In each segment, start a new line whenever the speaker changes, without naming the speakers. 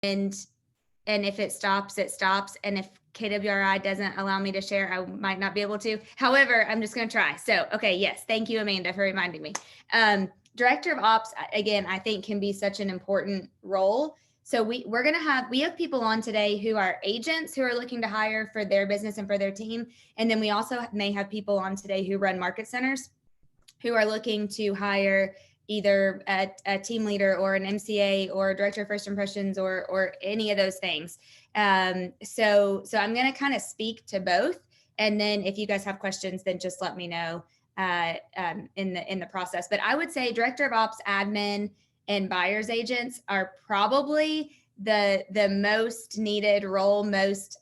and if it stops, it stops. And if KWRI doesn't allow me to share, I might not be able to. However, I'm just going to try. So, okay, yes, thank you, Amanda, for reminding me. Director of Ops, again, I think can be such an important role. So we have people on today who are agents who are looking to hire for their business and for their team. And then we also may have people on today who run market centers who are looking to hire either a team leader or an MCA or a director of first impressions or any of those things. So I'm going to kind of speak to both. And then if you guys have questions, then just let me know in the process. But I would say director of ops, admin, and buyer's agents are probably the most needed role, most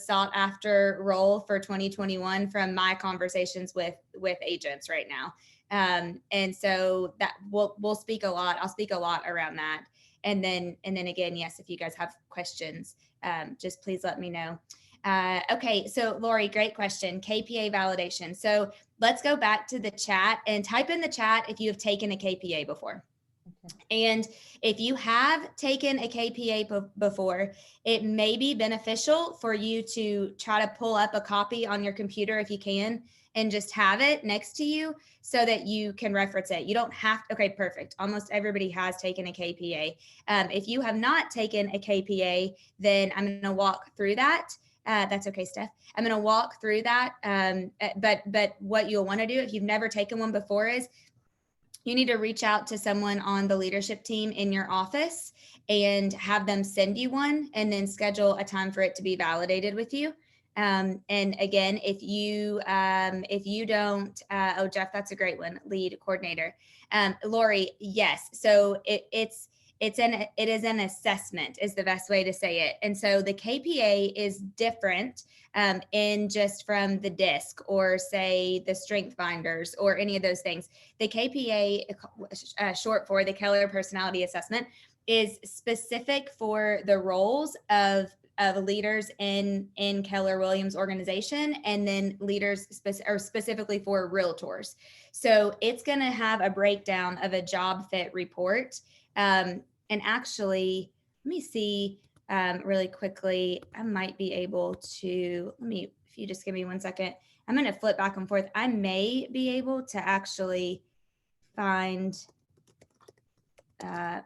sought after role for 2021 from my conversations with agents right now. And so that we'll speak a lot. I'll speak a lot around that. And then again, yes, if you guys have questions, just please let me know. Okay, so Lori, great question. KPA validation. So let's go back to the chat and type in the chat if you have taken a KPA before. Okay. And if you have taken a KPA before, it may be beneficial for you to try to pull up a copy on your computer if you can, and just have it next to you so that you can reference it. You don't have to, okay, perfect. Almost everybody has taken a KPA. If you have not taken a KPA, then I'm going to walk through that. That's okay, Steph. I'm going to walk through that. But what you'll want to do if you've never taken one before is you need to reach out to someone on the leadership team in your office and have them send you one, and then schedule a time for it to be validated with you. And again, if you don't, oh, Jeff, that's a great one. Lead coordinator. Lori, yes. So it is an assessment is the best way to say it. And so the KPA is different in just from the DISC or say the strength finders or any of those things. The KPA, short for the Keller Personality Assessment, is specific for the roles of leaders in Keller Williams organization, and then leaders specifically for realtors. So it's going to have a breakdown of a job fit report. And actually, let me see really quickly. I might be able to, if you just give me 1 second, I'm going to flip back and forth. I may be able to actually find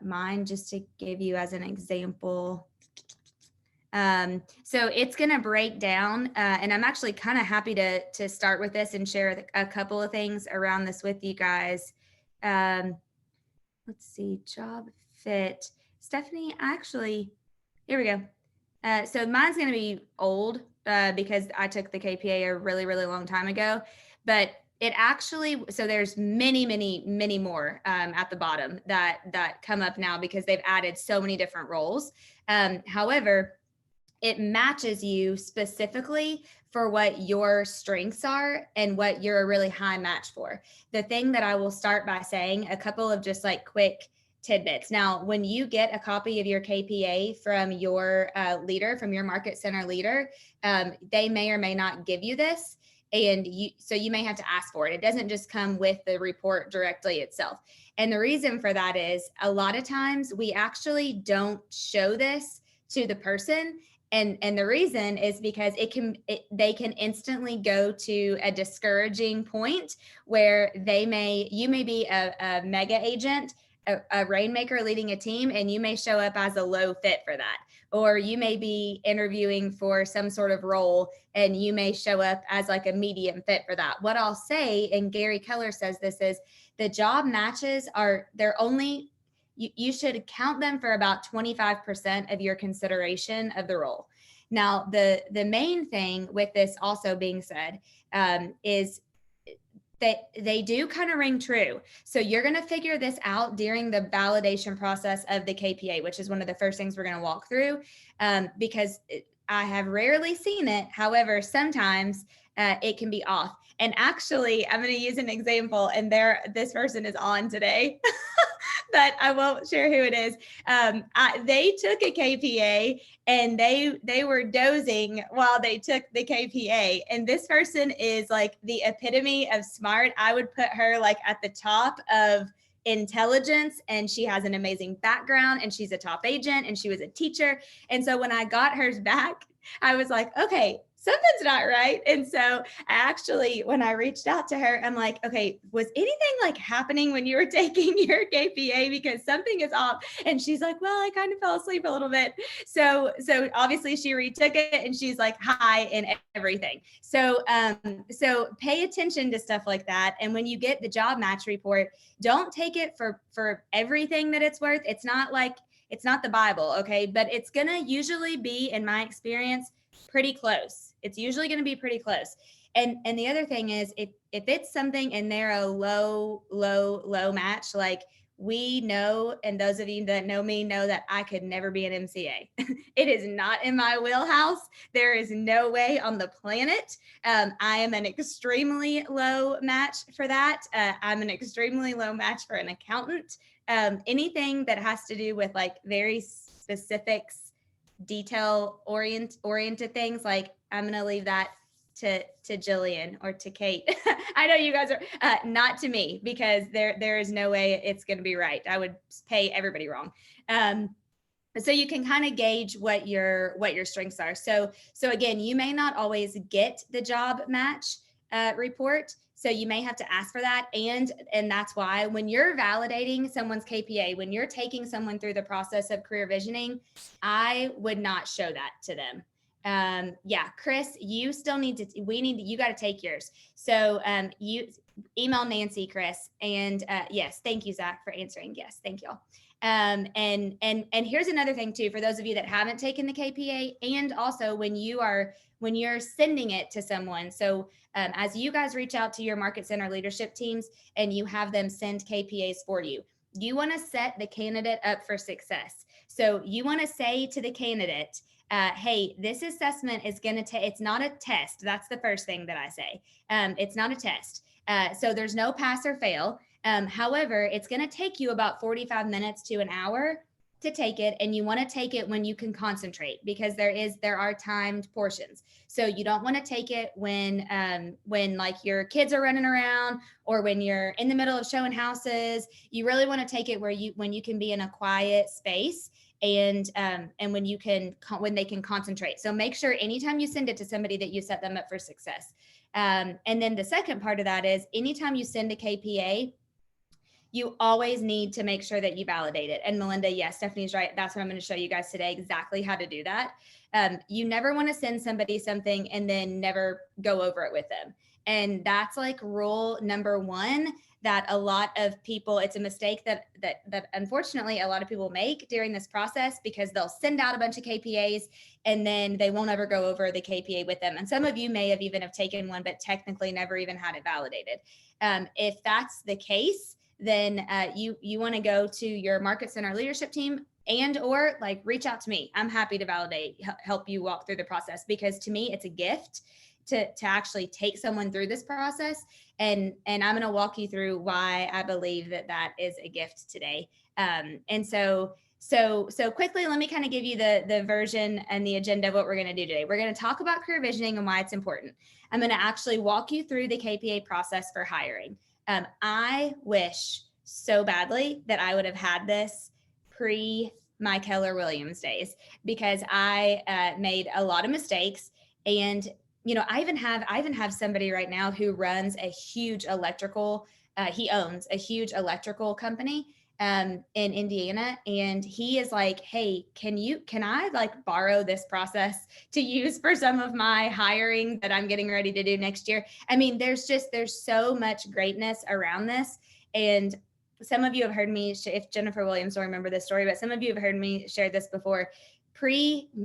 mine just to give you as an example. So it's going to break down, and I'm actually kind of happy to start with this and share a couple of things around this with you guys. Let's see, job fit. Stephanie, actually, here we go. So mine's going to be old because I took the KPA a really, really long time ago, but it actually, so there's many, many, many more at the bottom that come up now because they've added so many different roles. However, it matches you specifically for what your strengths are and what you're a really high match for. The thing that I will start by saying, a couple of just like quick tidbits. Now, when you get a copy of your KPA from your leader, from your market center leader, they may or may not give you this. And so you may have to ask for it. It doesn't just come with the report directly itself. And the reason for that is a lot of times we actually don't show this to the person. And the reason is because they can instantly go to a discouraging point where you may be a mega agent, a rainmaker leading a team, and you may show up as a low fit for that. Or you may be interviewing for some sort of role and you may show up as like a medium fit for that. What I'll say, and Gary Keller says this, is the job matches you should count them for about 25% of your consideration of the role. Now, the main thing with this also being said is that they do kind of ring true. So you're going to figure this out during the validation process of the KPA, which is one of the first things we're going to walk through because I have rarely seen it. However, sometimes it can be off. And actually, I'm going to use an example, and this person is on today, but I won't share who it is. They took a KPA and they were dozing while they took the KPA. And this person is like the epitome of smart. I would put her like at the top of intelligence, and she has an amazing background, and she's a top agent, and she was a teacher. And so when I got hers back, I was like, okay, something's not right. And so I actually, when I reached out to her, I'm like, okay, was anything like happening when you were taking your KPA? Because something is off. And she's like, well, I kind of fell asleep a little bit. So obviously she retook it, and she's like high in everything. So pay attention to stuff like that. And when you get the job match report, don't take it for everything that it's worth. It's not the Bible, okay? But it's gonna usually be, in my experience, pretty close. It's usually going to be pretty close. And the other thing is, if it's something and they're a low match, like we know, and those of you that know me know that I could never be an MCA. It is not in my wheelhouse. There is no way on the planet. I am an extremely low match for that. I'm an extremely low match for an accountant. Anything that has to do with like very specifics, detail oriented things, like I'm going to leave that to Jillian or to Kate. I know you guys are not to me, because there is no way it's going to be right. I would pay everybody wrong. So you can kind of gauge what your strengths are. So again, you may not always get the job match report. So you may have to ask for that. And that's why when you're validating someone's KPA, when you're taking someone through the process of career visioning, I would not show that to them. Yeah, Chris, you still you got to take yours. So you email Nancy, Chris, and yes, thank you, Zach, for answering. Yes, thank you all. And here's another thing too, for those of you that haven't taken the KPA, and also when you're sending it to someone. So as you guys reach out to your market center leadership teams and you have them send KPAs for you, you want to set the candidate up for success. So you want to say to the candidate, hey, this assessment is going to take, it's not a test. That's the first thing that I say. It's not a test. So there's no pass or fail. However, it's going to take you about 45 minutes to an hour to take it, and you want to take it when you can concentrate, because there are timed portions. So you don't want to take it when like your kids are running around, or when you're in the middle of showing houses. You really want to take it when you can be in a quiet space, and when they can concentrate. So make sure anytime you send it to somebody that you set them up for success. And then the second part of that is, anytime you send a KPA, you always need to make sure that you validate it. And Melinda, yes, Stephanie's right. That's what I'm going to show you guys today, exactly how to do that. You never want to send somebody something and then never go over it with them. And that's like rule number one, that a lot of people, it's a mistake that unfortunately a lot of people make during this process, because they'll send out a bunch of KPAs and then they won't ever go over the KPA with them. And some of you may have even taken one, but technically never even had it validated. If that's the case, then you want to go to your market center leadership team, and or like reach out to me. I'm happy to validate, help you walk through the process, because to me, it's a gift to actually take someone through this process. And I'm going to walk you through why I believe that is a gift today. And so quickly, let me kind of give you the version and the agenda of what we're going to do today. We're going to talk about career visioning and why it's important. I'm going to actually walk you through the KPA process for hiring. I wish so badly that I would have had this pre my Keller Williams days, because I made a lot of mistakes. And I even have somebody right now who runs a huge electrical. He owns a huge electrical company in Indiana, and he is like, hey, can I like borrow this process to use for some of my hiring that I'm getting ready to do next year? I mean, there's so much greatness around this. And some of you have heard me, if Jennifer Williams will remember this story, but some of you have heard me share this before. Pre-KPA,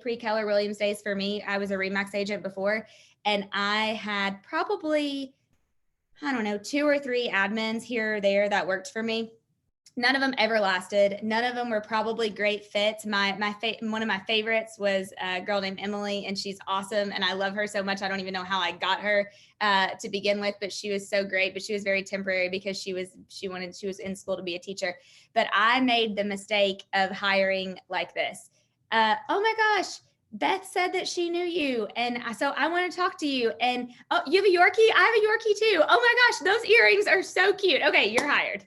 pre-Keller Williams days for me, I was a Remax agent before, and I had probably, I don't know, 2 or 3 admins here or there that worked for me. None of them ever lasted. None of them were probably great fits. One of my favorites was a girl named Emily, and she's awesome, and I love her so much. I don't even know how I got her to begin with, but she was so great. But she was very temporary because she was in school to be a teacher. But I made the mistake of hiring like this. Oh my gosh, Beth said that she knew you. And so I want to talk to you. And oh, you have a Yorkie? I have a Yorkie too. Oh my gosh, those earrings are so cute. Okay, you're hired.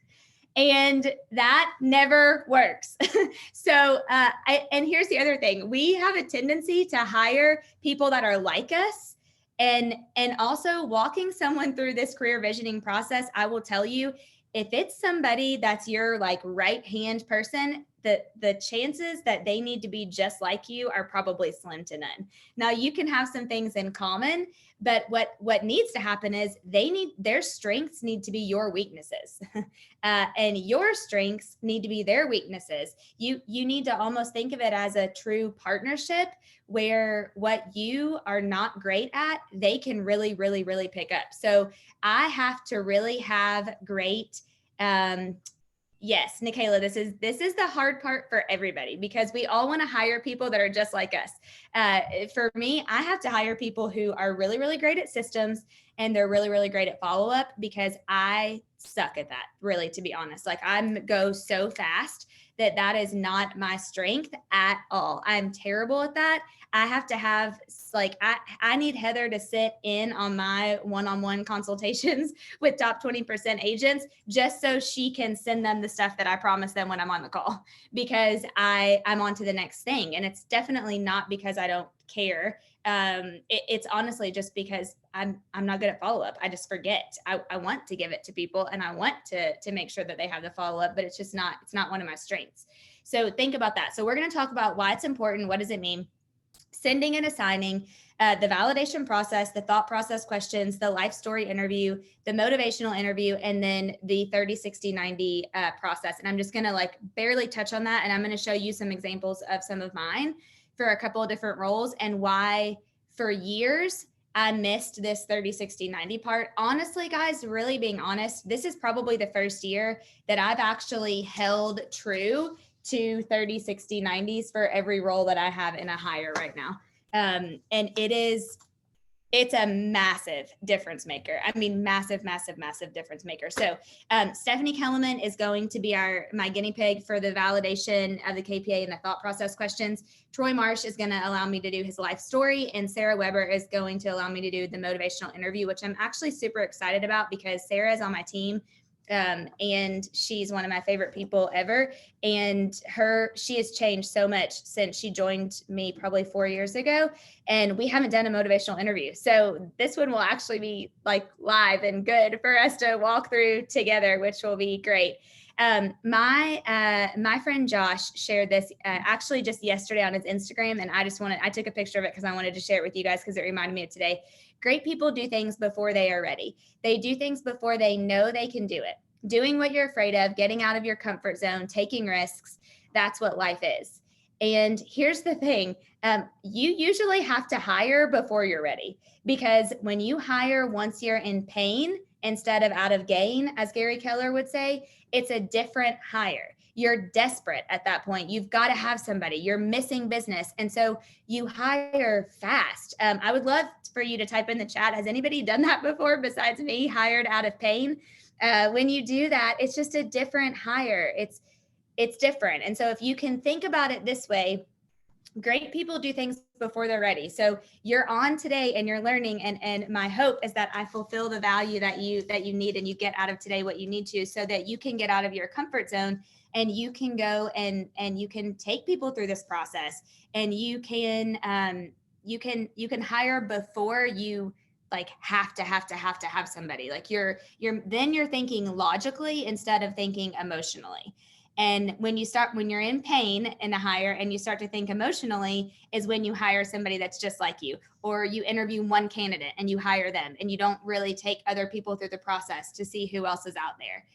And that never works. So, and here's the other thing. We have a tendency to hire people that are like us. And also walking someone through this career visioning process, I will tell you, if it's somebody that's your like right hand person, the chances that they need to be just like you are probably slim to none. Now you can have some things in common, but what needs to happen is their strengths need to be your weaknesses. And your strengths need to be their weaknesses. You need to almost think of it as a true partnership where what you are not great at, they can really, really, really pick up. So I have to really have great yes, Nikayla, this is the hard part for everybody because we all want to hire people that are just like us. For me, I have to hire people who are really, really great at systems and they're really, really great at follow-up because I suck at that, really, to be honest. Like I go so fast that is not my strength at all. I'm terrible at that. I have to have like I need Heather to sit in on my one-on-one consultations with top 20% agents just so she can send them the stuff that I promise them when I'm on the call because I'm on to the next thing. And it's definitely not because I don't care. It's honestly just because I'm not good at follow-up. I just forget. I want to give it to people and I want to make sure that they have the follow-up, but it's not one of my strengths. So think about that. So we're going to talk about why it's important. What does it mean? Sending and assigning, the validation process, the thought process questions, the life story interview, the motivational interview, and then the 30, 60, 90 process. And I'm just going to like barely touch on that. And I'm going to show you some examples of some of mine for a couple of different roles and why for years I missed this 30, 60, 90 part. Honestly, guys, really being honest, this is probably the first year that I've actually held true to 30, 60, 90s for every role that I have in a hire right now. And it's a massive difference maker. I mean, massive, massive, massive difference maker. So Stephanie Kellerman is going to be my guinea pig for the validation of the KPA and the thought process questions. Troy Marsh is going to allow me to do his life story, and Sarah Weber is going to allow me to do the motivational interview, which I'm actually super excited about because Sarah is on my team. And she's one of my favorite people ever. And she has changed so much since she joined me probably 4 years ago. And we haven't done a motivational interview. So this one will actually be like live and good for us to walk through together, which will be great. My friend Josh shared this actually just yesterday on his Instagram. And I took a picture of it because I wanted to share it with you guys because it reminded me of today. Great people do things before they are ready. They do things before they know they can do it. Doing what you're afraid of, getting out of your comfort zone, taking risks. That's what life is. And here's the thing. You usually have to hire before you're ready because when you hire once you're in pain instead of out of gain, as Gary Keller would say, it's a different hire. You're desperate at that point. You've got to have somebody. You're missing business. And so you hire fast. I would love for you to type in the chat. Has anybody done that before besides me, hired out of pain? When you do that, it's just a different hire. It's different. And so if you can think about it this way, great people do things before they're ready. So you're on today and you're learning. And my hope is that I fulfill the value that you need and you get out of today what you need to so that you can get out of your comfort zone and you can go and you can take people through this process and you can hire before you like have to have somebody. Like you're thinking logically instead of thinking emotionally. And when you're in pain in a hire and you start to think emotionally is when you hire somebody that's just like you, or you interview one candidate and you hire them and you don't really take other people through the process to see who else is out there.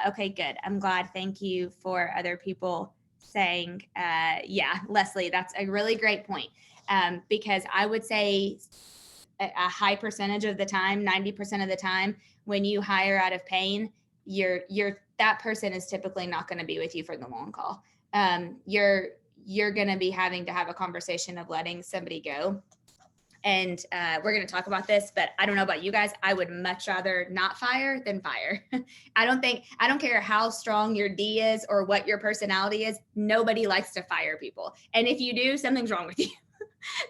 Okay, good. I'm glad. Thank you for other people saying, yeah, Leslie, that's a really great point. Because I would say a high percentage of the time, 90% of the time, when you hire out of pain, that person is typically not going to be with you for the long haul. You're going to be having to have a conversation of letting somebody go. And we're going to talk about this, but I don't know about you guys. I would much rather not fire than fire. I don't care how strong your D is or what your personality is. Nobody likes to fire people. And if you do, something's wrong with you.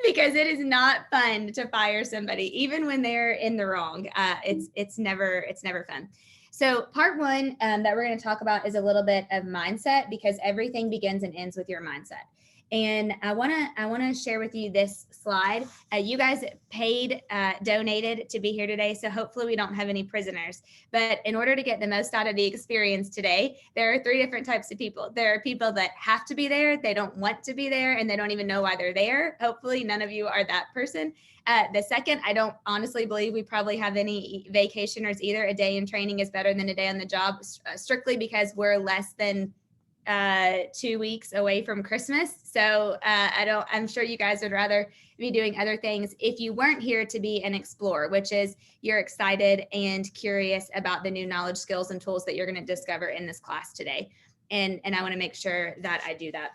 because it is not fun to fire somebody, even when they're in the wrong. It's never fun. So part one that we're going to talk about is a little bit of mindset, because everything begins and ends with your mindset. And I want to share with you this slide. You guys paid, donated to be here today, so hopefully we don't have any prisoners. But in order to get the most out of the experience today, there are 3 different types of people. There are people that have to be there, they don't want to be there, and they don't even know why they're there. Hopefully none of you are that person. The second, I don't honestly believe we probably have any vacationers either. A day in training is better than a day on the job, strictly because we're less than 2 weeks away from Christmas. So I'm sure you guys would rather be doing other things if you weren't here to be an explorer, which is you're excited and curious about the new knowledge, skills, and tools that you're going to discover in this class today. And I want to make sure that I do that.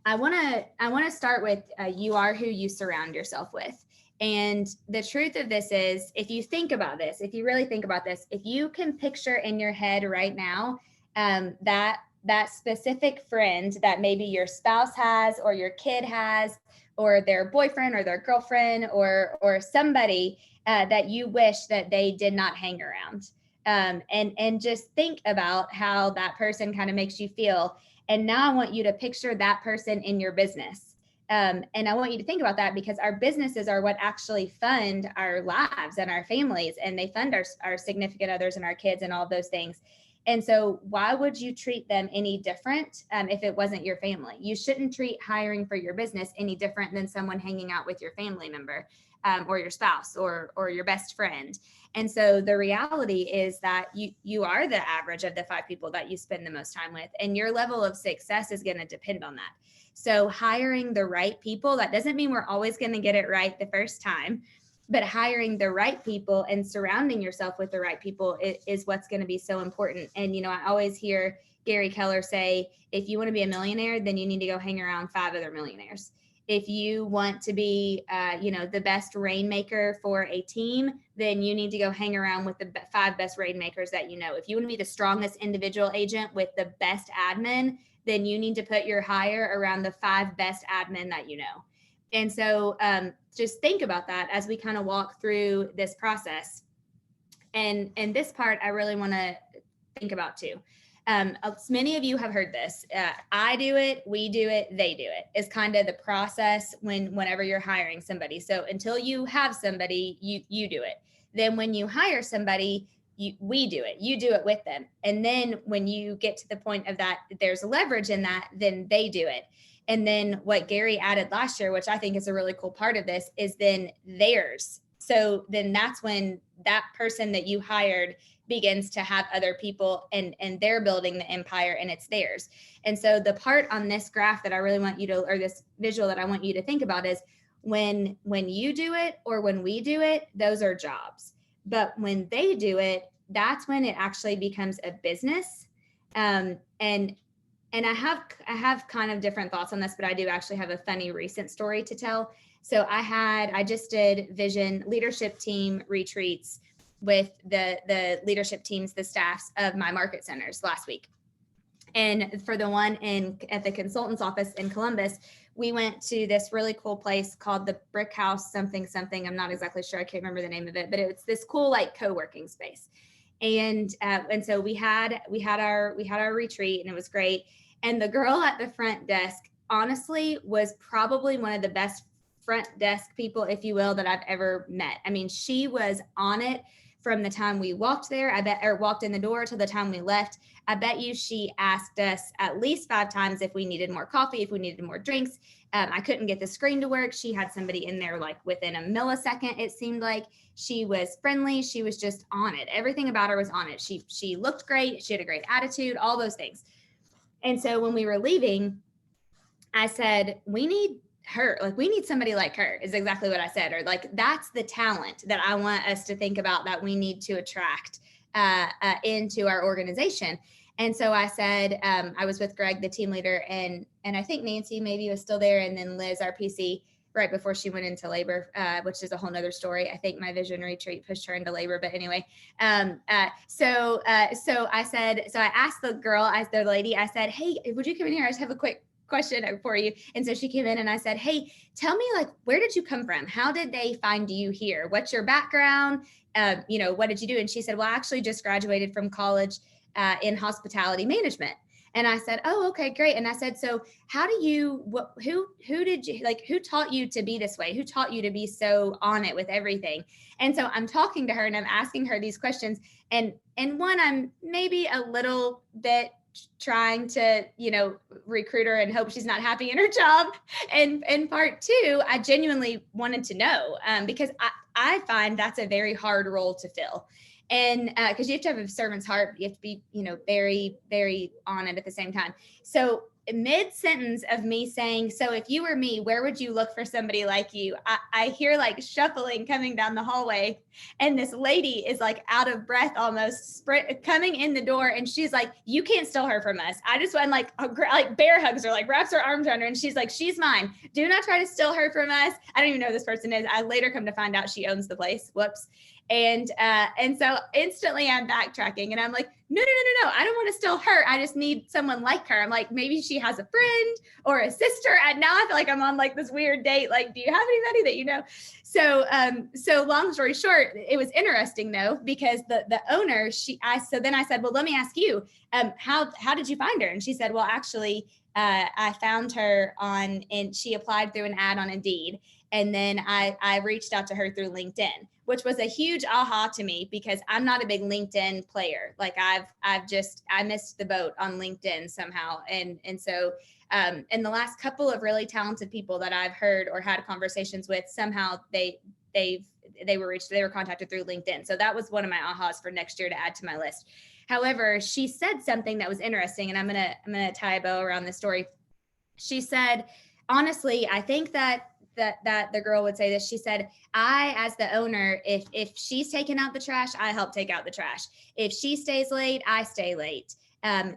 I want to start with you are who you surround yourself with. And the truth of this is, if you think about this, if you really think about this, if you can picture in your head right now, that specific friend that maybe your spouse has, or your kid has, or their boyfriend or their girlfriend, or somebody that you wish that they did not hang around. And just think about how that person kind of makes you feel. And now I want you to picture that person in your business. And I want you to think about that, because our businesses are what actually fund our lives and our families, and they fund our significant others and our kids and all of those things. And so why would you treat them any different if it wasn't your family? You shouldn't treat hiring for your business any different than someone hanging out with your family member or your spouse or your best friend. And so the reality is that you are the average of the 5 people that you spend the most time with, and your level of success is going to depend on that. So hiring the right people, that doesn't mean we're always going to get it right the first time, but hiring the right people and surrounding yourself with the right people is what's going to be so important. And, I always hear Gary Keller say, if you want to be a millionaire, then you need to go hang around 5 other millionaires. If you want to be, the best rainmaker for a team, then you need to go hang around with the 5 best rainmakers that you know. If you want to be the strongest individual agent with the best admin, then you need to put your hire around the 5 best admin that you know. And so just think about that as we kind of walk through this process. And this part I really want to think about too. Many of you have heard this. I do it, we do it, they do it. Is kind of the process whenever you're hiring somebody. So until you have somebody, you do it. Then when you hire somebody, we do it. You do it with them. And then when you get to the point of that, there's leverage in that, then they do it. And then what Gary added last year, which I think is a really cool part of this, is then theirs. So then that's when that person that you hired begins to have other people and they're building the empire and it's theirs. And so the part on this graph that I really want you to, or this visual that I want you to think about is when you do it or when we do it, those are jobs. But when they do it, that's when it actually becomes a business. And I have kind of different thoughts on this, but I do actually have a funny recent story to tell. So I just did vision leadership team retreats with the leadership teams, the staffs of my market centers last week. And for the one at the consultant's office in Columbus, we went to this really cool place called the Brick House something. I'm not exactly sure. I can't remember the name of it, but it's this cool like co-working space. And so we had our retreat and it was great. And the girl at the front desk, honestly, was probably one of the best front desk people, if you will, that I've ever met. I mean, she was on it from the time we walked there, or walked in the door till the time we left. I bet you she asked us at least 5 times if we needed more coffee, if we needed more drinks. I couldn't get the screen to work. She had somebody in there like within a millisecond, it seemed like. She was friendly. She was just on it. Everything about her was on it. She looked great. She had a great attitude, all those things. And so when we were leaving, I said, we need her, like we need somebody like her, is exactly what I said. Or like, that's the talent that I want us to think about that we need to attract into our organization. And so I said, I was with Greg, the team leader, and I think Nancy maybe was still there, and then Liz, our PC, right before she went into labor, which is a whole nother story. I think my vision retreat pushed her into labor, but anyway. So I said, so I asked the lady, I said, hey, would you come in here? I just have a quick question for you. And so she came in and I said, hey, tell me, like, where did you come from? How did they find you here? What's your background? What did you do? And she said, well, I actually just graduated from college in hospitality management. And I said, oh, okay, great. And I said, so how do you, who did you, like, who taught you to be this way? Who taught you to be so on it with everything? And so I'm talking to her and I'm asking her these questions. And one, I'm maybe a little bit trying to, recruit her and hope she's not happy in her job. And part two, I genuinely wanted to know because I find that's a very hard role to fill. And because you have to have a servant's heart, you have to be, very, very on it at the same time. So mid-sentence of me saying, so if you were me, where would you look for somebody like you? I hear like shuffling coming down the hallway, and this lady is like out of breath, almost coming in the door, and she's like, you can't steal her from us. I just went like bear hugs her, like wraps her arms around her, and she's like, she's mine. Do not try to steal her from us. I don't even know who this person is. I later come to find out she owns the place. Whoops. And so instantly I'm backtracking and I'm like, no, I don't want to steal her. I just need someone like her. I'm like, maybe she has a friend or a sister. And now I feel like I'm on like this weird date. Like, do you have anybody that you know? So long story short, it was interesting though, because the owner, so then I said, well, let me ask you, how did you find her? And she said, well, actually, I found her and she applied through an ad on Indeed. And then I reached out to her through LinkedIn, which was a huge aha to me because I'm not a big LinkedIn player. Like I missed the boat on LinkedIn somehow. And so in the last couple of really talented people that I've heard or had conversations with, somehow they were contacted through LinkedIn. So that was one of my ahas for next year to add to my list. However, she said something that was interesting, and I'm gonna tie a bow around this story. She said, honestly, I think that the girl would say this. She said, I, as the owner, if she's taking out the trash, I help take out the trash. If she stays late, I stay late.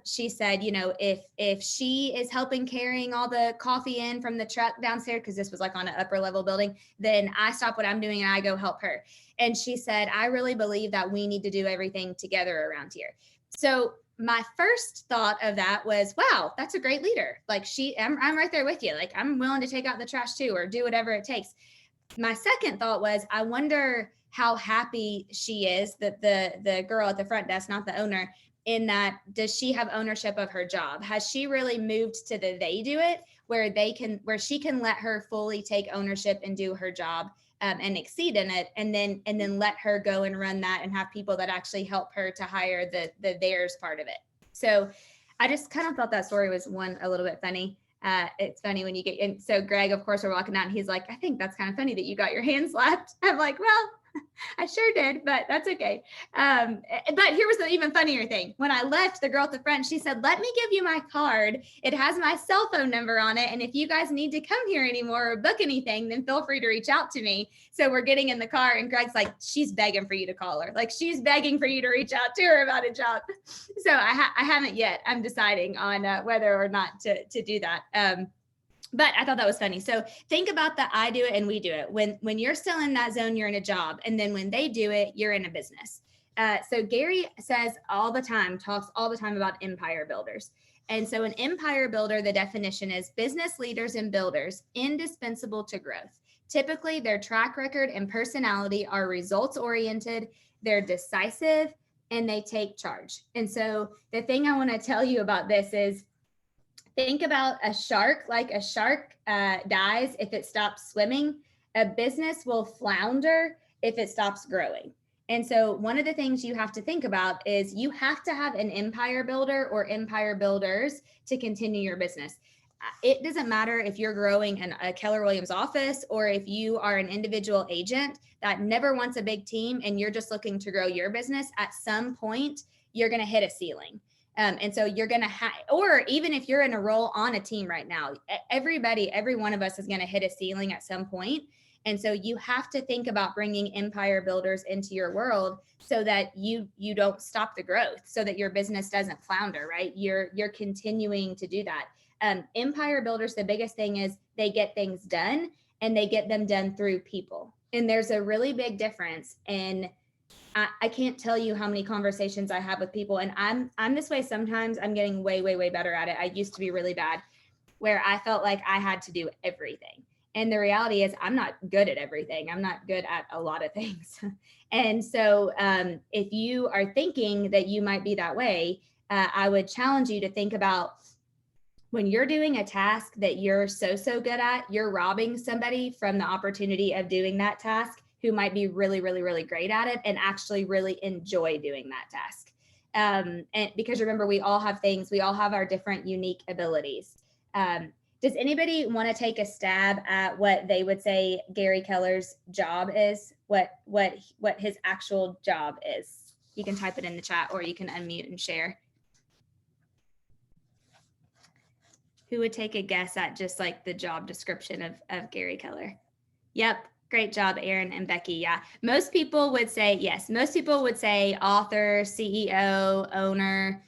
She said, if she is helping carrying all the coffee in from the truck downstairs, because this was like on an upper level building, then I stop what I'm doing and I go help her. And she said, I really believe that we need to do everything together around here. So my first thought of that was, wow, that's a great leader. Like I'm right there with you. Like I'm willing to take out the trash too, or do whatever it takes. My second thought was, I wonder how happy she is, that the girl at the front desk, not the owner, in that, does she have ownership of her job? Has she really moved to the they do it, where she can let her fully take ownership and do her job and exceed in it, and then let her go and run that and have people that actually help her to hire the theirs part of it. So I just kind of thought that story was a little bit funny. It's funny when you get in. So Greg, of course, we're walking out and he's like, I think that's kind of funny that you got your hand slapped. I'm like, well, I sure did, but that's okay. But here was the even funnier thing. When I left, the girl at the front, she said, let me give you my card. It has my cell phone number on it. And if you guys need to come here anymore or book anything, then feel free to reach out to me. So we're getting in the car and Greg's like, she's begging for you to call her. Like she's begging for you to reach out to her about a job. So I haven't yet. I'm deciding on whether or not to do that. But I thought that was funny. So think about the I do it and we do it. When you're still in that zone, you're in a job. And then when they do it, you're in a business. So Gary talks all the time about empire builders. And so an empire builder, the definition is business leaders and builders indispensable to growth. Typically, their track record and personality are results oriented, they're decisive, and they take charge. And so the thing I want to tell you about this is, think about a shark. Like a shark dies if it stops swimming. A business will flounder if it stops growing. And so one of the things you have to think about is you have to have an empire builder or empire builders to continue your business. It doesn't matter if you're growing in a Keller Williams office or if you are an individual agent that never wants a big team and you're just looking to grow your business. At some point, you're going to hit a ceiling. And so you're going to or even if you're in a role on a team right now, every one of us is going to hit a ceiling at some point. And so you have to think about bringing empire builders into your world so that you don't stop the growth, so that your business doesn't flounder, right? You're continuing to do that. Empire builders, the biggest thing is they get things done and they get them done through people. And there's a really big difference in I can't tell you how many conversations I have with people, and I'm this way sometimes. I'm getting way, way, way better at it. I used to be really bad. where I felt like I had to do everything. And the reality is, I'm not good at everything. I'm not good at a lot of things. And so, if you are thinking that you might be that way, I would challenge you to think about when you're doing a task that you're so good at, you're robbing somebody from the opportunity of doing that task who might be really great at it and actually really enjoy doing that task. And because remember, we all have things, we all have our different unique abilities. Does anybody want to take a stab at what they would say Gary Keller's job is? What his actual job is? You can type it in the chat or you can unmute and share. Who would take a guess at just like the job description of Gary Keller? Yep. Great job, Aaron and Becky. Yeah. Most people would say, yes, most people would say author, CEO, owner,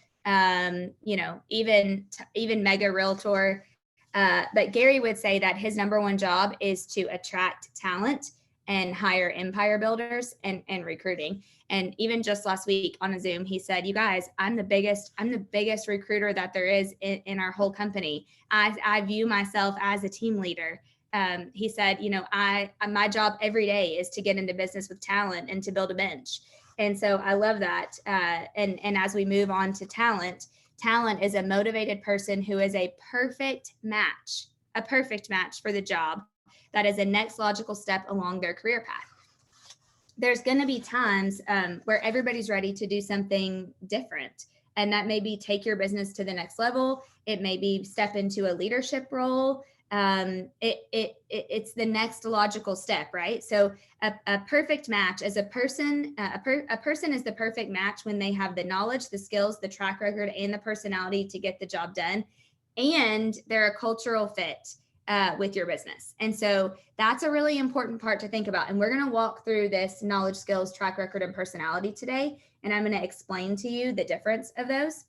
even mega realtor. But Gary would say that his number one job is to attract talent and hire empire builders and recruiting. And even just last week on a Zoom, he said, you guys, I'm the biggest recruiter that there is in our whole company. I view myself as a team leader. He said, my job every day is to get into business with talent and to build a bench. And so I love that. And as we move on to talent is a motivated person who is a perfect match for the job. That is a next logical step along their career path. There's going to be times where everybody's ready to do something different. And that may be take your business to the next level. It may be step into a leadership role. It's the next logical step, right? So a perfect match as a person is the perfect match when they have the knowledge, the skills, the track record, and the personality to get the job done. And they're a cultural fit with your business. And so that's a really important part to think about. And we're going to walk through this knowledge, skills, track record, and personality today. And I'm going to explain to you the difference of those.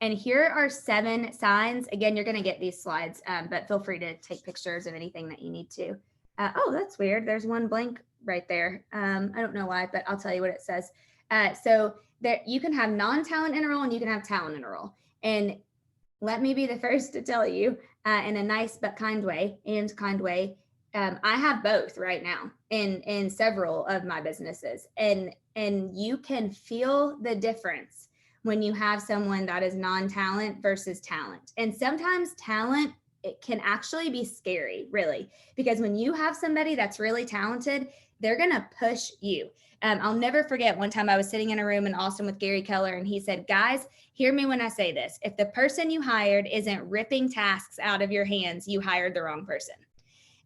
And here are 7 signs. Again, you're going to get these slides, but feel free to take pictures of anything that you need to. Oh, that's weird. There's one blank right there. I don't know why, but I'll tell you what it says. So there, you can have non-talent in a role and you can have talent in a role. And let me be the first to tell you in a nice but kind way, I have both right now in several of my businesses. And you can feel the difference when you have someone that is non-talent versus talent. And sometimes talent, it can actually be scary, really, because when you have somebody that's really talented, they're going to push you. I'll never forget one time I was sitting in a room in Austin with Gary Keller, and he said, guys, hear me when I say this. If the person you hired isn't ripping tasks out of your hands, you hired the wrong person.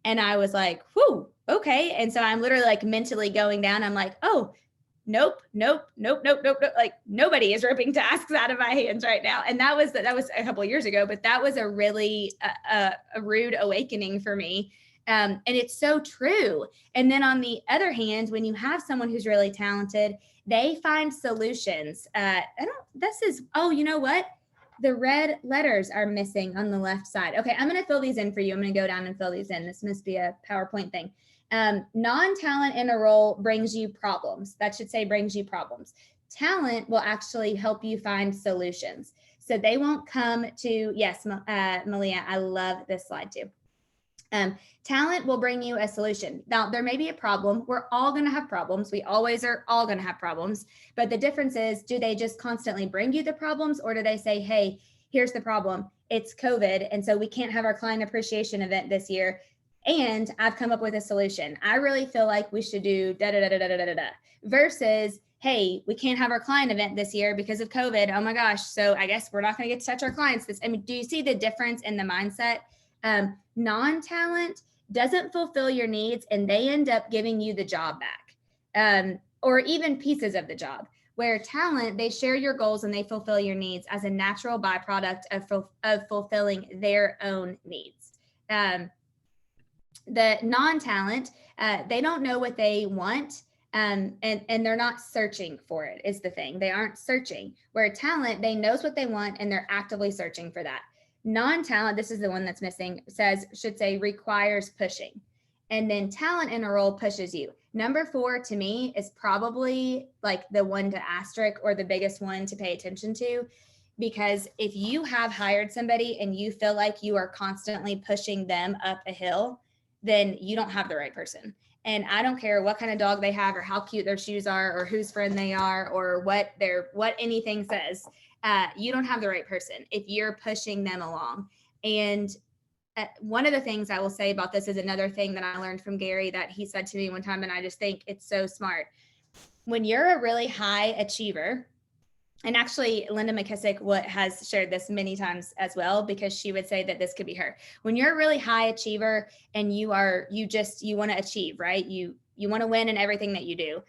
And I was like, whew, okay. And so I'm literally like mentally going down. I'm like, oh, nope. Like nobody is ripping tasks out of my hands right now. And that was a couple of years ago, but that was a really a rude awakening for me. And it's so true. And then on the other hand, when you have someone who's really talented, they find solutions. Oh, you know what? The red letters are missing on the left side. Okay, I'm going to fill these in for you. I'm going to go down and fill these in. This must be a PowerPoint thing. Non-talent in a role brings you problems. That should say brings you problems. Talent will actually help you find solutions. So they won't come to, yes, Malia, I love this slide too. Talent will bring you a solution. Now, there may be a problem. We're all going to have problems. We always are all going to have problems. But the difference is, do they just constantly bring you the problems, or do they say, hey, here's the problem. It's COVID. And so we can't have our client appreciation event this year. And I've come up with a solution. I really feel like we should do da-da-da-da-da-da-da versus, hey, we can't have our client event this year because of COVID. Oh my gosh. So I guess we're not going to get to touch our clients. Do you see the difference in the mindset? Non-talent doesn't fulfill your needs and they end up giving you the job back, or even pieces of the job. Where talent, they share your goals and they fulfill your needs as a natural byproduct of fulfilling their own needs. The non-talent, they don't know what they want, and they're not searching for it is the thing. They aren't searching. Where talent, they knows what they want and they're actively searching for that. Non-talent, this is the one that's missing, should say requires pushing. And then talent in a role pushes you. Number 4 to me is probably like the one to asterisk or the biggest one to pay attention to. because if you have hired somebody and you feel like you are constantly pushing them up a hill, then you don't have the right person. And I don't care what kind of dog they have or how cute their shoes are or whose friend they are or what anything says. You don't have the right person if you're pushing them along. And one of the things I will say about this is another thing that I learned from Gary that he said to me one time, and I just think it's so smart. When you're a really high achiever, and actually Linda McKissick has shared this many times as well, because she would say that this could be her. When you're a really high achiever and you want to achieve, right? You want to win in everything that you do.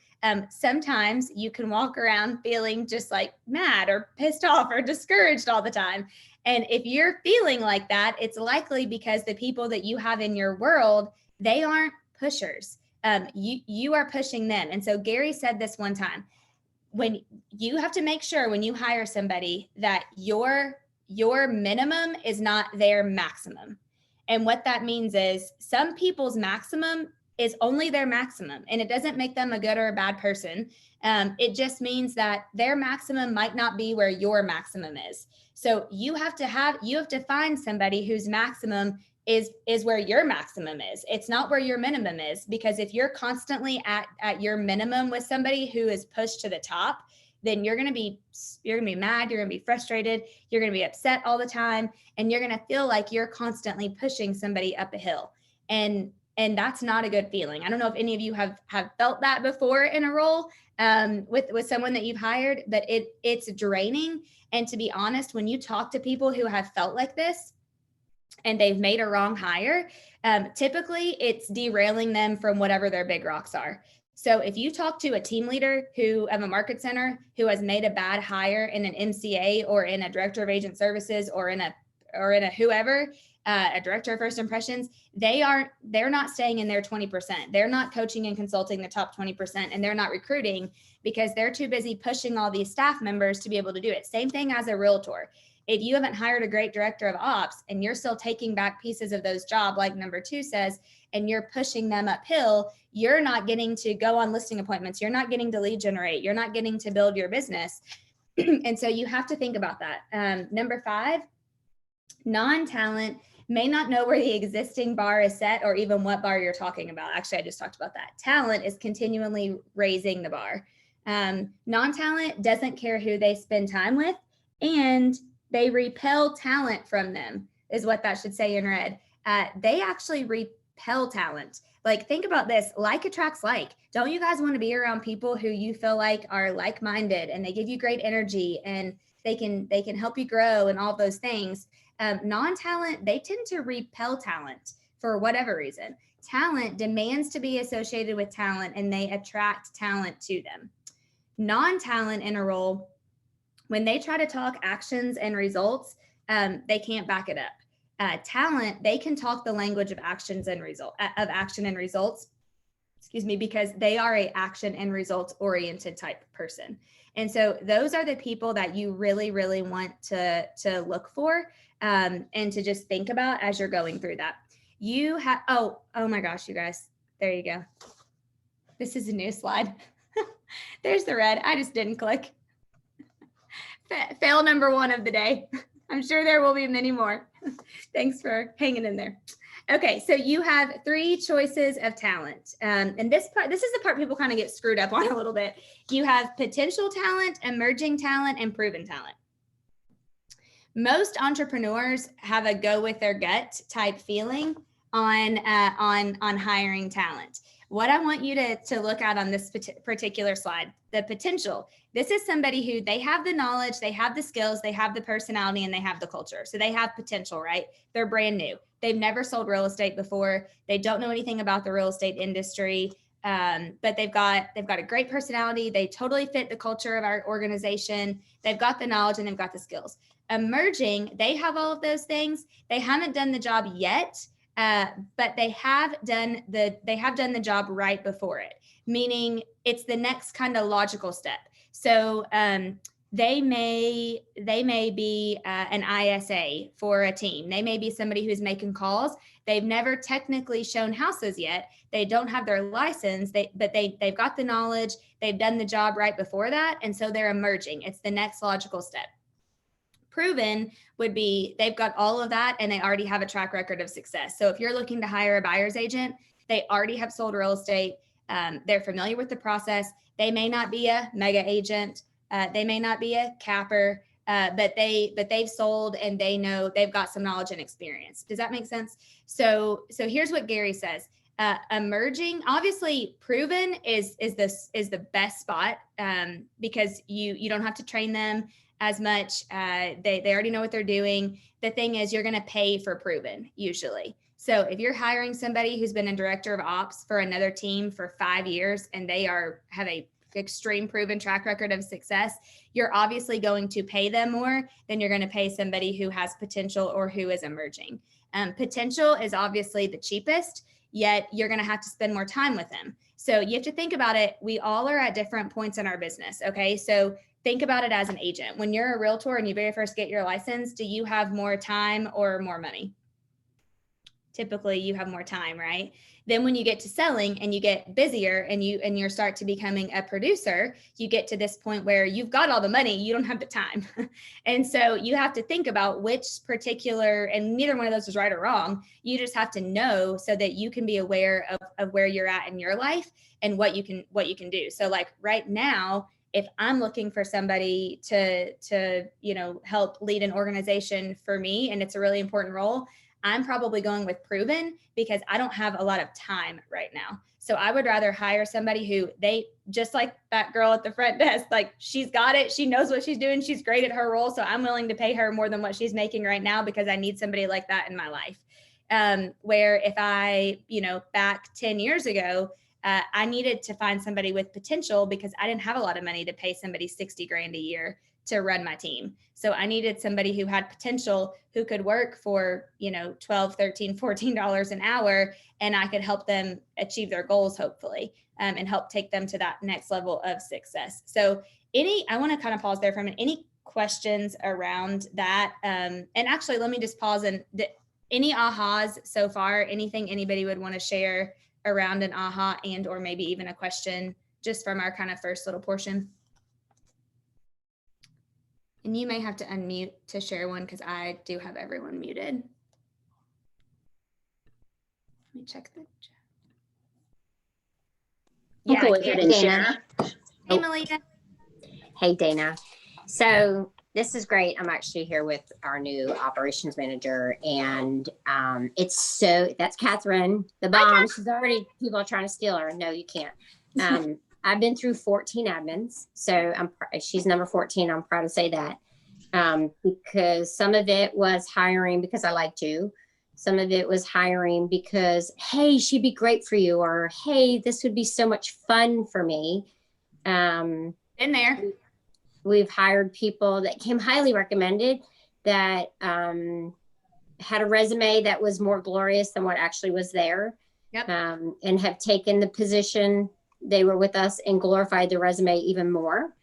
Sometimes you can walk around feeling just like mad or pissed off or discouraged all the time. And if you're feeling like that, it's likely because the people that you have in your world, they aren't pushers. You are pushing them. And so Gary said this one time, when you have to make sure when you hire somebody that your minimum is not their maximum. And what that means is some people's maximum is only their maximum, and it doesn't make them a good or a bad person. It just means that their maximum might not be where your maximum is. So you have to find somebody whose maximum is where your maximum is. It's not where your minimum is, because if you're constantly at your minimum with somebody who is pushed to the top, then you're going to be mad, you're going to be frustrated, you're going to be upset all the time, and you're going to feel like you're constantly pushing somebody up a hill. And that's not a good feeling. I don't know if any of you have felt that before in a role with someone that you've hired, but it's draining. And to be honest, when you talk to people who have felt like this, and they've made a wrong hire, typically it's derailing them from whatever their big rocks are. So if you talk to a team leader of a market center who has made a bad hire in an MCA or in a director of agent services or in a whoever, a director of first impressions, they're not staying in their 20%. They're not coaching and consulting the top 20%, and they're not recruiting because they're too busy pushing all these staff members to be able to do it. Same thing as a realtor. If you haven't hired a great director of ops and you're still taking back pieces of those jobs, like number 2 says, and you're pushing them uphill, you're not getting to go on listing appointments. You're not getting to lead generate. You're not getting to build your business. And so you have to think about that. Number 5, non-talent may not know where the existing bar is set or even what bar you're talking about. Actually, I just talked about that. Talent is continually raising the bar. Non-talent doesn't care who they spend time with, and they repel talent from them, is what that should say in red. They actually repel talent. Like, think about this. Like attracts like. Don't you guys want to be around people who you feel like are like-minded and they give you great energy and they can help you grow and all those things? Non-talent, they tend to repel talent for whatever reason. Talent demands to be associated with talent, and they attract talent to them. Non-talent in a role, when they try to talk actions and results, they can't back it up. Talent, they can talk the language of action and results, because they are a action and results oriented type person. And so those are the people that you really, really want to look for and to just think about as you're going through that. You have, oh my gosh, you guys, there you go. This is a new slide. There's the red. I just didn't click. Fail number 1 of the day. I'm sure there will be many more. Thanks for hanging in there. Okay, so you have 3 choices of talent. And this is the part people kind of get screwed up on a little bit. You have potential talent, emerging talent, and proven talent. Most entrepreneurs have a go with their gut type feeling on hiring talent. What I want you to look at on this particular slide, the potential. This is somebody who they have the knowledge, they have the skills, they have the personality, and they have the culture. So they have potential, right? They're brand new. They've never sold real estate before. They don't know anything about the real estate industry, but they've got a great personality. They totally fit the culture of our organization. They've got the knowledge and they've got the skills. Emerging, they have all of those things. They haven't done the job yet. But they have done the job right before it, meaning it's the next kind of logical step. So they may be an ISA for a team. They may be somebody who's making calls. They've never technically shown houses yet. They don't have their license, but they've got the knowledge. They've done the job right before that, and so they're emerging. It's the next logical step. Proven would be they've got all of that and they already have a track record of success. So if you're looking to hire a buyer's agent, they already have sold real estate. They're familiar with the process. They may not be a mega agent. They may not be a capper, but they've sold and they know they've got some knowledge and experience. Does that make sense? So here's what Gary says. Emerging, obviously proven is the best spot, because you don't have to train them as much. They already know what they're doing. The thing is, you're going to pay for proven usually. So if you're hiring somebody who's been a director of ops for another team for 5 years and they have a extreme proven track record of success, you're obviously going to pay them more than you're going to pay somebody who has potential or who is emerging. Potential is obviously the cheapest, yet you're going to have to spend more time with them. So you have to think about it. We all are at different points in our business. Okay. So think about it as an agent. When you're a realtor and you very first get your license, do you have more time or more money? Typically you have more time, right? Then when you get to selling and you get busier and you start to becoming a producer, you get to this point where you've got all the money, you don't have the time. And so you have to think about which particular, and neither one of those is right or wrong. You just have to know so that you can be aware of where you're at in your life and what you can do. So like right now, if I'm looking for somebody to help lead an organization for me, and it's a really important role, I'm probably going with proven because I don't have a lot of time right now. So I would rather hire somebody who just like that girl at the front desk, like she's got it. She knows what she's doing. She's great at her role. So I'm willing to pay her more than what she's making right now because I need somebody like that in my life. Where if I, back 10 years ago, I needed to find somebody with potential because I didn't have a lot of money to pay somebody 60 grand a year to run my team. So I needed somebody who had potential, who could work for, $12, $13, $14 an hour, and I could help them achieve their goals, hopefully, and help take them to that next level of success. So I want to kind of pause there for a minute. Any questions around that? And actually, let me just pause and any ahas so far, anything anybody would want to share around an aha and, or maybe even a question just from our kind of first little portion. And you may have to unmute to share one because I do have everyone muted. Let me check the chat.
Yeah, go ahead and share.
Hey, Melita.
Hey, Dana. So this is great. I'm actually here with our new operations manager, and that's Catherine, the bomb. She's already, people are trying to steal her. No, you can't. I've been through 14 admins, so she's number 14. I'm proud to say that, because some of it was hiring because I liked you. Some of it was hiring because, hey, she'd be great for you, or hey, this would be so much fun for me.
In there.
We've hired people that came highly recommended that had a resume that was more glorious than what actually was there.
Yep.
And have taken the position. They were with us and glorified the resume even more.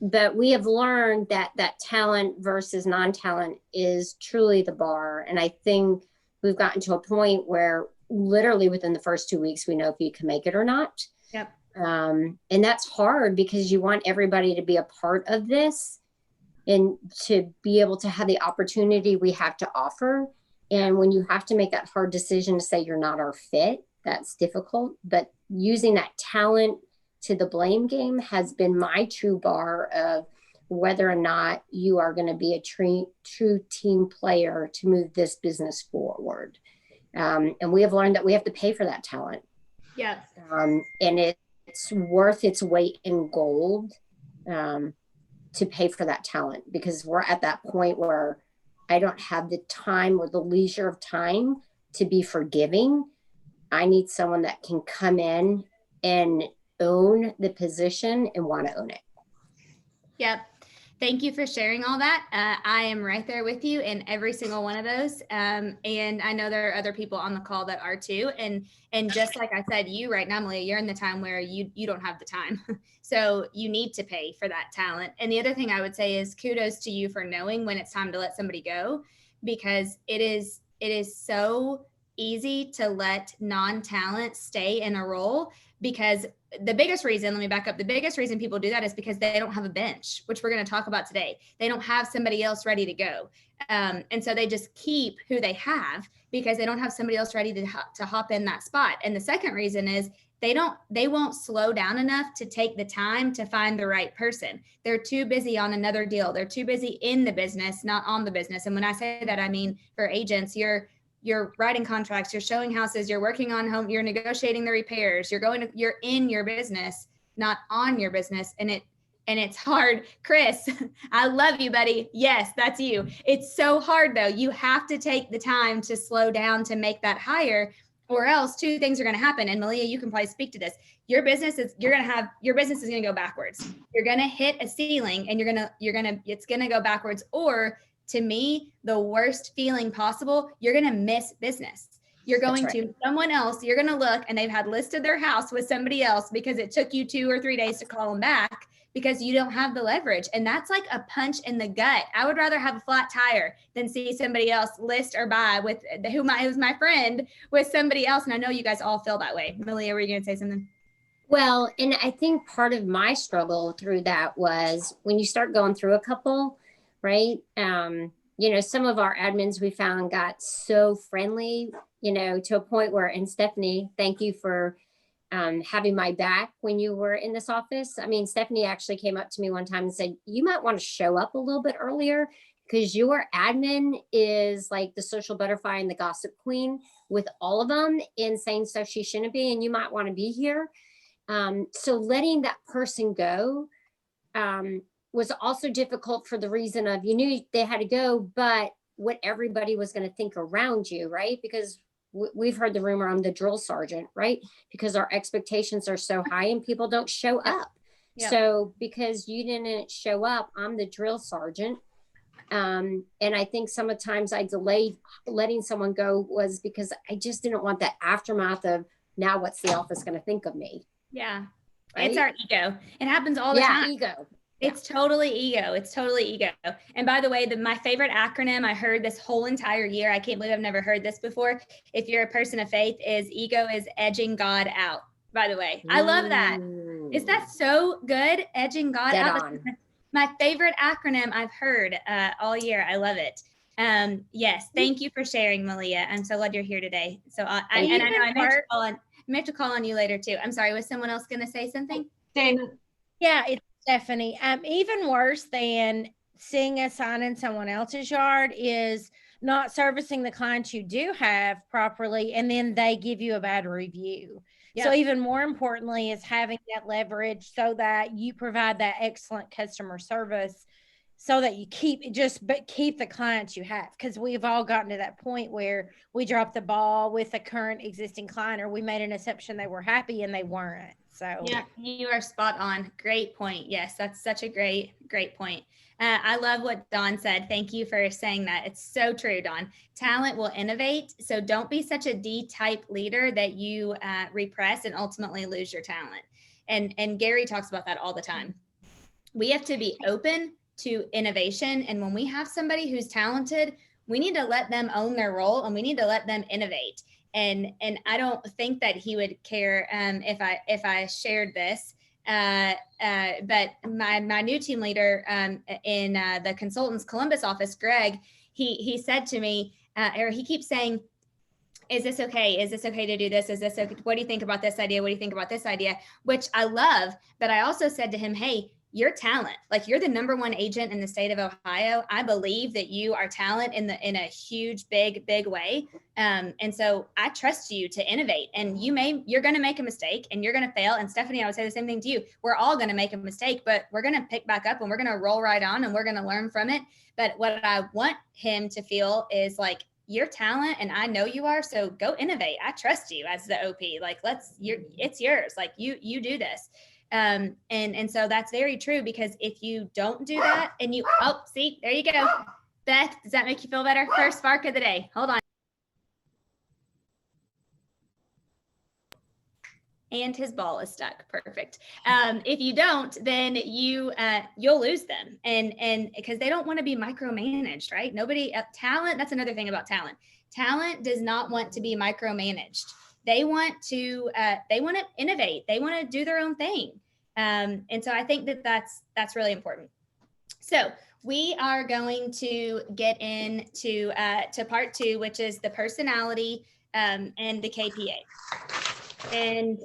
But we have learned that talent versus non-talent is truly the bar. And I think we've gotten to a point where literally within the first 2 weeks, we know if you can make it or not.
Yep.
And that's hard because you want everybody to be a part of this and to be able to have the opportunity we have to offer. And when you have to make that hard decision to say you're not our fit, that's difficult. But using that talent to the blame game has been my true bar of whether or not you are going to be a true team player to move this business forward. And we have learned that we have to pay for that talent.
Yeah.
And it's worth its weight in gold to pay for that talent, because we're at that point where I don't have the time or the leisure of time to be forgiving. I need someone that can come in and own the position and want to own it. Yep.
Thank you for sharing all that. I am right there with you in every single one of those. And I know there are other people on the call that are too. And just like I said, you right now, Malia, you're in the time where you don't have the time. So you need to pay for that talent. And the other thing I would say is kudos to you for knowing when it's time to let somebody go, because it is so easy to let non-talent stay in a role, because the biggest reason, let me back up, the biggest reason people do that is because they don't have a bench, which we're going to talk about today. They don't have somebody else ready to go. And so they just keep who they have because they don't have somebody else ready to hop in that spot. And the second reason is they won't slow down enough to take the time to find the right person. They're too busy on another deal. They're too busy in the business, not on the business. And when I say that, I mean, for agents, you're writing contracts, you're showing houses, you're working on home, you're negotiating the repairs, you're in your business, not on your business. And it's hard. Chris, I love you, buddy. Yes, that's you. It's so hard though. You have to take the time to slow down to make that hire, or else two things are going to happen. And Malia, you can probably speak to this. Your business is going to go backwards. You're going to hit a ceiling and it's going to go backwards. Or, to me, the worst feeling possible, you're going to miss business. You're going to someone else, you're going to look and they've had listed their house with somebody else because it took you 2 or 3 days to call them back because you don't have the leverage. And that's like a punch in the gut. I would rather have a flat tire than see somebody else list or buy with who's my friend with somebody else. And I know you guys all feel that way. Malia, were you going to say something?
Well, and I think part of my struggle through that was when you start going through a couple, right? Some of our admins we found got so friendly, to a point where, and Stephanie, thank you for having my back when you were in this office. I mean, Stephanie actually came up to me one time and said, you might want to show up a little bit earlier because your admin is like the social butterfly and the gossip queen with all of them and saying stuff she shouldn't be, and you might want to be here. So letting that person go was also difficult for the reason of you knew they had to go, but what everybody was going to think around you, right? Because we've heard the rumor I'm the drill sergeant, right? Because our expectations are so high and people don't show up. Yep. So because you didn't show up, I'm the drill sergeant. And I think sometimes I delayed letting someone go was because I just didn't want that aftermath of now what's the office going to think of me?
Yeah. Right? It's our ego. It happens all the time.
Ego.
It's totally ego. It's totally ego. And by the way, my favorite acronym I heard this whole entire year, I can't believe I've never heard this before. If you're a person of faith, is ego is edging God out. By the way, I love that. Is that so good? Edging God out. My favorite acronym I've heard all year. I love it. Yes. Thank you for sharing, Malia. I'm so glad you're here today. So I may have to call on you later too. I'm sorry. Was someone else going to say something?
Dana. Yeah, it's Stephanie. Even worse than seeing a sign in someone else's yard is not servicing the clients you do have properly, and then they give you a bad review. Yep. So even more importantly is having that leverage so that you provide that excellent customer service so that you keep the clients you have. Because we've all gotten to that point where we dropped the ball with a current existing client, or we made an assumption they were happy and they weren't. So
yeah, you are spot on. Great point. Yes, that's such a great point. I love what Dawn said. Thank you for saying that. It's so true, Dawn. Talent will innovate. So don't be such a D-type leader that you repress and ultimately lose your talent. And Gary talks about that all the time. We have to be open to innovation. And when we have somebody who's talented, we need to let them own their role and we need to let them innovate. And I don't think that he would care if I shared this. But my new team leader in the consultants Columbus office, Greg, he said to me, or he keeps saying, is this okay? Is this okay to do this? Is this okay? What do you think about this idea? What do you think about this idea? Which I love. But I also said to him, hey, your talent, like you're the #1 agent in the state of Ohio. I believe that you are talent in a huge, big way. And so I trust you to innovate, and you're going to make a mistake and you're going to fail. And Stephanie, I would say the same thing to you. We're all going to make a mistake, but we're going to pick back up and we're going to roll right on and we're going to learn from it. But what I want him to feel is like, your talent, and I know you are, so go innovate. I trust you as the OP. Like, it's yours. Like you do this. And so that's very true, because if you don't do that and see, there you go. Beth, does that make you feel better? First spark of the day. Hold on. And his ball is stuck. Perfect. If you don't, then you'll lose them, and because they don't want to be micromanaged, right? Nobody talent. That's another thing about talent. Talent does not want to be micromanaged. They want to innovate. They want to do their own thing. And so I think that's really important. So we are going to get into to part 2, which is the personality and the KPA. And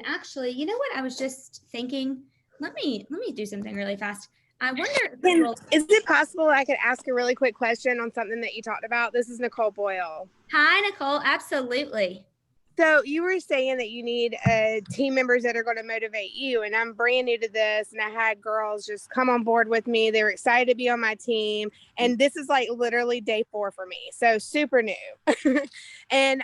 actually, you know what? I was just thinking, let me do something really fast. I wonder.
Is it possible I could ask a really quick question on something that you talked about? This is Nicole Boyle.
Hi, Nicole. Absolutely.
So you were saying that you need team members that are going to motivate you, and I'm brand new to this, and I had girls just come on board with me. They were excited to be on my team, and this is like literally day 4 for me. So super new, and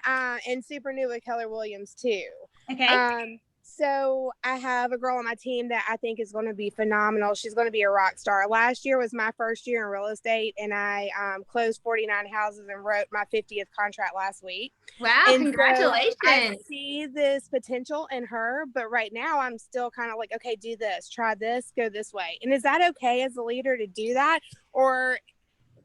super new with Keller Williams too.
Okay.
So I have a girl on my team that I think is going to be phenomenal. She's going to be a rock star. Last year was my first year in real estate, and I closed 49 houses and wrote my 50th contract last week.
Wow,
and
congratulations.
So I see this potential in her, but right now I'm still kind of like, okay, do this, try this, go this way. And is that okay as a leader to do that? Or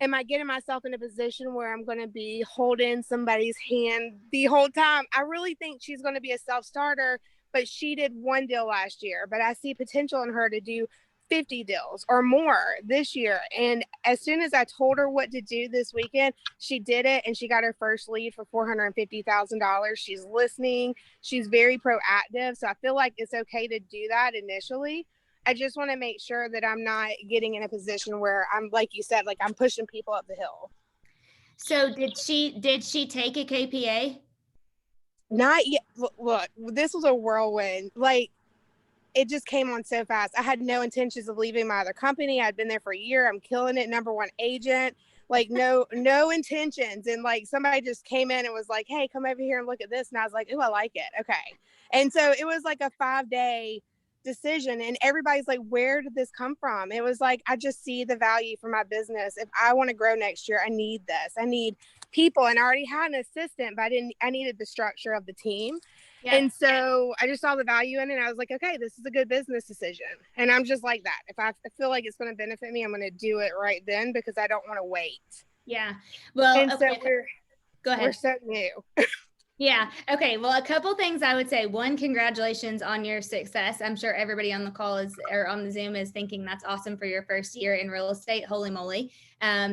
am I getting myself in a position where I'm going to be holding somebody's hand the whole time? I really think she's going to be a self-starter, but she did 1 deal last year, but I see potential in her to do 50 deals or more this year. And as soon as I told her what to do this weekend, she did it, and she got her first lead for $450,000. She's listening. She's very proactive. So I feel like it's okay to do that initially. I just want to make sure that I'm not getting in a position where I'm, like you said, like I'm pushing people up the hill.
So did she take a KPA?
Not yet. Look, this was a whirlwind. Like, it just came on so fast. I had no intentions of leaving my other company. I'd been there for a year. I'm killing it. #1 agent. Like no intentions. And like somebody just came in and was like, hey, come over here and look at this. And I was like, ooh, I like it. Okay. And so it was like a 5-day decision. And everybody's like, where did this come from? It was like, I just see the value for my business. If I want to grow next year, I need this. I need people. And I already had an assistant, but I needed the structure of the team. Yep. And so I just saw the value in it. And I was like, okay, this is a good business decision. And I'm just like that. If I feel like it's going to benefit me, I'm going to do it right then, because I don't want to wait.
Yeah. Well,
and
okay.
So
go ahead.
We're so new.
Yeah. Okay. Well, a couple things I would say. One, congratulations on your success. I'm sure everybody on the call or on the Zoom is thinking that's awesome for your first year in real estate. Holy moly.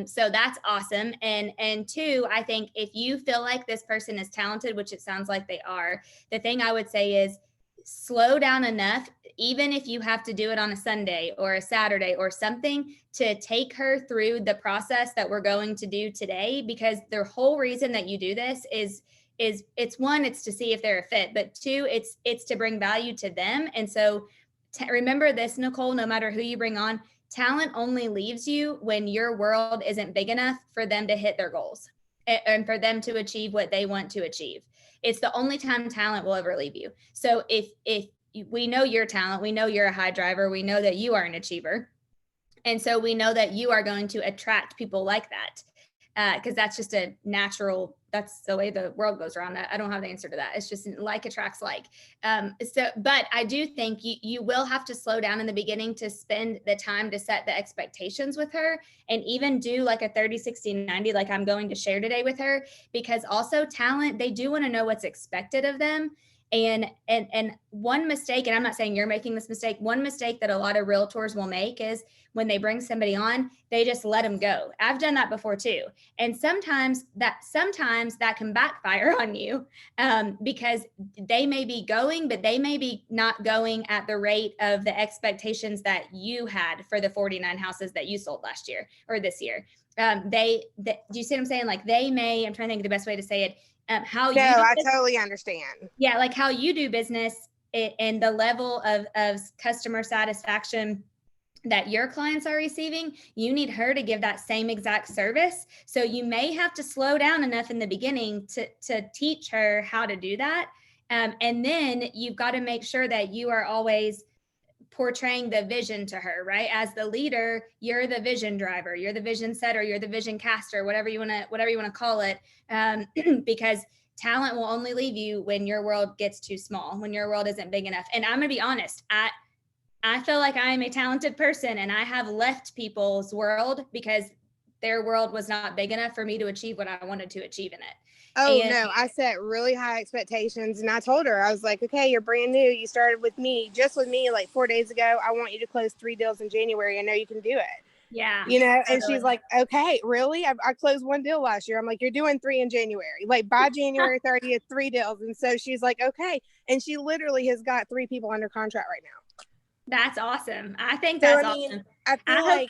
So that's awesome. And 2, I think if you feel like this person is talented, which it sounds like they are, the thing I would say is slow down enough, even if you have to do it on a Sunday or a Saturday or something, to take her through the process that we're going to do today, because the whole reason that you do this is it's 1, it's to see if they're a fit, but 2, it's to bring value to them. And so remember this, Nicole, no matter who you bring on, talent only leaves you when your world isn't big enough for them to hit their goals and for them to achieve what they want to achieve. It's the only time talent will ever leave you. So if we know your talent, we know you're a high driver, we know that you are an achiever. And so we know that you are going to attract people like that. Because that's just a natural, that's the way the world goes around. I don't have the answer to that. It's just like attracts like. But I do think you will have to slow down in the beginning to spend the time to set the expectations with her, and even do like a 30, 60, 90, like I'm going to share today with her, because also talent, they do want to know what's expected of them. And one mistake, and I'm not saying you're making this mistake, one mistake that a lot of realtors will make is when they bring somebody on, they just let them go. I've done that before too. And sometimes that can backfire on you, because they may be going, but they may be not going at the rate of the expectations that you had for the 49 houses that you sold last year or this year. Do you see what I'm saying? Like they may, I'm trying to think of the best way to say it.
I totally understand.
Yeah, like how you do business and the level of customer satisfaction that your clients are receiving, you need her to give that same exact service. So you may have to slow down enough in the beginning to teach her how to do that. And then you've got to make sure that you are always portraying the vision to her, right? As the leader, you're the vision driver, you're the vision setter, you're the vision caster, whatever you want to call it. Because talent will only leave you when your world gets too small, when your world isn't big enough. And I'm going to be honest, I feel like I am a talented person, and I have left people's world because their world was not big enough for me to achieve what I wanted to achieve in it.
Oh,
And
no, I set really high expectations, and I told her, I was like, okay, you're brand new. You started with me, just with me, like 4 days ago. I want you to close 3 deals in January. I know you can do it.
yeah,
You know, and
totally.
she's like, okay, really? I closed 1 deal last year. I'm like, you're doing 3 in January. Like by January 30th, 3 deals. And so she's like, okay. And she literally has got 3 people under contract right now.
That's awesome. I think
So,
that's
I mean,
awesome.
I feel
I hope,
like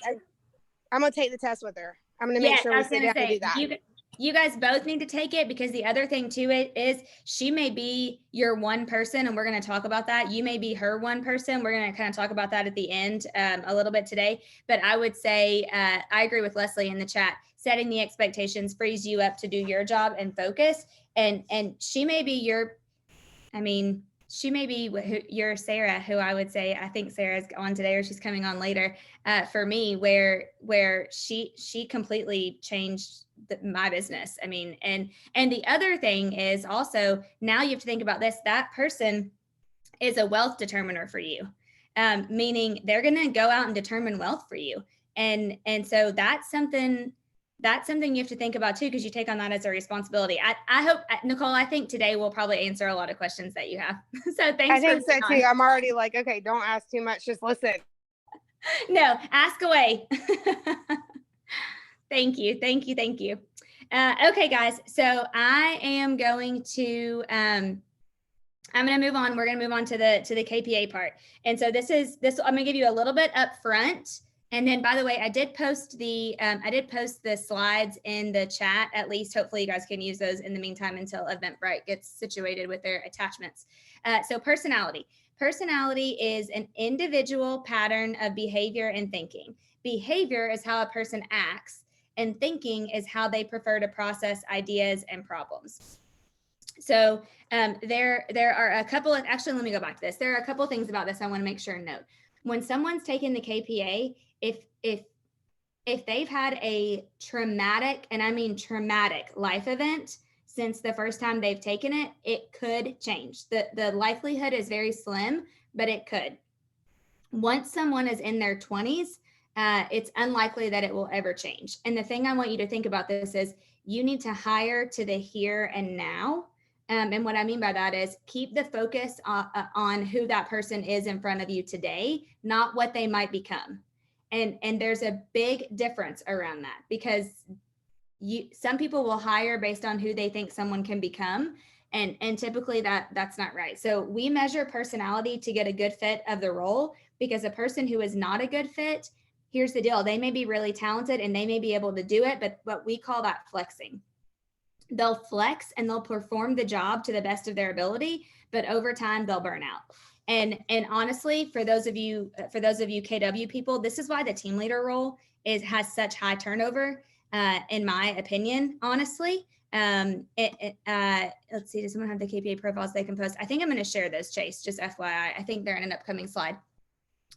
I'm going to take the test with her. I'm going to make
yes,
sure
I
we
was
sit
going to
down and do
say,
that.
you guys both need to take it, because the other thing too is she may be your one person, and we're going to talk about that. You may be her one person. We're going to kind of talk about that at the end a little bit today. But I would say I agree with Leslie in the chat. Setting the expectations frees you up to do your job and focus. And she may be your, I mean, she may be your Sarah, who I would say, I think Sarah's on today, or she's coming on later for me, where she completely changed my business. I mean, and the other thing is also, now you have to think about this, that person is a wealth determiner for you, meaning they're going to go out and determine wealth for you. And so that's something you have to think about too, because you take on that as a responsibility. I hope, Nicole, I think today we'll probably answer a lot of questions that you have. So thanks.
I think so too. I'm already like, okay, don't ask too much. Just listen.
No, ask away. Thank you. Okay, guys. So I am going to, I'm going to move on. We're going to move on to the KPA part. And so this, I'm going to give you a little bit up front. And then, by the way, I did post the slides in the chat. At least, hopefully, you guys can use those in the meantime until Eventbrite gets situated with their attachments. So personality. Personality is an individual pattern of behavior and thinking. Behavior is how a person acts, and thinking is how they prefer to process ideas and problems. So there are a couple of, actually, let me go back to this. There are a couple of things about this I want to make sure and note. When someone's taking the KPA, if they've had a traumatic, and I mean traumatic, life event since the first time they've taken it, it could change. The likelihood is very slim, but it could. Once someone is in their 20s, it's unlikely that it will ever change. And the thing I want you to think about this is, you need to hire to the here and now. And what I mean by that is, keep the focus on who that person is in front of you today, not what they might become. And there's a big difference around that, because some people will hire based on who they think someone can become. And typically that's not right. So we measure personality to get a good fit of the role, because a person who is not a good fit, here's the deal. They may be really talented and they may be able to do it, but we call that flexing. They'll flex and they'll perform the job to the best of their ability, but over time they'll burn out. And honestly, for those of you KW people, this is why the team leader role has such high turnover, in my opinion, honestly. Let's see, does someone have the KPA profiles they can post? I think I'm going to share those, Chase, just FYI. I think they're in an upcoming slide.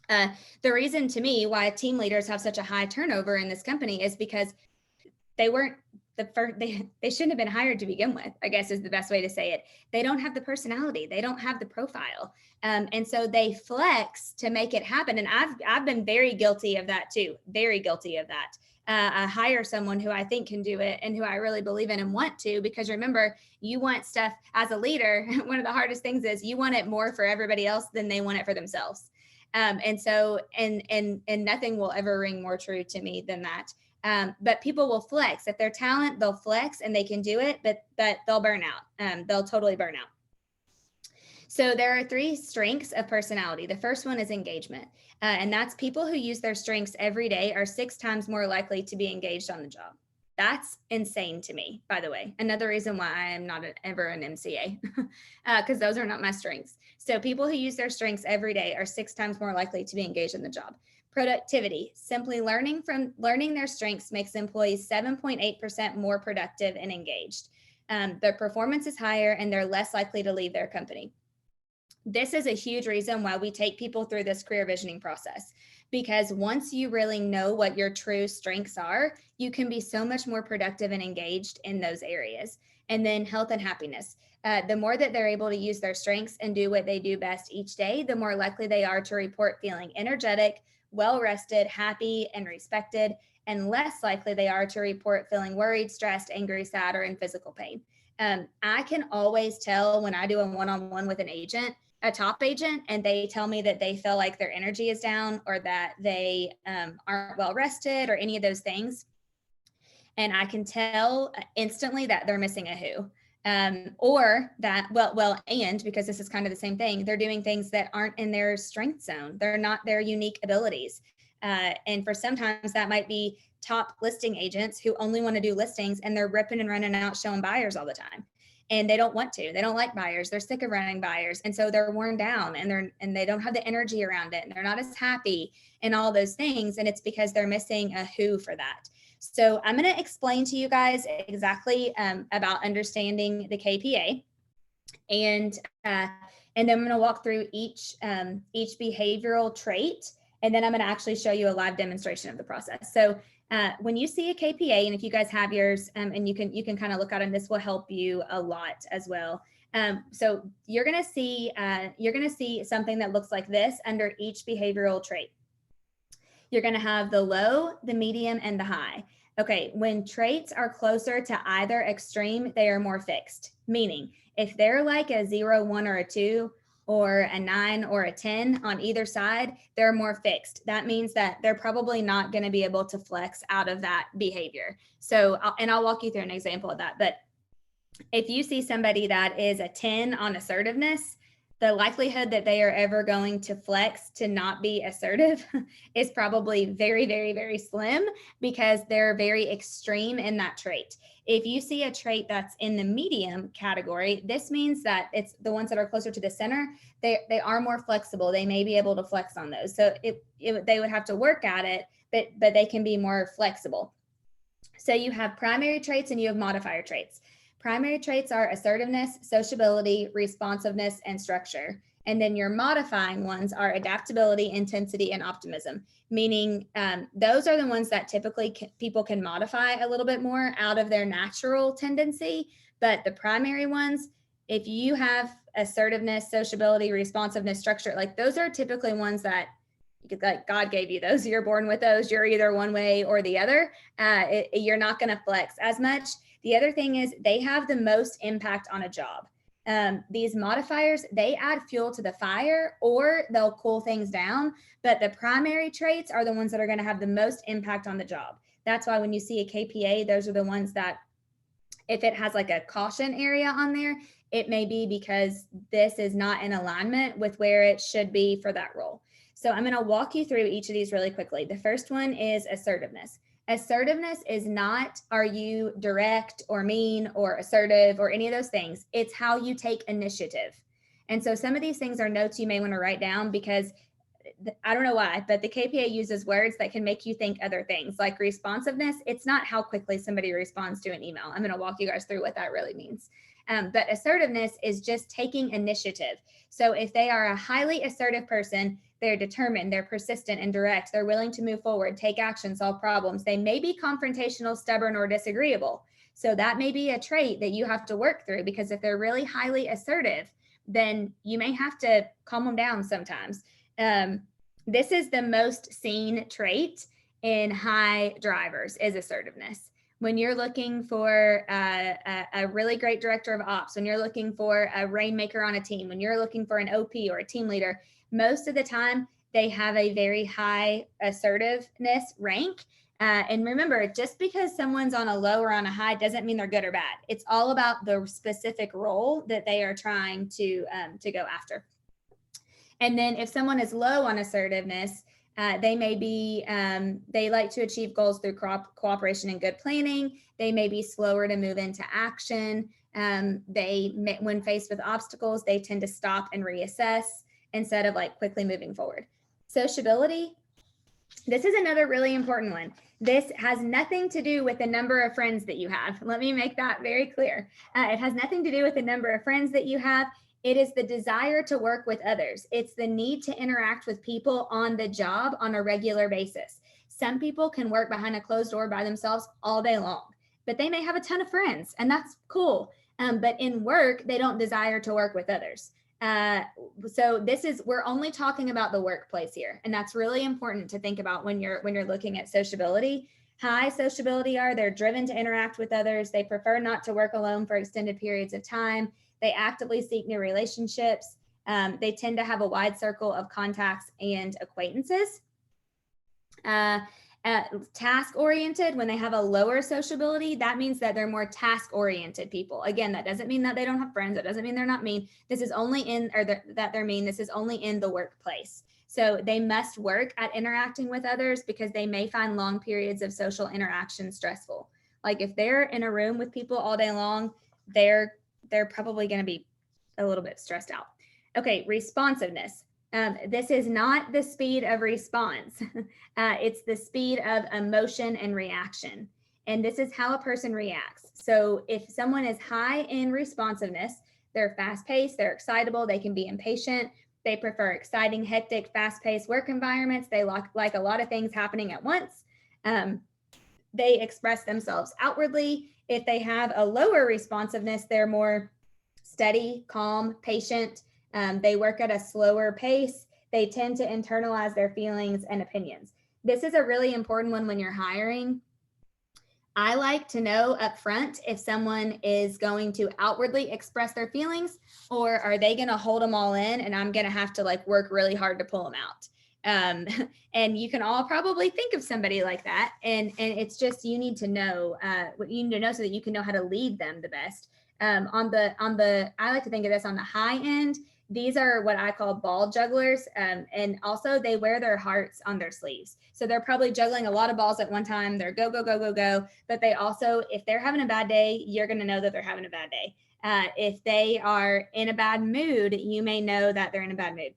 The reason to me why team leaders have such a high turnover in this company is because they weren't they shouldn't have been hired to begin with, I guess is the best way to say it. They don't have the personality. They don't have the profile. And so they flex to make it happen. And I've been very guilty of that too. Very guilty of that. I hire someone who I think can do it and who I really believe in and want to, because remember, you want stuff as a leader. One of the hardest things is you want it more for everybody else than they want it for themselves. And so, and nothing will ever ring more true to me than that. But people will flex. If they're talent, they'll flex and they can do it, but they'll burn out. They'll totally burn out. So there are 3 strengths of personality. The first one is engagement. And that's people who use their strengths every day are 6 times more likely to be engaged on the job. That's insane to me, by the way. Another reason why I am not ever an MCA, because those are not my strengths. So people who use their strengths every day are 6 times more likely to be engaged in the job. Productivity, simply learning their strengths makes employees 7.8% more productive and engaged. Their performance is higher and they're less likely to leave their company. This is a huge reason why we take people through this career visioning process, because once you really know what your true strengths are, you can be so much more productive and engaged in those areas. And then health and happiness. The more that they're able to use their strengths and do what they do best each day, the more likely they are to report feeling energetic, well rested, happy, and respected, and less likely they are to report feeling worried, stressed, angry, sad, or in physical pain. I can always tell when I do a one-on-one with an agent, a top agent, and they tell me that they feel like their energy is down or that they aren't well rested or any of those things. And I can tell instantly that they're missing a who. Or that, and because this is kind of the same thing, they're doing things that aren't in their strength zone. They're not their unique abilities. And for sometimes that might be top listing agents who only want to do listings, and they're ripping and running out showing buyers all the time. And they don't want to. They don't like buyers. They're sick of running buyers. And so they're worn down, and they don't have the energy around it, and they're not as happy and all those things. And it's because they're missing a who for that. So I'm going to explain to you guys exactly about understanding the KPA, and then I'm going to walk through each behavioral trait, and then I'm going to actually show you a live demonstration of the process. So when you see a KPA, and if you guys have yours, and you can kind of look at it, and this will help you a lot as well. So you're going to see something that looks like this under each behavioral trait. You're going to have the low, the medium, and the high. Okay, when traits are closer to either extreme, they are more fixed. Meaning, if they're like a 0, 1, or a 2, or a 9 or a 10 on either side, they're more fixed. That means that they're probably not going to be able to flex out of that behavior. So, I'll walk you through an example of that. But if you see somebody that is a 10 on assertiveness, the likelihood that they are ever going to flex to not be assertive is probably very, very, very slim, because they're very extreme in that trait. If you see a trait that's in the medium category, this means that it's the ones that are closer to the center. They are more flexible. They may be able to flex on those. So they would have to work at it, but they can be more flexible. So you have primary traits and you have modifier traits. Primary traits are assertiveness, sociability, responsiveness, and structure. And then your modifying ones are adaptability, intensity, and optimism, meaning those are the ones that typically people can modify a little bit more out of their natural tendency. But the primary ones, if you have assertiveness, sociability, responsiveness, structure, like those are typically ones that like God gave you those. You're born with those. You're either one way or the other. You're not going to flex as much. The other thing is they have the most impact on a job. These modifiers, they add fuel to the fire or they'll cool things down, but the primary traits are the ones that are going to have the most impact on the job. That's why when you see a KPA, those are the ones that if it has like a caution area on there, it may be because this is not in alignment with where it should be for that role. So I'm going to walk you through each of these really quickly. The first one is assertiveness. Assertiveness is not, are you direct or mean or assertive or any of those things. It's how you take initiative. And so some of these things are notes you may want to write down, because I don't know why, but the KPA uses words that can make you think other things. Like responsiveness, it's not how quickly somebody responds to an email. I'm going to walk you guys through what that really means. But assertiveness is just taking initiative. So if they are a highly assertive person, they're determined, they're persistent and direct, they're willing to move forward, take action, solve problems. They may be confrontational, stubborn, or disagreeable. So that may be a trait that you have to work through, because if they're really highly assertive, then you may have to calm them down sometimes. This is the most seen trait in high drivers, is assertiveness. When you're looking for a really great director of ops, when you're looking for a rainmaker on a team, when you're looking for an OP or a team leader, most of the time they have a very high assertiveness rank. And remember, just because someone's on a low or on a high doesn't mean they're good or bad. It's all about the specific role that they are trying to go after. And then if someone is low on assertiveness, they may be, they like to achieve goals through cooperation and good planning. They may be slower to move into action. When faced with obstacles, they tend to stop and reassess instead of like quickly moving forward. Sociability, this is another really important one. This has nothing to do with the number of friends that you have. Let me make that very clear. It has nothing to do with the number of friends that you have. It is the desire to work with others. It's the need to interact with people on the job on a regular basis. Some people can work behind a closed door by themselves all day long, but they may have a ton of friends, and that's cool. But in work, they don't desire to work with others. So we're only talking about the workplace here, and that's really important to think about when you're looking at sociability. High sociability they're driven to interact with others. They prefer not to work alone for extended periods of time. They actively seek new relationships. They tend to have a wide circle of contacts and acquaintances. Task oriented, when they have a lower sociability, that means that they're more task oriented people. Again, that doesn't mean that they don't have friends. That doesn't mean they're not mean. This is only that they're mean. This is only in the workplace. So they must work at interacting with others because they may find long periods of social interaction stressful. Like if they're in a room with people all day long, they're probably going to be a little bit stressed out. Okay, responsiveness. This is not the speed of response. It's the speed of emotion and reaction. And this is how a person reacts. So if someone is high in responsiveness, they're fast-paced, they're excitable, they can be impatient, they prefer exciting, hectic, fast-paced work environments, they like a lot of things happening at once. They express themselves outwardly. If they have a lower responsiveness, they're more steady, calm, patient. They work at a slower pace. They tend to internalize their feelings and opinions. This is a really important one when you're hiring. I like to know up front if someone is going to outwardly express their feelings, or are they going to hold them all in and I'm going to have to work really hard to pull them out. And you can all probably think of somebody like that. And it's just, you need to know what you need to know so that you can know how to lead them the best. I like to think of this on the high end. These are what I call ball jugglers. And also they wear their hearts on their sleeves. So they're probably juggling a lot of balls at one time. They're go, go, go, go, go. But they also, if they're having a bad day, you're going to know that they're having a bad day. If they are in a bad mood, you may know that they're in a bad mood.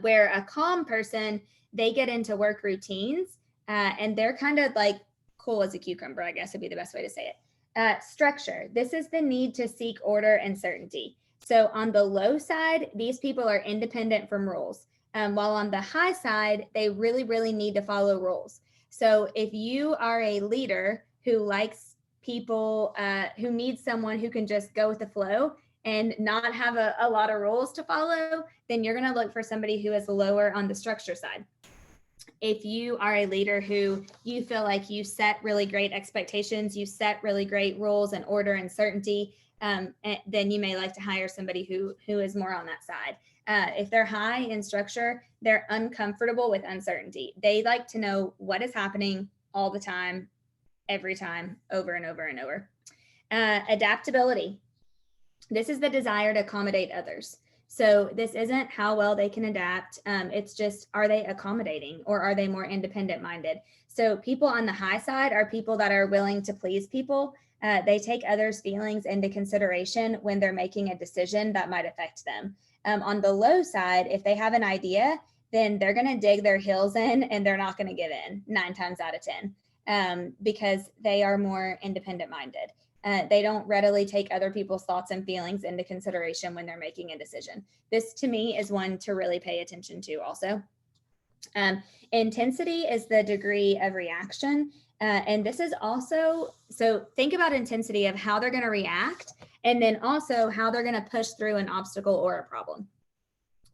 Where a calm person, they get into work routines and they're kind of like cool as a cucumber, I guess would be the best way to say it. Structure. This is the need to seek order and certainty. So on the low side, these people are independent from rules. While on the high side, they really, really need to follow rules. So if you are a leader who likes people, who needs someone who can just go with the flow and not have a lot of rules to follow, then you're going to look for somebody who is lower on the structure side. If you are a leader who you feel like you set really great expectations, you set really great rules and order and certainty, then you may like to hire somebody who is more on that side. If they're high in structure, they're uncomfortable with uncertainty. They like to know what is happening all the time, every time, over and over and over. Adaptability. This is the desire to accommodate others. So this isn't how well they can adapt. It's just, are they accommodating or are they more independent minded? So people on the high side are people that are willing to please people. They take others' feelings into consideration when they're making a decision that might affect them. On the low side, if they have an idea, then they're going to dig their heels in and they're not going to give in 9 times out of 10 because they are more independent minded. They don't readily take other people's thoughts and feelings into consideration when they're making a decision. This to me is one to really pay attention to also. Intensity is the degree of reaction. And this is also, so think about intensity of how they're going to react and then also how they're going to push through an obstacle or a problem.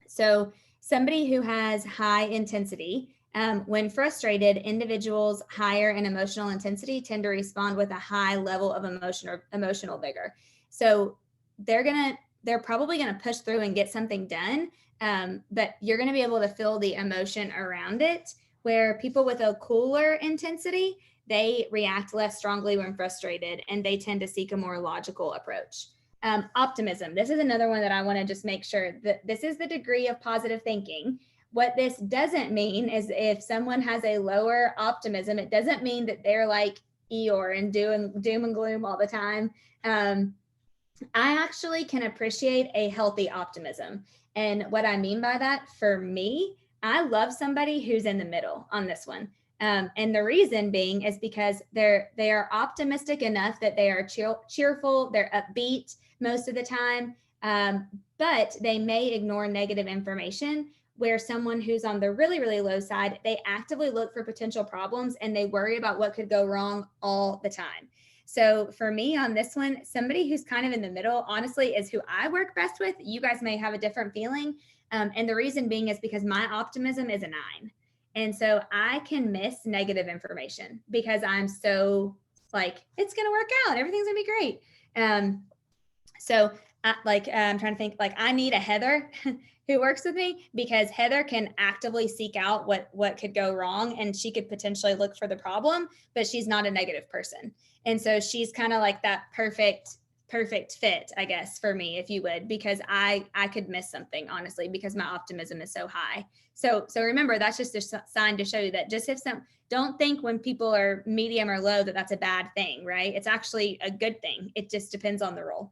So somebody who has high intensity, when frustrated, individuals higher in emotional intensity tend to respond with a high level of emotional vigor. So they're probably going to push through and get something done, but you're going to be able to feel the emotion around it. Where people with a cooler intensity, they react less strongly when frustrated, and they tend to seek a more logical approach. Optimism. This is another one that I want to just make sure that this is the degree of positive thinking. What this doesn't mean is if someone has a lower optimism, it doesn't mean that they're like Eeyore and doing doom and gloom all the time. I actually can appreciate a healthy optimism. And what I mean by that, for me, I love somebody who's in the middle on this one. And the reason being is because they are optimistic enough that they are cheerful, they're upbeat most of the time. But they may ignore negative information, where someone who's on the really, really low side, they actively look for potential problems and they worry about what could go wrong all the time. So for me on this one, somebody who's kind of in the middle, honestly, is who I work best with. You guys may have a different feeling. And the reason being is because my optimism is a 9. And so I can miss negative information because I'm so like, it's going to work out. Everything's going to be great. So I'm trying to think, like, I need a Heather who works with me, because Heather can actively seek out what could go wrong, and she could potentially look for the problem, but she's not a negative person. And so she's kind of like that perfect fit, I guess, for me, if you would, because I could miss something, honestly, because my optimism is so high. So remember, that's just a sign to show you that just don't think when people are medium or low that that's a bad thing, right? It's actually a good thing. It just depends on the role.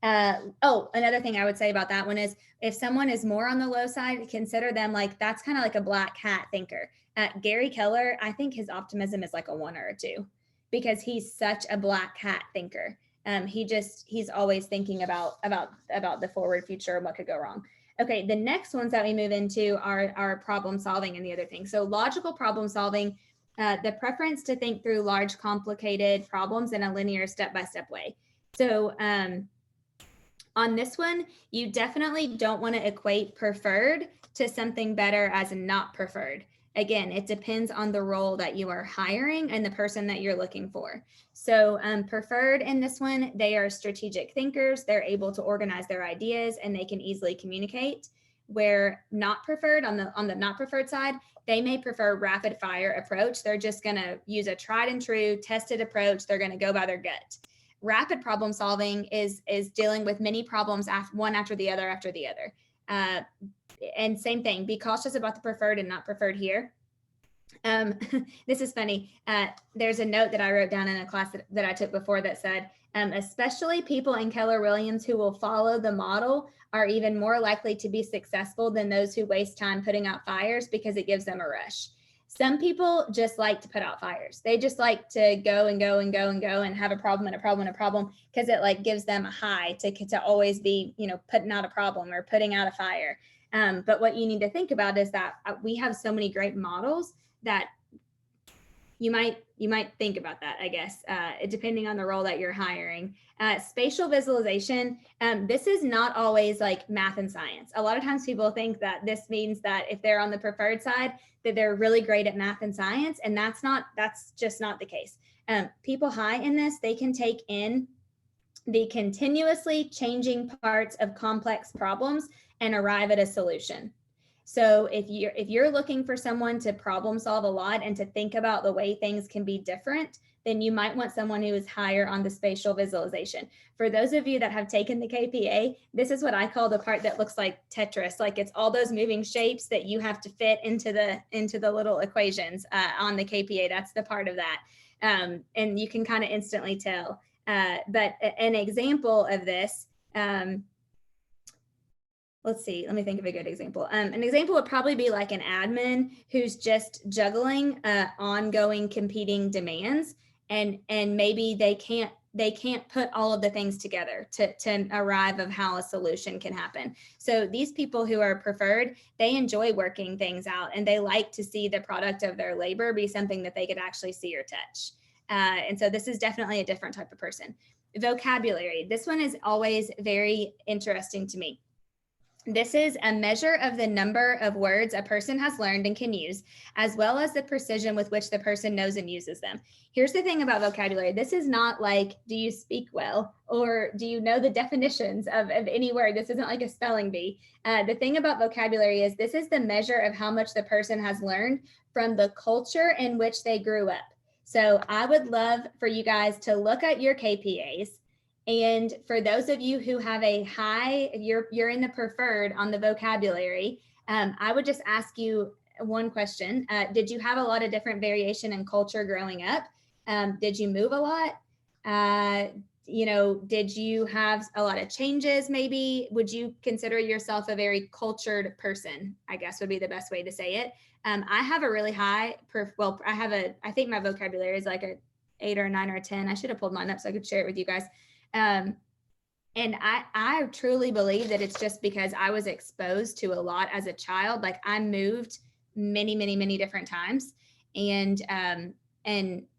Another thing I would say about that one is, if someone is more on the low side, consider them like, that's kind of like a black hat thinker. Gary Keller, I think his optimism is like a 1 or a 2, because he's such a black hat thinker. He's always thinking about the forward future and what could go wrong. Okay, the next ones that we move into are problem solving and the other things. So logical problem solving, the preference to think through large, complicated problems in a linear step-by-step way. So on this one, you definitely don't want to equate preferred to something better as not preferred. Again, it depends on the role that you are hiring and the person that you're looking for. So preferred in this one, they are strategic thinkers. They're able to organize their ideas and they can easily communicate. Where not preferred, on the not preferred side, they may prefer rapid fire approach. They're just going to use a tried and true tested approach. They're going to go by their gut. Rapid problem solving is dealing with many problems one after the other. And same thing, be cautious about the preferred and not preferred here. This is funny. There's a note that I wrote down in a class that I took before that said, especially people in Keller Williams who will follow the model are even more likely to be successful than those who waste time putting out fires because it gives them a rush. Some people just like to put out fires. They just like to go and go and go and go and have a problem and a problem and a problem, because it like gives them a high to always be, putting out a problem or putting out a fire. But what you need to think about is that we have so many great models that you might think about that, I guess, depending on the role that you're hiring. Spatial visualization, this is not always like math and science. A lot of times people think that this means that if they're on the preferred side, that they're really great at math and science, and that's just not the case. People high in this, they can take in the continuously changing parts of complex problems and arrive at a solution. So if you're looking for someone to problem solve a lot and to think about the way things can be different, then you might want someone who is higher on the spatial visualization. For those of you that have taken the KPA, this is what I call the part that looks like Tetris. Like, it's all those moving shapes that you have to fit into the little equations on the KPA. That's the part of that. And you can kind of instantly tell. But an example of this, let's see, let me think of a good example. An example would probably be like an admin who's just juggling ongoing competing demands, and maybe they can't put all of the things together to arrive of how a solution can happen. So these people who are preferred, they enjoy working things out, and they like to see the product of their labor be something that they could actually see or touch. And so this is definitely a different type of person. Vocabulary. This one is always very interesting to me. This is a measure of the number of words a person has learned and can use, as well as the precision with which the person knows and uses them. Here's the thing about vocabulary. This is not like, do you speak well, or do you know the definitions of any word? This isn't like a spelling bee. The thing about vocabulary is this is the measure of how much the person has learned from the culture in which they grew up. So I would love for you guys to look at your KPAs. And for those of you who have a high, you're in the preferred on the vocabulary, I would just ask you one question. Did you have a lot of different variation in culture growing up? Did you move a lot? Did you have a lot of changes maybe? Would you consider yourself a very cultured person, I guess would be the best way to say it. I have a really high, I think my vocabulary is like a 8 or a 9 or a 10. I should have pulled mine up so I could share it with you guys. And And I truly believe that it's just because I was exposed to a lot as a child. Like I moved many, many, many different times, and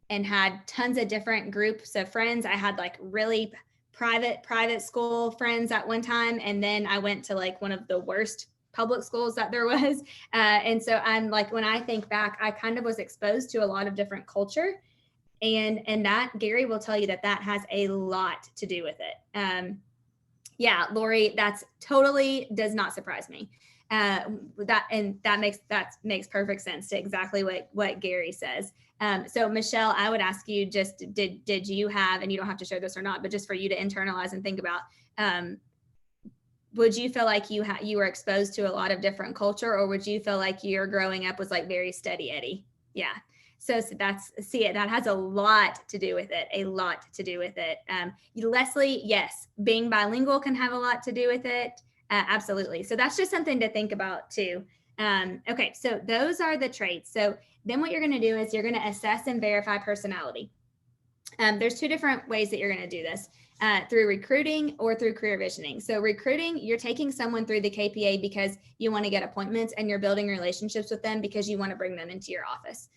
had tons of different groups of friends. I had like really private school friends at one time, and then I went to like one of the worst public schools that there was. And so I'm like, when I think back, I kind of was exposed to a lot of different culture, and that Gary will tell you that has a lot to do with it. Yeah, Lori, that's totally does not surprise me. That makes perfect sense to exactly what Gary says. So Michelle, I would ask you, just did you have, and you don't have to share this or not, but just for you to internalize and think about, would you feel like you were exposed to a lot of different culture, or would you feel like your growing up was like very steady Eddie? Yeah. So that has a lot to do with it. Leslie, yes, being bilingual can have a lot to do with it. Absolutely. So that's just something to think about too. Okay, so those are the traits. So then what you're going to do is you're going to assess and verify personality. There's two different ways that you're going to do this, through recruiting or through career visioning. So recruiting, you're taking someone through the KPA because you want to get appointments, and you're building relationships with them because you want to bring them into your office.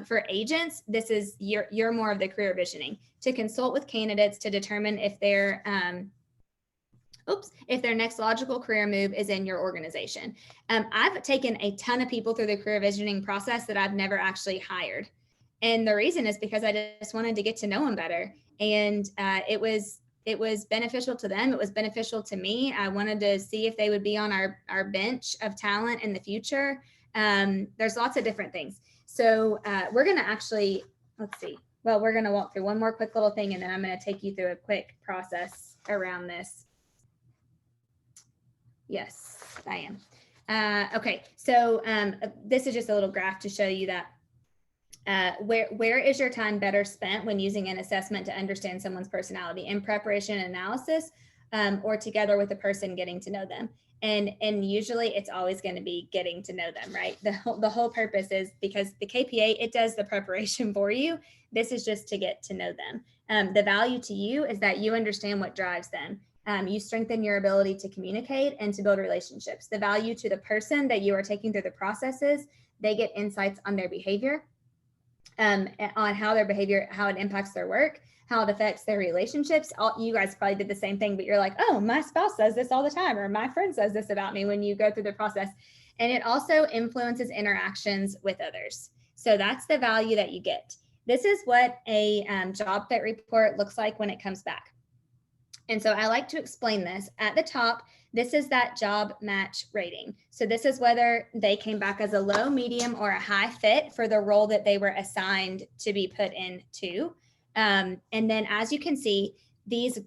For agents, this is you're more of the career visioning, to consult with candidates to determine if their next logical career move is in your organization. I've taken a ton of people through the career visioning process that I've never actually hired. And the reason is because I just wanted to get to know them better. And it was beneficial to them. It was beneficial to me. I wanted to see if they would be on our bench of talent in the future. There's lots of different things. So we're going to actually, let's see. Well, we're going to walk through one more quick little thing, and then I'm going to take you through a quick process around this. Yes, I am. Okay, so this is just a little graph to show you that where is your time better spent when using an assessment to understand someone's personality, in preparation and analysis, or together with the person getting to know them. And usually it's always going to be getting to know them, right? The whole purpose is because the KPA, it does the preparation for you. This is just to get to know them. The value to you is that you understand what drives them. You strengthen your ability to communicate and to build relationships. The value to the person that you are taking through the processes, they get insights on their behavior, on how their behavior, how it impacts their work, how it affects their relationships. You guys probably did the same thing, but you're like, oh, my spouse says this all the time, or my friend says this about me, when you go through the process. And it also influences interactions with others. So that's the value that you get. This is what a job fit report looks like when it comes back. And so I like to explain this. At the top, this is that job match rating. So this is whether they came back as a low, medium, or a high fit for the role that they were assigned to be put into. And then as you can see, these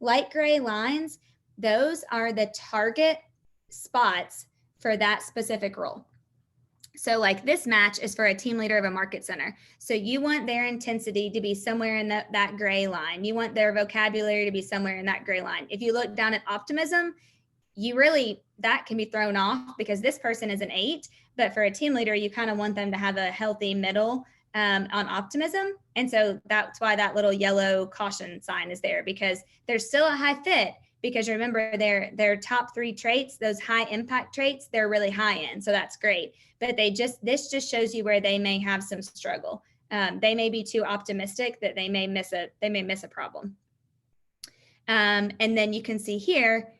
light gray lines, those are the target spots for that specific role. So like this match is for a team leader of a market center. So you want their intensity to be somewhere in that gray line. You want their vocabulary to be somewhere in that gray line. If you look down at optimism, that can be thrown off because this person is an 8, but for a team leader, you kind of want them to have a healthy middle on optimism. And so that's why that little yellow caution sign is there, because there's still a high fit, because remember their top 3 traits, those high impact traits, they're really high in. So that's great. But this just shows you where they may have some struggle. They may be too optimistic that they may miss a problem. And then you can see here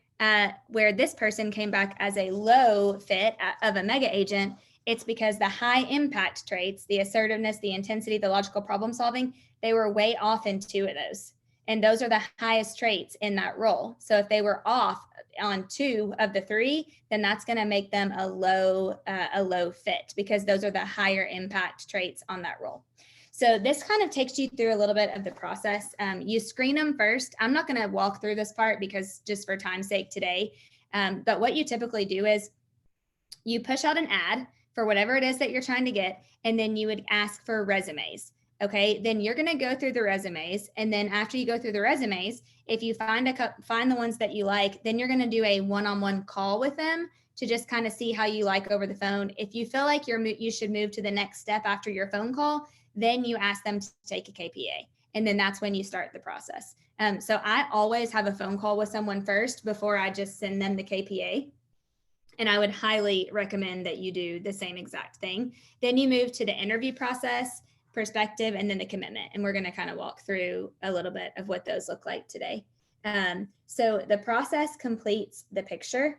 where this person came back as a low fit of a mega agent. It's because the high impact traits, the assertiveness, the intensity, the logical problem solving, they were way off in 2 of those. And those are the highest traits in that role. So if they were off on 2 of the 3, then that's going to make them a low fit, because those are the higher impact traits on that role. So this kind of takes you through a little bit of the process. You screen them first. I'm not going to walk through this part because just for time's sake today. But what you typically do is you push out an ad for whatever it is that you're trying to get, and then you would ask for resumes. Okay, then you're going to go through the resumes. And then after you go through the resumes, if you find the ones that you like, then you're going to do a one-on-one call with them to just kind of see how you like over the phone. If you feel like you should move to the next step after your phone call, then you ask them to take a KPA. And then that's when you start the process. So I always have a phone call with someone first before I just send them the KPA. And I would highly recommend that you do the same exact thing. Then you move to the interview process, perspective, and then the commitment. And we're going to kind of walk through a little bit of what those look like today. So the process completes the picture.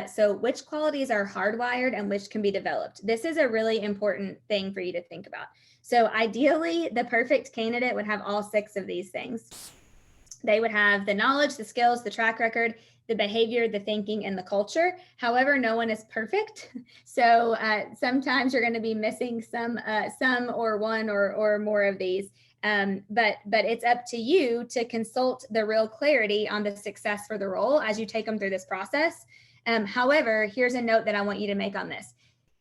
So which qualities are hardwired and which can be developed? This is a really important thing for you to think about. So ideally, the perfect candidate would have all 6 of these things. They would have the knowledge, the skills, the track record, the behavior, the thinking, and the culture. However, no one is perfect. So sometimes you're going to be missing some or one or more of these. But it's up to you to consult the real clarity on the success for the role as you take them through this process. However, here's a note that I want you to make on this.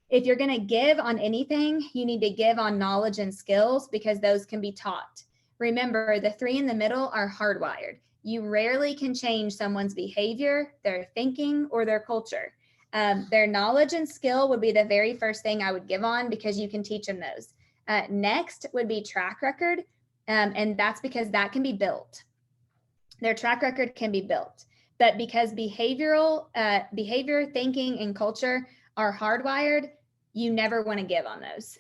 If you're going to give on anything, you need to give on knowledge and skills because those can be taught. Remember, the 3 in the middle are hardwired. You rarely can change someone's behavior, their thinking, or their culture. Their knowledge and skill would be the very first thing I would give on because you can teach them those. Next would be track record, and that's because that can be built. Their track record can be built, but because behavior, thinking, and culture are hardwired, you never want to give on those.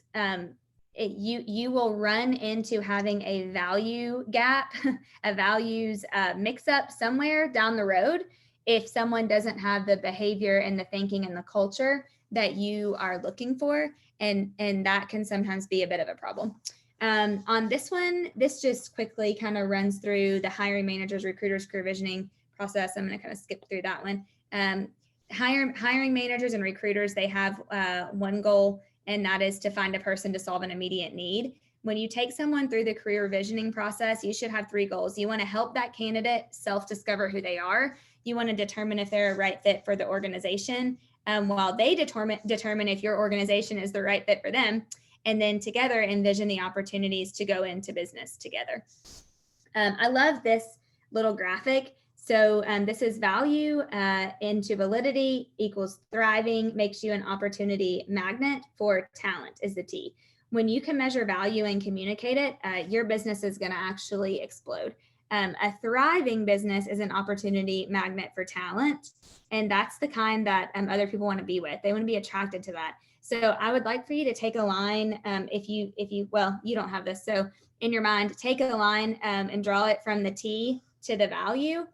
You will run into having a value gap, a values mix up somewhere down the road if someone doesn't have the behavior and the thinking and the culture that you are looking for. And that can sometimes be a bit of a problem. On this one, this just quickly kind of runs through the hiring managers, recruiters, career visioning process. I'm going to kind of skip through that one. Hiring managers and recruiters, they have one goal, and that is to find a person to solve an immediate need. When you take someone through the career visioning process, you should have 3 goals. You want to help that candidate self-discover who they are. You want to determine if they're a right fit for the organization, while they determine if your organization is the right fit for them. And then together envision the opportunities to go into business together. I love this little graphic. So this is value into validity equals thriving, makes you an opportunity magnet for talent is the T. When you can measure value and communicate it, your business is going to actually explode. A thriving business is an opportunity magnet for talent. And that's the kind that other people want to be with. They want to be attracted to that. So I would like for you to take a line, if you, well, you don't have this. So in your mind, take a line and draw it from the T to the value.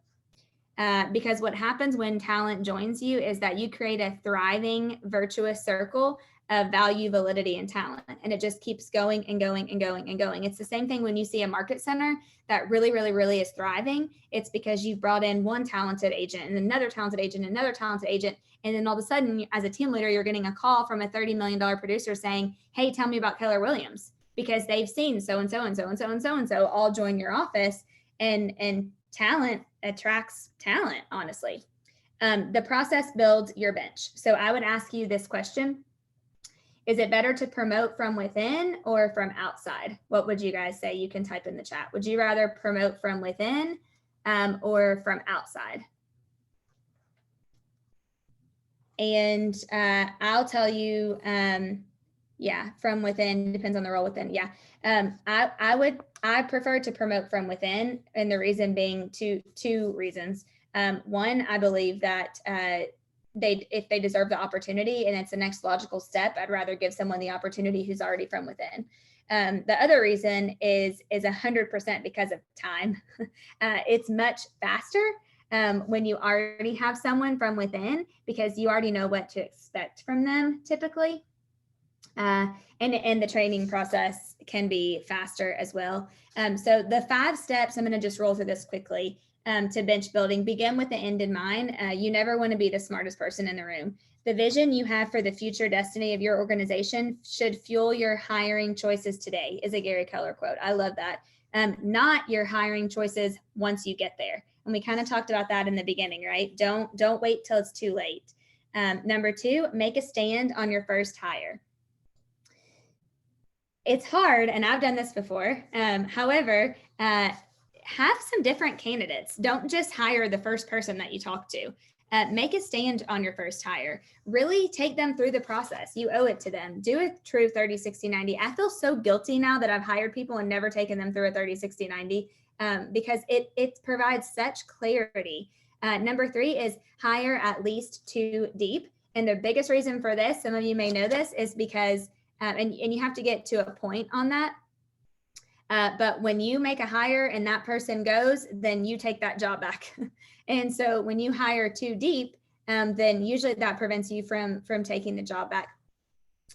Because what happens when talent joins you is that you create a thriving, virtuous circle of value, validity, and talent. And it just keeps going and going and going and going. It's the same thing when you see a market center that really, really, really is thriving. It's because you've brought in one talented agent and another talented agent, another talented agent. And then all of a sudden, as a team leader, you're getting a call from a $30 million producer saying, hey, tell me about Keller Williams, because they've seen so-and-so and so-and-so and so-and-so all join your office. And talent attracts talent, honestly. The process builds your bench. So I would ask you this question. Is it better to promote from within or from outside? What would you guys say? You can type in the chat. Would you rather promote from within or from outside? And I'll tell you, yeah, from within, depends on the role within. Yeah, I prefer to promote from within, and the reason being two reasons. One, I believe that if they deserve the opportunity and it's the next logical step, I'd rather give someone the opportunity who's already from within. The other reason is 100% because of time. It's much faster when you already have someone from within, because you already know what to expect from them typically. And the training process can be faster as well. So the 5 steps, I'm going to just roll through this quickly. To bench building, begin with the end in mind. You never want to be the smartest person in the room. The vision you have for the future destiny of your organization should fuel your hiring choices today, is a Gary Keller quote. I love that. Not your hiring choices once you get there. And we kind of talked about that in the beginning, right? Don't wait till it's too late. Number 2, make a stand on your first hire. It's hard, and I've done this before. However, have some different candidates. Don't just hire the first person that you talk to. Make a stand on your first hire. Really take them through the process. You owe it to them. Do a true 30, 60, 90. I feel so guilty now that I've hired people and never taken them through a 30, 60, 90 because it provides such clarity. Number 3 is hire at least 2 deep. And the biggest reason for this, some of you may know this, is because, and you have to get to a point on that. But when you make a hire and that person goes, then you take that job back. And so when you hire 2 deep, then usually that prevents you from taking the job back.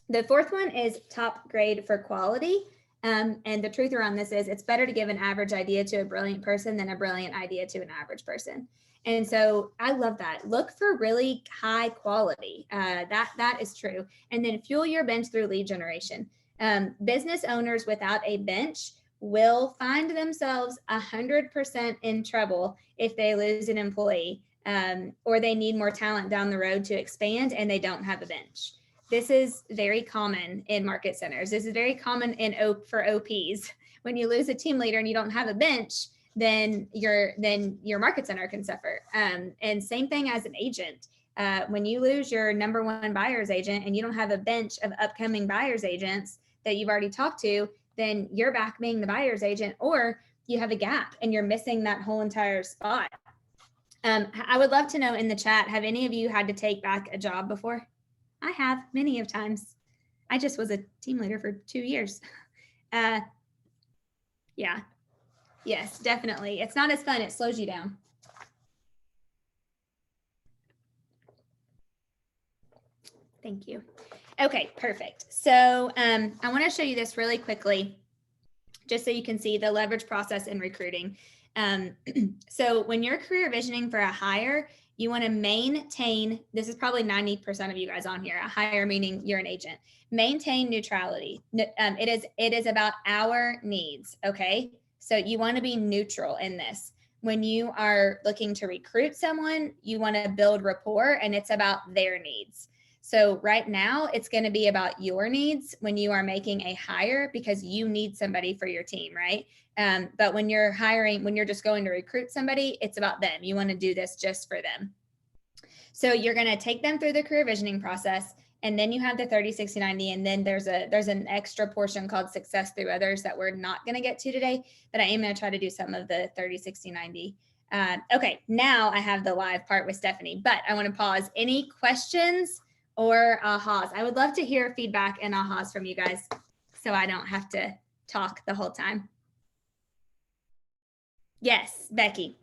The 4th one is top grade for quality. And the truth around this is it's better to give an average idea to a brilliant person than a brilliant idea to an average person. And so I love that. Look for really high quality. That is true. And then fuel your bench through lead generation. Business owners without a bench will find themselves 100% in trouble if they lose an employee or they need more talent down the road to expand and they don't have a bench. This is very common in market centers. This is very common for OPs. When you lose a team leader and you don't have a bench, then your market center can suffer. And same thing as an agent. When you lose your number 1 buyer's agent and you don't have a bench of upcoming buyer's agents that you've already talked to, then you're back being the buyer's agent, or you have a gap and you're missing that whole entire spot. I would love to know in the chat, have any of you had to take back a job before? I have many of times. I just was a team leader for 2 years. Yeah. Yes, definitely. It's not as fun. It slows you down. Thank you. Okay, perfect. So I want to show you this really quickly, just so you can see the leverage process in recruiting. So when you're career visioning for a hire, you want to maintain, this is probably 90% of you guys on here, a hire meaning you're an agent. Maintain neutrality. It is about our needs, okay? So you want to be neutral in this. When you are looking to recruit someone, you want to build rapport and it's about their needs. So right now it's going to be about your needs when you are making a hire because you need somebody for your team, right? But when you're hiring, when you're just going to recruit somebody, it's about them. You want to do this just for them. So you're going to take them through the career visioning process. And then you have the 30, 60, 90. And then there's an extra portion called success through others that we're not going to get to today, but I am going to try to do some of the 30, 60, 90. Okay, now I have the live part with Stephanie, but I want to pause. Any questions or ahas? I would love to hear feedback and ahas from you guys so I don't have to talk the whole time. Yes, Becky,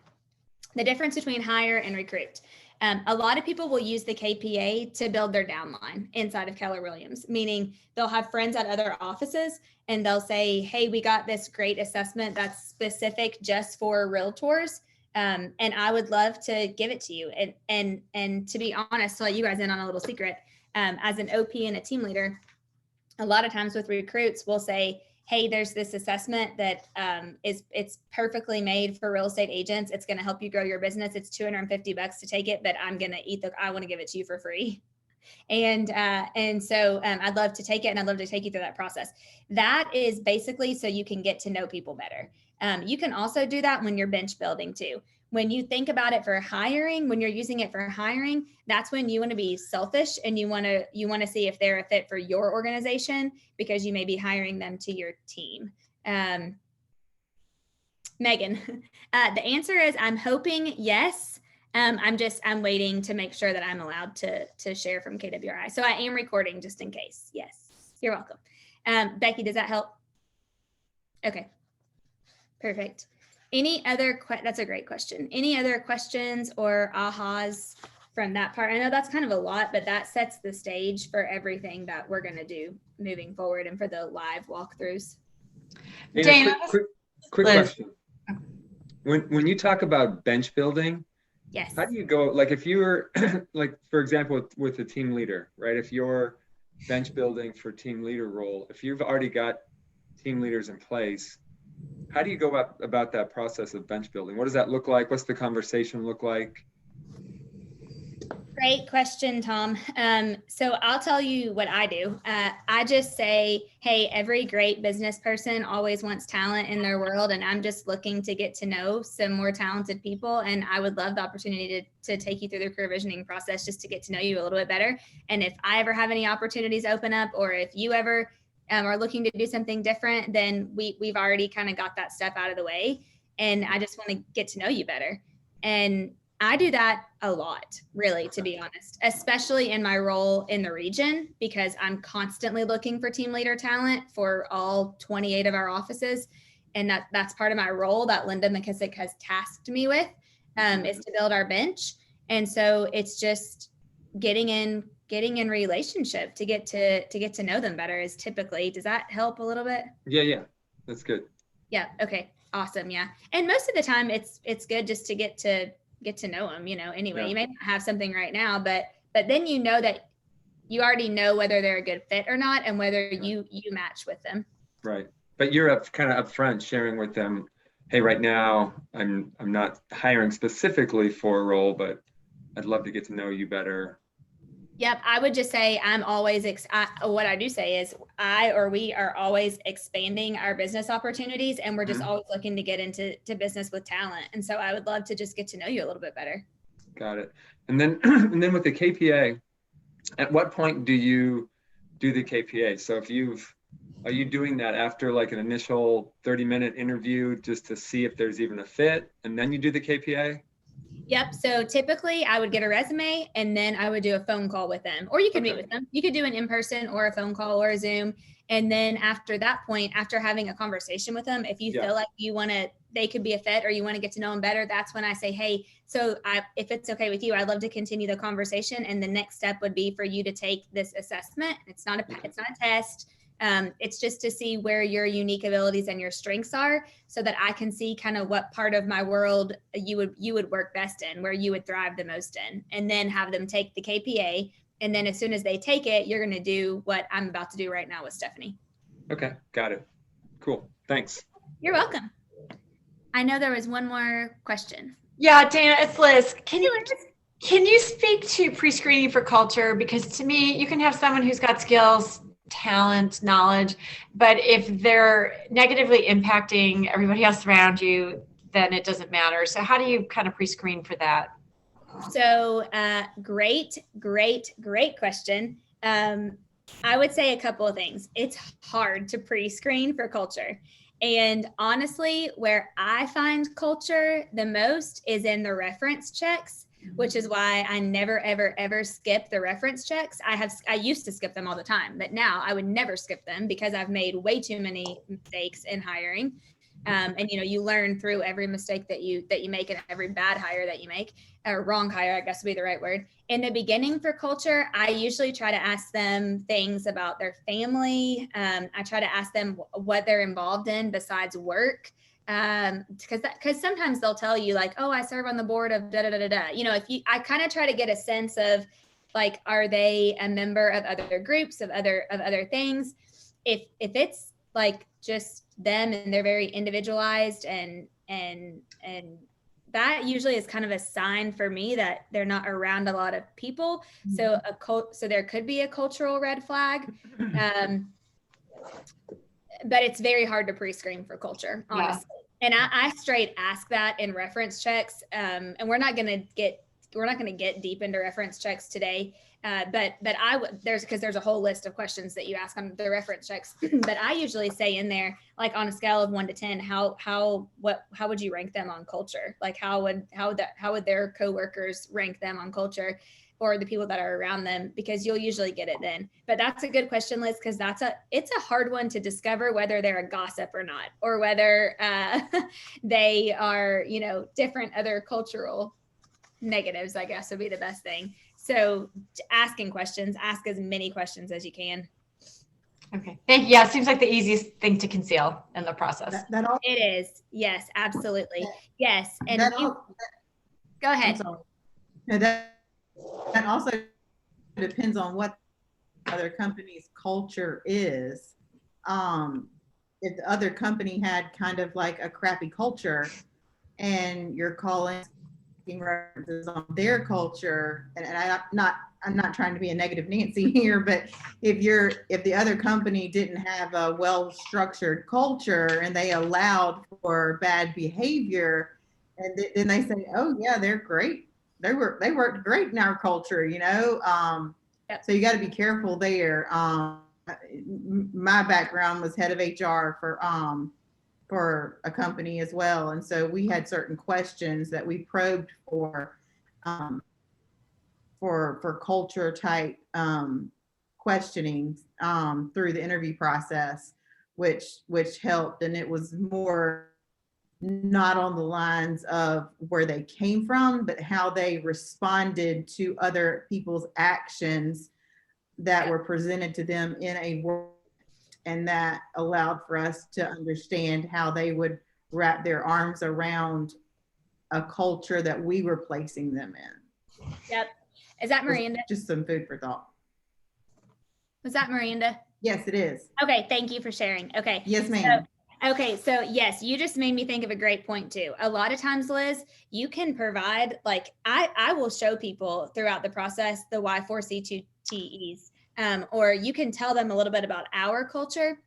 the difference between hire and recruit. A lot of people will use the KPA to build their downline inside of Keller Williams, meaning they'll have friends at other offices and they'll say, hey, we got this great assessment that's specific just for realtors. And I would love to give it to you. And to be honest, to let you guys in on a little secret, as an OP and a team leader, a lot of times with recruits, we'll say, hey, there's this assessment that it's perfectly made for real estate agents. It's going to help you grow your business. It's $250 to take it, but I want to give it to you for free. And so I'd love to take it and I'd love to take you through that process. That is basically so you can get to know people better. You can also do that when you're bench building too. When you think about it for hiring, when you're using it for hiring, that's when you want to be selfish and you want to see if they're a fit for your organization because you may be hiring them to your team. Megan, the answer is I'm hoping yes. I'm waiting to make sure that I'm allowed to share from KWRI. So I am recording just in case. Yes, you're welcome. Becky, does that help? Okay, perfect. That's a great question. Any other questions or ahas from that part? I know that's kind of a lot, but that sets the stage for everything that we're going to do moving forward and for the live walkthroughs.
Dana, quick question. When you talk about bench building,
yes,
how do you go, like if you were like, for example, with a team leader, right? If you're bench building for team leader role, if you've already got team leaders in place, how do you go about that process of bench building? What does that look like? What's the conversation look like?
Great question, Tom. So I'll tell you what I do. I just say, hey, every great business person always wants talent in their world, and I'm just looking to get to know some more talented people. And I would love the opportunity to take you through the career visioning process just to get to know you a little bit better. And if I ever have any opportunities open up, or if you ever are looking to do something different, then we've already kind of got that step out of the way. And I just want to get to know you better. And I do that a lot, really, to be honest, especially in my role in the region, because I'm constantly looking for team leader talent for all 28 of our offices. And that's part of my role that Linda McKissick has tasked me with, is to build our bench. And so it's just getting in relationship to get to know them better is typically, does that help a little bit?
Yeah, that's good.
Yeah. Okay. Awesome. Yeah. And most of the time it's good just to get to know them, anyway.
Yeah.
You may not have something right now, but then you know that you already know whether they're a good fit or not, and whether you match with them.
Right. But you're kind of upfront sharing with them, hey, right now I'm not hiring specifically for a role, but I'd love to get to know you better.
Yep. I would just say I'm always, what I do say is we are always expanding our business opportunities, and we're just always looking to get into business with talent. And so I would love to just get to know you a little bit better.
Got it. And then, with the KPA, at what point do you do the KPA? So are you doing that after like an initial 30-minute interview just to see if there's even a fit, and then you do the KPA?
Yep. So typically I would get a resume, and then I would do a phone call with them, or you could meet with them. You could do an in-person or a phone call or a Zoom. And then after that point, after having a conversation with them, if you feel like they could be a fit, or you want to get to know them better, that's when I say, hey, so if it's okay with you, I'd love to continue the conversation. And the next step would be for you to take this assessment. It's not a test. It's just to see where your unique abilities and your strengths are, so that I can see kind of what part of my world you would work best in, where you would thrive the most in, and then have them take the KPA. And then as soon as they take it, you're going to do what I'm about to do right now with Stephanie.
Okay. Got it. Cool. Thanks. You're
welcome. I know there was one more question.
Yeah, Dana, it's Liz. Can you speak to pre-screening for culture? Because to me, you can have someone who's got skills, talent, knowledge, but if they're negatively impacting everybody else around you, then it doesn't matter. So how do you kind of pre-screen for that?
So great question. I would say a couple of things. It's hard to pre-screen for culture. And honestly, where I find culture the most is in the reference checks, which is why I never, ever, ever skip the reference checks. I used to skip them all the time, but now I would never skip them, because I've made way too many mistakes in hiring. And you learn through every mistake that you make, and every bad hire that you make, or wrong hire, I guess would be the right word. In the beginning for culture, I usually try to ask them things about their family. I try to ask them what they're involved in besides work. Because sometimes they'll tell you like, oh, I serve on the board of da da da da da. I kind of try to get a sense of like, are they a member of other groups, of other things? If it's like just them and they're very individualized, and that usually is kind of a sign for me that they're not around a lot of people. So there could be a cultural red flag. But it's very hard to pre-screen for culture, honestly. Yeah. And I straight ask that in reference checks. And we're not going to get deep into reference checks today. But there's a whole list of questions that you ask on the reference checks. But I usually say in there, like on a scale of 1 to 10, how would you rank them on culture? Like how would their coworkers rank them on culture, or the people that are around them? Because you'll usually get it then. But that's a good question, Liz, because it's a hard one to discover whether they're a gossip or not, or whether they are, different other cultural negatives, I guess would be the best thing. So asking questions, ask as many questions as you can.
Okay. Thank you. Yeah, it seems like the easiest thing to conceal in the process.
It is. Yes, absolutely. Yes. And go ahead.
That also depends on what other company's culture is. If the other company had kind of like a crappy culture, and you're calling references on their culture, and I'm not trying to be a negative Nancy here, but if the other company didn't have a well-structured culture and they allowed for bad behavior, and then they say, oh yeah, they're great. They worked great in our culture, you know?
Yep.
So you got to be careful there. My background was head of HR for a company as well. And so we had certain questions that we probed for culture type questioning through the interview process, which helped. And it was more not on the lines of where they came from, but how they responded to other people's actions that were presented to them in a work, and that allowed for us to understand how they would wrap their arms around a culture that we were placing them in.
Yep. Is that Miranda?
Just some food for thought.
Was that Miranda?
Yes, it is.
Okay, thank you for sharing. Okay.
Yes, ma'am.
So yes, you just made me think of a great point too. A lot of times, Liz, you can provide, like, I will show people throughout the process the Y4C2TEs, or you can tell them a little bit about our culture,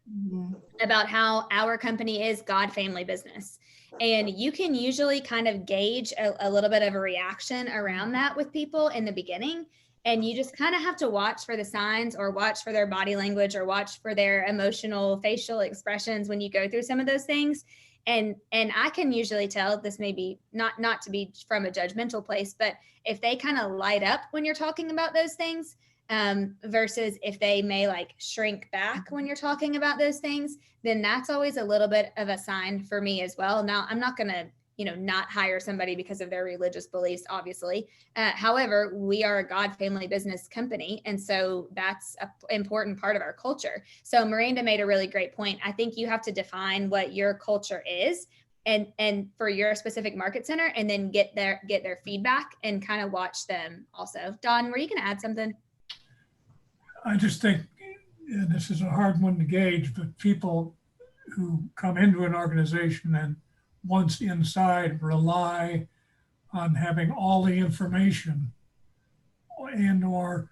about how our company is God family business. And you can usually kind of gauge a little bit of a reaction around that with people in the beginning. And you just kind of have to watch for the signs, or watch for their body language, or watch for their emotional facial expressions when you go through some of those things. And I can usually tell, this may be not to be from a judgmental place, but if they kind of light up when you're talking about those things, versus if they may like shrink back when you're talking about those things, then that's always a little bit of a sign for me as well. Now, I'm not going to, not hire somebody because of their religious beliefs, obviously. However, we are a God family business company. And so that's an important part of our culture. So Miranda made a really great point. I think you have to define what your culture is, and for your specific market center, and then get their feedback and kind of watch them also. Don, were you going to add something?
I just think, and this is a hard one to gauge, but people who come into an organization and once inside rely on having all the information, and or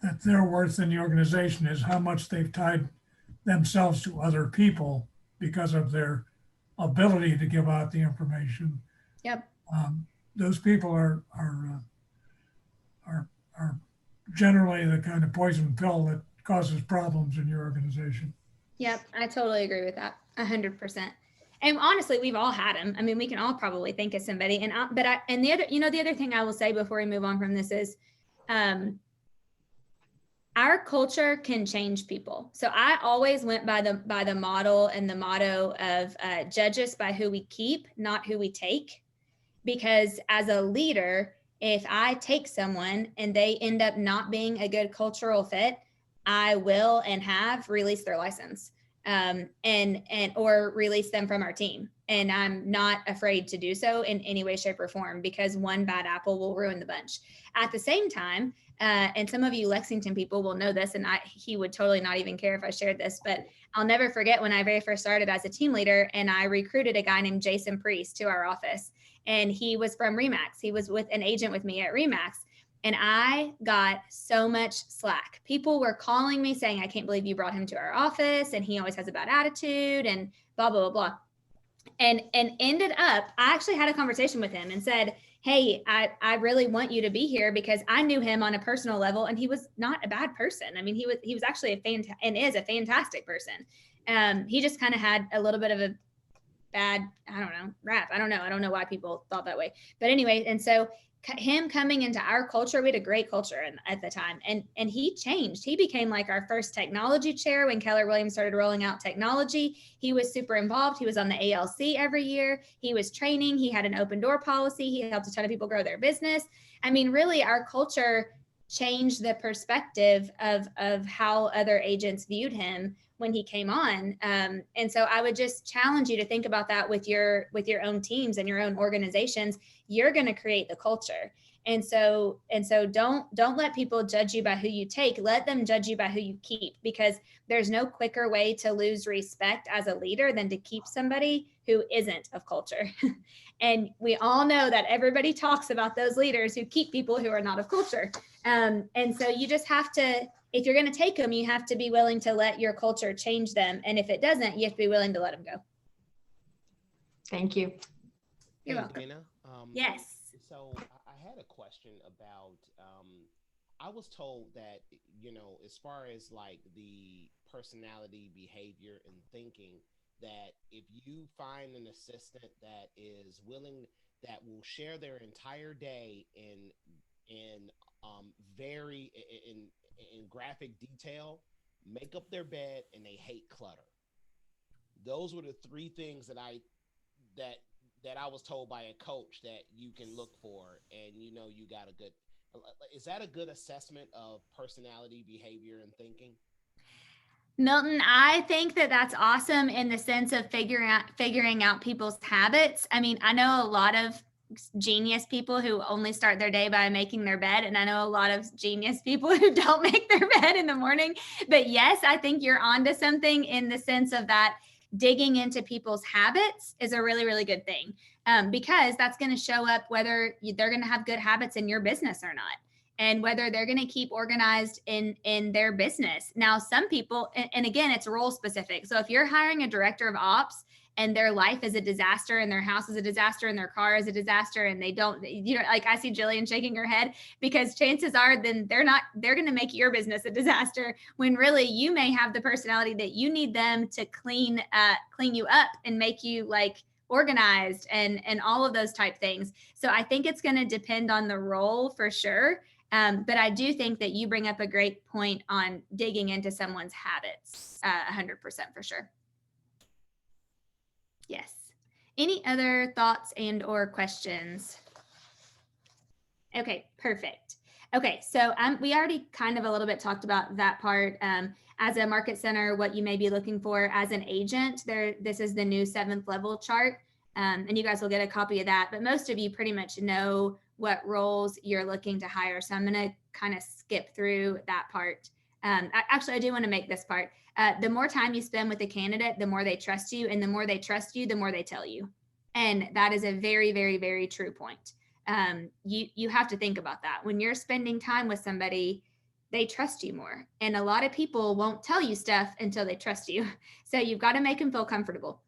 that their worth in the organization is how much they've tied themselves to other people because of their ability to give out the information.
Yep.
Those people are generally the kind of poison pill that causes problems in your organization.
Yep, I totally agree with that, 100%. And honestly, we've all had them. I mean, we can all probably think of somebody. And the other thing I will say before we move on from this is, our culture can change people. So I always went by the model and the motto of judge us by who we keep, not who we take. Because as a leader, if I take someone and they end up not being a good cultural fit, I will and have released their license, and or release them from our team. And I'm not afraid to do so in any way, shape, or form, because one bad apple will ruin the bunch. At the same time, and some of you Lexington people will know this, and he would totally not even care if I shared this, but I'll never forget when I very first started as a team leader, and I recruited a guy named Jason Priest to our office. And he was from Remax. He was with an agent with me at Remax. And I got so much slack. People were calling me saying, I can't believe you brought him to our office, and he always has a bad attitude, and blah, blah, blah, blah. And ended up, I actually had a conversation with him and said, hey, I really want you to be here, because I knew him on a personal level, and he was not a bad person. I mean, he was actually is a fantastic person. He just kind of had a little bit of a bad, rap. I don't know why people thought that way. But anyway, and so him coming into our culture, we had a great culture at the time, and he changed. He became like our first technology chair when Keller Williams started rolling out technology. He was super involved. He was on the ALC every year. He was training. He had an open door policy. He helped a ton of people grow their business. I mean, really, our culture changed the perspective of how other agents viewed him when he came on. And so I would just challenge you to think about that with your own teams and your own organizations. You're going to create the culture. And so don't let people judge you by who you take. Let them judge you by who you keep, because there's no quicker way to lose respect as a leader than to keep somebody who isn't of culture. And we all know that everybody talks about those leaders who keep people who are not of culture. And so you just have to, if you're going to take them, you have to be willing to let your culture change them. And if it doesn't, you have to be willing to let them go.
Thank you.
You're
Hey,
welcome.
Dana,
Yes.
so I had a question about, I was told that, as far as like the personality, behavior, and thinking, that if you find an assistant that is willing, that will share their entire day in very in graphic detail, make up their bed, and they hate clutter. Those were the three things that that I was told by a coach that you can look for, and you got a good. Is that a good assessment of personality, behavior, and thinking?
Milton, I think that that's awesome in the sense of figuring out people's habits. I mean, I know a lot of genius people who only start their day by making their bed, and I know a lot of genius people who don't make their bed in the morning. But yes, I think you're onto something in the sense of that digging into people's habits is a really, really good thing, because that's going to show up whether they're going to have good habits in your business or not, and whether they're going to keep organized in their business. Now, some people, and again, it's role specific. So if you're hiring a director of ops and their life is a disaster, and their house is a disaster, and their car is a disaster, and they don't, like I see Jillian shaking her head, because chances are then they're going to make your business a disaster, when really you may have the personality that you need them to clean you up and make you like organized and all of those type things. So I think it's going to depend on the role for sure. But I do think that you bring up a great point on digging into someone's habits, 100% for sure. Yes. Any other thoughts and or questions? Okay, perfect. Okay, so we already kind of a little bit talked about that part. As a market center, what you may be looking for as an agent, this is the new 7th level chart. And you guys will get a copy of that, but most of you pretty much know what roles you're looking to hire. So I'm going to kind of skip through that part. Actually, I do want to make this part. The more time you spend with a candidate, the more they trust you, and the more they trust you, the more they tell you. And that is a very, very, very true point. You have to think about that. When you're spending time with somebody, they trust you more. And a lot of people won't tell you stuff until they trust you. So you've got to make them feel comfortable.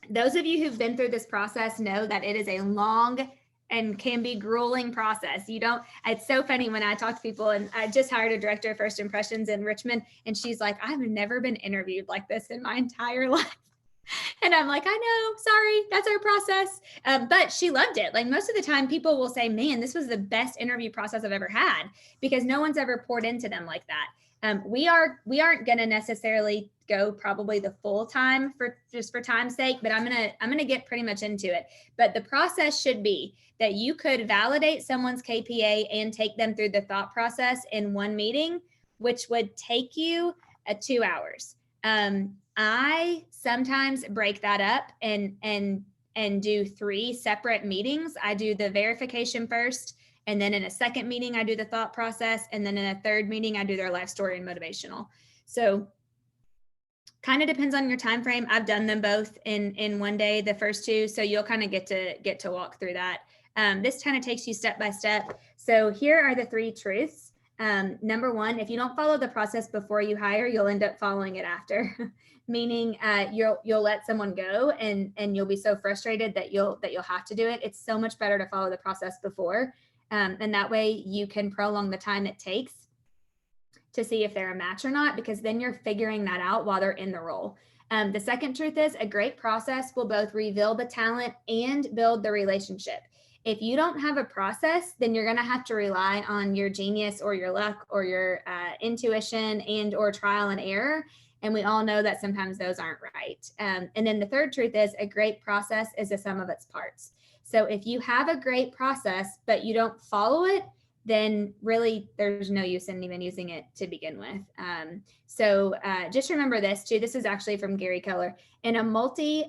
Those of you who've been through this process know that it is a long and can be grueling process. It's so funny when I talk to people, and I just hired a director of first impressions in Richmond, and she's like, I've never been interviewed like this in my entire life. And I'm like, I know, sorry, that's our process. But she loved it. Like most of the time people will say, man, this was the best interview process I've ever had, because no one's ever poured into them like that. We aren't going to necessarily go probably the full time for time's sake, but I'm going to get pretty much into it. But the process should be that you could validate someone's KPA and take them through the thought process in one meeting, which would take you 2 hours. I sometimes break that up and do 3 separate meetings. I do the verification first, and then in a second meeting, I do the thought process. And then in a third meeting, I do their life story and motivational. So kind of depends on your time frame. I've done them both in one day, the first 2. So you'll kind of get to walk through that. This kind of takes you step by step. So here are the 3 truths. Number 1, if you don't follow the process before you hire, you'll end up following it after. Meaning you'll let someone go and you'll be so frustrated that you'll have to do it. It's so much better to follow the process before. And that way you can prolong the time it takes to see if they're a match or not, because then you're figuring that out while they're in the role. The second truth is a great process will both reveal the talent and build the relationship. If you don't have a process, then you're going to have to rely on your genius or your luck or your intuition and or trial and error. And we all know that sometimes those aren't right. And then the third truth is a great process is the sum of its parts. So if you have a great process, but you don't follow it, then really there's no use in even using it to begin with. So just remember this too. This is actually from Gary Keller. In a multi-step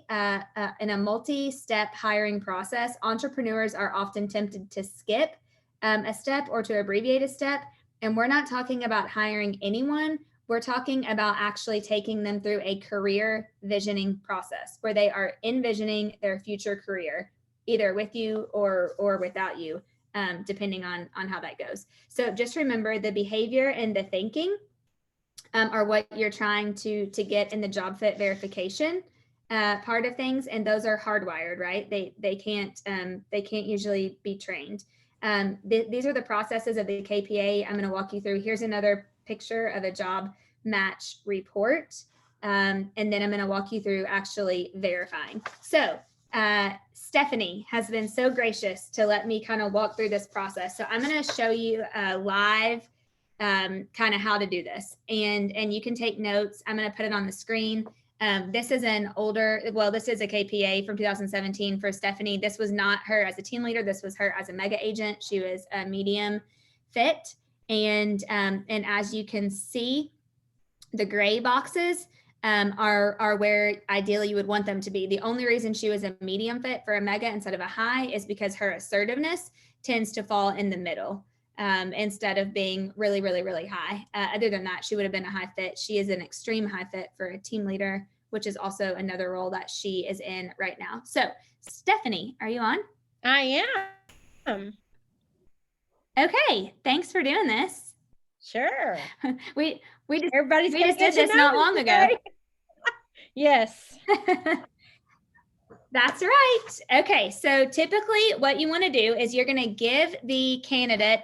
hiring process, entrepreneurs are often tempted to skip a step or to abbreviate a step. And we're not talking about hiring anyone. We're talking about actually taking them through a career visioning process where they are envisioning their future career, either with you or without you, depending on how that goes. So just remember, the behavior and the thinking are what you're trying to get in the job fit verification part of things, and those are hardwired, right? They can't usually be trained. These are the processes of the KPA. I'm going to walk you through. Here's another picture of a job match report, and then I'm going to walk you through actually verifying. So Stephanie has been so gracious to let me kind of walk through this process. So I'm going to show you live kind of how to do this, and you can take notes. I'm going to put it on the screen. This is this is a KPA from 2017 for Stephanie. This was not her as a team leader. This was her as a mega agent. She was a medium fit. And as you can see, the gray boxes are where ideally you would want them to be. The only reason she was a medium fit for a mega instead of a high is because her assertiveness tends to fall in the middle. Instead of being really, really, really high. Other than that, she would have been a high fit. She is an extreme high fit for a team leader, which is also another role that she is in right now. So Stephanie, are you on?
I am.
Okay, thanks for doing this.
Sure.
we just
did
this not long ago.
Yes.
That's right. Okay, so typically what you want to do is you're going to give the candidate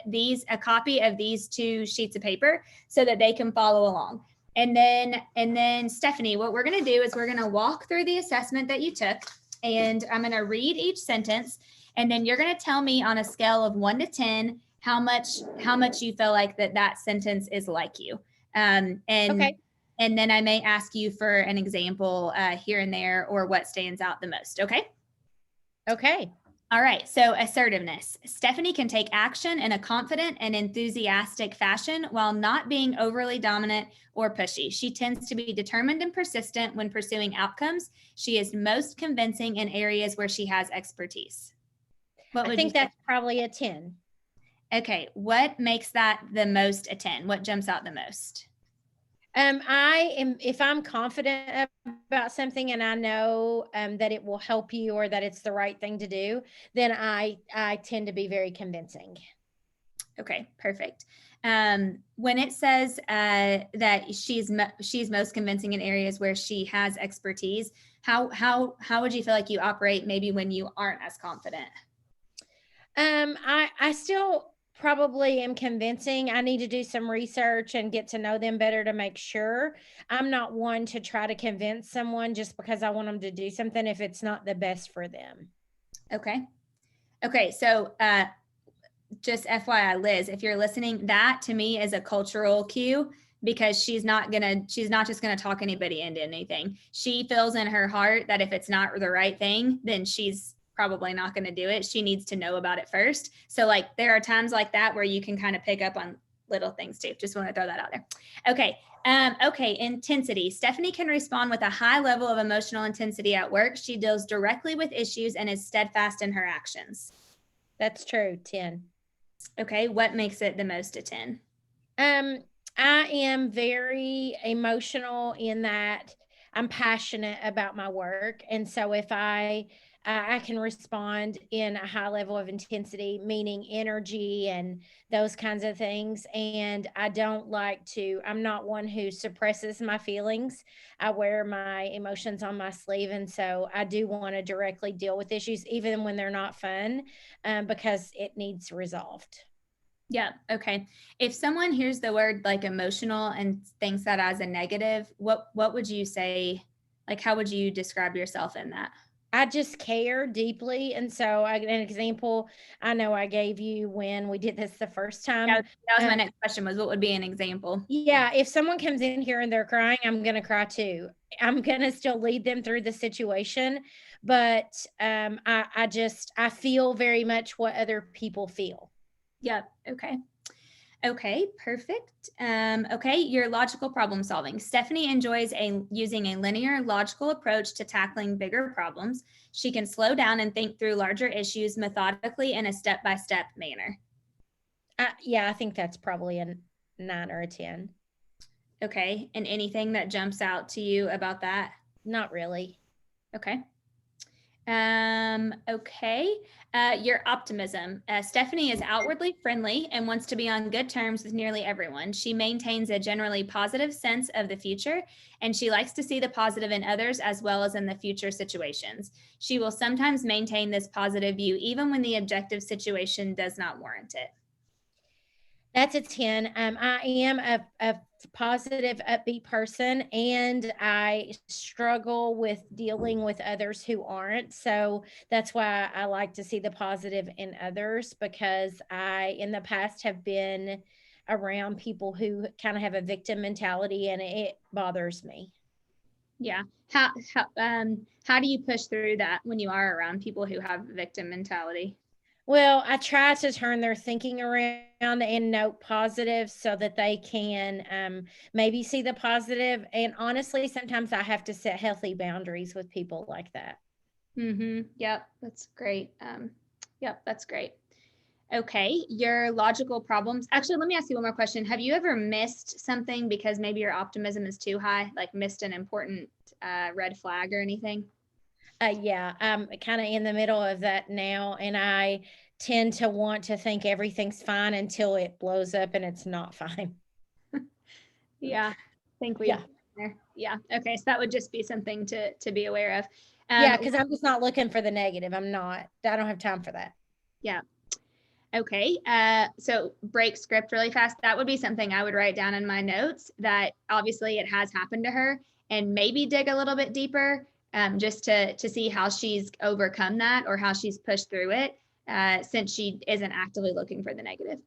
a copy of these 2 sheets of paper so that they can follow along. And then Stephanie, what we're going to do is we're going to walk through the assessment that you took, and I'm going to read each sentence, and then you're going to tell me on a scale of 1 to 10 how much you feel like that sentence is like you. Okay. And then I may ask you for an example here and there, or what stands out the most. Okay.
Okay.
All right. So assertiveness. Stephanie can take action in a confident and enthusiastic fashion while not being overly dominant or pushy. She tends to be determined and persistent when pursuing outcomes. She is most convincing in areas where she has expertise.
I think that's probably a 10.
Okay. What makes that the most a 10? What jumps out the most?
If I'm confident about something and I know that it will help you or that it's the right thing to do, then I tend to be very convincing.
Okay, perfect. When it says that she's most convincing in areas where she has expertise, how would you feel like you operate maybe when you aren't as confident?
I still probably am convincing. I need to do some research and get to know them better to make sure. I'm not one to try to convince someone just because I want them to do something if it's not the best for them.
Okay. So just FYI, Liz, if you're listening, that to me is a cultural cue, because she's not just gonna talk anybody into anything. She feels in her heart that if it's not the right thing, then she's probably not going to do it. She needs to know about it first. So like there are times like that where you can kind of pick up on little things too. Just want to throw that out there. Okay. Okay. Intensity. Stephanie can respond with a high level of emotional intensity at work. She deals directly with issues and is steadfast in her actions.
That's true. 10.
Okay. What makes it the most a 10?
I am very emotional in that I'm passionate about my work. And so if I can respond in a high level of intensity, meaning energy and those kinds of things. And I'm not one who suppresses my feelings. I wear my emotions on my sleeve. And so I do want to directly deal with issues, even when they're not fun, because it needs resolved.
Yeah. Okay. If someone hears the word like emotional and thinks that as a negative, what would you say? Like, how would you describe yourself in that?
I just care deeply. And so an example I know I gave you when we did this the first time.
Yeah, that was my next question, was what would be an example?
Yeah. If someone comes in here and they're crying, I'm going to cry too. I'm going to still lead them through the situation. But I feel very much what other people feel.
Yeah. Okay, perfect. Okay, your logical problem solving. Stephanie enjoys using a linear logical approach to tackling bigger problems. She can slow down and think through larger issues methodically in a step-by-step manner.
Yeah, I think that's probably a 9 or a 10.
Okay. And anything that jumps out to you about that?
Not really.
Okay. Okay. Your optimism. Stephanie is outwardly friendly and wants to be on good terms with nearly everyone. She maintains a generally positive sense of the future, and she likes to see the positive in others as well as in the future situations. She will sometimes maintain this positive view even when the objective situation does not warrant it.
That's a 10. I am a positive, upbeat person, and I struggle with dealing with others who aren't. So that's why I like to see the positive in others, because I, in the past, have been around people who kind of have a victim mentality, and it bothers me.
Yeah. How do you push through that when you are around people who have victim mentality?
Well, I try to turn their thinking around and note positive so that they can maybe see the positive. And honestly, sometimes I have to set healthy boundaries with people like that.
Yep, that's great. Yep, that's great. Okay, your logical problems. Actually, let me ask you one more question. Have you ever missed something because maybe your optimism is too high, like missed an important red flag or anything?
Yeah, I'm kind of in the middle of that now, and I tend to want to think everything's fine until it blows up and it's not fine.
Yeah, I think we've
Yeah.
been there. Yeah. Okay, so that would just be something to be aware of.
Yeah, because I'm just not looking for the negative. I'm not. I don't have time for that.
Yeah. Okay. So break script really fast. That would be something I would write down in my notes, that obviously it has happened to her, and maybe dig a little bit deeper, just to see how she's overcome that or how she's pushed through it, since she isn't actively looking for the negative.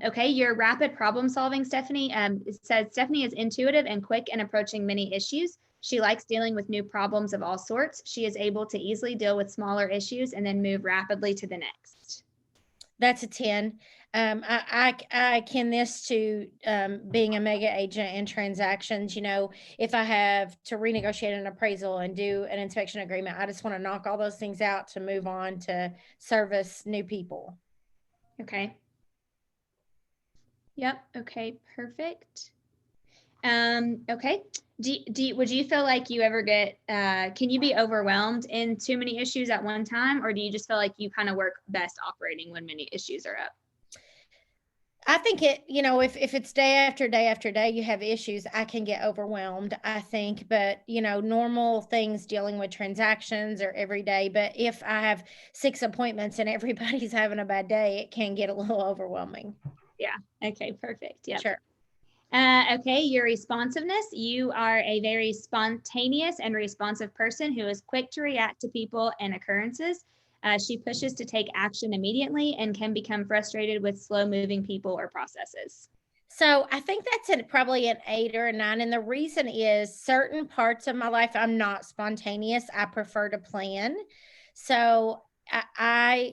Okay, your rapid problem solving, Stephanie. It says Stephanie is intuitive and quick in approaching many issues. She likes dealing with new problems of all sorts. She is able to easily deal with smaller issues and then move rapidly to the next.
That's a 10. I akin this to being a mega agent in transactions. You know, if I have to renegotiate an appraisal and do an inspection agreement, I just want to knock all those things out to move on to service new people.
Okay. Yep. Okay. Perfect. Okay. Would you feel like you ever get, can you be overwhelmed in too many issues at one time, or do you just feel like you kind of work best operating when many issues are up?
I think it, you know, if it's day after day after day, you have issues, I can get overwhelmed, I think. But, you know, normal things dealing with transactions are every day. But if I have 6 appointments and everybody's having a bad day, it can get a little overwhelming.
Yeah. Okay. Perfect. Yeah.
Sure.
Okay, your responsiveness. You are a very spontaneous and responsive person who is quick to react to people and occurrences. She pushes to take action immediately and can become frustrated with slow moving people or processes.
So I think that's probably an 8 or a 9. And the reason is certain parts of my life, I'm not spontaneous. I prefer to plan. So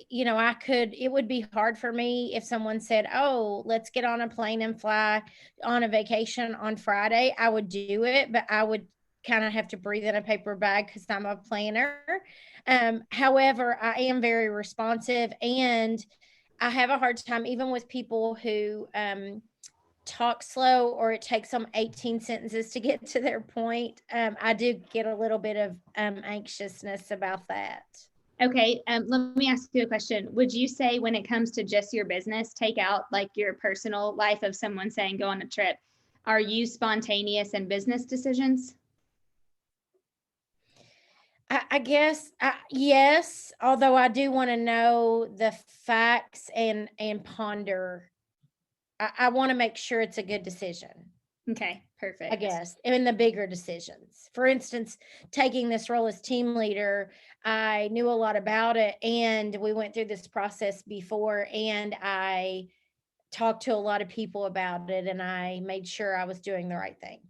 you know, it would be hard for me if someone said, oh, let's get on a plane and fly on a vacation on Friday. I would do it, but I would kind of have to breathe in a paper bag because I'm a planner. However, I am very responsive, and I have a hard time even with people who, talk slow or it takes them 18 sentences to get to their point. I do get a little bit of anxiousness about that.
Okay, let me ask you a question. Would you say when it comes to just your business, take out like your personal life of someone saying go on a trip, are you spontaneous in business decisions?
I guess yes, although I do want to know the facts and ponder. I want to make sure it's a good decision.
Okay, perfect.
I guess in the bigger decisions. For instance, taking this role as team leader, I knew a lot about it, and we went through this process before, and I talked to a lot of people about it, and I made sure I was doing the right thing.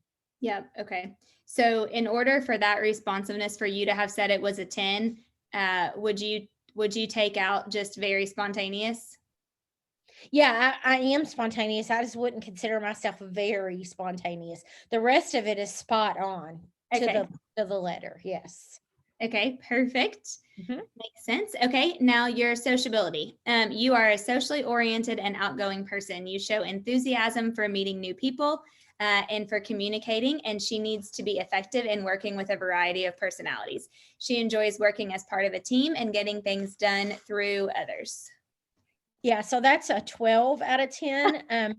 Yep. Okay. So in order for that responsiveness for you to have said it was a 10, would you take out just very spontaneous?
Yeah, I am spontaneous. I just wouldn't consider myself very spontaneous. The rest of it is spot on to
Okay.
the letter. Yes.
Okay, perfect.
Mhm.
Makes sense. Okay, now your sociability. You are a socially oriented and outgoing person. You show enthusiasm for meeting new people and for communicating, and she needs to be effective in working with a variety of personalities. She enjoys working as part of a team and getting things done through others.
Yeah, so that's a 12 out of 10,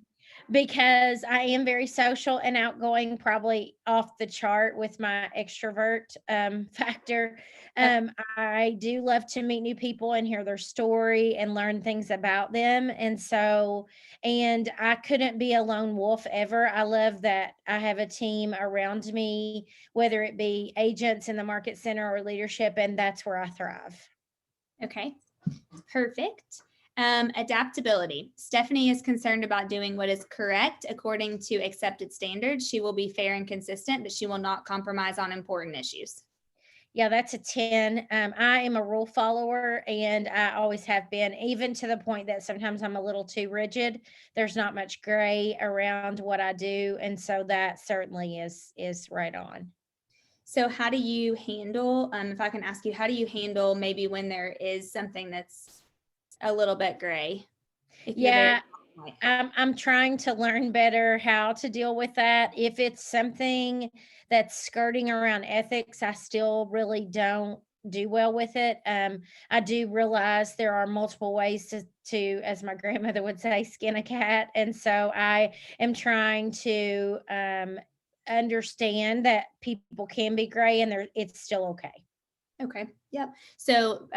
because I am very social and outgoing, probably off the chart with my extrovert factor. I do love to meet new people and hear their story and learn things about them. And I couldn't be a lone wolf ever. I love that I have a team around me, whether it be agents in the market center or leadership, and that's where I thrive.
Okay, perfect. Adaptability. Stephanie is concerned about doing what is correct according to accepted standards. She will be fair and consistent, but she will not compromise on important issues.
Yeah, that's a 10. I am a rule follower and I always have been, even to the point that sometimes I'm a little too rigid. There's not much gray around what I do. And so that certainly is right on.
So how do you handle, if I can ask you, how do you handle maybe when there is something that's a little bit gray? If you're very
Yeah, I'm trying to learn better how to deal with that. If it's something that's skirting around ethics, I still really don't do well with it. I do realize there are multiple ways to, as my grandmother would say, skin a cat. And so I am trying to understand that people can be gray and it's still okay.
Okay. Yep. So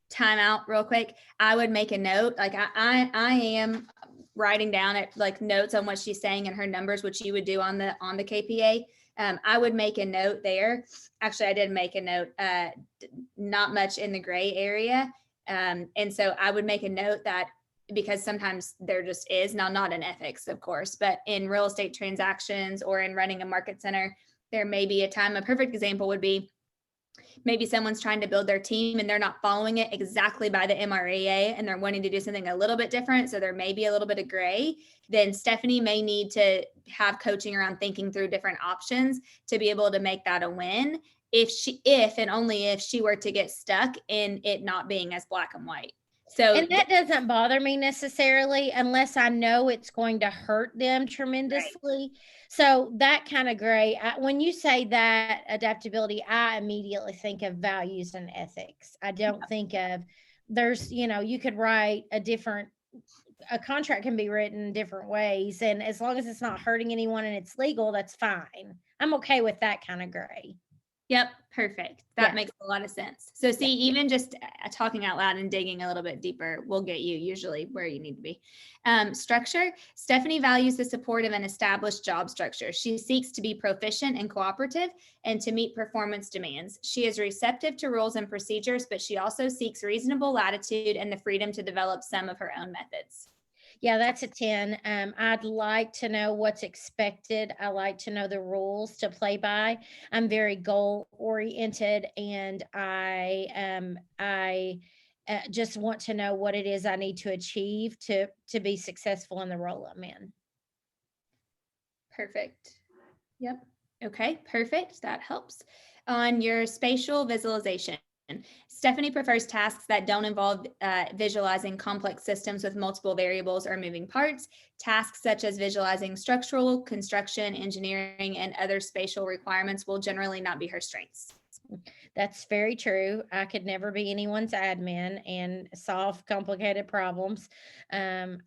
time out real quick. I would make a note. Like I am writing down it like notes on what she's saying and her numbers, which you would do on the KPA. I would make a note there. Actually, I did make a note, not much in the gray area. And so I would make a note that because sometimes there just is, now not in ethics, of course, but in real estate transactions or in running a market center, there may be a time. A perfect example would be maybe someone's trying to build their team and they're not following it exactly by the MREA and they're wanting to do something a little bit different. So there may be a little bit of gray. Then Stephanie may need to have coaching around thinking through different options to be able to make that a win. If and only if she were to get stuck in it not being as black and white. So
And that doesn't bother me necessarily unless I know it's going to hurt them tremendously. Right. So that kind of gray, when you say that adaptability, I immediately think of values and ethics. I don't think of you could write a contract can be written different ways. And as long as it's not hurting anyone and it's legal, that's fine. I'm okay with that kind of gray.
Yep, perfect. That makes a lot of sense. So see, even just talking out loud and digging a little bit deeper will get you usually where you need to be. Structure. Stephanie values the support of an established job structure. She seeks to be proficient and cooperative and to meet performance demands. She is receptive to rules and procedures, but she also seeks reasonable latitude and the freedom to develop some of her own methods.
Yeah, that's a 10. I'd like to know what's expected. I like to know the rules to play by. I'm very goal oriented and I just want to know what it is I need to achieve to be successful in the role I'm in.
Perfect. Yep. Okay, perfect. That helps. On your spatial visualization, Stephanie prefers tasks that don't involve visualizing complex systems with multiple variables or moving parts. Tasks such as visualizing structural, construction, engineering, and other spatial requirements will generally not be her strengths.
That's very true. I could never be anyone's admin and solve complicated problems. That's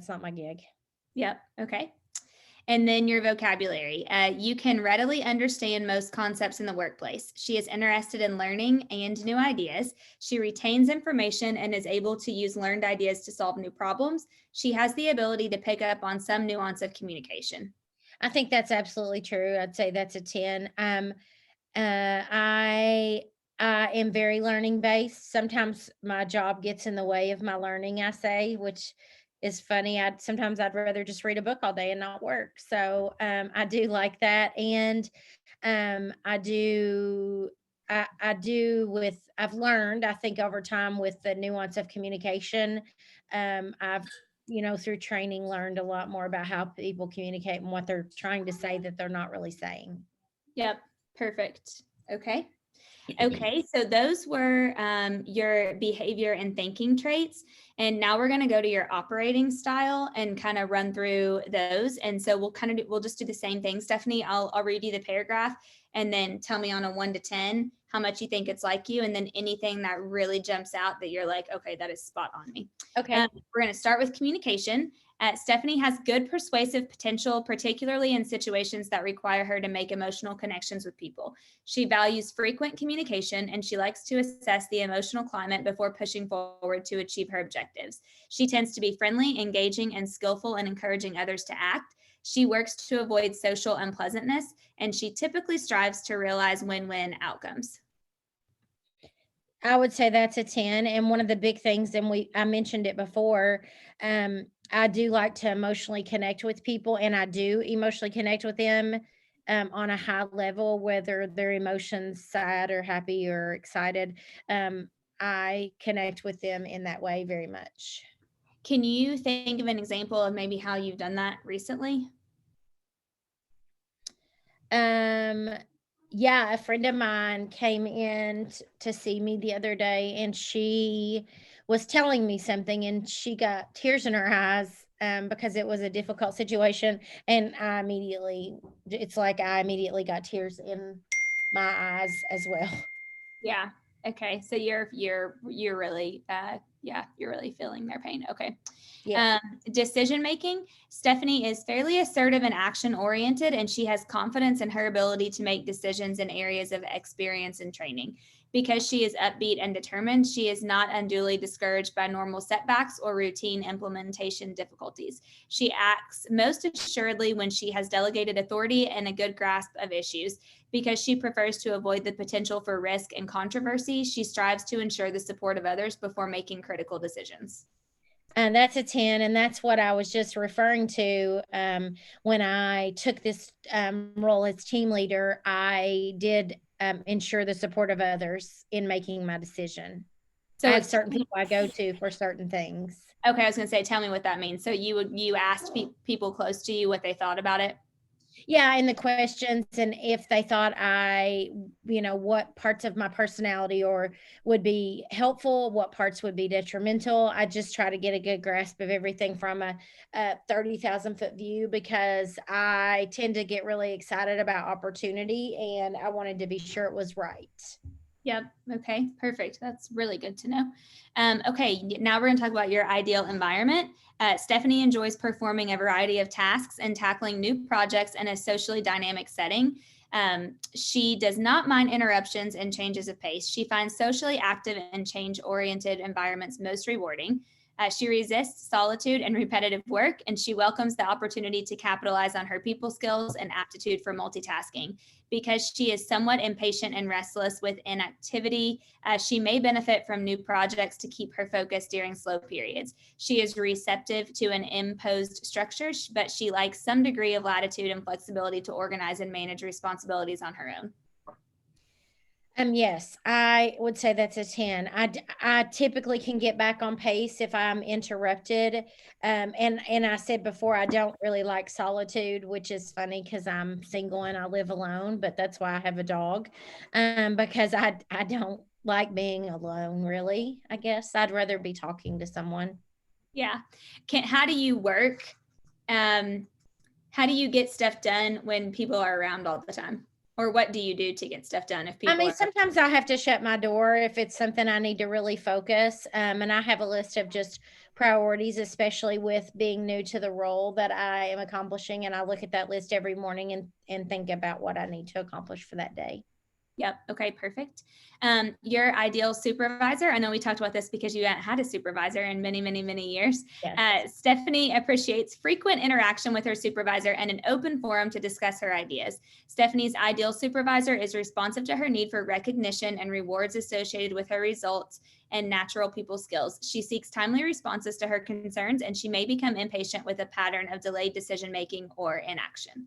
not my gig.
Yep. Okay. And then your vocabulary. You can readily understand most concepts in the workplace. She is interested in learning and new ideas. She retains information and is able to use learned ideas to solve new problems. She has the ability to pick up on some nuance of communication.
I think that's absolutely true. I'd say that's a 10. I am very learning based. Sometimes my job gets in the way of my learning, I say, which is funny. Sometimes I'd rather just read a book all day and not work. So I do like that. And I've learned, I think over time with the nuance of communication, I've through training learned a lot more about how people communicate and what they're trying to say that they're not really saying.
Yep. Perfect. Okay. Okay, so those were your behavior and thinking traits. And now we're going to go to your operating style and kind of run through those. And so we'll just do the same thing. Stephanie, I'll read you the paragraph and then tell me on a 1 to 10 how much you think it's like you. And then anything that really jumps out that you're like, okay, that is spot on me.
Okay.
We're going to start with communication. Stephanie has good persuasive potential, particularly in situations that require her to make emotional connections with people. She values frequent communication and she likes to assess the emotional climate before pushing forward to achieve her objectives. She tends to be friendly, engaging, and skillful in encouraging others to act. She works to avoid social unpleasantness, and she typically strives to realize win-win outcomes.
I would say that's a 10. And one of the big things, and I mentioned it before, I do like to emotionally connect with people, and I do emotionally connect with them on a high level, whether their emotions sad or happy or excited. I connect with them in that way very much.
Can you think of an example of maybe how you've done that recently?
Yeah, a friend of mine came in to see me the other day, and she was telling me something, and she got tears in her eyes because it was a difficult situation. And it's like I immediately got tears in my eyes as well.
Yeah. Okay. So you're really you're really feeling their pain. Okay.
Yeah.
Decision making. Stephanie is fairly assertive and action oriented, and she has confidence in her ability to make decisions in areas of experience and training. Because she is upbeat and determined, she is not unduly discouraged by normal setbacks or routine implementation difficulties. She acts most assuredly when she has delegated authority and a good grasp of issues. Because she prefers to avoid the potential for risk and controversy, she strives to ensure the support of others before making critical decisions.
And that's a 10. And that's what I was just referring to. When I took this role as team leader, I did ensure the support of others in making my decision. So I have certain people I go to for certain things.
Okay, I was going to say, tell me what that means. So you asked people close to you what they thought about it?
Yeah, in the questions, and if they thought what parts of my personality or would be helpful, what parts would be detrimental. I just try to get a good grasp of everything from a 30,000-foot view, because I tend to get really excited about opportunity, and I wanted to be sure it was right.
Yep. Okay, perfect. That's really good to know. Okay, now we're going to talk about your ideal environment. Stephanie enjoys performing a variety of tasks and tackling new projects in a socially dynamic setting. She does not mind interruptions and changes of pace. She finds socially active and change-oriented environments most rewarding. She resists solitude and repetitive work, and she welcomes the opportunity to capitalize on her people skills and aptitude for multitasking. Because she is somewhat impatient and restless with inactivity, she may benefit from new projects to keep her focused during slow periods. She is receptive to an imposed structure, but she likes some degree of latitude and flexibility to organize and manage responsibilities on her own.
Yes, I would say that's a 10. I typically can get back on pace if I'm interrupted. And I said before, I don't really like solitude, which is funny because I'm single and I live alone, but that's why I have a dog. Because I don't like being alone, really. I guess I'd rather be talking to someone.
Yeah. How do you work? How do you get stuff done when people are around all the time? Or what do you do to get stuff done if people
sometimes I have to shut my door if it's something I need to really focus. And I have a list of just priorities, especially with being new to the role that I am accomplishing. And I look at that list every morning and think about what I need to accomplish for that day.
Yep. Okay, perfect. Your ideal supervisor. I know we talked about this because you haven't had a supervisor in many, many, many years.
Yes.
Stephanie appreciates frequent interaction with her supervisor and an open forum to discuss her ideas. Stephanie's ideal supervisor is responsive to her need for recognition and rewards associated with her results and natural people skills. She seeks timely responses to her concerns, and she may become impatient with a pattern of delayed decision-making or inaction.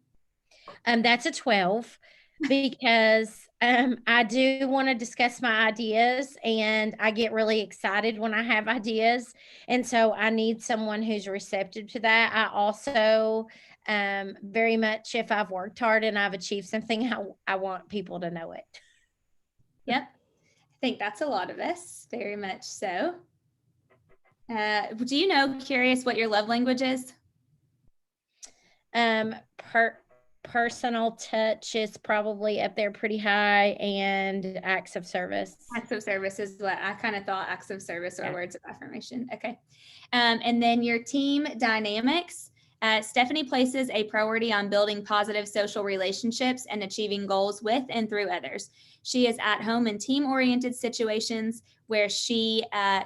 That's a 12. because I do want to discuss my ideas and I get really excited when I have ideas. And so I need someone who's receptive to that. I also very much, if I've worked hard and I've achieved something, I want people to know it.
Yep. I think that's a lot of us, very much so. Do you know, curious, what your love language is?
Personal touch is probably up there pretty high, and acts of service.
Acts of service is what I kind of thought. Acts of service or
Yeah.
words of affirmation. Okay. And then your team dynamics. Stephanie places a priority on building positive social relationships and achieving goals with and through others. She is at home in team-oriented situations where she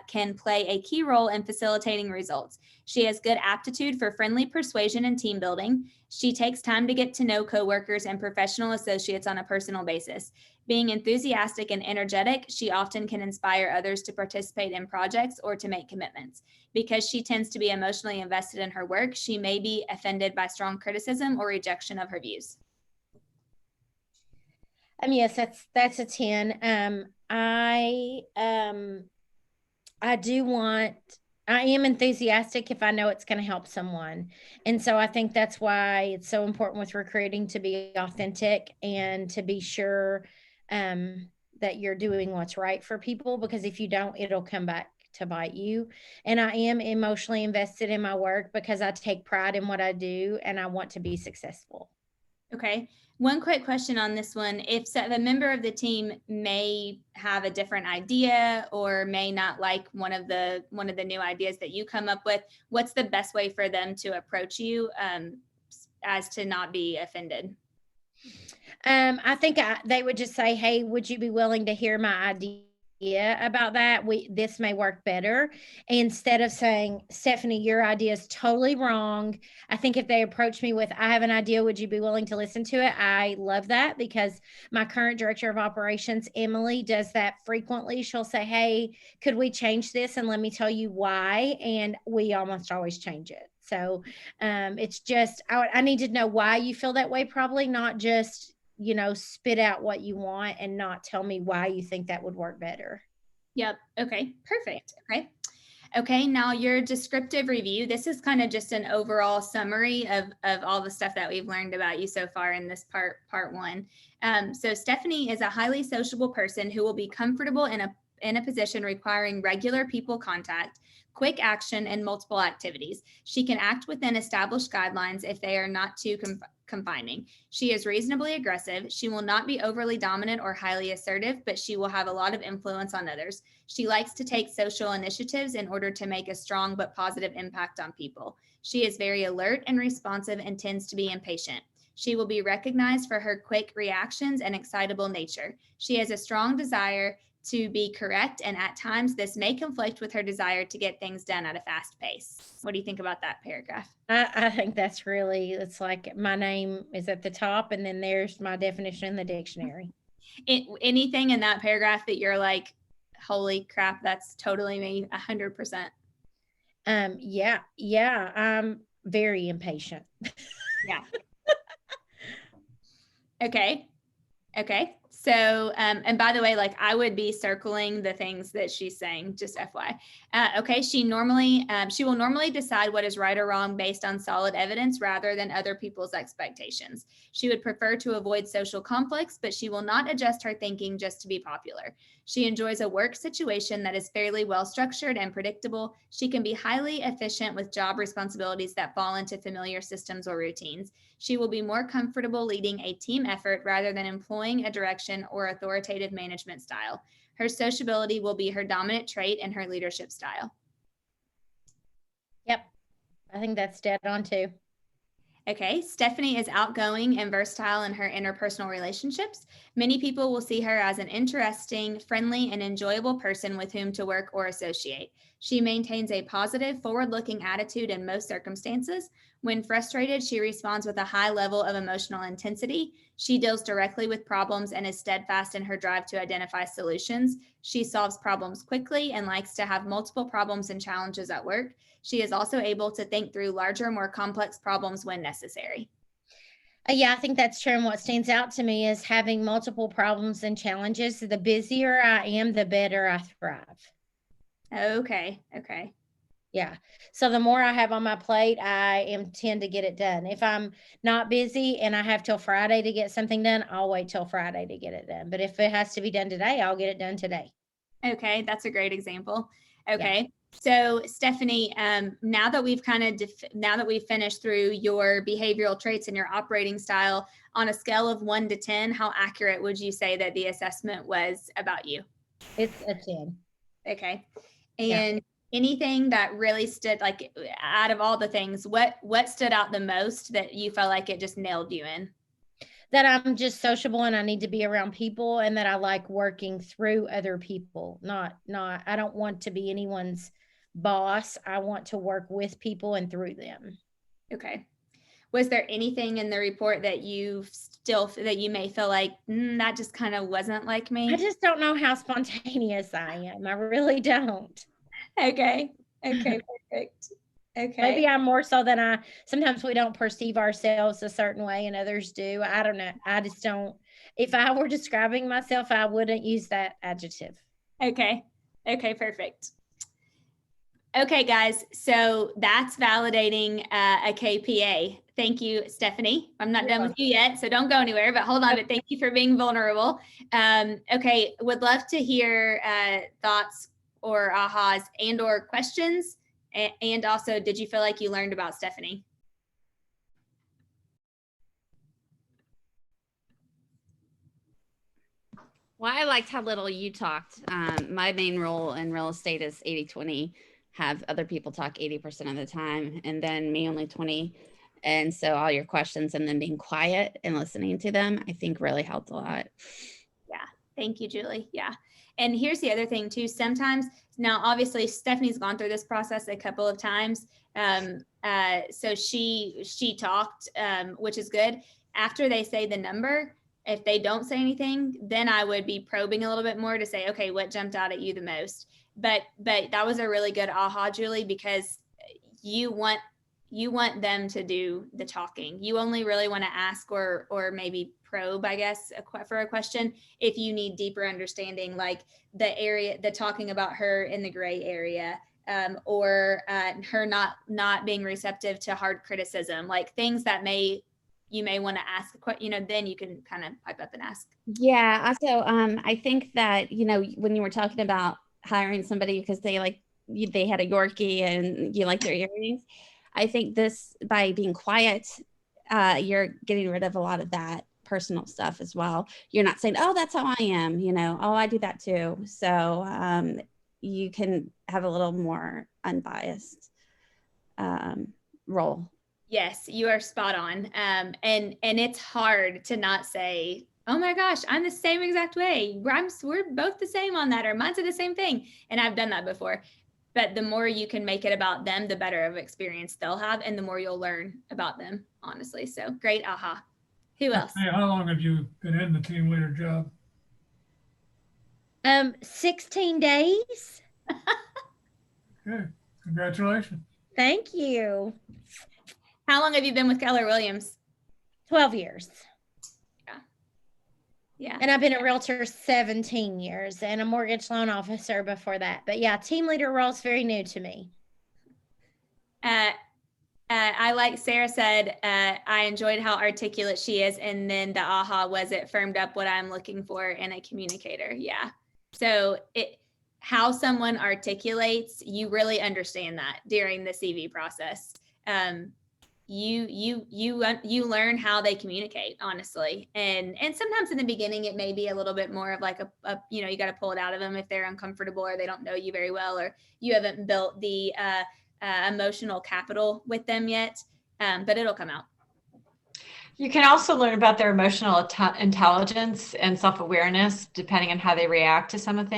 can play a key role in facilitating results. She has good aptitude for friendly persuasion and team building. She takes time to get to know coworkers and professional associates on a personal basis. Being enthusiastic and energetic, she often can inspire others to participate in projects or to make commitments. Because she tends to be emotionally invested in her work, she may be offended by strong criticism or rejection of her views.
Yes, that's a 10. I am enthusiastic if I know it's going to help someone. And so I think that's why it's so important with recruiting to be authentic and to be sure that you're doing what's right for people, because if you don't, it'll come back to bite you. And I am emotionally invested in my work because I take pride in what I do and I want to be successful.
Okay. One quick question on this one. If a member of the team may have a different idea or may not like one of the new ideas that you come up with, what's the best way for them to approach you as to not be offended?
I think they would just say, "Hey, would you be willing to hear my idea about that? This may work better." Instead of saying, "Stephanie, your idea is totally wrong." I think if they approach me with, "I have an idea, would you be willing to listen to it?" I love that, because my current director of operations, Emily, does that frequently. She'll say, "Hey, could we change this? And let me tell you why." And we almost always change it. So it's just, I need to know why you feel that way, probably not just, spit out what you want and not tell me why you think that would work better.
Yep. Okay. Perfect. Okay. Okay. Now your descriptive review. This is kind of just an overall summary of all the stuff that we've learned about you so far in this part one. So Stephanie is a highly sociable person who will be comfortable in a position requiring regular people contact, quick action, and multiple activities. She can act within established guidelines if they are not too confining. She is reasonably aggressive. She will not be overly dominant or highly assertive, but she will have a lot of influence on others. She likes to take social initiatives in order to make a strong but positive impact on people. She is very alert and responsive and tends to be impatient. She will be recognized for her quick reactions and excitable nature. She has a strong desire to be correct, and at times this may conflict with her desire to get things done at a fast pace. What do you think about that paragraph?
I think that's really, it's like my name is at the top and then there's my definition in the dictionary.
Anything in that paragraph that you're like, holy crap, that's totally me, 100%.
Yeah, I'm very impatient.
Yeah. Okay. So, and by the way, like I would be circling the things that she's saying, just FYI. Okay. She will normally decide what is right or wrong based on solid evidence rather than other people's expectations. She would prefer to avoid social conflicts, but she will not adjust her thinking just to be popular. She enjoys a work situation that is fairly well structured and predictable. She can be highly efficient with job responsibilities that fall into familiar systems or routines. She will be more comfortable leading a team effort rather than employing a direction or authoritative management style. Her sociability will be her dominant trait and her leadership style.
Yep. I think that's dead on too.
Okay, Stephanie is outgoing and versatile in her interpersonal relationships. Many people will see her as an interesting, friendly, and enjoyable person with whom to work or associate. She maintains a positive, forward-looking attitude in most circumstances. When frustrated, she responds with a high level of emotional intensity. She deals directly with problems and is steadfast in her drive to identify solutions. She solves problems quickly and likes to have multiple problems and challenges at work. She is also able to think through larger, more complex problems when necessary.
Yeah, I think that's true. And what stands out to me is having multiple problems and challenges. The busier I am, the better I thrive.
Okay. Okay.
Yeah. So the more I have on my plate, tend to get it done. If I'm not busy and I have till Friday to get something done, I'll wait till Friday to get it done. But if it has to be done today, I'll get it done today.
Okay. That's a great example. Okay.
Yeah.
So Stephanie, now that we've now that we've finished through your behavioral traits and your operating style, on a scale of 1 to 10, how accurate would you say that the assessment was about you?
It's a 10.
Okay.
Yeah.
And anything that really stood, like out of all the things, what stood out the most that you felt like it just nailed you in?
That I'm just sociable and I need to be around people, and that I like working through other people. I don't want to be anyone's boss. I want to work with people and through them.
Okay. Was there anything in the report that that you may feel like that just kind of wasn't like me?
I just don't know how spontaneous I am. I really don't.
Okay. Okay. Perfect. Okay.
Maybe I'm more so than sometimes we don't perceive ourselves a certain way and others do. I don't know. I just don't. If I were describing myself, I wouldn't use that adjective.
Okay. Okay. Perfect. Okay, guys. So that's validating a KPA. Thank you, Stephanie. I'm not done with you yet, so don't go anywhere, but hold on. But thank you for being vulnerable. Okay. Would love to hear thoughts or ahas and or questions. And also, did you feel like you learned about Stephanie?
Well, I liked how little you talked. My main role in real estate is 80-20, have other people talk 80% of the time, and then me only 20. And so all your questions and then being quiet and listening to them, I think really helped a lot.
Yeah. Thank you, Julie. Yeah. And here's the other thing too. Sometimes now, obviously, Stephanie's gone through this process a couple of times. So she talked, which is good. After they say the number, if they don't say anything, then I would be probing a little bit more to say, okay, what jumped out at you the most? But that was a really good aha, Julie, because you want them to do the talking. You only really want to ask or maybe probe, I guess, for a question if you need deeper understanding, like the talking about her in the gray area, or her not being receptive to hard criticism, like things that you may want to ask, then you can kind of pipe up and ask.
Yeah. Also, I think that, when you were talking about hiring somebody because they had a Yorkie and you like their earrings, I think by being quiet, you're getting rid of a lot of that personal stuff as well. You're not saying, oh, that's how I am, oh, I do that too. So you can have a little more unbiased role.
Yes, you are spot on. And it's hard to not say, oh my gosh, I'm the same exact way. We're both the same on that, or mine's the same thing. And I've done that before. But the more you can make it about them, the better of experience they'll have, and the more you'll learn about them, honestly. So great aha. Who else?
Hey, how long have you been in the team leader job?
16 days.
Okay, congratulations.
Thank you.
How long have you been with Keller Williams?
12 years.
Yeah.
And I've been a realtor 17 years and a mortgage loan officer before that. But yeah, team leader role is very new to me.
I like Sarah said, I enjoyed how articulate she is. And then the aha was it firmed up what I'm looking for in a communicator. Yeah. So how someone articulates, you really understand that during the CV process. You learn how they communicate, honestly. And sometimes in the beginning, it may be a little bit more of like you got to pull it out of them if they're uncomfortable or they don't know you very well, or you haven't built the emotional capital with them yet, but it'll come out.
You can also learn about their emotional intelligence and self-awareness, depending on how they react to some of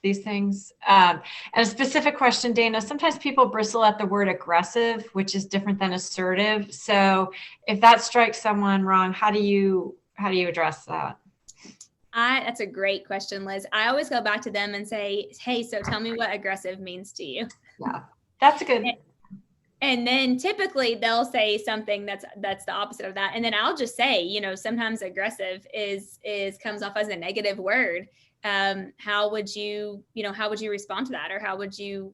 these things. And a specific question, Dana, sometimes people bristle at the word aggressive, which is different than assertive. So if that strikes someone wrong, how do you address that?
That's a great question, Liz. I always go back to them and say, hey, so tell me what aggressive means to you.
Yeah, that's a good.
And then typically they'll say something that's the opposite of that. And then I'll just say, you know, sometimes aggressive is comes off as a negative word. How would you respond to that? Or how would you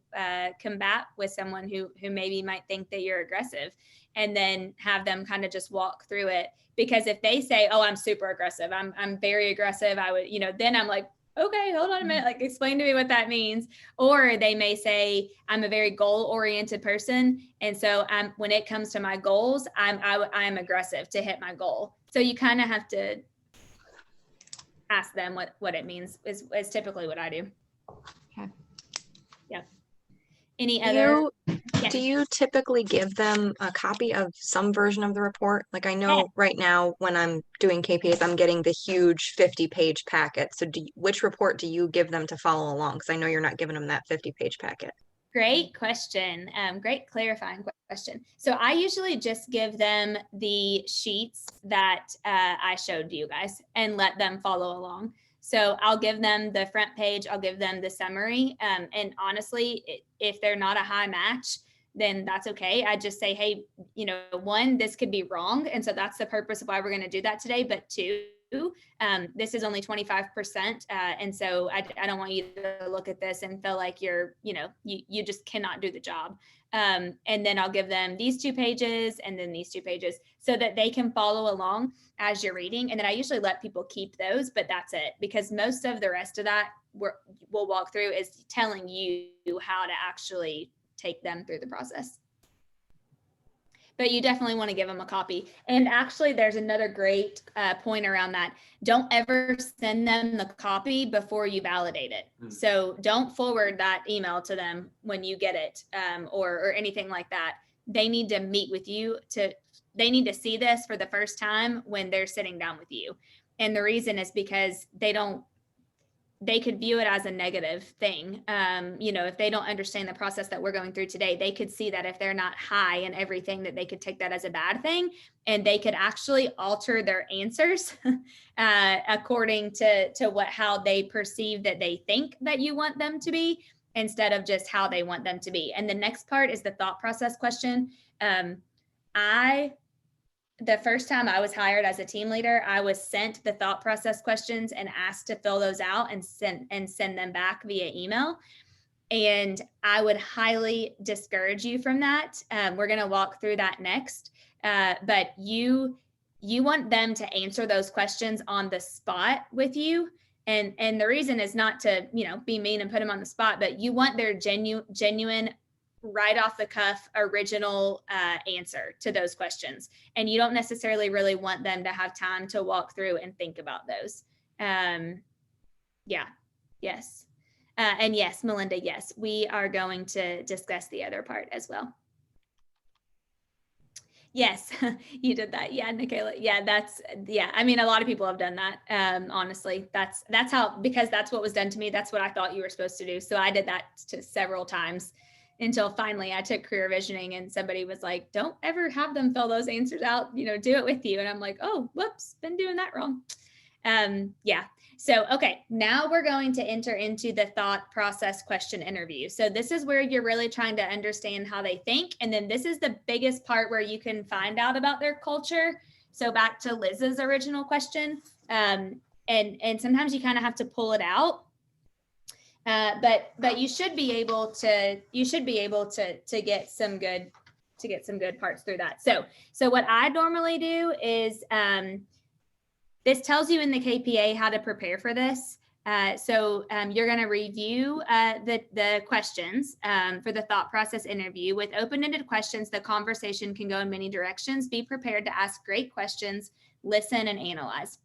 combat with someone who maybe might think that you're aggressive? And then have them kind of just walk through it. Because if they say, oh, I'm super aggressive, I'm very aggressive, I would, you know, then I'm like, okay, hold on a minute, like explain to me what that means. Or they may say, I'm a very goal-oriented person. And so when it comes to my goals, I'm aggressive to hit my goal. So you kind of have to ask them what it means is typically what I do.
Okay.
Yeah. Any other?
Do you typically give them a copy of some version of the report? Like I know right now when I'm doing KPAs, I'm getting the huge 50-page packet. So which report do you give them to follow along? Because I know you're not giving them that 50-page packet.
Great question. Great clarifying question. So I usually just give them the sheets that I showed you guys and let them follow along. So I'll give them the front page, I'll give them the summary. And honestly, if they're not a high match, then that's okay. I just say, hey, you know, one, this could be wrong. And so that's the purpose of why we're going to do that today. But two, this is only 25%. And so I don't want you to look at this and feel like you're, you know, you just cannot do the job. And then I'll give them these 2 pages and then these 2 pages so that they can follow along as you're reading. And then I usually let people keep those, but that's it, because most of the rest of that we'll walk through is telling you how to actually take them through the process. But you definitely want to give them a copy. And actually, there's another great point around that. Don't ever send them the copy before you validate it. So don't forward that email to them when you get it or anything like that. They need to meet with you. They need to see this for the first time when they're sitting down with you. And the reason is because they could view it as a negative thing. You know, if they don't understand the process that we're going through today, they could see that if they're not high in everything, that they could take that as a bad thing, and they could actually alter their answers according to how they perceive that they think that you want them to be, instead of just how they want them to be. And the next part is the thought process question. The first time I was hired as a team leader, I was sent the thought process questions and asked to fill those out and send them back via email. And I would highly discourage you from that. We're going to walk through that next. But you want them to answer those questions on the spot with you. And the reason is not to, you know, be mean and put them on the spot, but you want their genuine right off the cuff original answer to those questions. And you don't necessarily really want them to have time to walk through and think about those. Yes. And yes, Melinda, yes, we are going to discuss the other part as well. Yes, you did that. Yeah, Nikayla. Yeah, I mean, a lot of people have done that. Honestly, that's how, because that's what was done to me. That's what I thought you were supposed to do. So I did that several times, until finally I took career visioning and somebody was like, don't ever have them fill those answers out, you know, do it with you. And I'm like, oh, whoops, been doing that wrong. Yeah. So, okay, now we're going to enter into the thought process question interview. So this is where you're really trying to understand how they think. And then this is the biggest part where you can find out about their culture. So back to Liz's original question. And sometimes you kind of have to pull it out. But you should be able to get some good parts through that. So what I normally do is this tells you in the KPA how to prepare for this. So you're going to review the questions for the thought process interview. With open-ended questions, the conversation can go in many directions. Be prepared to ask great questions, listen, and analyze.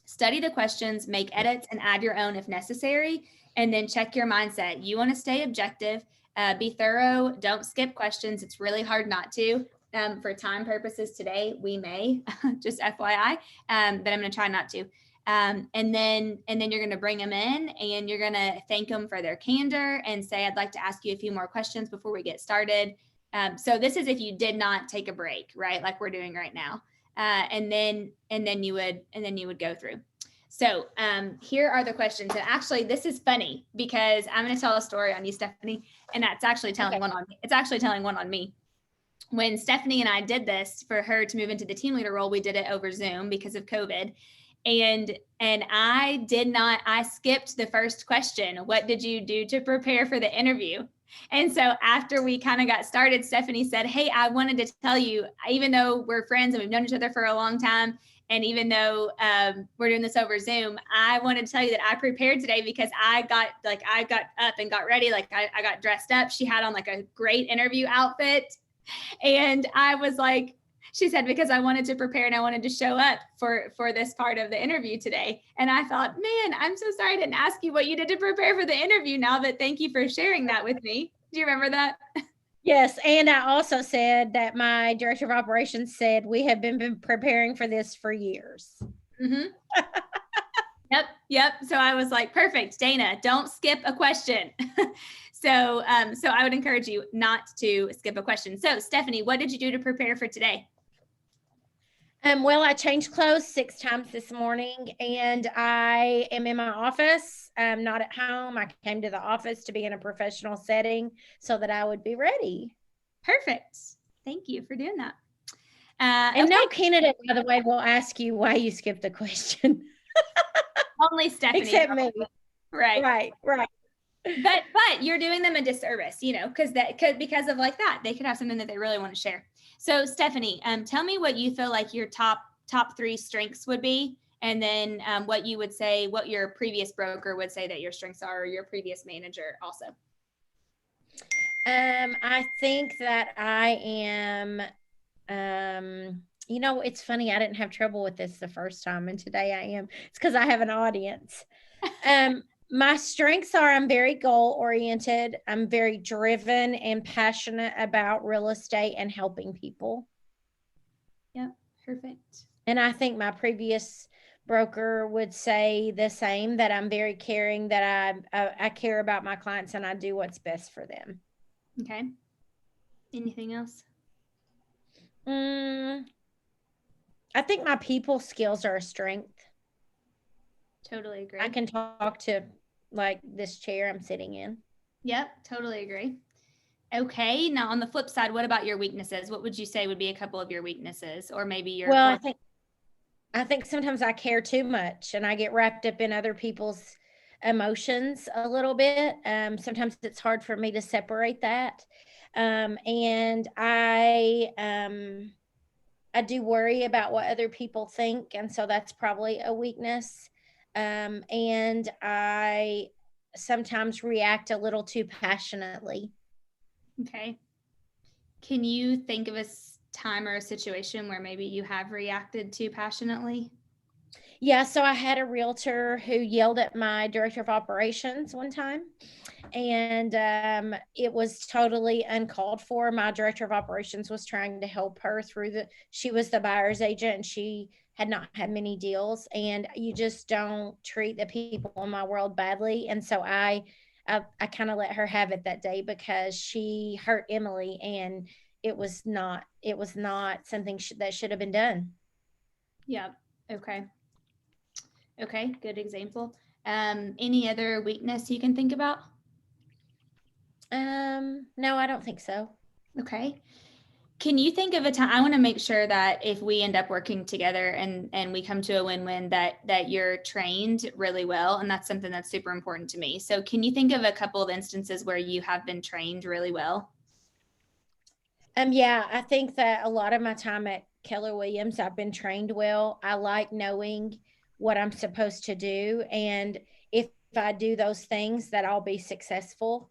Study the questions, make edits, and add your own if necessary. And then check your mindset. You want to stay objective, be thorough, don't skip questions. It's really hard not to. For time purposes today, we may, just FYI, but I'm going to try not to. And then you're going to bring them in and you're going to thank them for their candor and say, I'd like to ask you a few more questions before we get started. So this is if you did not take a break, right? Like we're doing right now. And then you would go through. So here are the questions. And actually, this is funny because I'm going to tell a story on you, Stephanie, and that's actually telling one on me. It's actually telling one on me. when Stephanie and I did this for her to move into the team leader role, we did it over Zoom because of COVID. And I skipped the first question. What did you do to prepare for the interview? And so after we kind of got started, Stephanie said, hey, I wanted to tell you, even though we're friends and we've known each other for a long time, and even though we're doing this over Zoom, I wanted to tell you that I prepared today because I got up and got ready. Like I got dressed up. She had on like a great interview outfit. And I was like, she said, because I wanted to prepare and I wanted to show up for this part of the interview today. And I thought, man, I'm so sorry I didn't ask you what you did to prepare for the interview now, but thank you for sharing that with me. Do you remember that?
Yes. And I also said that my director of operations said we have been preparing for this for years.
Mm-hmm. Yep. So I was like, perfect, Dana, don't skip a question. So I would encourage you not to skip a question. So Stephanie, what did you do to prepare for today?
Well, I changed clothes 6 times this morning, and I am in my office. I'm not at home. I came to the office to be in a professional setting so that I would be ready.
Perfect. Thank you for doing that.
And okay. No candidate, by the way, will ask you why you skipped the question.
Only Stephanie.
Except me.
Right. But you're doing them a disservice, because of like that. They could have something that they really want to share. So Stephanie, tell me what you feel like your top 3 strengths would be, and then what you would say, what your previous broker would say that your strengths are, or your previous manager also.
I think that I am, it's funny. I didn't have trouble with this the first time, and today I am. It's because I have an audience. My strengths are I'm very goal oriented. I'm very driven and passionate about real estate and helping people.
Yep, perfect.
And I think my previous broker would say the same, that I'm very caring, that I care about my clients and I do what's best for them.
Okay. Anything else?
I think my people skills are a strength.
Totally agree.
I can talk to like this chair I'm sitting in.
Yep, totally agree. Okay, now on the flip side, what about your weaknesses? What would you say would be a couple of your weaknesses, or maybe your?
Well, I think sometimes I care too much and I get wrapped up in other people's emotions a little bit. Sometimes it's hard for me to separate that, and I do worry about what other people think, and so that's probably a weakness. And I sometimes react a little too passionately.
Okay. Can you think of a time or a situation where maybe you have reacted too passionately?
Yeah, so I had a realtor who yelled at my director of operations one time, and it was totally uncalled for. My director of operations was trying to help her through she was the buyer's agent and she had not had many deals, and you just don't treat the people in my world badly. And so I kind of let her have it that day because she hurt Emily, and it was not something that should have been done.
Yeah. Okay, good example. Any other weakness you can think about?
No, I don't think so.
Okay. Can you think of a time? I want to make sure that if we end up working together and we come to a win-win, that you're trained really well, and that's something that's super important to me. So can you think of a couple of instances where you have been trained really well?
Yeah, I think that a lot of my time at Keller Williams, I've been trained well. I like knowing what I'm supposed to do, and if I do those things, that I'll be successful.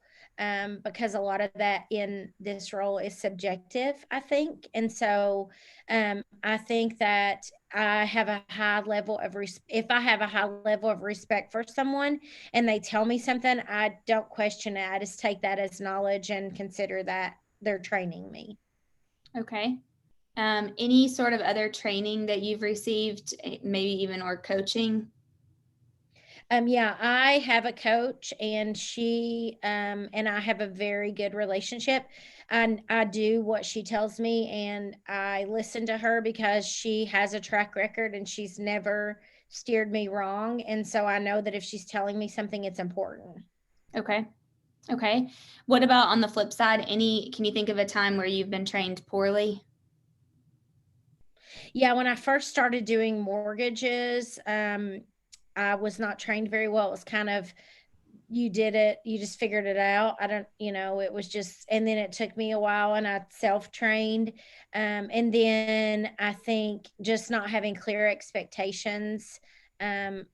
Because a lot of that in this role is subjective, I think. And so I think that I have a high level of if I have a high level of respect for someone and they tell me something, I don't question it. I just take that as knowledge and consider that they're training me.
Okay. Any sort of other training that you've received, maybe even or coaching?
Yeah, I have a coach, and she and I have a very good relationship. And I do what she tells me, and I listen to her because she has a track record and she's never steered me wrong. And so I know that if she's telling me something, it's important.
Okay. Okay. What about on the flip side? Can you think of a time where you've been trained poorly?
Yeah, when I first started doing mortgages, I was not trained very well. It was kind of, you did it, you just figured it out. I don't, it was just, and then it took me a while and I self-trained. And then I think just not having clear expectations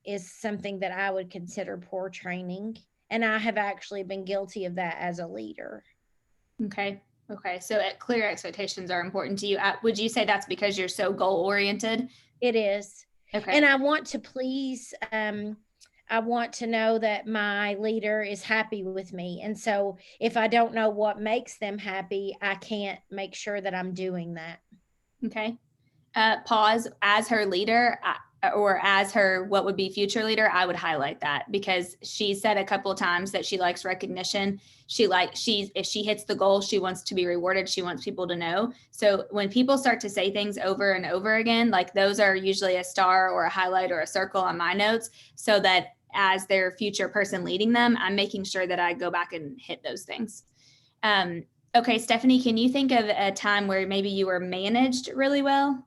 is something that I would consider poor training. And I have actually been guilty of that as a leader.
Okay. Okay. So clear expectations are important to you. Would you say that's because you're so goal oriented?
It is.
Okay.
And I want to please, I want to know that my leader is happy with me. And so if I don't know what makes them happy, I can't make sure that I'm doing that.
Okay. Pause. As her leader, or as her what would be future leader, I would highlight that, because she said a couple of times that she likes recognition. If she hits the goal, she wants to be rewarded. She wants people to know. So when people start to say things over and over again, like those are usually a star or a highlight or a circle on my notes, so that as their future person leading them, I'm making sure that I go back and hit those things. Okay, Stephanie, can you think of a time where maybe you were managed really well?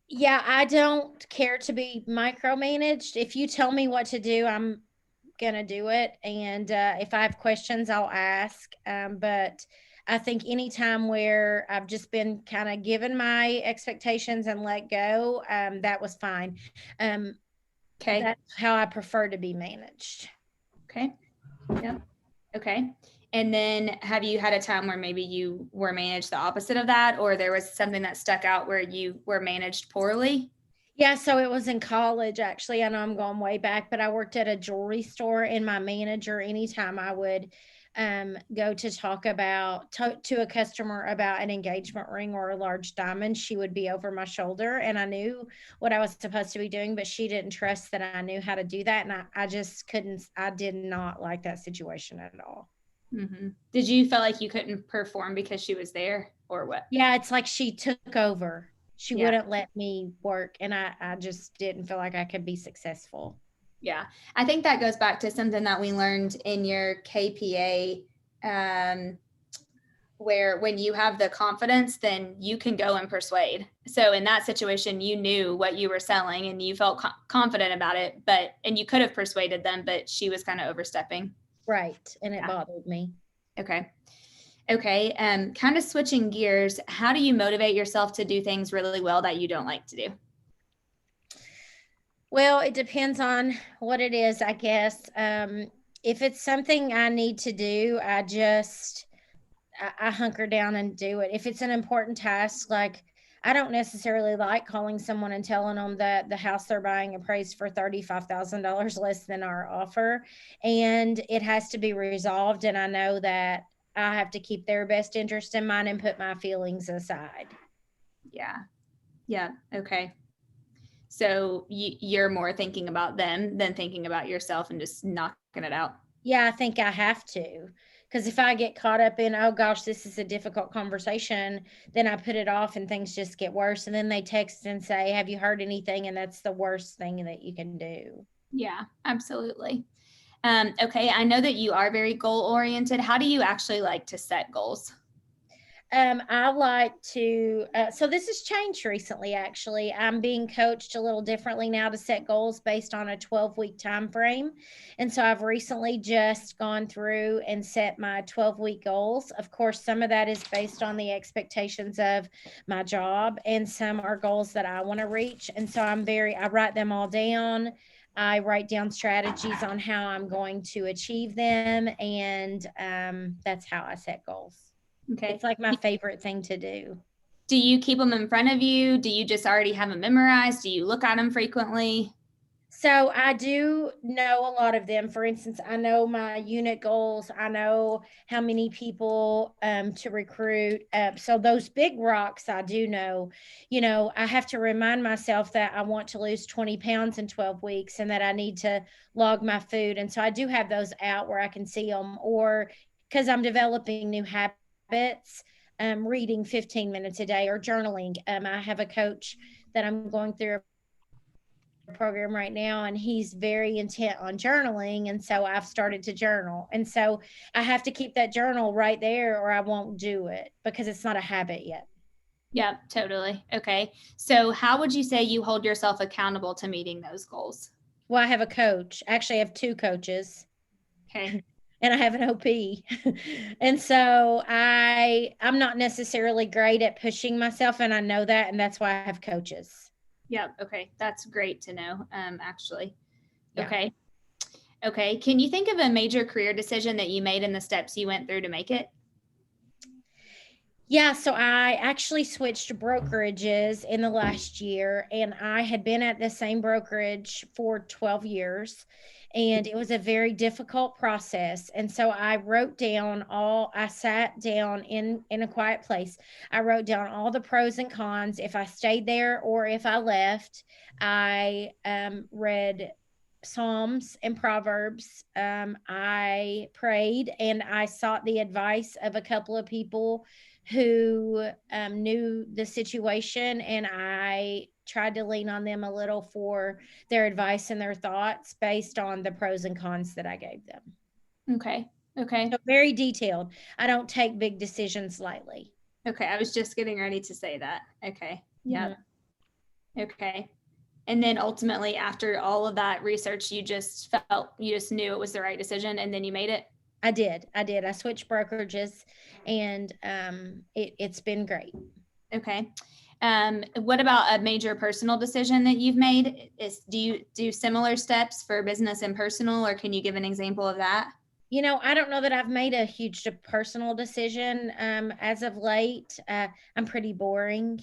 Yeah, I don't care to be micromanaged. If you tell me what to do, I'm gonna do it. And if I have questions, I'll ask. But I think anytime where I've just been kind of given my expectations and let go, that was fine.
Okay.
That's how I prefer to be managed.
Okay. Yeah. Okay. And then have you had a time where maybe you were managed the opposite of that, or there was something that stuck out where you were managed poorly?
Yeah, so it was in college, actually. I know I'm going way back, but I worked at a jewelry store, and my manager, anytime I would go to talk to a customer about an engagement ring or a large diamond, she would be over my shoulder, and I knew what I was supposed to be doing, but she didn't trust that I knew how to do that. And I just couldn't, I did not like that situation at all.
Mm-hmm. Did you feel like you couldn't perform because she was there, or what?
Yeah, it's like she took over. She
Yeah.
wouldn't let me work, and I just didn't feel like I could be successful.
Yeah, I think that goes back to something that we learned in your KPA, where when you have the confidence, then you can go and persuade. So in that situation, you knew what you were selling and you felt confident about it, and you could have persuaded them, but she was kind of overstepping.
Right, and it bothered me.
Okay. Okay. Kind of switching gears, how do you motivate yourself to do things really well that you don't like to do?
Well, it depends on what it is, I guess. If it's something I need to do, I hunker down and do it. If it's an important task, like I don't necessarily like calling someone and telling them that the house they're buying appraised for $35,000 less than our offer, and it has to be resolved. And I know that I have to keep their best interest in mind and put my feelings aside.
Yeah. Yeah. Okay. So you're more thinking about them than thinking about yourself and just knocking it out.
Yeah, I think I have to. Because if I get caught up in, oh gosh, this is a difficult conversation, then I put it off and things just get worse. And then they text and say, have you heard anything? And that's the worst thing that you can do.
Yeah, absolutely. Okay, I know that you are very goal oriented. How do you actually like to set goals?
I like to, so this has changed recently, actually. I'm being coached a little differently now to set goals based on a 12-week time frame. And so I've recently just gone through and set my 12-week goals. Of course, some of that is based on the expectations of my job, and some are goals that I want to reach. And so I write them all down. I write down strategies on how I'm going to achieve them. And that's how I set goals.
Okay.
It's like my favorite thing to do.
Do you keep them in front of you? Do you just already have them memorized? Do you look at them frequently?
So I do know a lot of them. For instance, I know my unit goals. I know how many people to recruit. So those big rocks, I do know. I have to remind myself that I want to lose 20 pounds in 12 weeks and that I need to log my food. And so I do have those out where I can see them, or because I'm developing new habits, reading 15 minutes a day or journaling. I have a coach that I'm going through program right now, and he's very intent on journaling. And so I've started to journal. And so I have to keep that journal right there or I won't do it because it's not a habit yet.
Yeah, totally. Okay. So how would you say you hold yourself accountable to meeting those goals?
Well, I have a coach. Actually, I have 2 coaches.
Okay.
And I have an OP. And so I'm not necessarily great at pushing myself, and I know that, and that's why I have coaches.
Yeah. Okay. That's great to know, actually.
Yeah.
Okay. Okay. Can you think of a major career decision that you made and the steps you went through to make it?
Yeah, so I actually switched brokerages in the last year, and I had been at the same brokerage for 12 years, and it was a very difficult process. And so I sat down in a quiet place. I wrote down all the pros and cons. If I stayed there or if I left, I read Psalms and Proverbs. I prayed and I sought the advice of a couple of people who knew the situation, and I tried to lean on them a little for their advice and their thoughts based on the pros and cons that I gave them.
Okay. Okay.
So very detailed. I don't take big decisions lightly.
Okay. I was just getting ready to say that. Okay. Yeah.
Mm-hmm.
Okay. And then ultimately, after all of that research, you just knew it was the right decision, and then you made it?
I did. I switched brokerages, and it's been great.
Okay. What about a major personal decision that you've made? Do you do similar steps for business and personal, or can you give an example of that?
I don't know that I've made a huge personal decision as of late. I'm pretty boring.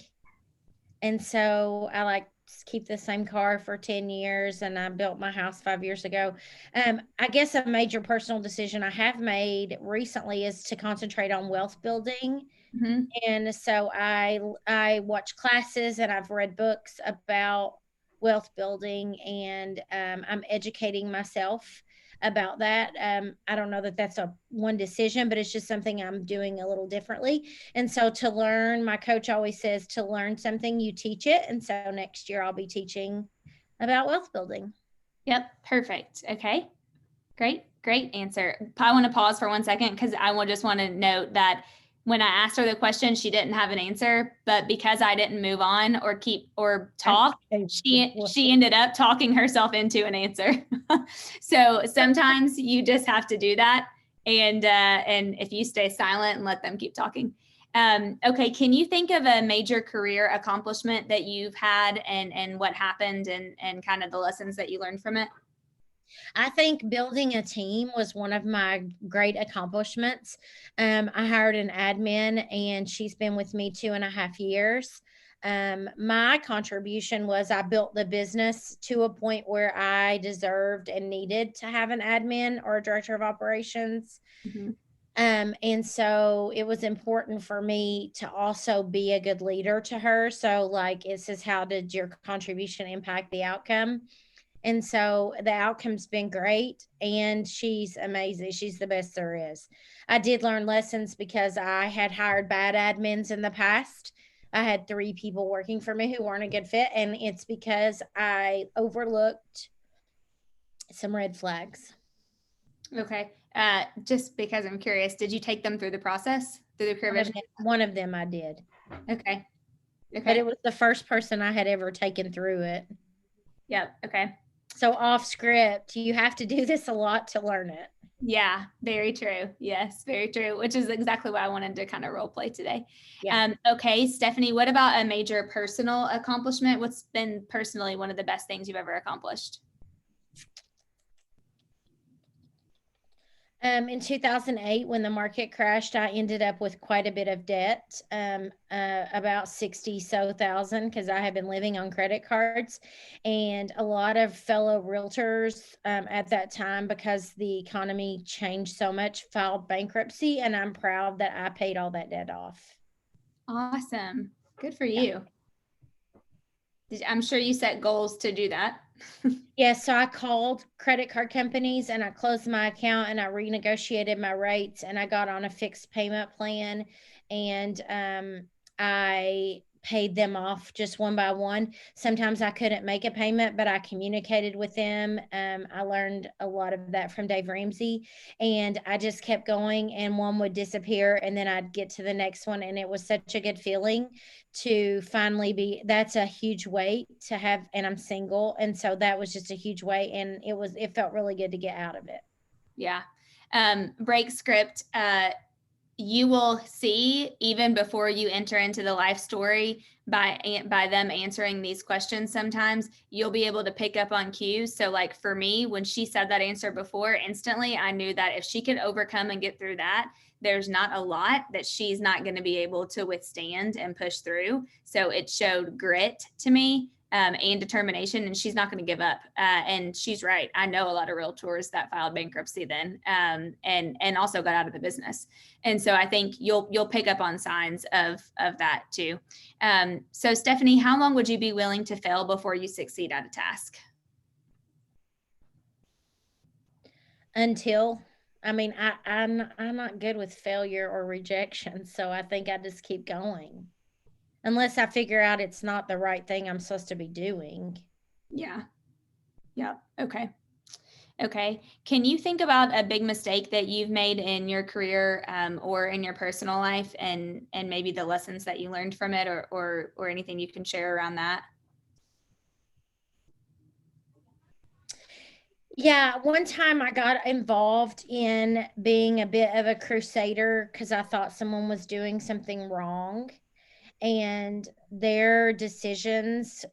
And so I like keep the same car for 10 years, and I built my house 5 years ago. I guess a major personal decision I have made recently is to concentrate on wealth building.
Mm-hmm.
And so I watch classes and I've read books about wealth building, and I'm educating myself about that. I don't know that that's a one decision, but it's just something I'm doing a little differently. And so to learn, my coach always says to learn something, you teach it. And so next year I'll be teaching about wealth building.
Yep. Perfect. Okay. Great answer. I want to pause for 1 second because just want to note that when I asked her the question, she didn't have an answer, but because I didn't move on or talk, she ended up talking herself into an answer. So sometimes you just have to do that. And if you stay silent and let them keep talking. Okay. Can you think of a major career accomplishment that you've had and what happened and kind of the lessons that you learned from it?
I think building a team was one of my great accomplishments. I hired an admin, and she's been with me 2.5 years. My contribution was I built the business to a point where I deserved and needed to have an admin or a director of operations.
Mm-hmm.
And so it was important for me to also be a good leader to her. So it says, how did your contribution impact the outcome? And so the outcome's been great, and she's amazing. She's the best there is. I did learn lessons because I had hired bad admins in the past. I had 3 people working for me who weren't a good fit, and it's because I overlooked some red flags.
Okay. Just because I'm curious, did you take them through the process, through the career vision?
One of them I did.
Okay.
But it was the first person I had ever taken through it.
Yep. Okay.
So off script, you have to do this a lot to learn it.
Yeah, very true. Yes, very true, which is exactly why I wanted to kind of role play today.
Yeah.
Okay, Stephanie, what about a major personal accomplishment? What's been personally one of the best things you've ever accomplished?
In 2008, when the market crashed, I ended up with quite a bit of debt, about 60,000, because I had been living on credit cards. And a lot of fellow realtors at that time, because the economy changed so much, filed bankruptcy. And I'm proud that I paid all that debt off.
Awesome. Good for you. I'm sure you set goals to do that.
Yes, so I called credit card companies and I closed my account and I renegotiated my rates and I got on a fixed payment plan, and I paid them off just one by one. Sometimes I couldn't make a payment, but I communicated with them. I learned a lot of that from Dave Ramsey, and I just kept going, and one would disappear, and then I'd get to the next one. And it was such a good feeling to finally be, that's a huge weight to have, and I'm single. And so that was just a huge weight, and it felt really good to get out of it.
Yeah. Break script. You will see, even before you enter into the life story, by them answering these questions, sometimes you'll be able to pick up on cues. So like for me, when she said that answer before, instantly I knew that if she could overcome and get through that, there's not a lot that she's not going to be able to withstand and push through. So it showed grit to me, and determination, and she's not going to give up. And she's right. I know a lot of realtors that filed bankruptcy then, and also got out of the business. And so I think you'll pick up on signs of that too. So Stephanie, how long would you be willing to fail before you succeed at a task?
Until, I mean, I'm not good with failure or rejection, so I think I just keep going unless I figure out it's not the right thing I'm supposed to be doing.
Yeah. Yeah. Okay. Okay. Can you think about a big mistake that you've made in your career, or in your personal life, and maybe the lessons that you learned from it, or anything you can share around that?
Yeah, one time I got involved in being a bit of a crusader because I thought someone was doing something wrong, and their decisions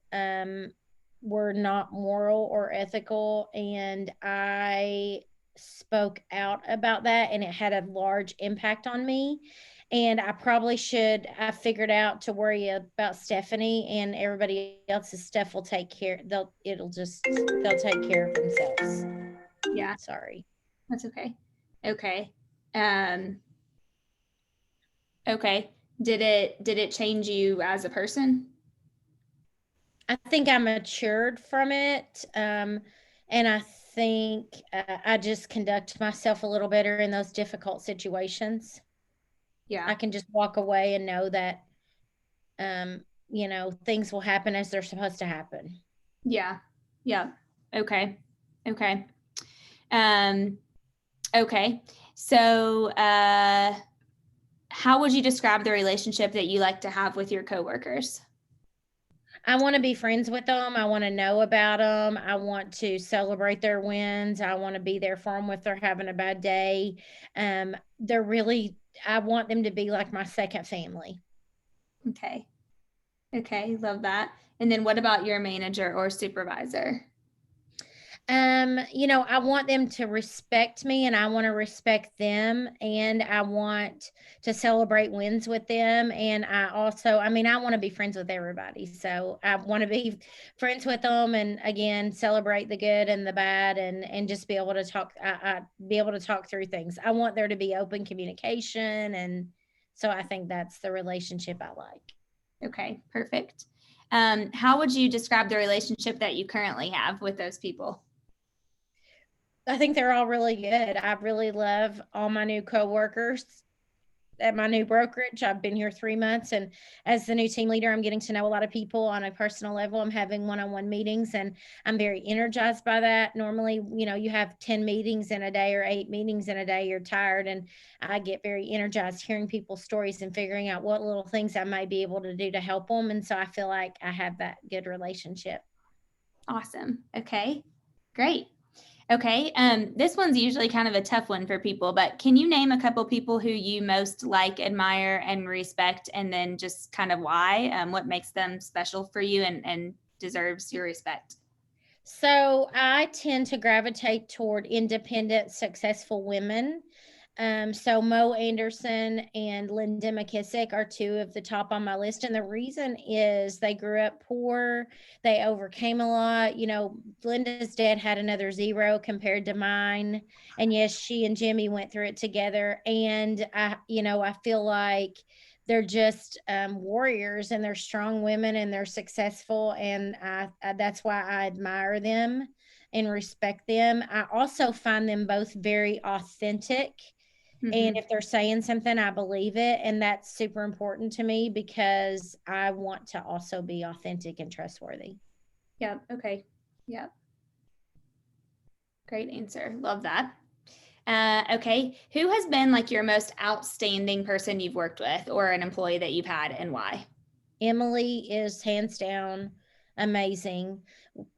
were not moral or ethical, and I spoke out about that, and it had a large impact on me. And I probably should have figured out to worry about Stephanie, and everybody else's stuff will take care. They'll take care of themselves.
Yeah.
Sorry.
That's okay. Okay. Okay. Did it change you as a person?
I think I matured from it. And I think I just conduct myself a little better in those difficult situations.
Yeah.
I can just walk away and know that, things will happen as they're supposed to happen.
Yeah. Yeah. Okay. Okay. Okay. So, how would you describe the relationship that you like to have with your coworkers?
I want to be friends with them. I want to know about them. I want to celebrate their wins. I want to be there for them if they're having a bad day. I want them to be like my second family.
Okay. Okay. Love that. And then what about your manager or supervisor?
I want them to respect me, and I want to respect them, and I want to celebrate wins with them. And I want to be friends with everybody. So I want to be friends with them, and again, celebrate the good and the bad, and just be able to talk, be able to talk through things. I want there to be open communication. And so I think that's the relationship I like.
Okay, perfect. How would you describe the relationship that you currently have with those people?
I think they're all really good. I really love all my new coworkers at my new brokerage. I've been here 3 months, and as the new team leader, I'm getting to know a lot of people on a personal level. I'm having one-on-one meetings, and I'm very energized by that. Normally, you have 10 meetings in a day or 8 meetings in a day, you're tired, and I get very energized hearing people's stories and figuring out what little things I might be able to do to help them. And so I feel like I have that good relationship.
Awesome. Okay, great. Okay, this one's usually kind of a tough one for people, but can you name a couple people who you most like, admire, and respect, and then just kind of why? What makes them special for you and deserves your respect?
So I tend to gravitate toward independent, successful women. So Mo Anderson and Linda McKissick are two of the top on my list. And the reason is they grew up poor. They overcame a lot. Linda's dad had another zero compared to mine. And yes, she and Jimmy went through it together. And I feel like they're just warriors, and they're strong women, and they're successful. And that's why I admire them and respect them. I also find them both very authentic, And if they're saying something, I believe it. And that's super important to me because I want to also be authentic and trustworthy.
Yep. Okay. Yep. Great answer. Love that. Okay. Who has been like your most outstanding person you've worked with or an employee that you've had and why?
Emily is hands down amazing.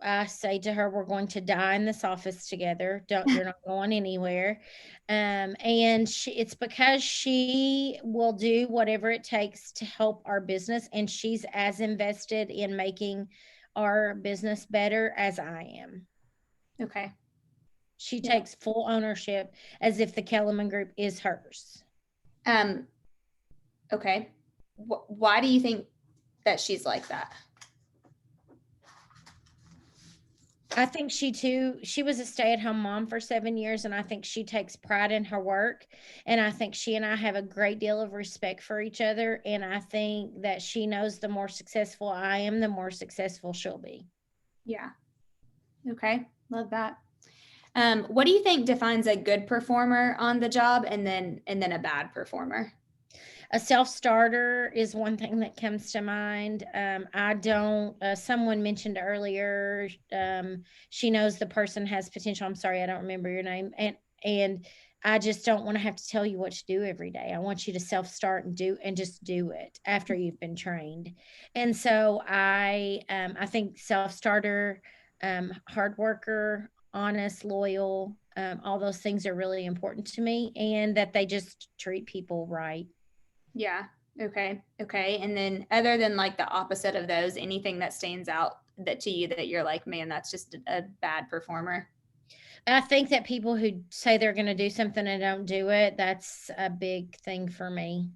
I say to her, we're going to die in this office together. You're not going anywhere. And it's because she will do whatever it takes to help our business. And she's as invested in making our business better as I am.
Okay.
She takes full ownership as if the Kellerman Group is hers.
Okay. Why do you think that she's like that?
I think she was a stay-at-home mom for 7 years, and I think she takes pride in her work. And I think she and I have a great deal of respect for each other. And I think that she knows the more successful I am, the more successful she'll be.
Yeah. Okay. Love that. What do you think defines a good performer on the job and then a bad performer?
A self-starter is one thing that comes to mind. Someone mentioned earlier, she knows the person has potential. I'm sorry, I don't remember your name. And I just don't want to have to tell you what to do every day. I want you to self-start and just do it after you've been trained. And so I think self-starter, hard worker, honest, loyal, all those things are really important to me, and that they just treat people right.
Yeah. Okay. Okay. And then other than like the opposite of those, anything that stands out that to you that you're like, man, that's just a bad performer?
I think that people who say they're going to do something and don't do it, that's a big thing for me.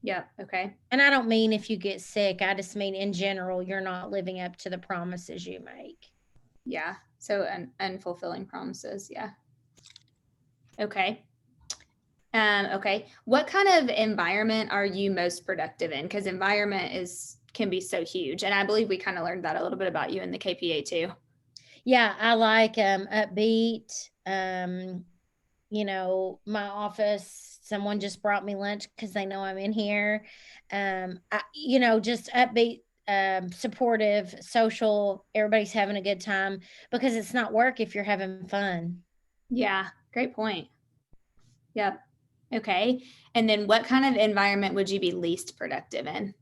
Yep. Okay.
And I don't mean if you get sick. I just mean in general, you're not living up to the promises you make.
Yeah. So unfulfilling promises. Yeah. Okay. Okay. What kind of environment are you most productive in? Because environment can be so huge. And I believe we kind of learned that a little bit about you in the KPA too.
Yeah, I like upbeat. My office, someone just brought me lunch because they know I'm in here. Just upbeat, supportive, social, everybody's having a good time, because it's not work if you're having fun.
Yeah, great point. Yep. Okay. And then what kind of environment would you be least productive in?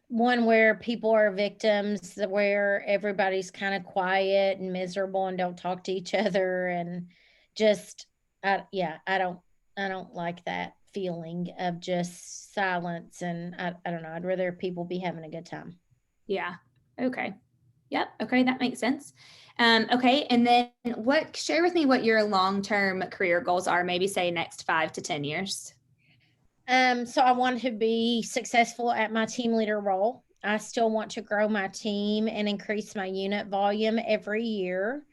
One where people are victims, where everybody's kind of quiet and miserable and don't talk to each other, and just, I don't like that feeling of just silence. And I don't know, I'd rather people be having a good time.
Yeah. Okay. Yep. Okay. That makes sense. Okay. And then share with me what your long-term career goals are, maybe say next 5 to 10 years.
So I want to be successful at my team leader role. I still want to grow my team and increase my unit volume every year.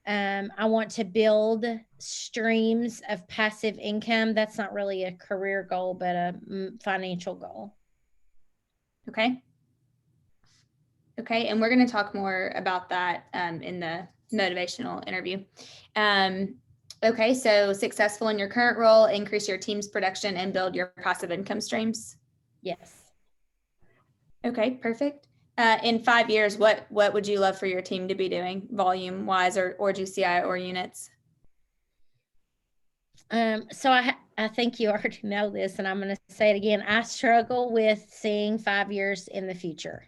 I want to build streams of passive income. That's not really a career goal, but a financial goal.
Okay. Okay. And we're going to talk more about that in the motivational interview. Okay. So successful in your current role, increase your team's production and build your passive income streams.
Yes.
Okay. Perfect. In 5 years, what would you love for your team to be doing volume wise or GCI or units?
So I think you already know this, and I'm going to say it again. I struggle with seeing 5 years in the future.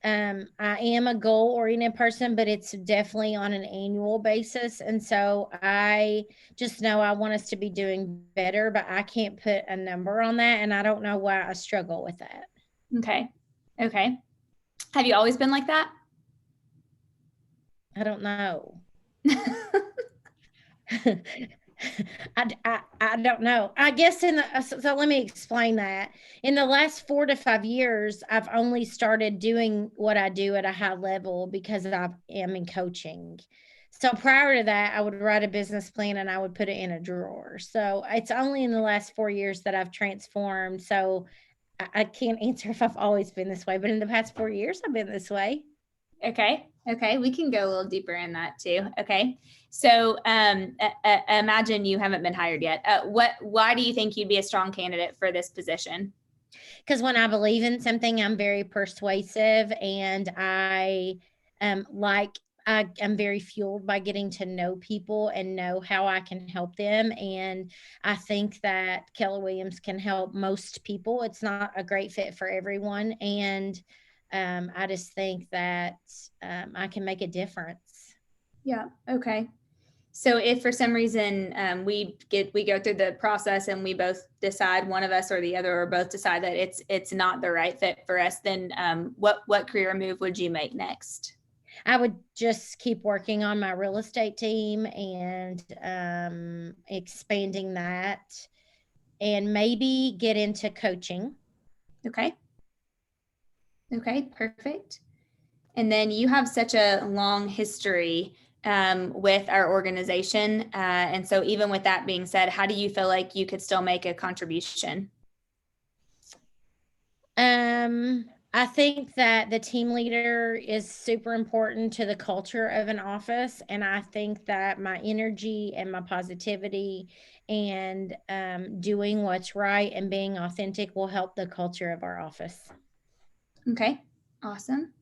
I am a goal-oriented person, but it's definitely on an annual basis. And so I just know I want us to be doing better, but I can't put a number on that. And I don't know why I struggle with that.
Okay. Okay. Have you always been like that?
I don't know. I don't know. I guess so let me explain that. In the last 4 to 5 years, I've only started doing what I do at a high level because I am in coaching. So prior to that, I would write a business plan and I would put it in a drawer. So it's only in the last 4 years that I've transformed. So I can't answer if I've always been this way, but in the past 4 years, I've been this way.
Okay. Okay, we can go a little deeper in that too. Okay, so imagine you haven't been hired yet. Why do you think you'd be a strong candidate for this position?
Because when I believe in something, I'm very persuasive, and I'm very fueled by getting to know people and know how I can help them. And I think that Keller Williams can help most people. It's not a great fit for everyone. And I just think that I can make a difference.
Yeah. Okay. So if for some reason we go through the process and we both decide, one of us or the other, or both decide that it's not the right fit for us, then what career move would you make next?
I would just keep working on my real estate team and expanding that, and maybe get into coaching.
Okay. Okay, perfect. And then you have such a long history with our organization. And so even with that being said, how do you feel like you could still make a contribution?
I think that the team leader is super important to the culture of an office. And I think that my energy and my positivity and doing what's right and being authentic will help the culture of our office.
Okay, awesome.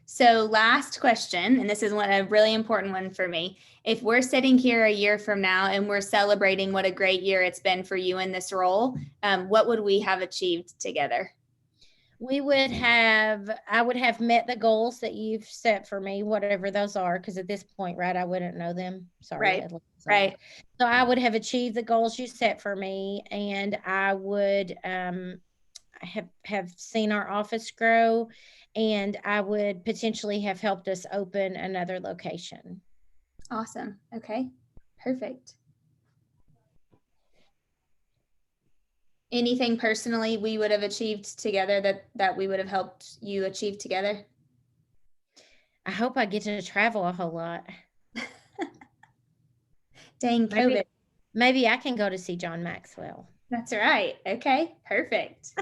So last question, and this is a really important one for me. If we're sitting here a year from now and we're celebrating what a great year it's been for you in this role, what would we have achieved together?
I would have met the goals that you've set for me, whatever those are, because at this point, right, I wouldn't know them. Sorry.
Right.
So I would have achieved the goals you set for me, and I would have seen our office grow, and I would potentially have helped us open another location.
Awesome. Okay, perfect. Anything personally we would have achieved together that we would have helped you achieve together?
I hope I get to travel a whole lot.
Dang, COVID.
Maybe I can go to see John Maxwell.
That's right. Okay, perfect.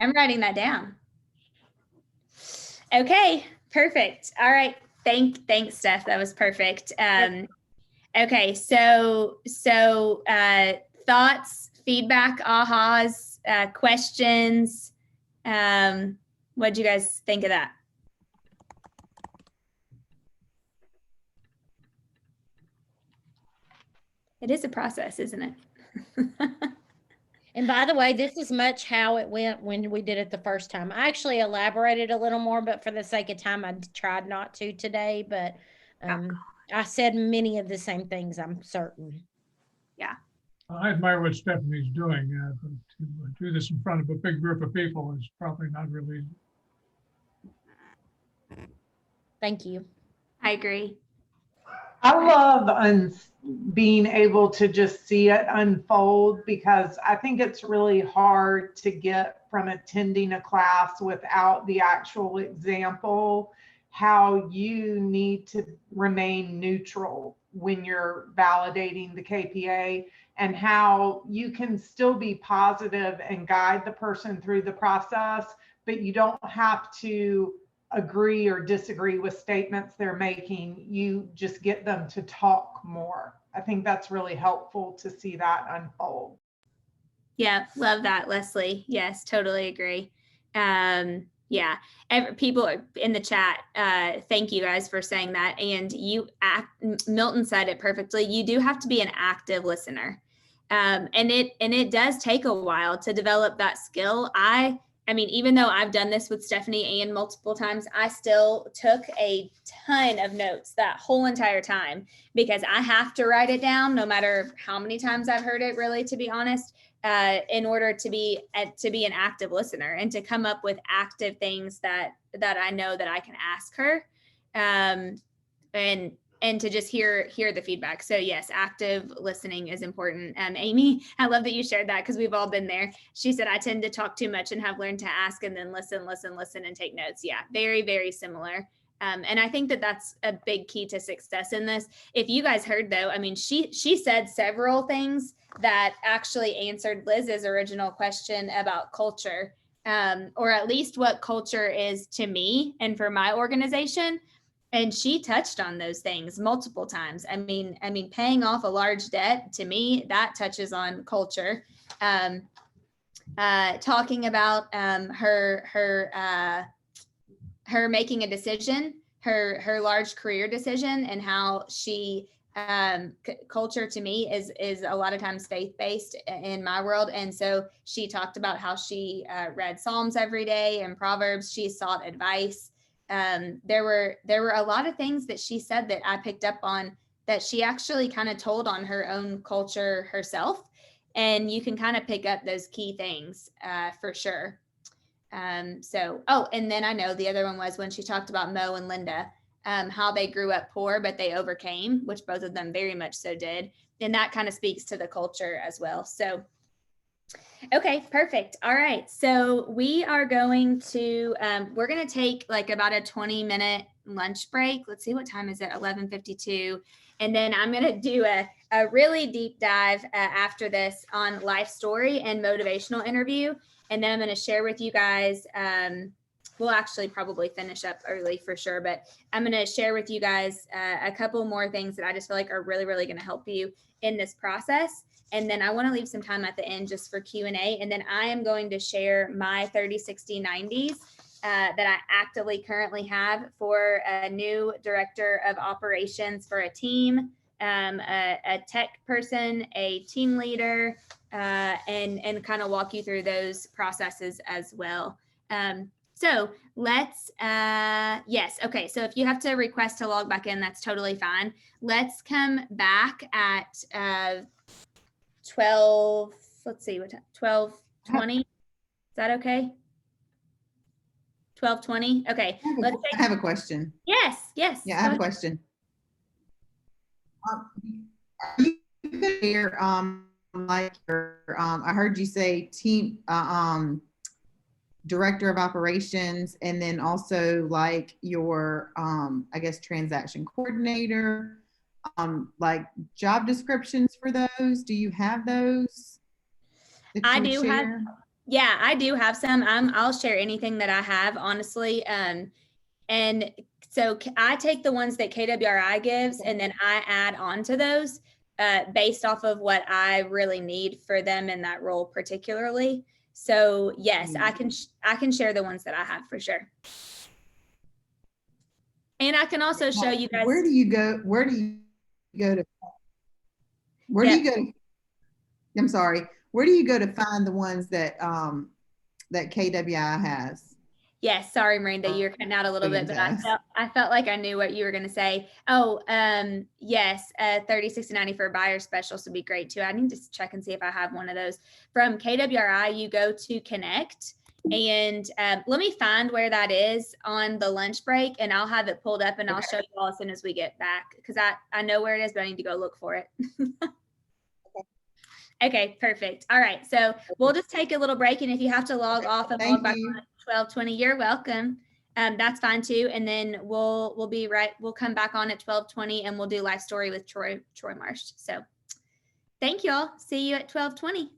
I'm writing that down. Okay, perfect. All right. Thanks, Steph. That was perfect. Okay, so thoughts, feedback, ahas, questions. What'd you guys think of that? It is a process, isn't it?
And by the way, this is much how it went when we did it the first time. I actually elaborated a little more, but for the sake of time, I tried not to today. But I said many of the same things, I'm certain.
Yeah.
I admire what Stephanie's doing. But to do this in front of a big group of people is probably not really easy.
Thank you.
I agree.
I love being able to just see it unfold, because I think it's really hard to get from attending a class without the actual example, how you need to remain neutral when you're validating the KPA, and how you can still be positive and guide the person through the process, but you don't have to agree or disagree with statements they're making. You just get them to talk more. I think that's really helpful to see that unfold.
Yeah, love that, Leslie. Yes, totally agree. Yeah, people in the chat, thank you guys for saying that. And Milton said it perfectly. You do have to be an active listener. And it does take a while to develop that skill. I mean, even though I've done this with Stephanie and multiple times, I still took a ton of notes that whole entire time, because I have to write it down no matter how many times I've heard it, really, to be honest, in order to be an active listener and to come up with active things that I know that I can ask her. And to just hear the feedback. So yes, active listening is important. Amy, I love that you shared that, because we've all been there. She said, I tend to talk too much and have learned to ask and then listen and take notes. Yeah, very, very similar. And I think that that's a big key to success in this. If you guys heard though, I mean, she said several things that actually answered Liz's original question about culture, or at least what culture is to me and for my organization. And she touched on those things multiple times. I mean, paying off a large debt, to me, that touches on culture. Talking about her making a decision, her large career decision, and how she culture to me is a lot of times faith-based in my world. And so she talked about how she read Psalms every day and Proverbs. She sought advice. There were a lot of things that she said that I picked up on that she actually kind of told on her own culture herself. And you can kind of pick up those key things for sure. And then I know the other one was when she talked about Mo and Linda, how they grew up poor, but they overcame, which both of them very much so did. And that kind of speaks to the culture as well. So, okay, perfect. All right. So we are going to, we're going to take like about a 20-minute lunch break. Let's see, what time is it? 11:52. And then I'm going to do a really deep dive after this on life story and motivational interview. And then I'm going to share with you guys, we'll actually probably finish up early for sure, but I'm going to share with you guys a couple more things that I just feel like are really, really going to help you in this process. And then I want to leave some time at the end just for Q&A. And then I am going to share my 30, 60, 90s that I actively currently have for a new director of operations for a team, a tech person, a team leader, and kind of walk you through those processes as well. So let's, yes. Okay. So if you have to request to log back in, that's totally fine. Let's come back at 12, let's see what time, 12:20. Is that okay? 12:20. Okay.
I have a question.
Yes.
Yeah, I have a question. Are you there, like your, I heard you say team, director of operations, and then also like your, I guess, transaction coordinator, like job descriptions for those. Do you have those?
I do have, yeah, I do have some. I'll share anything that I have, honestly. And so I take the ones that KWRI gives, and then I add on to those based off of what I really need for them in that role particularly. So yes, I can share the ones that I have for sure. And I can also show you guys.
Where do you go to? Where do you go? I'm sorry. Where do you go to find the ones that that KWI has?
Yes, sorry, Miranda, you're cutting out a little bit, but I felt like I knew what you were going to say. Oh, yes, 30, 60, 90 for buyer specials would be great too. I need to check and see if I have one of those. From KWRI, you go to Connect, and let me find where that is on the lunch break, and I'll have it pulled up, and I'll show you all as soon as we get back, because I know where it is, but I need to go look for it. Okay, perfect. All right, so we'll just take a little break, and if you have to log off and log back on at 12:20, you're welcome. That's fine too. And then we'll be right. We'll come back on at 12:20, and we'll do life story with Troy Marsh. So thank you all. See you at 12:20.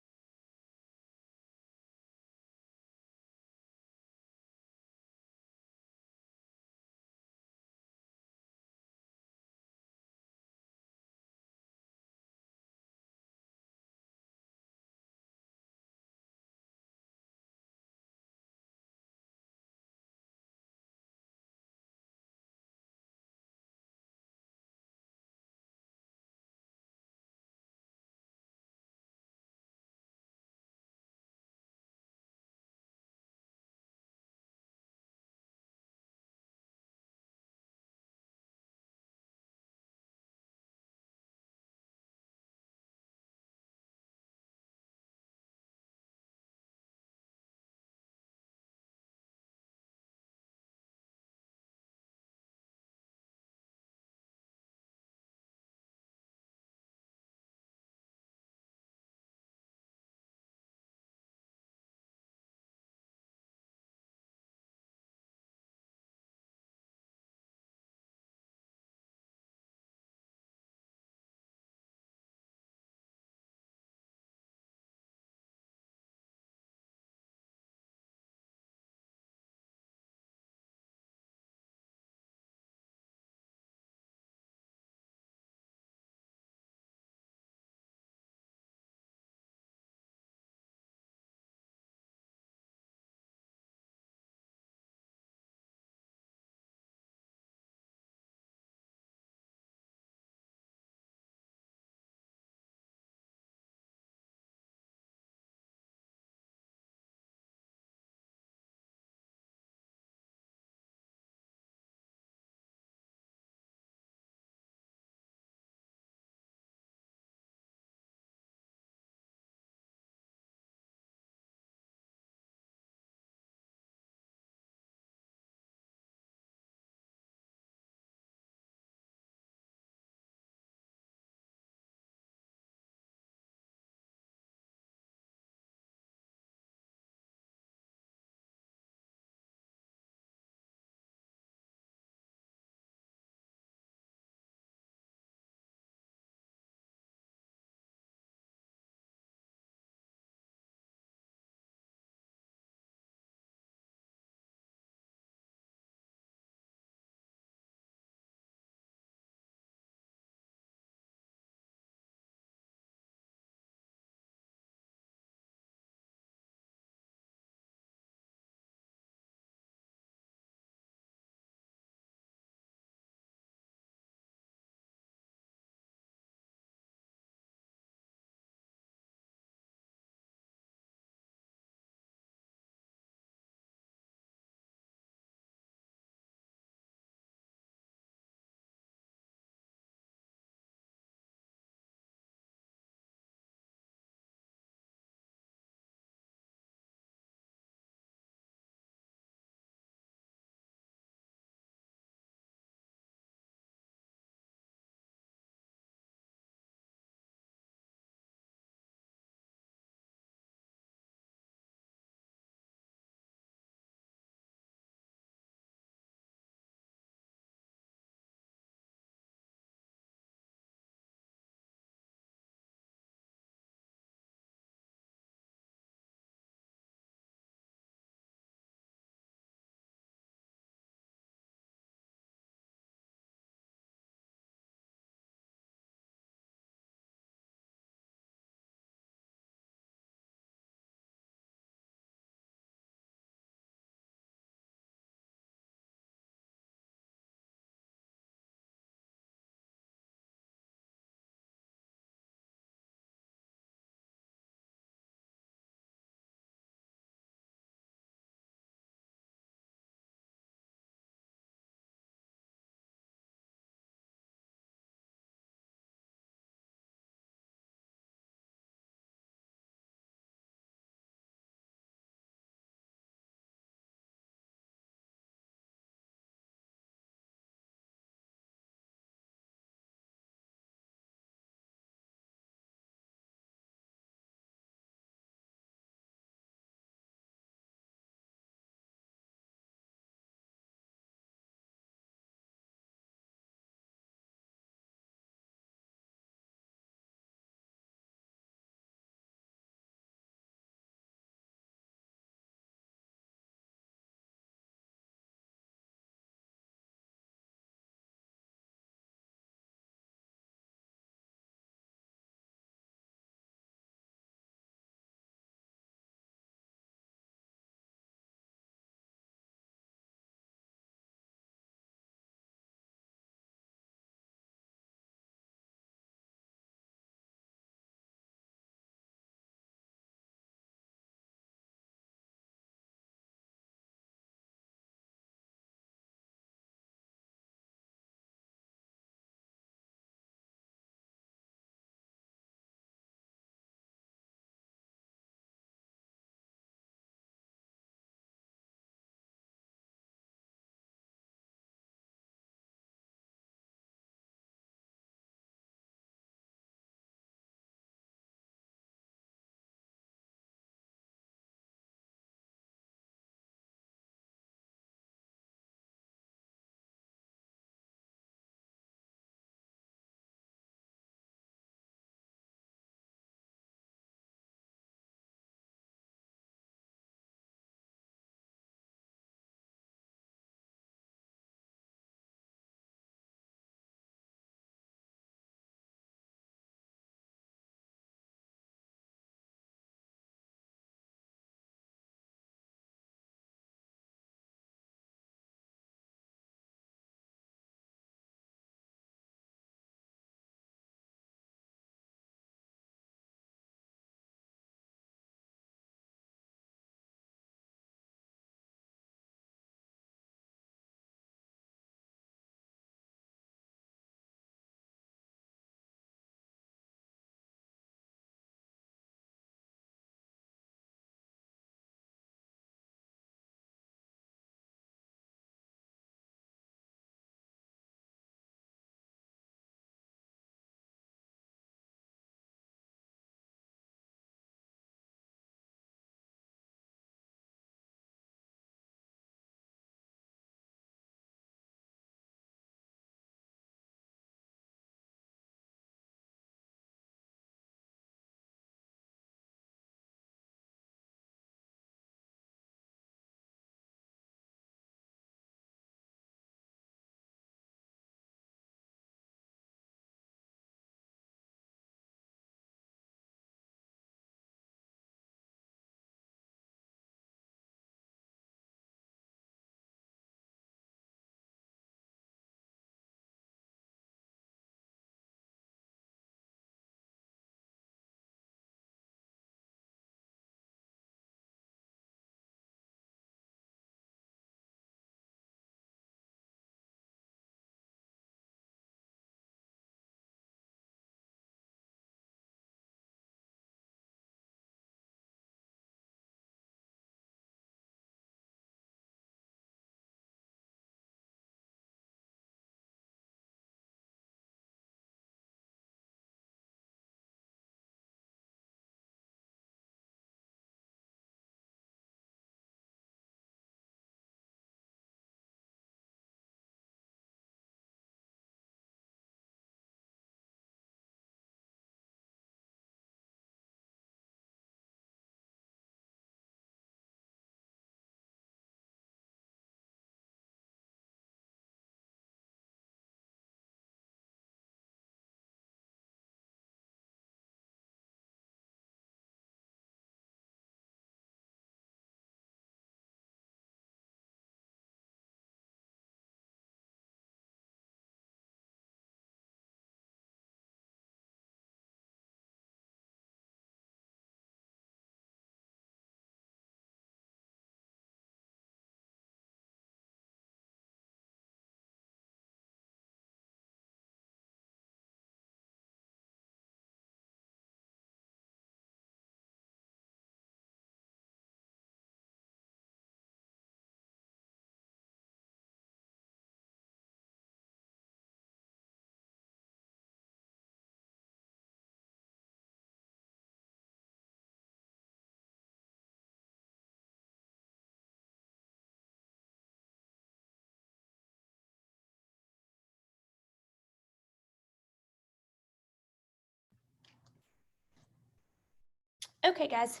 Okay, guys,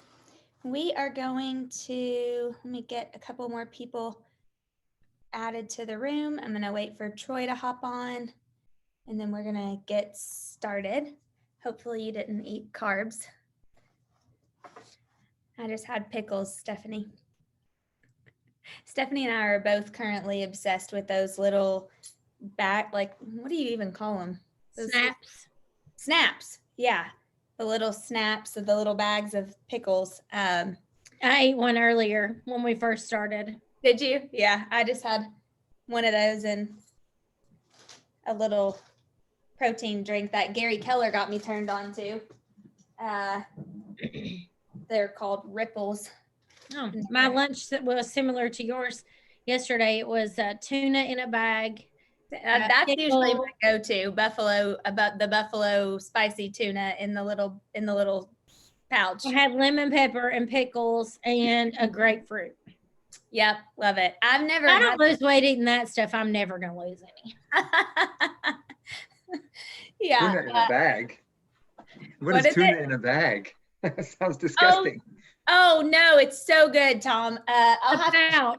we are going to, let me get a couple more people added to the room. I'm gonna wait for Troy to hop on, and then we're gonna get started. Hopefully you didn't eat carbs. I just had pickles, Stephanie. Stephanie and I are both currently obsessed with those little what do you even call them? Those
Snaps.
Snaps, yeah. The little snaps of the little bags of pickles.
I ate one earlier when we first started.
Did you? Yeah, I just had one of those and a little protein drink that Gary Keller got me turned on to. They're called Ripples.
Oh, my lunch was similar to yours yesterday. It was tuna in a bag.
That's
pickle.
usually my go-to the buffalo spicy tuna in the little pouch.
I had lemon pepper and pickles and a grapefruit.
Yep, love it. I've never.
I don't lose weight eating that stuff. I'm never gonna lose any.
Yeah.
Tuna in a bag. What is tuna in a bag? That sounds disgusting.
Oh no, it's so good, Tom. I'll have
pouch.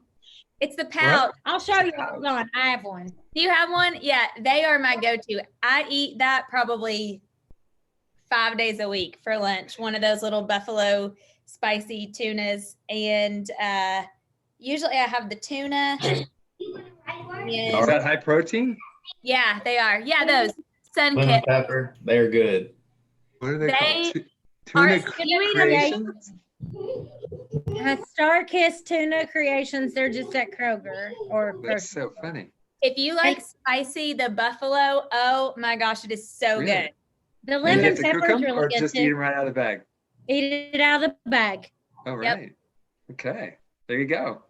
It's the pouch.
I'll show you. Hold on, I have one.
Do you have one? Yeah, they are my go-to. I eat that probably 5 days a week for lunch. One of those little buffalo spicy tunas, and usually I have the tuna.
Is that high protein?
Yeah, they are. Yeah, those
Lemon
sun-kissed.
pepper, they're good.
What are they called?
Are
Tuna creations?
Star-kissed tuna creations. They're just at Kroger or
That's so funny.
If you like spicy, the buffalo, oh my gosh, it is so
Really?
good.
The
And you
lemon
have to cook
pepper is
them
really
or
good
just
too.
eat them right out of the bag?
Eat it out of the bag.
Oh, right. Okay. There you go.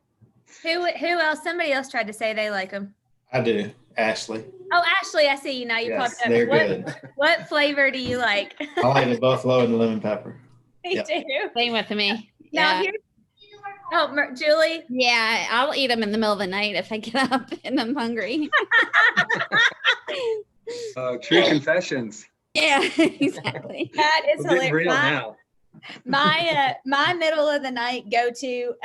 Who else? Somebody else tried to say they like them.
I do, Ashley.
Oh, Ashley, I see you now. You
Yes,
popped up.
they're
What,
good.
what flavor do you like?
I like the buffalo and the lemon pepper.
Me
Yep.
too.
Same with me.
Now
Yeah.
here's Julie.
Yeah, I'll eat them in the middle of the night if I get up and I'm hungry.
True confessions.
Yeah, exactly.
That is
We're getting
hilarious.
real now.
My middle of the night go-to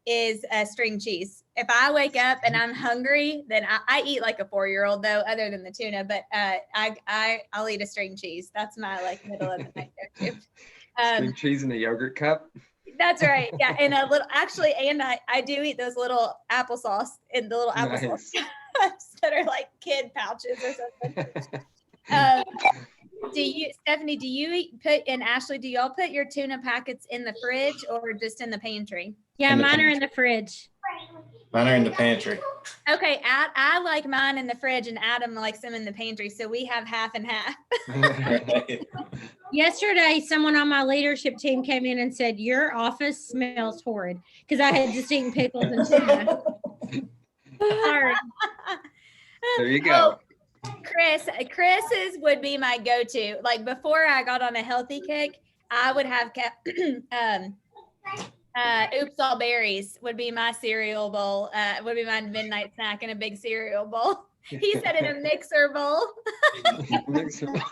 is string cheese. If I wake up and I'm hungry, then I eat like a 4-year-old though, other than the tuna. But I'll eat a string cheese. That's my middle of the night go-to.
String cheese in a yogurt cup.
That's right. Yeah, and a little and I do eat those little applesauce in the little applesauce cups that are like kid pouches or something. Stephanie, do you Ashley, do y'all put your tuna packets in the fridge or just in the pantry?
Yeah, mine are in the fridge.
Mine are in the pantry.
Okay, I like mine in the fridge and Adam likes them in the pantry, so we have half and half.
Yesterday, someone on my leadership team came in and said, "Your office smells horrid," because I had just eaten pickles and tuna. Sorry.
There you go.
Chris's would be my go-to. Like before I got on a healthy kick, I would have kept Oops All Berries would be my cereal bowl. Would be my midnight snack in a big cereal bowl. He said in a mixer bowl.
Mixer bowl.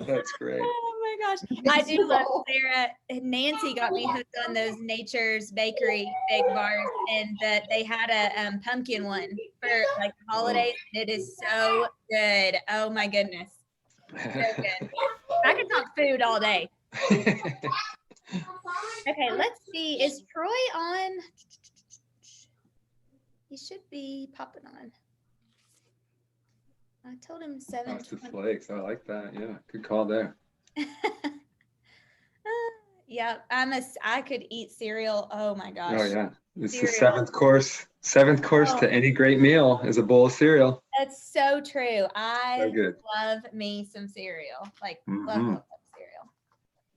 That's great.
Oh my gosh. I do love Sarah. Nancy got me hooked on those Nature's Bakery big bars, and that they had a pumpkin one for like holidays. It is so good. Oh my goodness. So good. I could talk food all day. Okay, let's see. Is Troy on? He should be popping on. I told him 7.
Frosted Flakes. I like that. Yeah, good call there.
Yeah, I could eat cereal. Oh my gosh.
Oh yeah, it's
Cereal.
the seventh course. Seventh course to any great meal is a bowl of cereal.
That's so true. I
So good.
love me some cereal. Like
Mhm.
love cereal.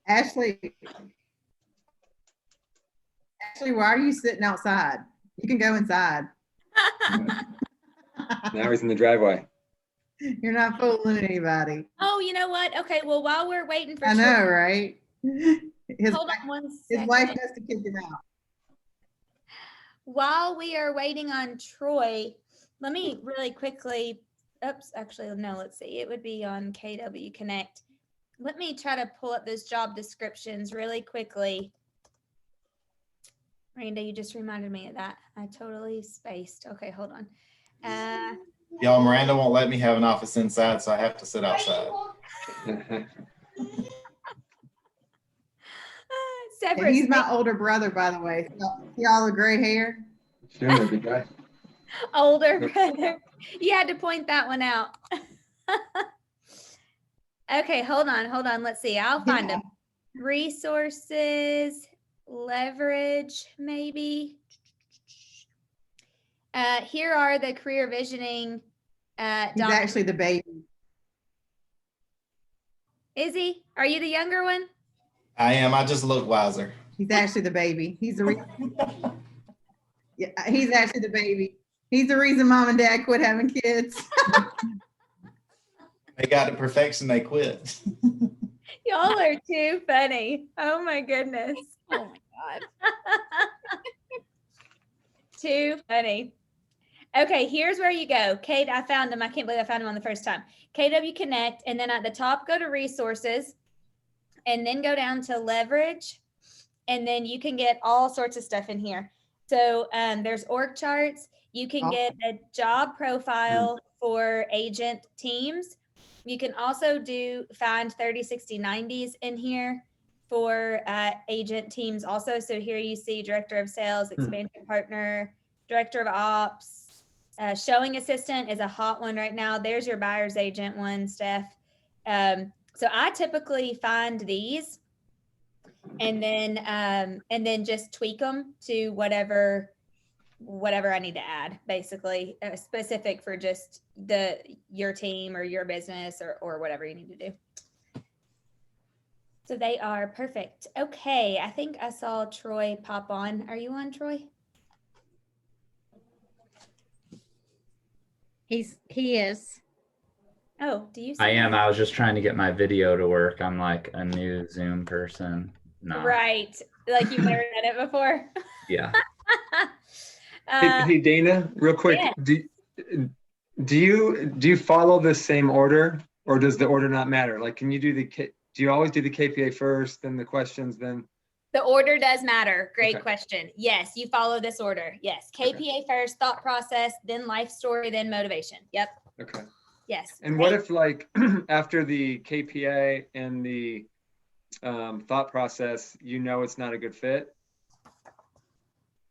Ashley, why are you sitting outside? You can go inside.
Now he's in the driveway.
You're not fooling anybody.
Oh, you know what? Okay, well, while we're waiting for
I know,
Troy,
right?
hold on one
His
second.
wife has to kick him out.
While we are waiting on Troy, let me really quickly, oops, actually, no, let's see. It would be on KW Connect. let me try to pull up those job descriptions really quickly. Randa, you just reminded me of that. I totally spaced. Okay, hold on.
Y'all, Miranda won't let me have an office inside, so I have to sit outside.
And
Separate.
he's my older brother, by the way. So, see all the gray hair?
Sure, big guy.
Older brother. You had to point that one out. Okay, hold on. Let's see. I'll find them. Resources, leverage, maybe. Here are the career visioning.
He's actually the baby.
Is he? Are you the younger one?
I am. I just look wiser.
He's actually the baby. He's the yeah, he's actually the baby. He's the reason mom and dad quit having kids.
They got to perfection, they quit.
Y'all are too funny. Oh my goodness.
Oh my God.
Too funny. Okay, here's where you go. Kate, I found him. I can't believe I found him on the first time. KW Connect, and then at the top, go to resources, and then go down to leverage, and then you can get all sorts of stuff in here. So there's org charts. You can get a job profile for agent teams. You can also find 30, 60, 90s in here for agent teams also. So here you see director of sales, expansion partner, director of ops, showing assistant is a hot one right now. There's your buyer's agent one, Steph. So I typically find these and then just tweak them to whatever I need to add, basically specific for just your team or your business or whatever you need to do. So they are perfect. Okay, I think I saw Troy pop on. Are you on, Troy?
He is.
Oh, do you see
I am.
that?
I was just trying to get my video to work. I'm like a new Zoom person. No.
Right. Like you've never done it before.
Yeah.
Hey, Dana, real quick,
yeah.
do you follow the same order, or does the order not matter? Like, can you do you always do the KPA first, then the questions, then?
The order does matter. Great
Okay.
question. Yes, you follow this order. Yes, KPA first, thought process, then life story, then motivation. Yep.
Okay.
Yes.
And what if, like, after the KPA and the thought process, it's not a good fit?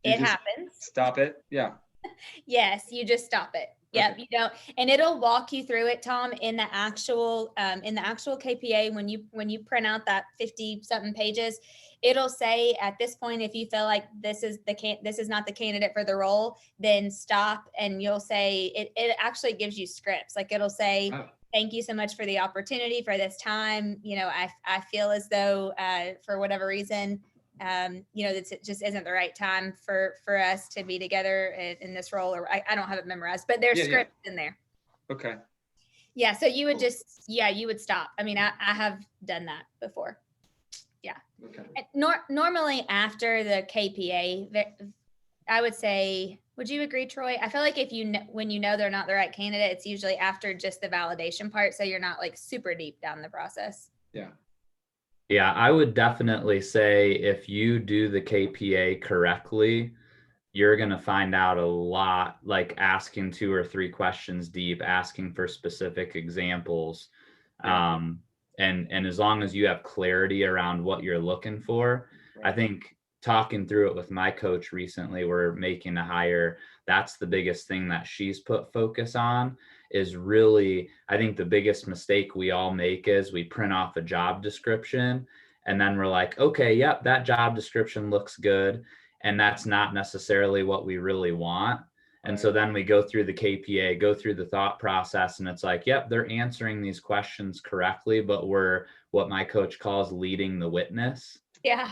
It happens.
Stop it. Yeah.
Yes, you just stop it. Yep, you don't, and it'll walk you through it, Tom, in the actual KPA when you print out that 50-something pages. It'll say at this point, if you feel like this is not the candidate for the role, then stop, and you'll say it actually gives you scripts. Like it'll say, thank you so much for the opportunity for this time. I feel as though for whatever reason, it just isn't the right time for us to be together in this role, or I don't have it memorized, but there's scripts in there.
Okay.
Yeah. So you would you would stop. I mean, I have done that before. Yeah.
Okay.
Normally after the KPA, I would say, would you agree, Troy? I feel like when they're not the right candidate, it's usually after just the validation part. So you're not like super deep down the process.
Yeah.
Yeah, I would definitely say if you do the KPA correctly, you're going to find out a lot, like asking 2 or 3 questions deep, asking for specific examples. And as long as you have clarity around what you're looking for, I think talking through it with my coach recently, we're making a hire. That's the biggest thing that she's put focus on is really, I think the biggest mistake we all make is we print off a job description and then we're like, okay, yep, that job description looks good. And that's not necessarily what we really want. And so then we go through the KPA, go through the thought process, and it's like, yep, they're answering these questions correctly, but we're what my coach calls leading the witness.
Yeah.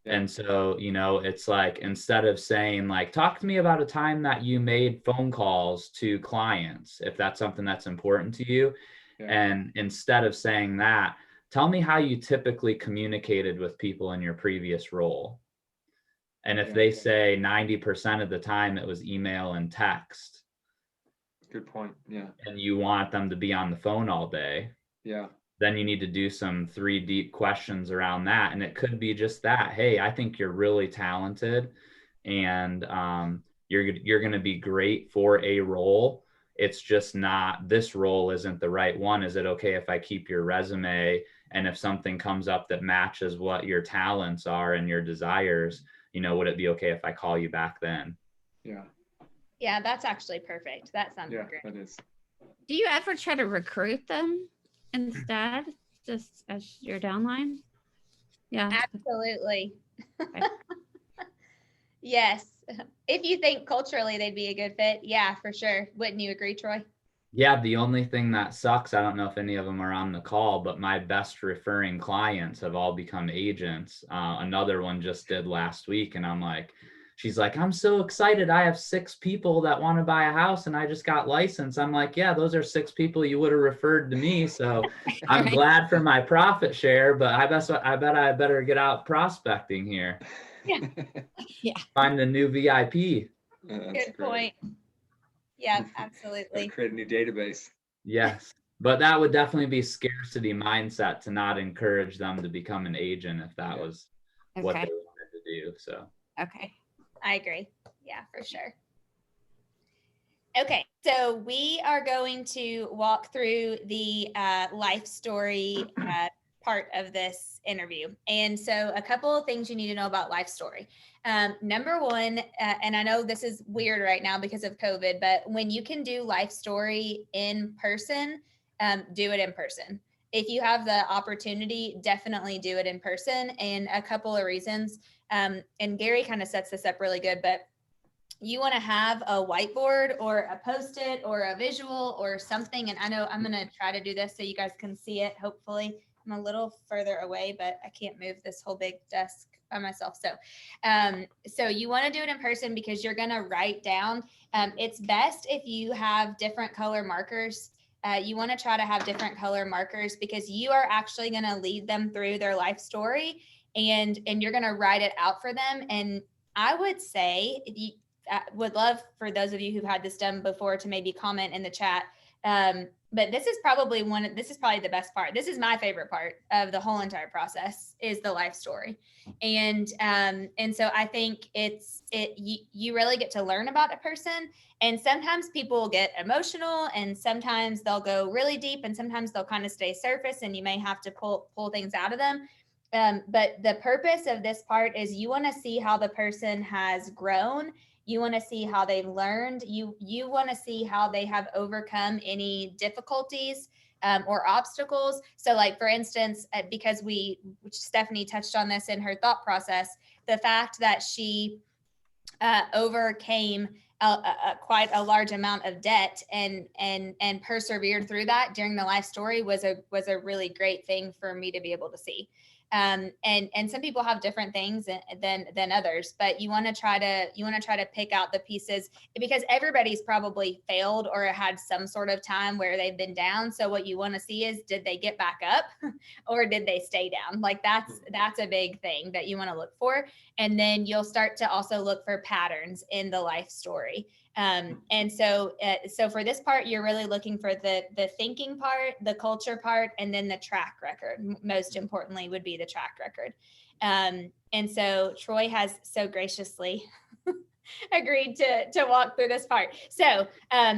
And so, it's like, instead of saying like, talk to me about a time that you made phone calls to clients, if that's something that's important to you. Yeah. And instead of saying that, tell me how you typically communicated with people in your previous role. And if they say 90% of the time it was email and text.
Good point. Yeah.
And you want them to be on the phone all day.
Yeah.
then you need to do some 3 deep questions around that. And it could be just that, hey, I think you're really talented and you're going to be great for a role. It's just not, this role isn't the right one. Is it okay if I keep your resume? And if something comes up that matches what your talents are and your desires, you know, would it be okay if I call you back then?
Yeah.
Yeah, that's actually perfect. That sounds great.
That is.
Do you ever try to recruit them instead, just as your downline? Yeah.
Absolutely.
Okay.
Yes. If you think culturally they'd be a good fit, yeah, for sure. Wouldn't you agree, Troy?
Yeah, the only thing that sucks, I don't know if any of them are on the call, but my best referring clients have all become agents. Another one just did last week, and I'm like, she's like, I'm so excited. I have 6 people that want to buy a house and I just got licensed. I'm like, yeah, those are 6 people you would have referred to me. So I'm
Right.
glad for my profit share, but I bet I better get out prospecting here.
Yeah.
Yeah.
Find a new VIP.
That's
Good
great.
point. Yeah,
Gotta
absolutely.
create a new database.
Yes. But that would definitely be scarcity mindset to not encourage them to become an agent if that was what they
Okay.
wanted to do. So
Okay.
I agree. Yeah, for sure. Okay, so we are going to walk through the life story part of this interview. And so a couple of things you need to know about life story. Number one, and I know this is weird right now because of COVID, but when you can do life story in person, do it in person. If you have the opportunity, definitely do it in person. And a couple of reasons. And Gary kind of sets this up really good, but you want to have a whiteboard or a Post-it or a visual or something. And I know I'm going to try to do this so you guys can see it. Hopefully I'm a little further away, but I can't move this whole big desk by myself. So you want to do it in person because you're going to write down. It's best if you have different color markers. You want to try to have different color markers because you are actually going to lead them through their life story and you're going to write it out for them. And I would say, would love for those of you who've had this done before to maybe comment in the chat. But this is probably the best part. This is my favorite part of the whole entire process is the life story. And so I think you really get to learn about a person. And sometimes people will get emotional and sometimes they'll go really deep and sometimes they'll kind of stay surface and you may have to pull things out of them. But the purpose of this part is you want to see how the person has grown. You want to see how they've learned. You want to see how they have overcome any difficulties or obstacles. So like, for instance, because Stephanie touched on this in her thought process, the fact that she overcame quite a large amount of debt and persevered through that during the life story was a really great thing for me to be able to see. And some people have different things than others, but you want to try to pick out the pieces because everybody's probably failed or had some sort of time where they've been down. So what you want to see is, did they get back up or did they stay down? Like that's a big thing that you want to look for. And then you'll start to also look for patterns in the life story. And so for this part, you're really looking for the thinking part, the culture part, and then the track record. Most importantly would be the track record. And so Troy has so graciously agreed to walk through this part. So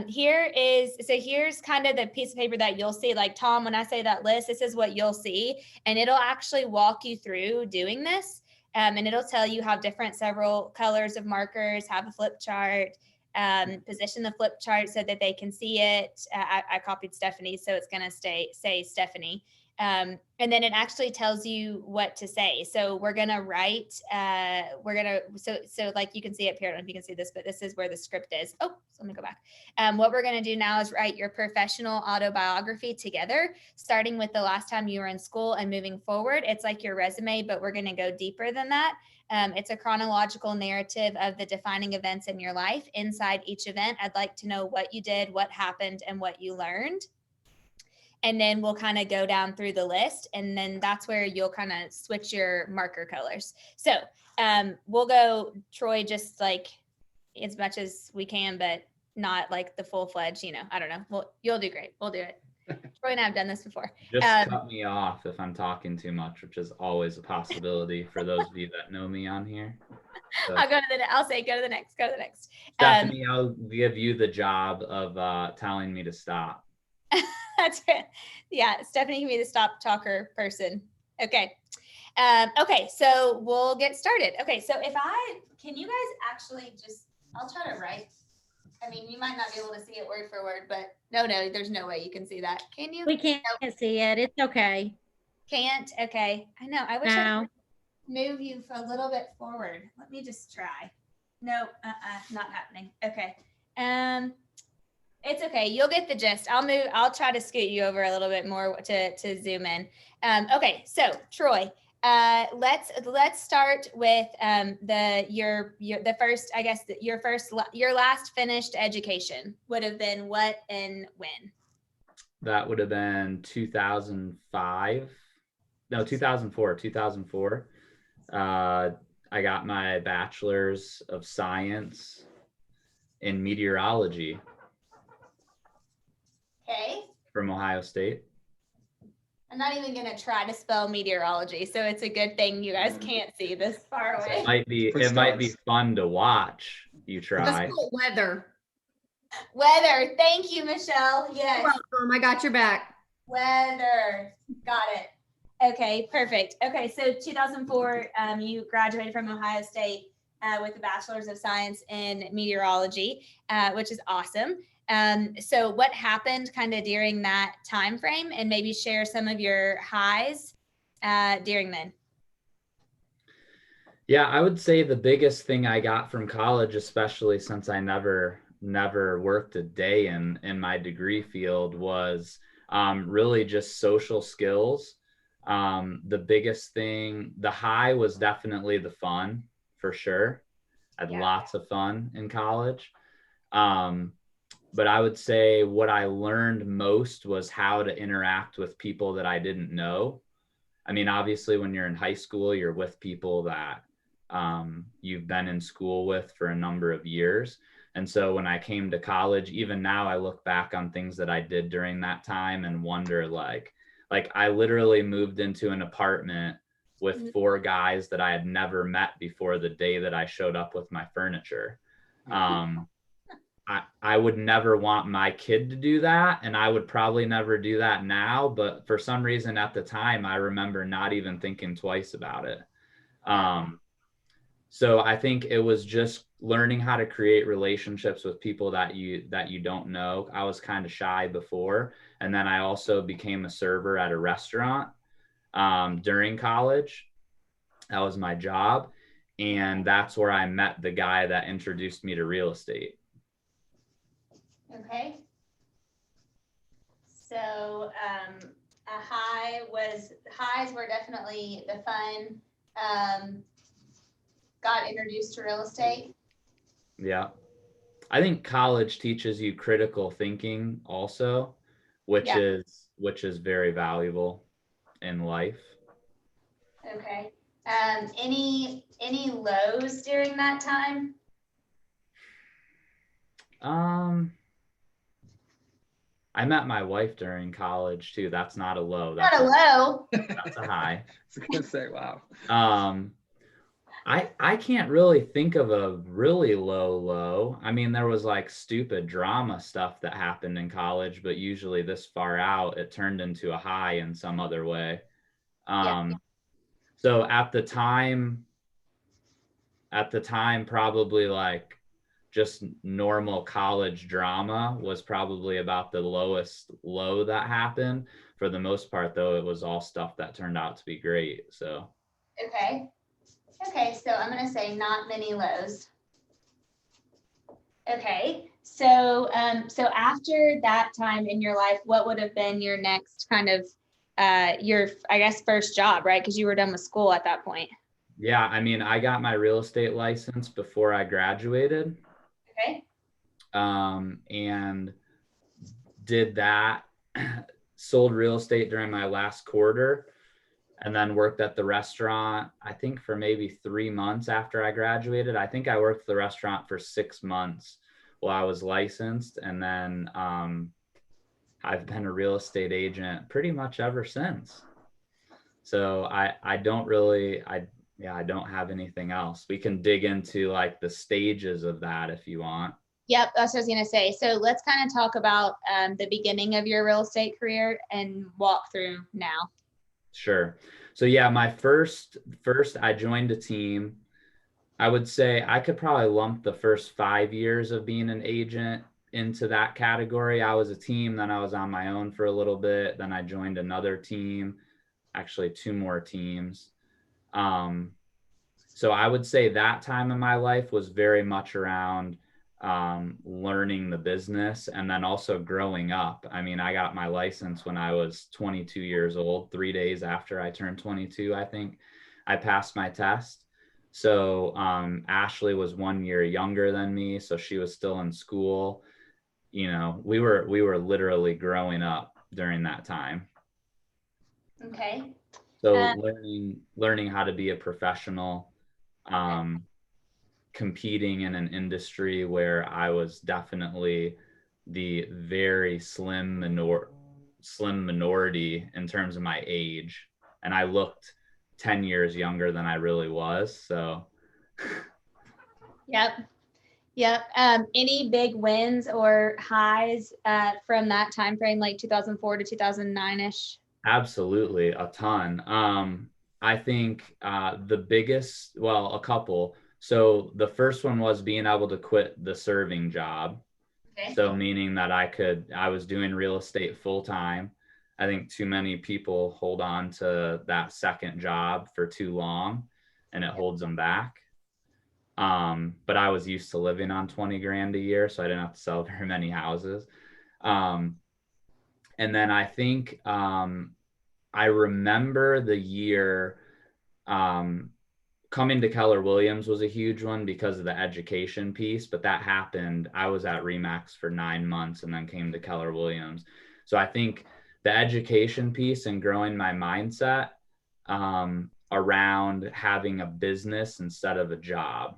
here's kind of the piece of paper that you'll see. Like Tom, when I say that list, this is what you'll see, and it'll actually walk you through doing this. And it'll tell you how different several colors of markers, have a flip chart, position the flip chart so that they can see it. I copied Stephanie, so it's going to say Stephanie. And then it actually tells you what to say. So we're going to write, so like you can see up here, I don't know if you can see this, but this is where the script is. Oh, so let me go back. What we're going to do now is write your professional autobiography together, starting with the last time you were in school and moving forward. It's like your resume, but we're going to go deeper than that. It's a chronological narrative of the defining events in your life. Inside each event, I'd like to know what you did, what happened, and what you learned. And then we'll kind of go down through the list. And then that's where you'll kind of switch your marker colors. So we'll go, Troy, just like as much as we can, but not like the full-fledged, I don't know. Well, you'll do great. We'll do it. Troy and I have done this before.
Just cut me off if I'm talking too much, which is always a possibility for those of you that know me on here. So,
I'll say, go to the next.
Stephanie, I'll give you the job of telling me to stop.
That's it. Yeah, Stephanie can be the stop talker person. Okay. Okay, so we'll get started. Okay, so can you guys actually I'll try to write. I mean, you might not be able to see it word for word, but no, there's no way you can see that. Can you?
We can't see it. It's okay.
Can't? Okay. I know. I wish I could move you for a little bit forward. Let me just try. No, not happening. Okay. It's okay. You'll get the gist. I'll try to scoot you over a little bit more to zoom in. Okay. So Troy, let's start with the first, I guess your last finished education would have been what and when?
That would have been 2004. I got my bachelor's of science in meteorology.
Okay.
From Ohio State.
I'm not even going to try to spell meteorology, so it's a good thing you guys can't see this far away.
It might be fun to watch. You try.
Let's call it weather.
Weather. Thank you, Michelle. Yes.
You're welcome. I got your back.
Weather. Got it. Okay, perfect. Okay, so 2004, you graduated from Ohio State with a bachelor's of science in meteorology, which is awesome. So what happened kind of during that time frame, and maybe share some of your highs during then?
Yeah, I would say the biggest thing I got from college, especially since I never worked a day in my degree field, was really just social skills. The biggest thing, the high was definitely the fun, for sure. I had lots of fun in college. But I would say what I learned most was how to interact with people that I didn't know. I mean, obviously, when you're in high school, you're with people that you've been in school with for a number of years. And so when I came to college, even now I look back on things that I did during that time and wonder, like I literally moved into an apartment with 4 guys that I had never met before the day that I showed up with my furniture. I would never want my kid to do that, and I would probably never do that now, but for some reason at the time, I remember not even thinking twice about it. So I think it was just learning how to create relationships with people that you don't know. I was kind of shy before, and then I also became a server at a restaurant during college. That was my job, and that's where I met the guy that introduced me to real estate.
Okay. So highs were definitely the fun. Got introduced to real estate.
Yeah. I think college teaches you critical thinking also, which is very valuable in life.
Okay. Any lows during that time?
I met my wife during college too. That's not a low.
That's not a low.
That's a high.
I was gonna say, wow.
I can't really think of a really low. I mean, there was like stupid drama stuff that happened in college, but usually this far out, it turned into a high in some other way. So at the time, probably like just normal college drama was probably about the lowest low that happened. For the most part, though, it was all stuff that turned out to be great. So.
Okay, so I'm going to say not many lows. Okay, so after that time in your life, what would have been your next kind of your, I guess, first job, right? Because you were done with school at that point.
Yeah, I mean, I got my real estate license before I graduated.
Okay.
And did that, sold real estate during my last quarter, and then worked at the restaurant, I think for maybe 3 months after I graduated. I think I worked at the restaurant for 6 months while I was licensed. And then I've been a real estate agent pretty much ever since. So I don't really, I don't have anything else. We can dig into like the stages of that if you want.
Yep, that's what I was gonna say. So let's kind of talk about the beginning of your real estate career and walk through now.
Sure. So yeah, my first I joined a team. I would say I could probably lump the first 5 years of being an agent into that category. I was a team, then I was on my own for a little bit, then I joined another team, actually 2 more teams. So I would say that time in my life was very much around learning the business and then also growing up. I mean, I got my license when I was 22 years old, 3 days after I turned 22, I think I passed my test. So Ashley was 1 year younger than me, so she was still in school. You know, we were literally growing up during that time.
Okay.
So learning how to be a professional, competing in an industry where I was definitely the very slim minority in terms of my age, and I looked 10 years younger than I really was. So
Yep. Any big wins or highs from that time frame, like 2004 to 2009-ish?
absolutely a ton. I think the biggest, well, a couple. So the first one was being able to quit the serving job.
Okay.
So meaning that I was doing real estate full time. I think too many people hold on to that second job for too long and it holds them back. But I was used to living on 20 grand a year, so I didn't have to sell very many houses. And then I think I remember the year coming to Keller Williams was a huge one because of the education piece, but that happened. I was at Remax for 9 months and then came to Keller Williams. So I think the education piece and growing my mindset around having a business instead of a job.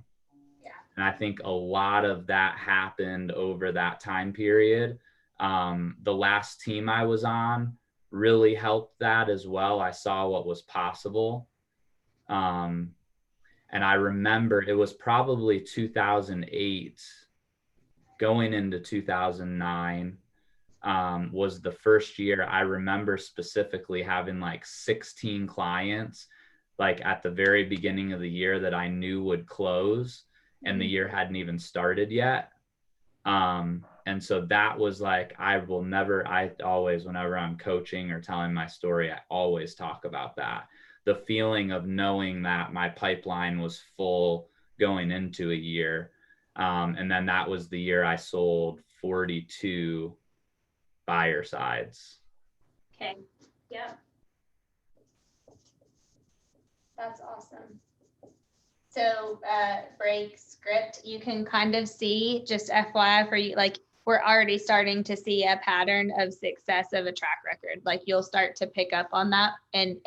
Yeah.
And I think a lot of that happened over that time period. The last team I was on really helped that as well. I saw what was possible. And I remember it was probably 2008 going into 2009 was the first year I remember specifically having like 16 clients like at the very beginning of the year that I knew would close and the year hadn't even started yet. And so that was like, I always, whenever I'm coaching or telling my story, I always talk about that. The feeling of knowing that my pipeline was full going into a year. And then that was the year I sold 42 buyer sides.
Okay. Yeah. That's awesome. So break script, you can kind of see, just FYI for you, like we're already starting to see a pattern of success of a track record. Like you'll start to pick up on that and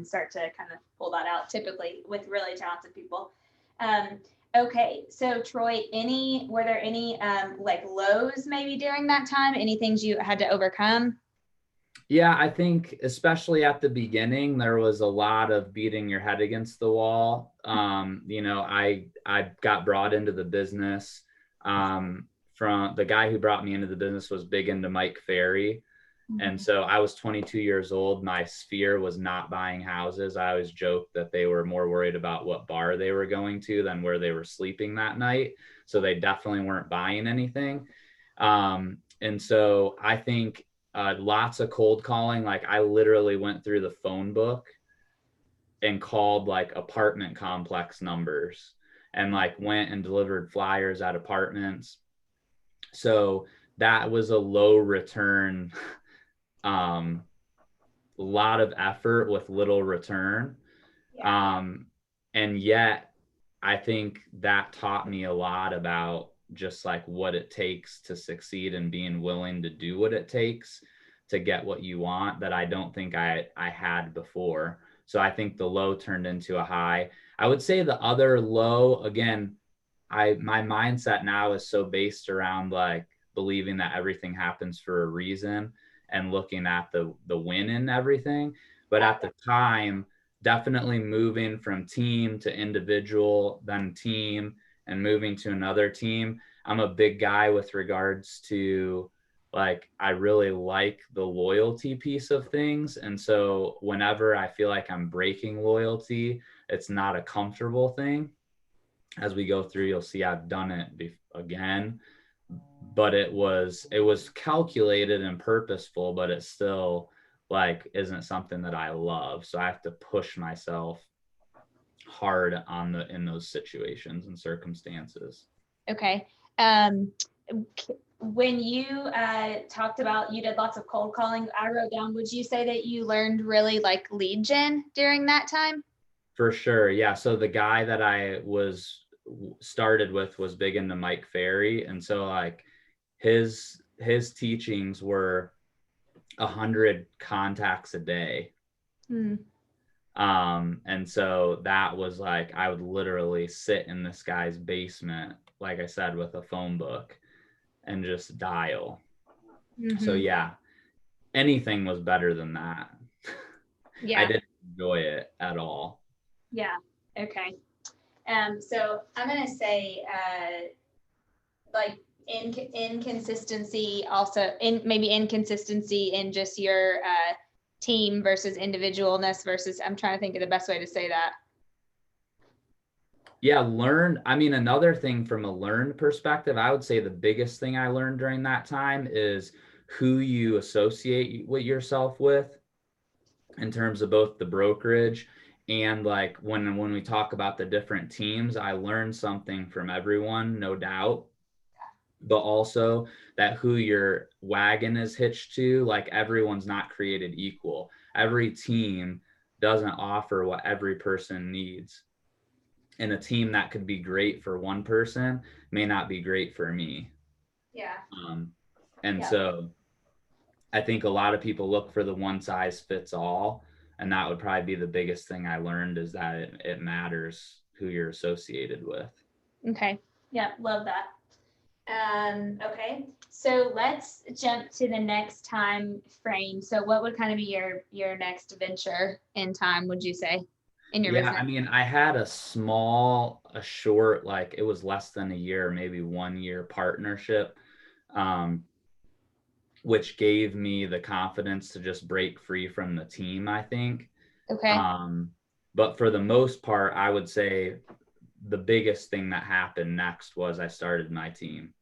start to kind of pull that out typically with really talented people. Okay, so Troy, were there any like lows maybe during that time? Any things you had to overcome?
Yeah, I think especially at the beginning, there was a lot of beating your head against the wall. You know, I got brought into the business from the guy who brought me into the business was big into Mike Ferry. And so I was 22 years old. My sphere was not buying houses. I always joked that they were more worried about what bar they were going to than where they were sleeping that night. So they definitely weren't buying anything. And so I think lots of cold calling. Like I literally went through the phone book and called like apartment complex numbers and like went and delivered flyers at apartments. So that was a low return, lot of effort with little return. And yet I think that taught me a lot about just like what it takes to succeed and being willing to do what it takes to get what you want that I don't think I had before. So I think the low turned into a high. I would say the other low, again, my mindset now is so based around like believing that everything happens for a reason. and looking at the win and everything. But at the time, definitely moving from team to individual, then team, and moving to another team. I'm a big guy with regards to, like, I really like the loyalty piece of things. And so whenever I feel like I'm breaking loyalty, it's not a comfortable thing. As we go through, you'll see I've done it again, but it was calculated and purposeful, but it still, like, isn't something that I love. So I have to push myself hard in those situations and circumstances.
Okay. When you talked about you did lots of cold calling, I wrote down, would you say that you learned really like lead gen during that time?
For sure. Yeah. So the guy that I started with was big into Mike Ferry. And so, like, his teachings were 100 contacts a day. And so that was like, I would literally sit in this guy's basement, like I said, with a phone book and just dial. So yeah, anything was better than that.
Yeah.
I didn't enjoy it at all.
Yeah. Okay. So I'm going to say, like, inconsistency also, maybe inconsistency in just your team versus individualness versus, I'm trying to think of the best way to say that.
Yeah, another thing from a learned perspective, I would say the biggest thing I learned during that time is who you associate with yourself with, in terms of both the brokerage and, like, when we talk about the different teams, I learned something from everyone, no doubt, but also that who your wagon is hitched to, like, everyone's not created equal. Every team doesn't offer what every person needs. And a team that could be great for one person may not be great for me.
Yeah.
So I think a lot of people look for the one size fits all. And that would probably be the biggest thing I learned, is that it matters who you're associated with.
Okay. Yeah. Love that. Okay. So let's jump to the next time frame. So what would kind of be your next venture in time, would you say, in your business?
I had a short, like, it was less than a year, maybe 1 year partnership, which gave me the confidence to just break free from the team, I think.
Okay.
But for the most part, I would say the biggest thing that happened next was I started my team.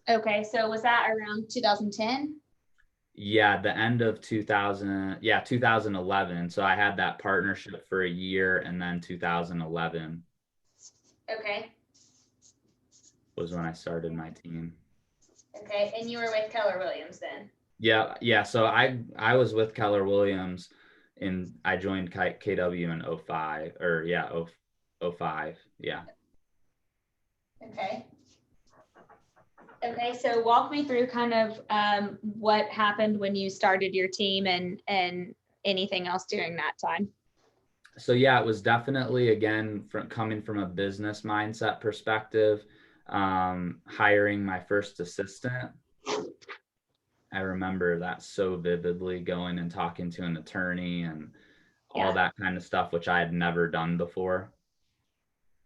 Okay. So was that around 2010?
Yeah, the end of 2011. So I had that partnership for a year, and then 2011
Okay.
was when I started my team.
Okay. And you were with Keller Williams then?
Yeah. So I was with Keller Williams, and I joined KW in 05, or 05. Yeah.
Okay, so walk me through kind of what happened when you started your team and anything else during that time.
So yeah, it was definitely, again, coming from a business mindset perspective, hiring my first assistant. I remember that so vividly, going and talking to an attorney and all that kind of stuff, which I had never done before.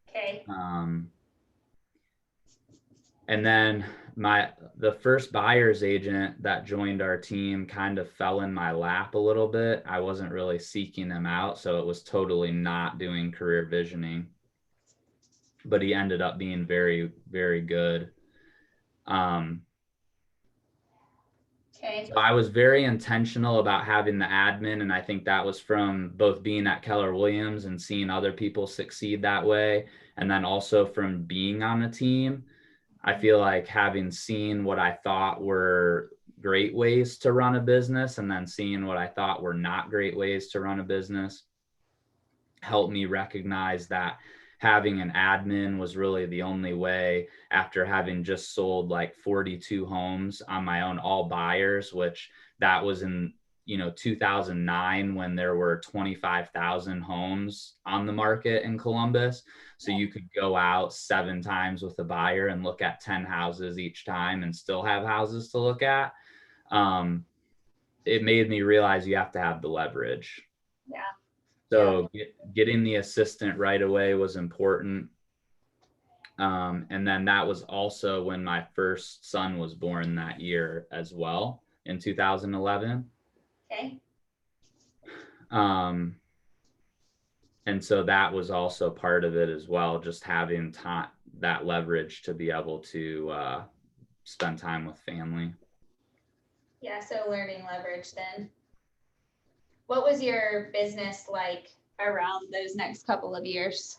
Okay.
And then the first buyer's agent that joined our team kind of fell in my lap a little bit. I wasn't really seeking him out, so it was totally not doing career visioning. But he ended up being very, very good. So I was very intentional about having the admin, and I think that was from both being at Keller Williams and seeing other people succeed that way, and then also from being on a team. I feel like having seen what I thought were great ways to run a business, and then seeing what I thought were not great ways to run a business, helped me recognize that having an admin was really the only way, after having just sold like 42 homes on my own, all buyers, which that was in 2009, when there were 25,000 homes on the market in Columbus. So you could go out 7 times with a buyer and look at 10 houses each time and still have houses to look at. it made me realize you have to have the leverage.
Yeah.
So getting the assistant right away was important. And then that was also when my first son was born that year as well, in 2011.
Okay.
And so that was also part of it as well, just having that leverage to be able to spend time with family.
Yeah, so learning leverage then. What was your business like around those next couple of years?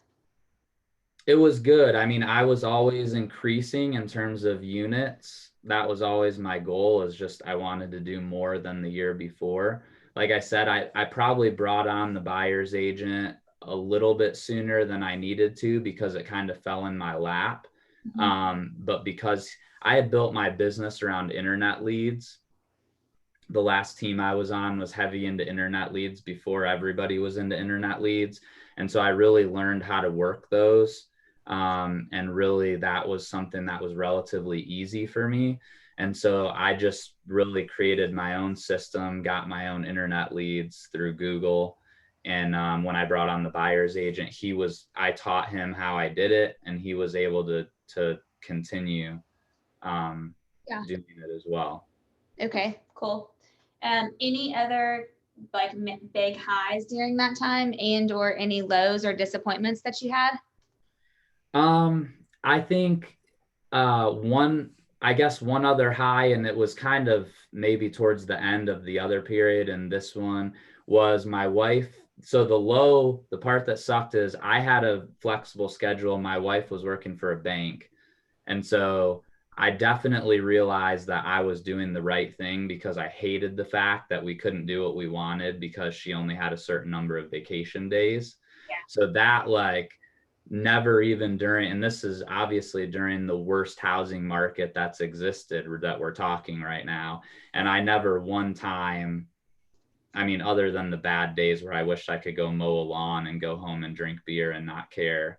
It was good. I mean, I was always increasing in terms of units. That was always my goal, is just I wanted to do more than the year before. Like I said, I probably brought on the buyer's agent a little bit sooner than I needed to because it kind of fell in my lap. But because I had built my business around internet leads, the last team I was on was heavy into internet leads before everybody was into internet leads. And so I really learned how to work those. And really that was something that was relatively easy for me. And so I just really created my own system, got my own internet leads through Google. And when I brought on the buyer's agent, I taught him how I did it, and he was able to continue doing it as well.
Okay, cool. Any other like big highs during that time, and or any lows or disappointments that you had?
I think one other high, and it was kind of maybe towards the end of the other period, and this one was my wife. So the part that sucked is I had a flexible schedule. My wife was working for a bank. And so I definitely realized that I was doing the right thing, because I hated the fact that we couldn't do what we wanted because she only had a certain number of vacation days.
Yeah.
So that never even during, and this is obviously during the worst housing market that's existed or that we're talking right now. And I never one time, I mean, other than the bad days where I wished I could go mow a lawn and go home and drink beer and not care.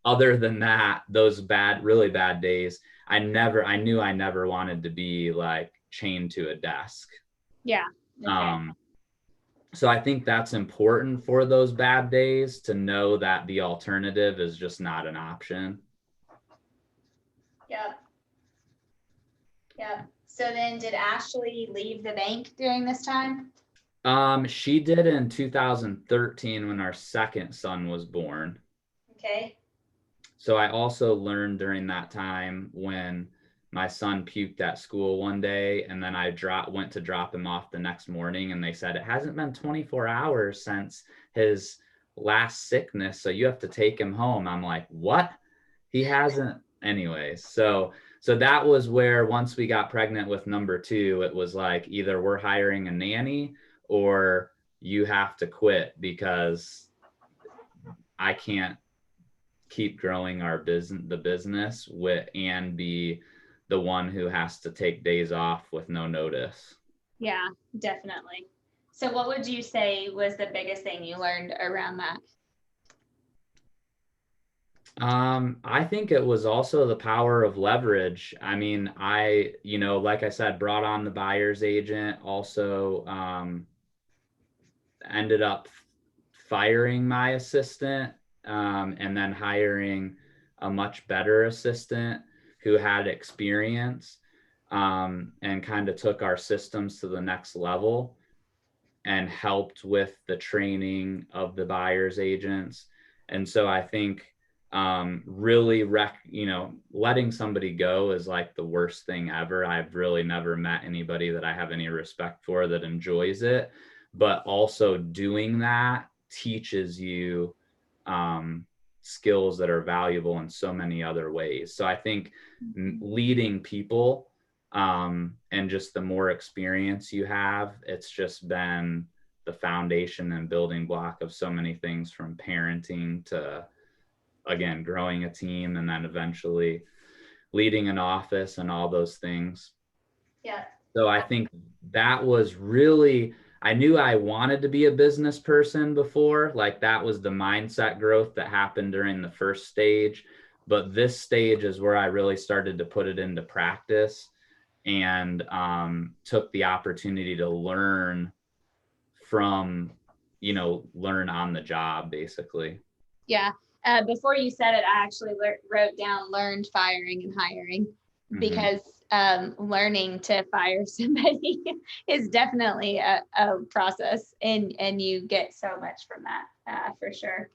Other than that, those really bad days, I knew I never wanted to be like chained to a desk.
Yeah. Okay.
So I think that's important for those bad days, to know that the alternative is just not an option.
Yep. Yep. So then did Ashley leave the bank during this time?
She did in 2013 when our second son was born.
Okay.
So I also learned during that time when my son puked at school one day, and then I went to drop him off the next morning, and they said, it hasn't been 24 hours since his last sickness, so you have to take him home. I'm like, what? He hasn't. Anyways, so that was where, once we got pregnant with number 2, it was like, either we're hiring a nanny or you have to quit, because I can't keep growing the business and be the one who has to take days off with no notice.
Yeah, definitely. So what would you say was the biggest thing you learned around that?
I think it was also the power of leverage. I mean, like I said, brought on the buyer's agent, also ended up firing my assistant, and then hiring a much better assistant who had experience, and kind of took our systems to the next level and helped with the training of the buyer's agents. And so I think really letting somebody go is like the worst thing ever. I've really never met anybody that I have any respect for that enjoys it, but also doing that teaches you skills that are valuable in so many other ways. So I think leading people, and just the more experience you have, it's just been the foundation and building block of so many things, from parenting to, again, growing a team, and then eventually leading an office and all those things.
Yeah.
So I think that was really, I knew I wanted to be a business person before, like that was the mindset growth that happened during the first stage. But this stage is where I really started to put it into practice. and took the opportunity to learn from, learn on the job basically.
Yeah. Before you said it, I actually wrote down learned firing and hiring, because learning to fire somebody is definitely a process, and you get so much from that, for sure.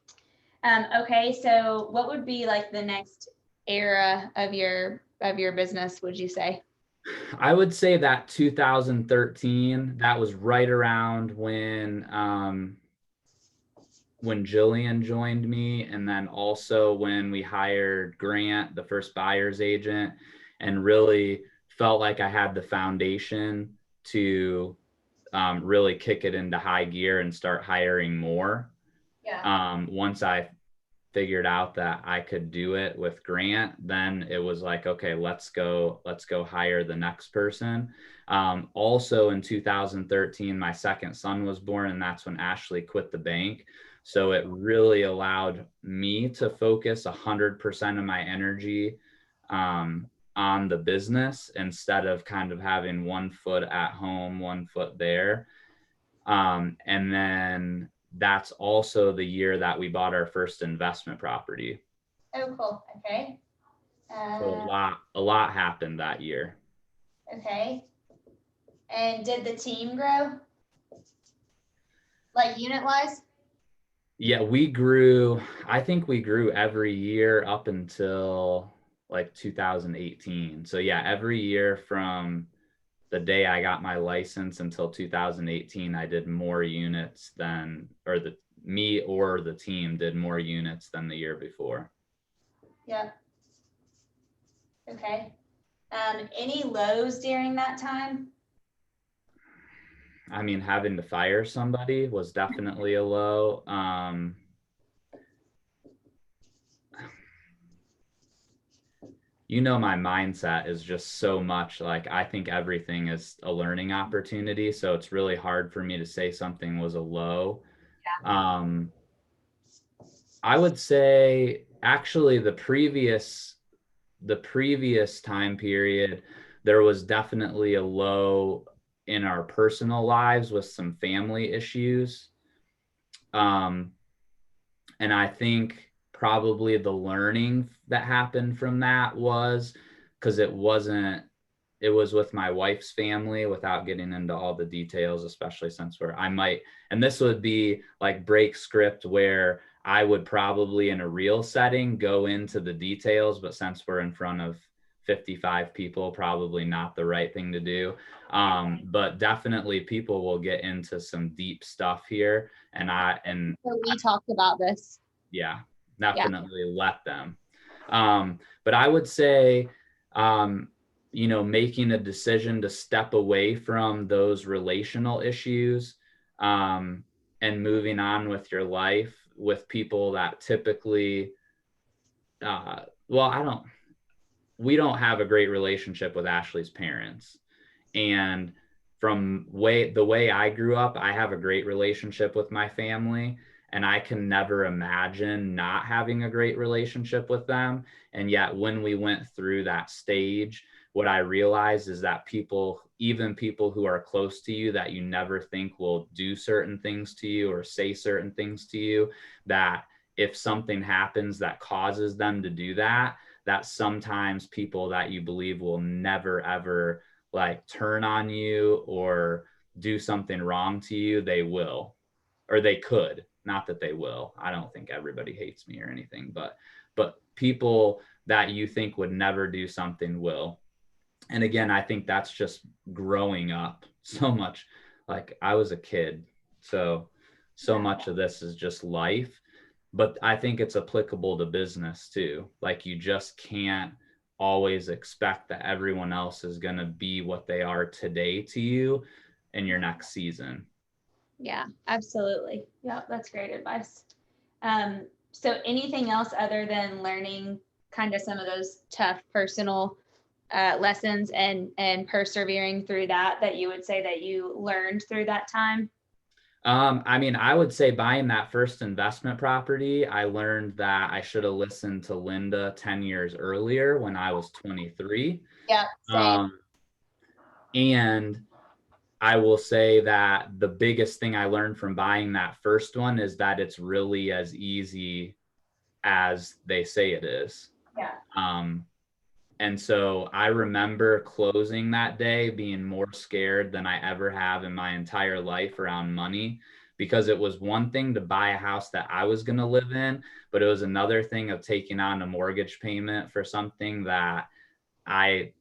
Okay, so what would be like the next era of your business, would you say?
I would say that 2013, that was right around when Jillian joined me, and then also when we hired Grant, the first buyer's agent, and really felt like I had the foundation to really kick it into high gear and start hiring more.
Yeah.
Once I figured out that I could do it with Grant, then it was like, okay, let's go hire the next person. Also in 2013, my second son was born, and that's when Ashley quit the bank. So it really allowed me to focus 100% of my energy on the business, instead of kind of having one foot at home, one foot there. And then that's also the year that we bought our first investment property.
Oh, cool. Okay.
So a lot happened that year.
Okay. And did the team grow? Like unit wise?
Yeah, I think we grew every year up until like 2018. So yeah, every year from the day I got my license until 2018, I did more units than, or me or the team did more units than the year before.
Yeah. Okay. Any lows during that time?
I mean, having to fire somebody was definitely a low. My mindset is just so much like, I think everything is a learning opportunity. So it's really hard for me to say something was a low. Yeah. I would say actually the previous time period, there was definitely a low in our personal lives with some family issues. And I think probably the learning that happened from that was because it was with my wife's family, without getting into all the details, especially since and this would be like break script, where I would probably in a real setting go into the details, but since we're in front of 55 people, probably not the right thing to do. But definitely people will get into some deep stuff here.
So we talked about this.
Yeah, definitely let them. But I would say, making a decision to step away from those relational issues, and moving on with your life with people that typically, we don't have a great relationship with Ashley's parents. And the way I grew up, I have a great relationship with my family, and I can never imagine not having a great relationship with them. And yet when we went through that stage, what I realized is that even people who are close to you that you never think will do certain things to you or say certain things to you, that if something happens that causes them to do that sometimes people that you believe will never, ever like turn on you or do something wrong to you, they will, or they could. Not that they will. I don't think everybody hates me or anything, but people that you think would never do something will. And again, I think that's just growing up so much. Like I was a kid, so much of this is just life. But I think it's applicable to business too. Like you just can't always expect that everyone else is going to be what they are today to you in your next season.
Yeah, absolutely. Yeah, that's great advice. So anything else other than learning kind of some of those tough personal lessons and persevering through that you would say that you learned through that time?
I mean, I would say buying that first investment property, I learned that I should have listened to Linda 10 years earlier when I was 23.
Yeah, same.
And I will say that the biggest thing I learned from buying that first one is that it's really as easy as they say it is.
Yeah.
And so I remember closing that day being more scared than I ever have in my entire life around money, because it was one thing to buy a house that I was going to live in, but it was another thing of taking on a mortgage payment for something that I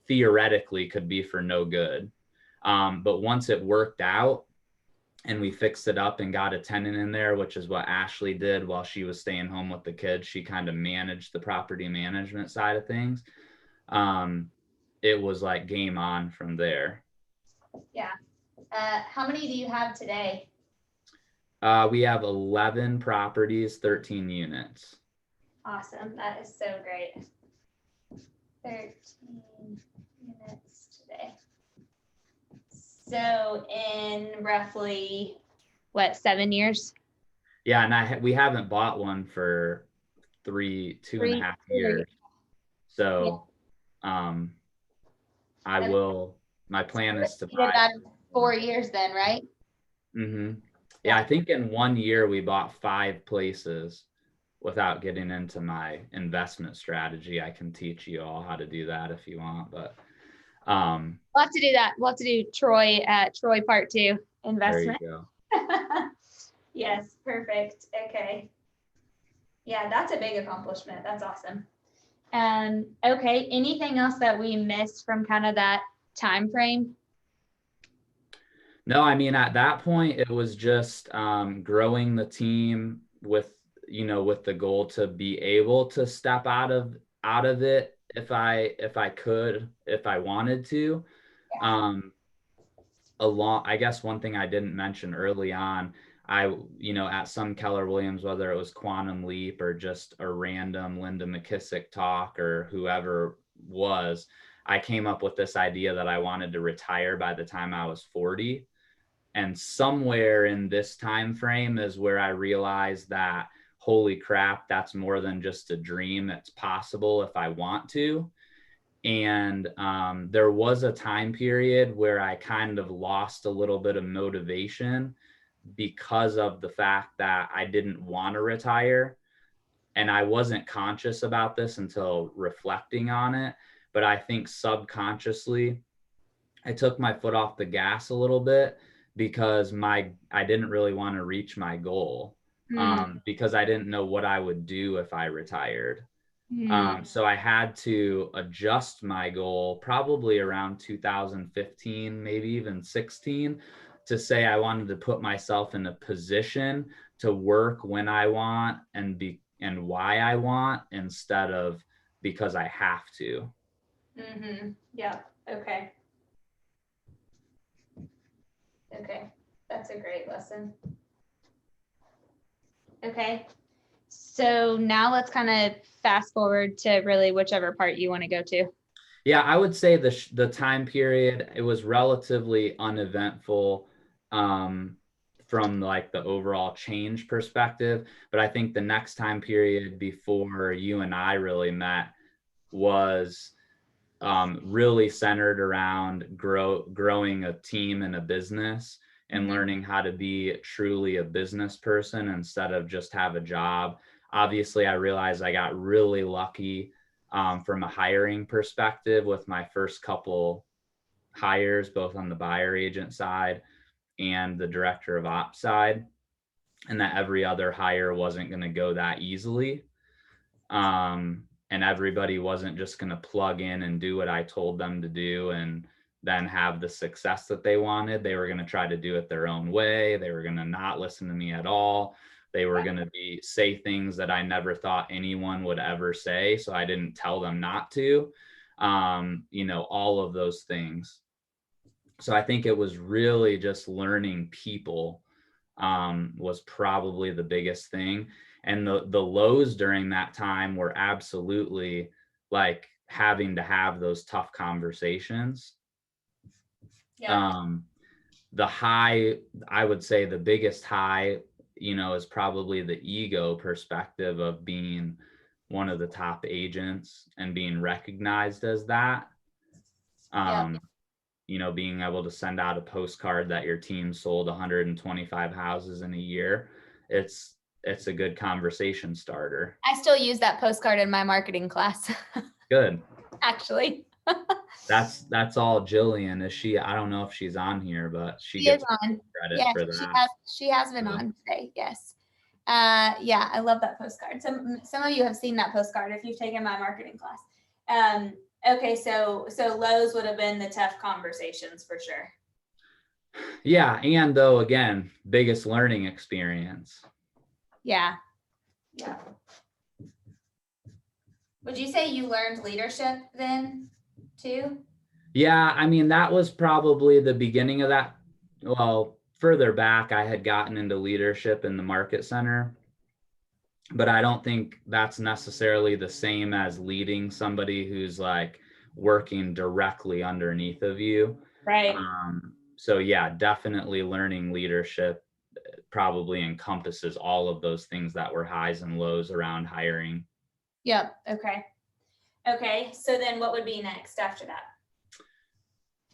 theoretically could be for no good. But once it worked out and we fixed it up and got a tenant in there, which is what Ashley did while she was staying home with the kids, she kind of managed the property management side of things. It was like game on from there.
Yeah. How many do you have today?
We have 11 properties, 13 units.
Awesome. That is so great. 13 units today. So in roughly, what, 7 years?
Yeah, and we haven't bought one for two and a half years. So my plan is to buy
about 4 years then, right?
Mm-hmm. Yeah, I think in 1 year we bought 5 places. Without getting into my investment strategy, I can teach you all how to do that if you want, but
we'll have to do that. We'll have to do Troy part 2 investment.
There you go.
Yes, perfect. Okay. Yeah, that's a big accomplishment. That's awesome. Okay, anything else that we missed from kind of that time frame?
No, I mean, at that point, it was just growing the team with the goal to be able to step out of it if I wanted to. I guess one thing I didn't mention early on, at some Keller Williams, whether it was Quantum Leap or just a random Linda McKissick talk or whoever was, I came up with this idea that I wanted to retire by the time I was 40. And somewhere in this time frame is where I realized that, holy crap, that's more than just a dream. It's possible if I want to. And there was a time period where I kind of lost a little bit of motivation because of the fact that I didn't want to retire. And I wasn't conscious about this until reflecting on it. But I think subconsciously, I took my foot off the gas a little bit because I didn't really want to reach my goal because I didn't know what I would do if I retired. So I had to adjust my goal probably around 2015, maybe even 16, to say I wanted to put myself in a position to work when I want and why I want, instead of because I have to.
Yeah. Okay. Okay. That's a great lesson. Okay. So now let's kind of fast forward to really whichever part you want to go to.
Yeah, I would say the time period, it was relatively uneventful from like the overall change perspective. But I think the next time period before you and I really met was really centered around growing a team and a business and learning how to be truly a business person instead of just have a job. Obviously, I realized I got really lucky from a hiring perspective with my first couple hires, both on the buyer agent side and the director of ops side, and that every other hire wasn't going to go that easily. And everybody wasn't just going to plug in and do what I told them to do and then have the success that they wanted. They were going to try to do it their own way. They were going to not listen to me at all. They were going to say things that I never thought anyone would ever say. So I didn't tell them not to, all of those things. So I think it was really just learning people was probably the biggest thing. And the lows during that time were absolutely like having to have those tough conversations. The high, I would say the biggest high, is probably the ego perspective of being one of the top agents and being recognized as that. you know, being able to send out a postcard that your team sold 125 houses in a year, it's a good conversation starter.
I still use that postcard in my marketing class.
Good.
Actually.
That's all Jillian. Is she? I don't know if she's on here, but she
She
gets
is on.
credit
Yeah,
for
she
that.
has been on today. Yes. Yeah, I love that postcard. Some of you have seen that postcard if you've taken my marketing class. Okay, so Lowe's would have been the tough conversations for sure.
Yeah, and though again, biggest learning experience.
Yeah. Yeah. Would you say you learned leadership then too?
Yeah, I mean, that was probably the beginning of that. Well, further back, I had gotten into leadership in the market center, but I don't think that's necessarily the same as leading somebody who's like working directly underneath of you.
Right.
So yeah, definitely learning leadership probably encompasses all of those things that were highs and lows around hiring.
Yep. Okay. Okay. So then what would be next after that?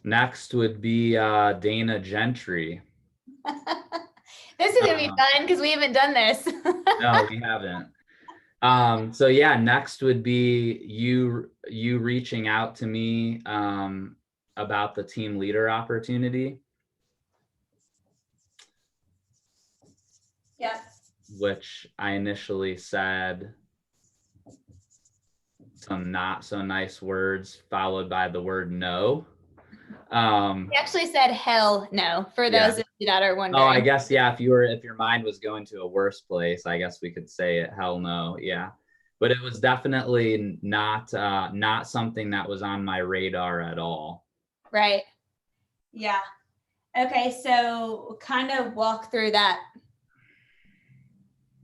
Next would be Dana Gentry.
This is gonna be fun because we haven't done this.
No, we haven't. So yeah, next would be you reaching out to me about the team leader opportunity.
Yep.
Which I initially said some not so nice words followed by the word no.
He actually said hell no, for those of you that are wondering.
Oh, I guess, yeah, if your mind was going to a worse place, I guess we could say it, hell no. Yeah. But it was definitely not something that was on my radar at all.
Right. Yeah. Okay, so kind of walk through that.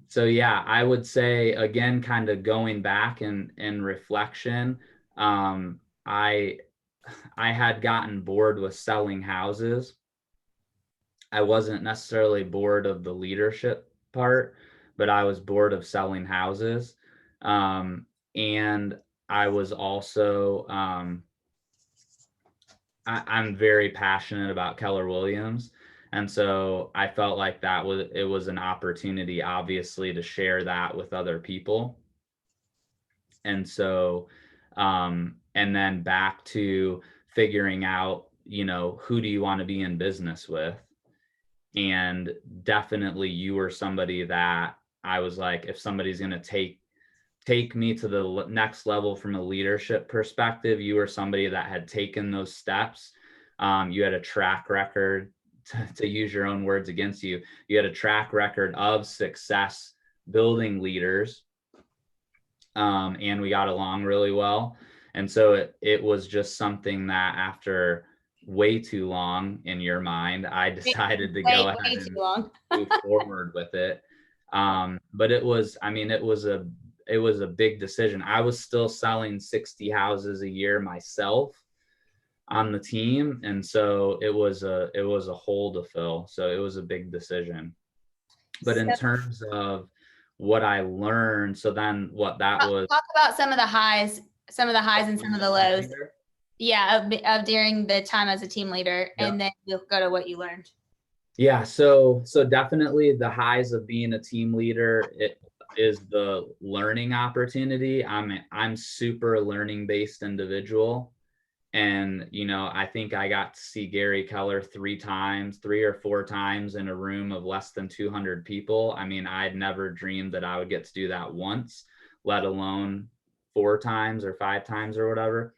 So yeah, I would say, again, kind of going back in reflection, I had gotten bored with selling houses. I wasn't necessarily bored of the leadership part, but I was bored of selling houses. And I was also, I'm very passionate about Keller Williams. And so I felt like it was an opportunity, obviously, to share that with other people. And so, and then back to figuring out, you know, who do you want to be in business with? And definitely you were somebody that I was like, if somebody's going to take me to the next level from a leadership perspective, you were somebody that had taken those steps. You had a track record, to use your own words against you. You had a track record of success building leaders. And we got along really well. And so it was just something that after way too long in your mind, I decided to go ahead and move forward with it. But it was a big decision. I was still selling 60 houses a year myself on the team. And so it was a hole to fill. So it was a big decision. But in terms of what I learned, so then what that was.
Talk about some of the highs and some of the lows. Yeah, of during the time as a team leader, and then we'll go to what you learned.
Yeah, so definitely the highs of being a team leader, it is the learning opportunity. I'm super learning based individual. And, you know, I think I got to see Gary Keller 3 or 4 times in a room of less than 200 people. I mean, I'd never dreamed that I would get to do that once, let alone 4 times or 5 times or whatever.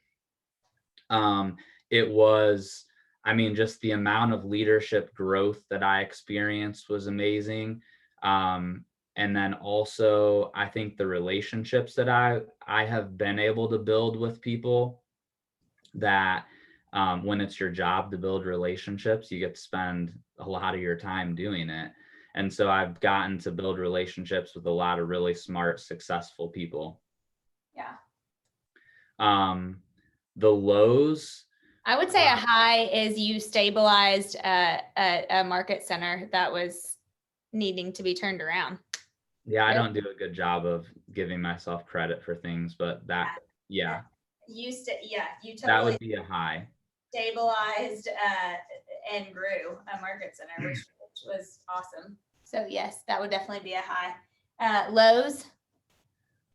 It was, I mean, just the amount of leadership growth that I experienced was amazing. And then also, I think the relationships that I have been able to build with people, that when it's your job to build relationships, you get to spend a lot of your time doing it. And so I've gotten to build relationships with a lot of really smart, successful people.
Yeah.
The lows,
I would say a high is you stabilized a market center that was needing to be turned around.
Yeah, I don't do a good job of giving myself credit for things, but that, yeah.
You totally.
That would be a high.
stabilized and grew a market center, which was awesome. So yes, that would definitely be a high. Lows.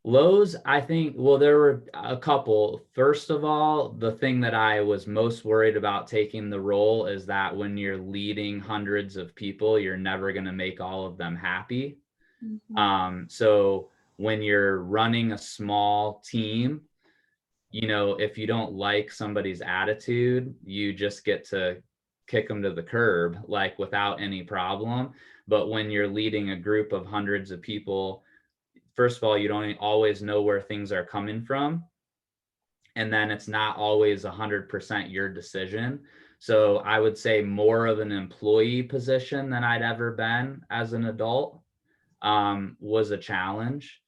Lows, I think, well, there were a couple. First of all, the thing that I was most worried about taking the role is that when you're leading hundreds of people, you're never going to make all of them happy. So when you're running a small team, you know, if you don't like somebody's attitude, you just get to kick them to the curb, like without any problem. But when you're leading a group of hundreds of people, first of all, you don't always know where things are coming from. And then it's not always 100% your decision. So I would say more of an employee position than I'd ever been as an adult was a challenge.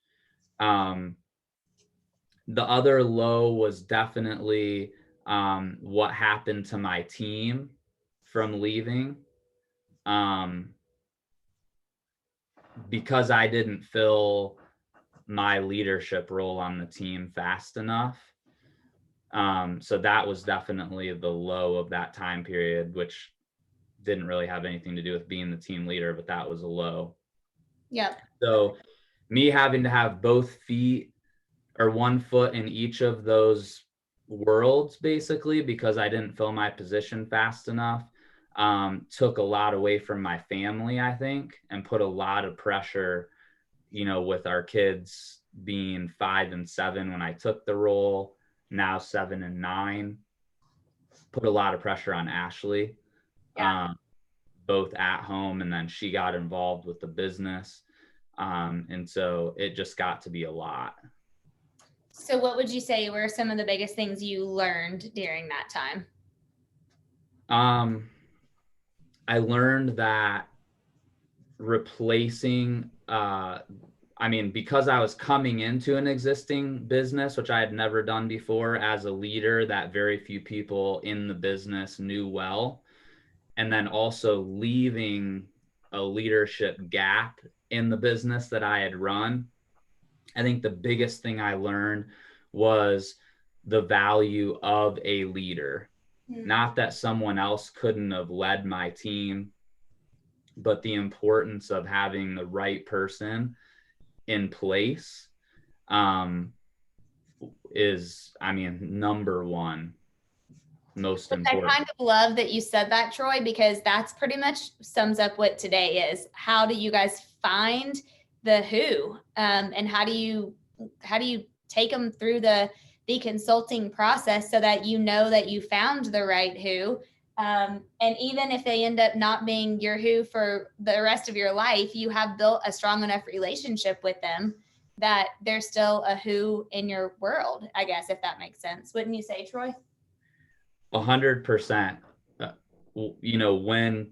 The other low was definitely what happened to my team from leaving. Because I didn't fill my leadership role on the team fast enough. So that was definitely the low of that time period, which didn't really have anything to do with being the team leader, but that was a low.
Yep.
So me having to have both feet or one foot in each of those worlds, basically, because I didn't fill my position fast enough, took a lot away from my family, I think, and put a lot of pressure, you know, with our kids being 5 and 7 when I took the role, now 7 and 9, put a lot of pressure on Ashley, both at home, and then she got involved with the business. And so it just got to be a lot.
So what would you say were some of the biggest things you learned during that time?
I learned that replacing, because I was coming into an existing business, which I had never done before as a leader that very few people in the business knew well, and then also leaving a leadership gap in the business that I had run. I think the biggest thing I learned was the value of a leader. Not that someone else couldn't have led my team, but the importance of having the right person in place is, number one, most important.
I kind of love that you said that, Troy, because that's pretty much sums up what today is. How do you guys find the who, and how do you take them through the consulting process so that you know that you found the right who, and even if they end up not being your who for the rest of your life, you have built a strong enough relationship with them that they're still a who in your world, I guess, if that makes sense. Wouldn't you say, Troy?
100%. You know, when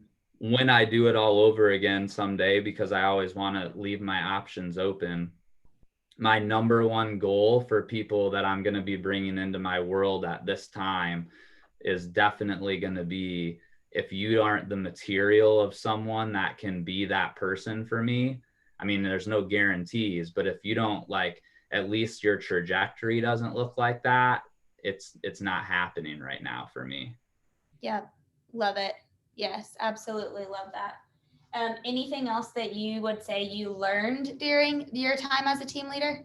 I do it all over again someday, because I always want to leave my options open, my number one goal for people that I'm going to be bringing into my world at this time is definitely going to be, if you aren't the material of someone that can be that person for me, there's no guarantees, but if you don't, like, at least your trajectory doesn't look like that, it's not happening right now for me.
Yeah, love it. Yes, absolutely love that. Anything else that you would say you learned during your time as a team leader?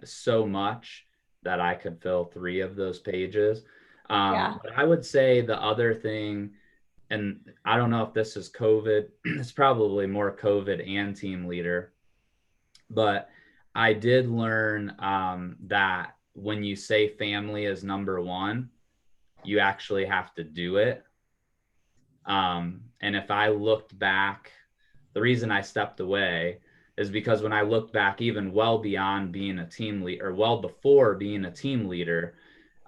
So much that I could fill 3 of those pages. But I would say the other thing, and I don't know if this is COVID, it's probably more COVID and team leader, but I did learn that when you say family is number one, you actually have to do it. And if I looked back, the reason I stepped away is because when I looked back, even well beyond being a team leader, or well before being a team leader,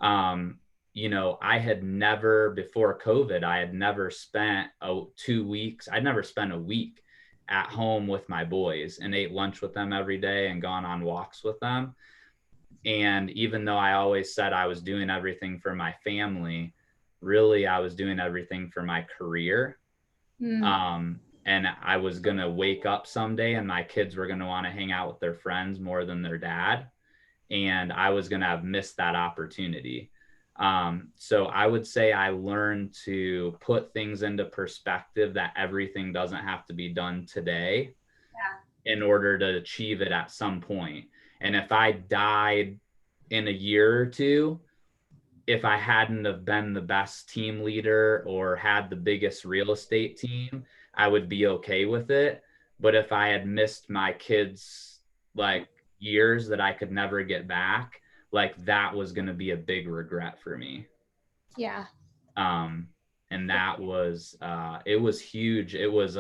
I had never, before COVID, I had never spent 2 weeks. I'd never spent a week at home with my boys and ate lunch with them every day and gone on walks with them. And even though I always said I was doing everything for my family, really I was doing everything for my career. And I was going to wake up someday and my kids were going to want to hang out with their friends more than their dad. and I was going to have missed that opportunity. So I would say I learned to put things into perspective, that everything doesn't have to be done today in order to achieve it at some point. And if I died in a year or two, if I hadn't have been the best team leader or had the biggest real estate team, I would be okay with it. But if I had missed my kids' like years that I could never get back, like that was going to be a big regret for me.
Yeah.
And that was, it was huge. It was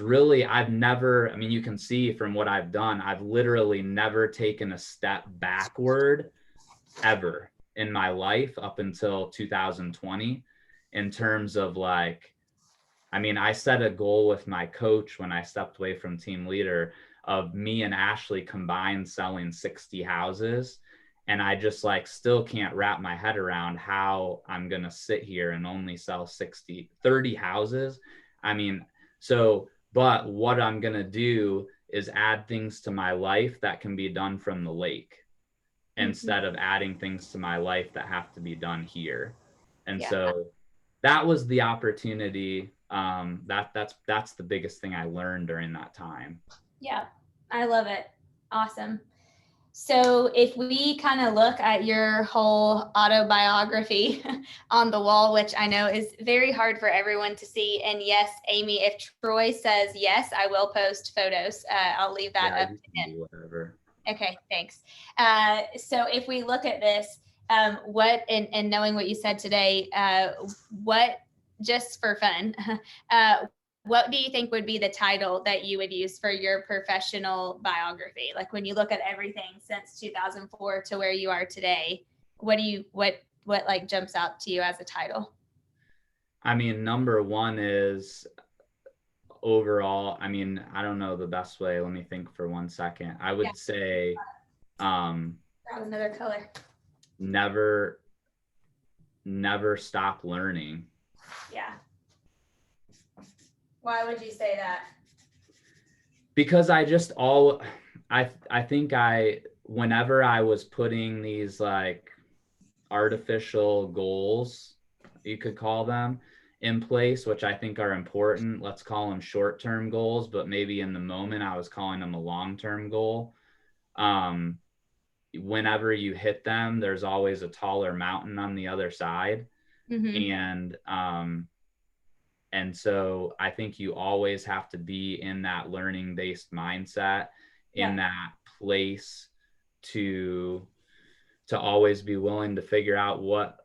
really, I've never, I mean, you can see from what I've done, I've literally never taken a step backward ever in my life up until 2020 in terms of like, I mean, I set a goal with my coach when I stepped away from team leader of me and Ashley combined selling 60 houses. And I just like still can't wrap my head around how I'm going to sit here and only sell 30 houses. I mean, so, but what I'm going to do is add things to my life that can be done from the lake instead of adding things to my life that have to be done here. And so that was the opportunity. That's the biggest thing I learned during that time.
Yeah, I love it. Awesome. So if we kind of look at your whole autobiography on the wall, which I know is very hard for everyone to see. And yes, Amy, if Troy says yes, I will post photos. I'll leave that up to him.
Whatever.
Okay, thanks. So if we look at this, what, and knowing what you said today, what, just for fun, what do you think would be the title that you would use for your professional biography? Like when you look at everything since 2004 to where you are today, what like jumps out to you as a title?
I mean, number one is overall, I mean, I don't know the best way. Let me think for 1 second. I would say,
Grab another color.
Never stop learning.
Yeah. Why would you say that?
Because I think whenever I was putting these like artificial goals, you could call them, in place, which I think are important, let's call them short-term goals, but maybe in the moment I was calling them a long-term goal. Whenever you hit them, there's always a taller mountain on the other side. And so I think you always have to be in that learning-based mindset, in that place to always be willing to figure out what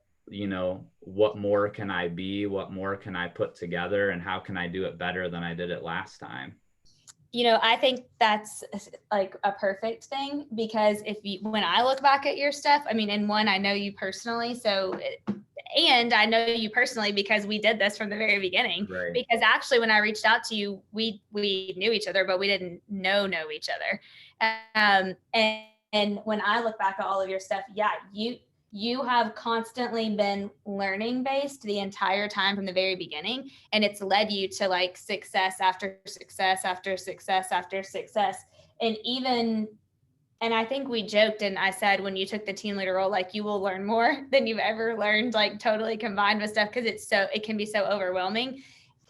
more can I be, what more can I put together, and how can I do it better than I did it last time.
I think that's like a perfect thing, because when I look back at your stuff, I mean, and one, I know you personally, and I know you personally because we did this from the very beginning.
Right.
Because actually, when I reached out to you, we knew each other, but we didn't know each other. And when I look back at all of your stuff, you have constantly been learning based the entire time from the very beginning. And it's led you to like success after success after success after success. And I think we joked and I said, when you took the team leader role, like you will learn more than you've ever learned, like totally combined with stuff, because it can be so overwhelming.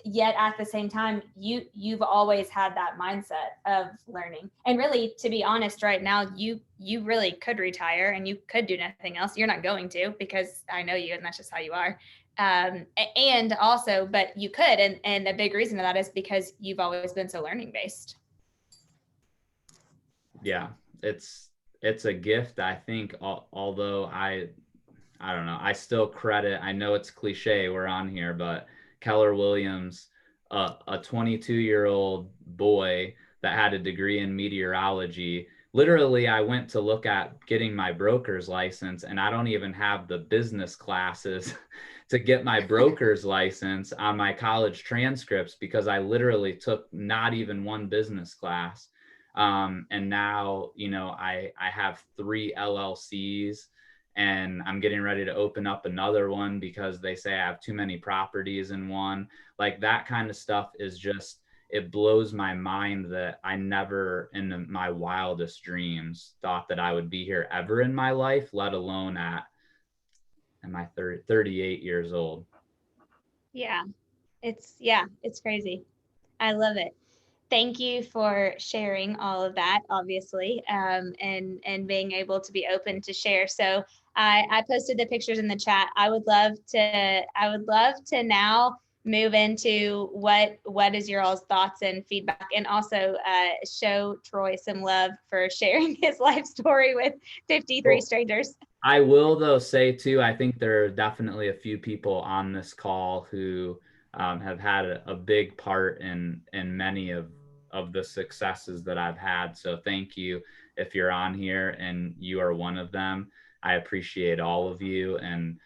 Yet at the same time, you've always had that mindset of learning. And really, to be honest, right now, you really could retire and you could do nothing else. You're not going to, because I know you and that's just how you are. And also, but you could. And a big reason of that is because you've always been so learning based.
Yeah, it's a gift, I think, although I don't know, I still credit, I know it's cliche, we're on here, but Keller Williams, a 22-year-old boy that had a degree in meteorology. Literally, I went to look at getting my broker's license, and I don't even have the business classes to get my broker's license on my college transcripts, because I literally took not even one business class. And now, I have 3 LLCs, and I'm getting ready to open up another one because they say I have too many properties in one. Like that kind of stuff is just, it blows my mind that I never in my wildest dreams thought that I would be here ever in my life, let alone at my 38 years old.
Yeah, it's crazy. I love it. Thank you for sharing all of that, obviously, and being able to be open to share. So I posted the pictures in the chat. I would love to now move into what is your all's thoughts and feedback, and also show Troy some love for sharing his life story with 53 strangers.
I will, though, say too, I think there are definitely a few people on this call who have had a big part in many of the successes that I've had. So thank you if you're on here and you are one of them. I appreciate all of you, and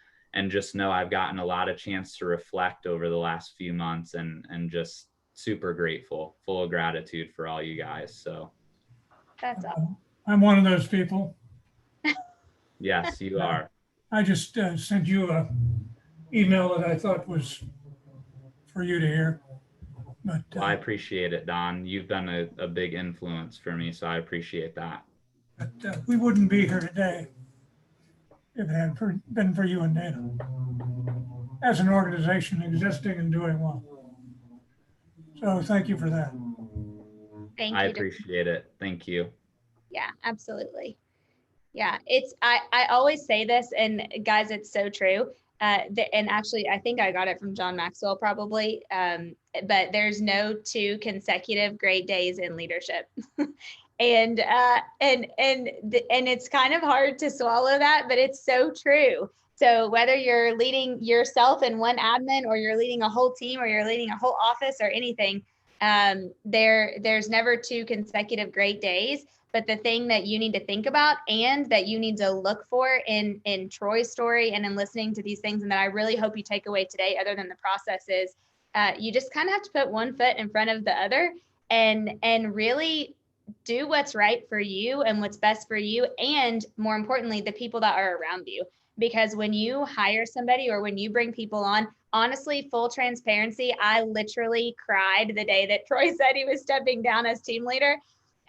just know I've gotten a lot of chance to reflect over the last few months, and just super grateful, full of gratitude for all you guys. So
that's awesome.
I'm one of those people.
Yes, you are.
I just sent you a email that I thought was for you to hear. But
well, I appreciate it, Don. You've been a big influence for me, so I appreciate that.
But we wouldn't be here today if it hadn't been for you and Dana as an organization existing and doing well. So thank you for that.
Thank you.
I appreciate it. Thank you.
Yeah, absolutely. Yeah, I always say this, and guys, it's so true. And actually, I think I got it from John Maxwell probably. But there's no 2 consecutive great days in leadership. And it's kind of hard to swallow that, but it's so true. So whether you're leading yourself and one admin, or you're leading a whole team, or you're leading a whole office or anything, there's never 2 consecutive great days. But the thing that you need to think about, and that you need to look for in Troy's story and in listening to these things, and that I really hope you take away today, other than the process, is you just kind of have to put one foot in front of the other, and really do what's right for you and what's best for you, and more importantly, the people that are around you. Because when you hire somebody, or when you bring people on, honestly, full transparency, I literally cried the day that Troy said he was stepping down as team leader.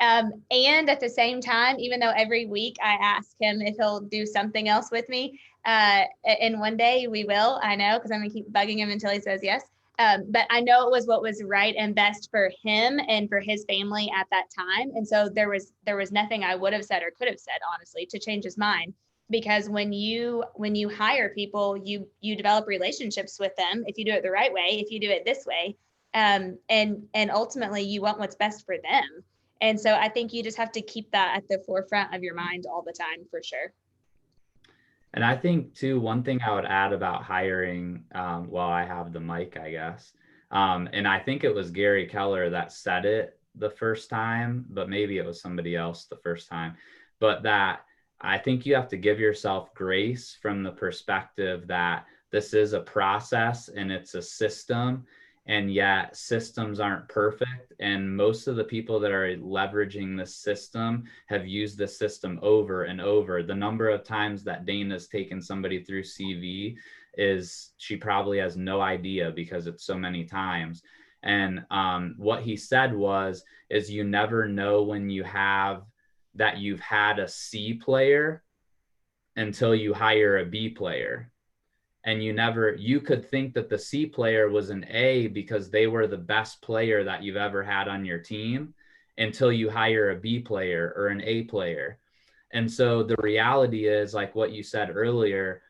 And at the same time, even though every week I ask him if he'll do something else with me, and one day we will, I know, because I'm gonna keep bugging him until he says yes. But I know it was what was right and best for him and for his family at that time. And so there was nothing I would have said or could have said, honestly, to change his mind. Because when you hire people, you develop relationships with them if you do it the right way, if you do it this way, and ultimately you want what's best for them. And so I think you just have to keep that at the forefront of your mind all the time, for sure.
And I think too, one thing I would add about hiring, while I have the mic, I guess, and I think it was Gary Keller that said it the first time, but maybe it was somebody else the first time, but that I think you have to give yourself grace from the perspective that this is a process and it's a system, and yet systems aren't perfect. And most of the people that are leveraging this system have used this system over and over. The number of times that Dana's taken somebody through CV is, she probably has no idea, because it's so many times. And what he said is you never know when you've had a C player until you hire a B player. And you could think that the C player was an A because they were the best player that you've ever had on your team, until you hire a B player or an A player. And so the reality is, like what you said earlier,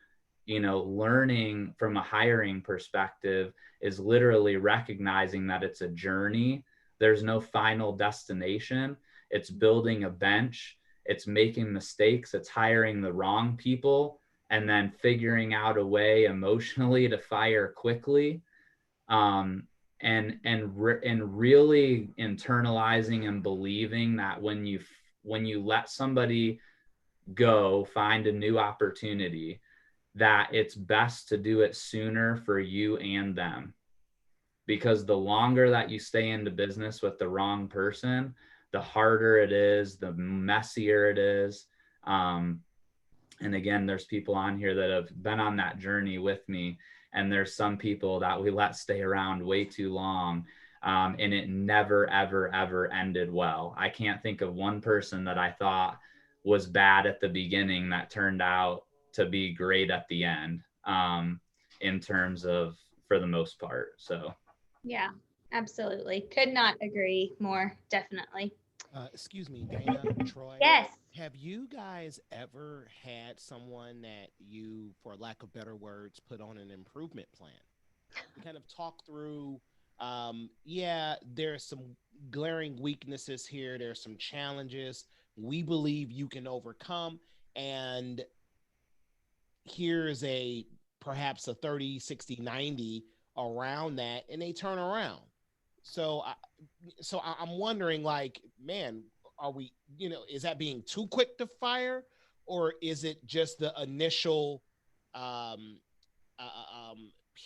learning from a hiring perspective is literally recognizing that it's a journey. There's no final destination. It's building a bench. It's making mistakes. It's hiring the wrong people, and then figuring out a way emotionally to fire quickly, and really internalizing and believing that when you let somebody go find a new opportunity, that it's best to do it sooner for you and them. Because the longer that you stay into business with the wrong person, the harder it is, the messier it is. And again, there's people on here that have been on that journey with me. And there's some people that we let stay around way too long. And it never, ever, ever ended well. I can't think of one person that I thought was bad at the beginning that turned out to be great at the end, in terms of, for the most part. So
Yeah, absolutely. Could not agree more. Definitely.
Excuse me, Dana, Troy.
Yes.
Have you guys ever had someone that you, for lack of better words, put on an improvement plan? You kind of talk through, yeah, there's some glaring weaknesses here. There's some challenges we believe you can overcome. And here's perhaps a 30, 60, 90 around that, and they turn around. So I'm wondering, like, man, are we, is that being too quick to fire, or is it just the initial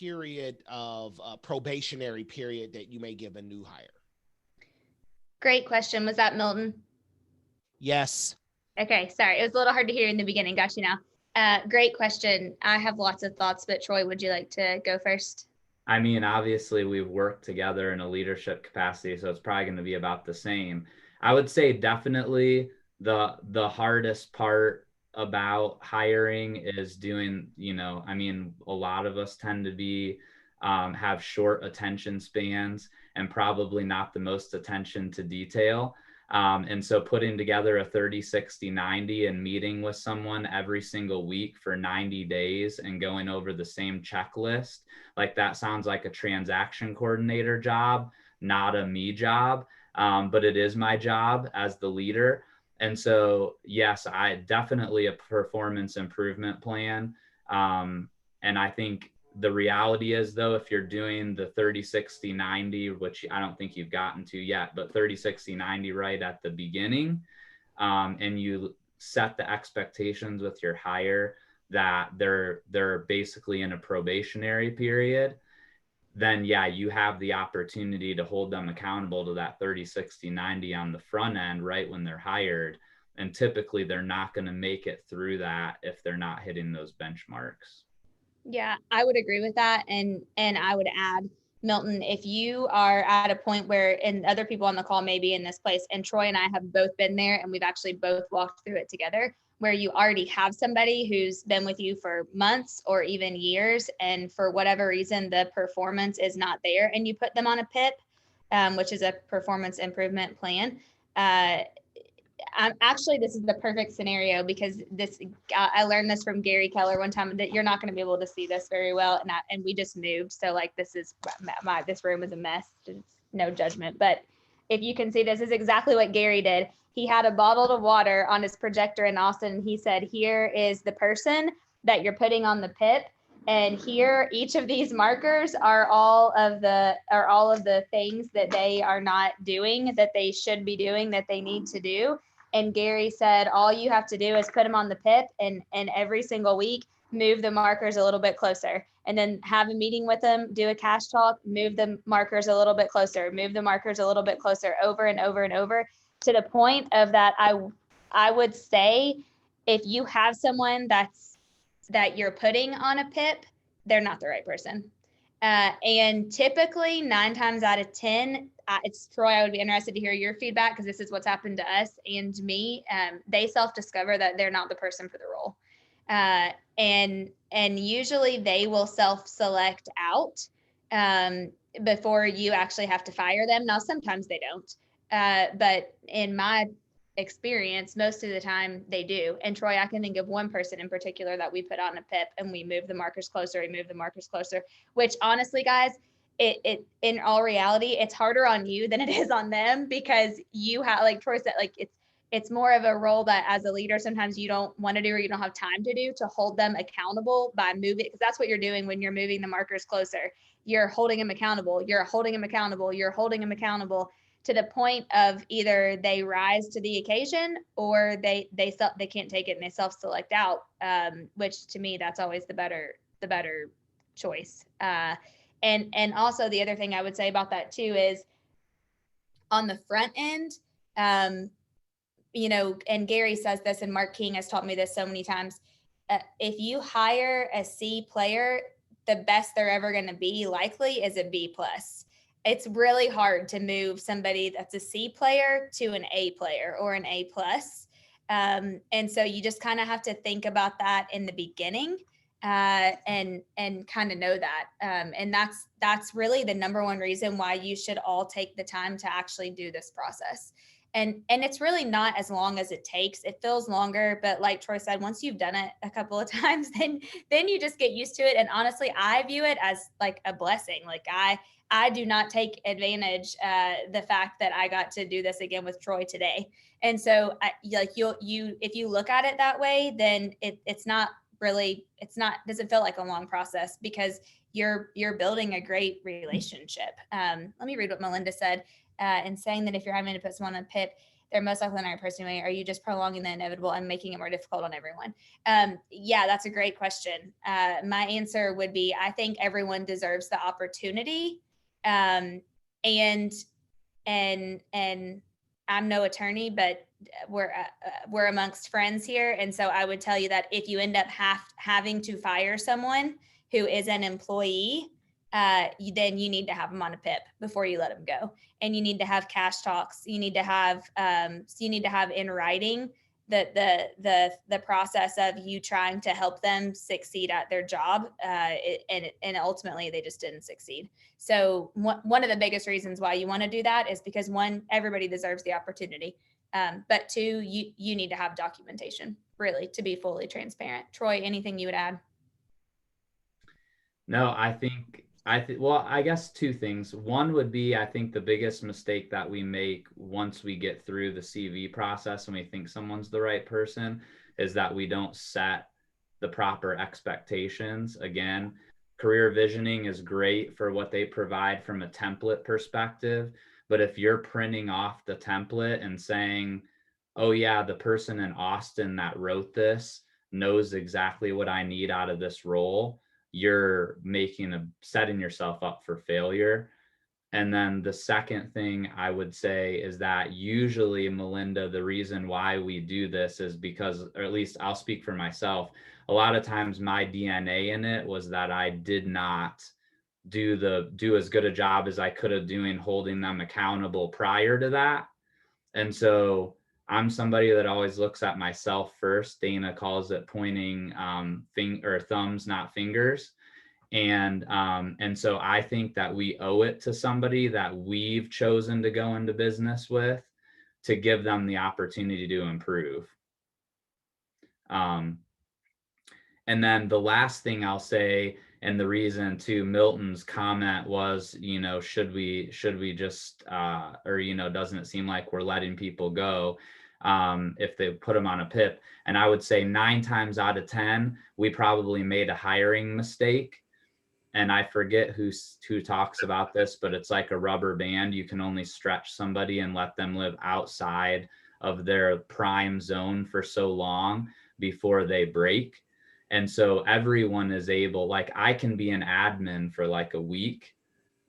period of probationary period that you may give a new hire?
Great question. Was that Milton?
Yes.
Okay, sorry. It was a little hard to hear in the beginning. Got you now. Great question. I have lots of thoughts, but Troy, would you like to go first?
I mean, obviously we've worked together in a leadership capacity, so it's probably going to be about the same. I would say definitely the hardest part about hiring is doing, I mean, a lot of us tend to be have short attention spans and probably not the most attention to detail. And so putting together a 30, 60, 90 and meeting with someone every single week for 90 days and going over the same checklist, like that sounds like a transaction coordinator job, not a me job. But it is my job as the leader. And so, yes, I definitely a performance improvement plan. And I think the reality is, though, if you're doing the 30, 60, 90, which I don't think you've gotten to yet, but 30, 60, 90 right at the beginning, and you set the expectations with your hire that they're basically in a probationary period, then yeah, you have the opportunity to hold them accountable to that 30, 60, 90 on the front end, right when they're hired. And typically they're not going to make it through that if they're not hitting those benchmarks.
Yeah, I would agree with that. And I would add, Milton, if you are at a point where, and other people on the call may be in this place, and Troy and I have both been there, and we've actually both walked through it together, where you already have somebody who's been with you for months or even years, and for whatever reason, the performance is not there, and you put them on a PIP, which is a performance improvement plan. Actually, this is the perfect scenario because I learned this from Gary Keller one time, that you're not going to be able to see this very well, and we just moved, so like this room is a mess. It's no judgment, but if you can see, this is exactly what Gary did. He had a bottle of water on his projector in Austin. He said, "Here is the person that you're putting on the PIP, and here each of these markers are all of the things that they are not doing, that they should be doing, that they need to do." And Gary said, all you have to do is put them on the PIP, and every single week, move the markers a little bit closer, and then have a meeting with them, do a cash talk, move the markers a little bit closer, move the markers a little bit closer, over and over and over, to the point of that. I would say, if you have someone that you're putting on a PIP, they're not the right person. And typically 9 times out of 10, it's Troy, I would be interested to hear your feedback, because this is what's happened to us and me. They self-discover that they're not the person for the role. And usually they will self-select out before you actually have to fire them. Now, sometimes they don't, but in my experience, most of the time they do. And Troy, I can think of one person in particular that we put on a PIP, and we moved the markers closer, which honestly, guys, it in all reality, it's harder on you than it is on them, because you have, like Troy said, like it's more of a role that as a leader, sometimes you don't want to do, or you don't have time to do, to hold them accountable by moving, because that's what you're doing when you're moving the markers closer. You're holding them accountable. You're holding them accountable to the point of either they rise to the occasion, or they can't take it and they self-select out, which to me, that's always the better choice. And also the other thing I would say about that too is, on the front end, and Gary says this, and Mark King has taught me this so many times. If you hire a C player, the best they're ever going to be likely is a B+. it's really hard to move somebody that's a C player to an A player or an A plus. And so you just kind of have to think about that in the beginning, and kind of know that. And that's really the number one reason why you should all take the time to actually do this process. And it's really not as long as it takes. It feels longer, but like Troy said, once you've done it a couple of times, then you just get used to it. And honestly, I view it as like a blessing. Like I do not take advantage the fact that I got to do this again with Troy today. And so if you look at it that way, then it's not doesn't feel like a long process, because you're building a great relationship. Let me read what Melinda said, and saying that if you're having to put someone on PIP, they're most likely not your person anyway. Are you just prolonging the inevitable and making it more difficult on everyone? Yeah, that's a great question. My answer would be, I think everyone deserves the opportunity. And I'm no attorney, but we're amongst friends here. And so I would tell you that if you end up having to fire someone who is an employee, then you need to have them on a PIP before you let them go. And you need to have cash talks. You need to have in writing the process of you trying to help them succeed at their job, and ultimately they just didn't succeed. So one of the biggest reasons why you want to do that is because, one, everybody deserves the opportunity, but two, you need to have documentation, really, to be fully transparent. Troy, anything you would add?
No, I think well, I guess two things. One would be, I think the biggest mistake that we make once we get through the CV process and we think someone's the right person is that we don't set the proper expectations. Again, career visioning is great for what they provide from a template perspective, but if you're printing off the template and saying, oh yeah, the person in Austin that wrote this knows exactly what I need out of this role, you're setting yourself up for failure. And then the second thing I would say is that usually, Melinda, the reason why we do this is because, or at least I'll speak for myself, a lot of times my DNA in it was that I did not do as good a job as I could have doing holding them accountable prior to that. And so I'm somebody that always looks at myself first. Dana calls it pointing thumbs, not fingers. And so I think that we owe it to somebody that we've chosen to go into business with to give them the opportunity to improve. And then the last thing I'll say, and the reason to Milton's comment was, should we just, doesn't it seem like we're letting people go if they put them on a PIP? And I would say 9 times out of 10, we probably made a hiring mistake. And I forget who talks about this, but it's like a rubber band. You can only stretch somebody and let them live outside of their prime zone for so long before they break. And so everyone is able, like I can be an admin for like a week.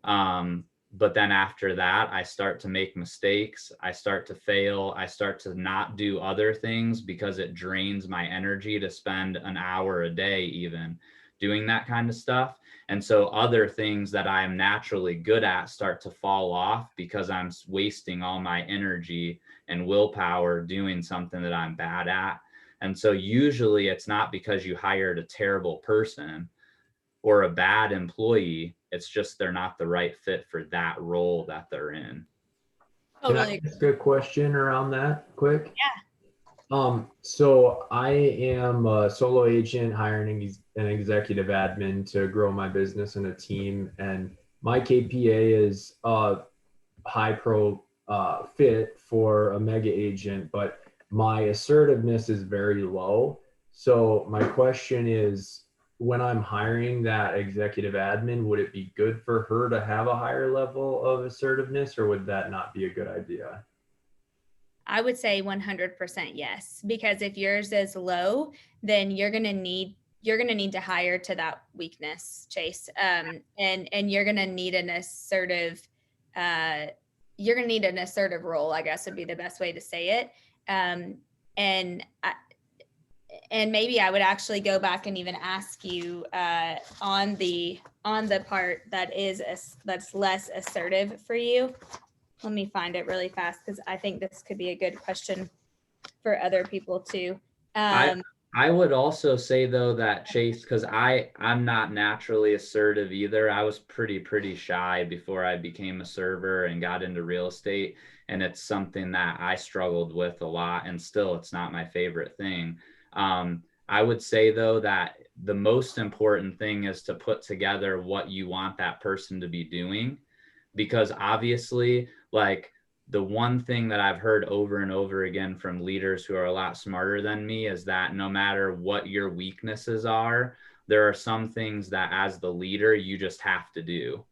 But then after that, I start to make mistakes. I start to fail. I start to not do other things because it drains my energy to spend an hour a day even doing that kind of stuff. And so other things that I am naturally good at start to fall off because I'm wasting all my energy and willpower doing something that I'm bad at. And so usually it's not because you hired a terrible person or a bad employee. It's just they're not the right fit for that role that they're in.
Can I ask a question around that quick?
Yeah.
So I am a solo agent hiring an executive admin to grow my business and a team. And my KPA is a high pro fit for a mega agent, but my assertiveness is very low. So my question is, when I'm hiring that executive admin, would it be good for her to have a higher level of assertiveness, or would that not be a good idea?
I would say 100% yes, because if yours is low, then you're going to need to hire to that weakness, Chase. And you're going to need an assertive role, I guess would be the best way to say it. And And maybe I would actually go back and even ask you on the part that's less assertive for you. Let me find it really fast because I think this could be a good question for other people too.
I would also say though that Chase, because I'm not naturally assertive either. I was pretty shy before I became a server and got into real estate. And it's something that I struggled with a lot, and still it's not my favorite thing. I would say though that the most important thing is to put together what you want that person to be doing, because obviously, like, the one thing that I've heard over and over again from leaders who are a lot smarter than me is that no matter what your weaknesses are, there are some things that as the leader, you just have to do.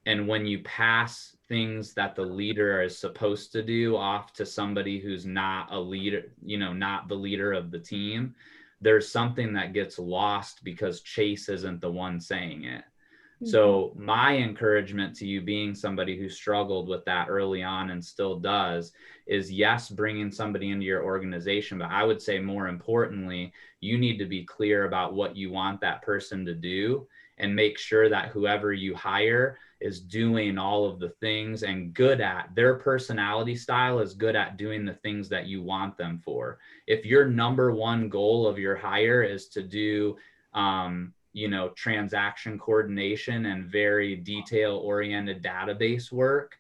And when you pass things that the leader is supposed to do off to somebody who's not a leader, not the leader of the team, there's something that gets lost because Chase isn't the one saying it. So my encouragement to you, being somebody who struggled with that early on and still does, is yes, bringing somebody into your organization. But I would say more importantly, you need to be clear about what you want that person to do, and make sure that whoever you hire is doing all of the things and good at their personality style, is good at doing the things that you want them for. If your number one goal of your hire is to do, transaction coordination and very detail oriented database work,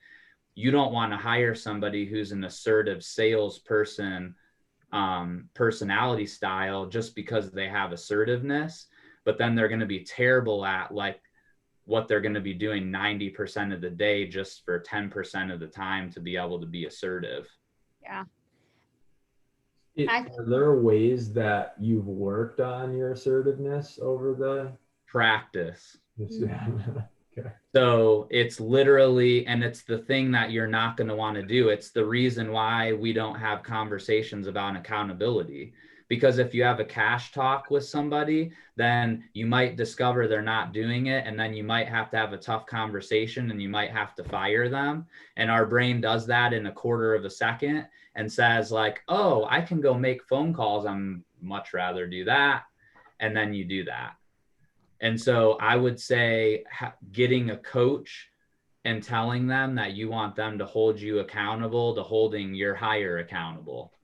you don't want to hire somebody who's an assertive salesperson personality style just because they have assertiveness, but then they're going to be terrible at like what they're going to be doing 90% of the day just for 10% of the time to be able to be assertive.
Yeah.
Are there ways that you've worked on your assertiveness over the
practice?
Okay.
So it's literally, and it's the thing that you're not going to want to do. It's the reason why we don't have conversations about accountability. Because if you have a cash talk with somebody, then you might discover they're not doing it. And then you might have to have a tough conversation and you might have to fire them. And our brain does that in a quarter of a second and says like, oh, I can go make phone calls. I'm much rather do that. And then you do that. And so I would say getting a coach and telling them that you want them to hold you accountable to holding your hire accountable.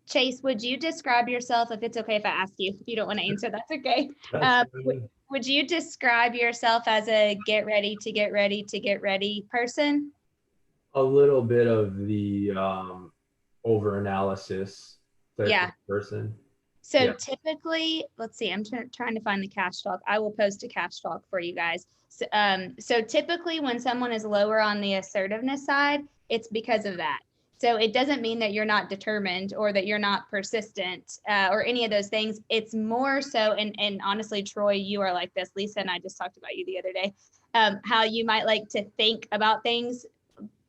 Chase, would you describe yourself, if it's okay if I ask you, if you don't want to answer, that's okay. Would you describe yourself as a get ready to get ready to get ready person?
A little bit of the over analysis type of person.
So typically, let's see, I'm trying to find the cash talk. I will post a cash talk for you guys. So typically when someone is lower on the assertiveness side, it's because of that. So it doesn't mean that you're not determined or that you're not persistent or any of those things. It's more so, and honestly, Troy, you are like this. Lisa and I just talked about you the other day, how you might like to think about things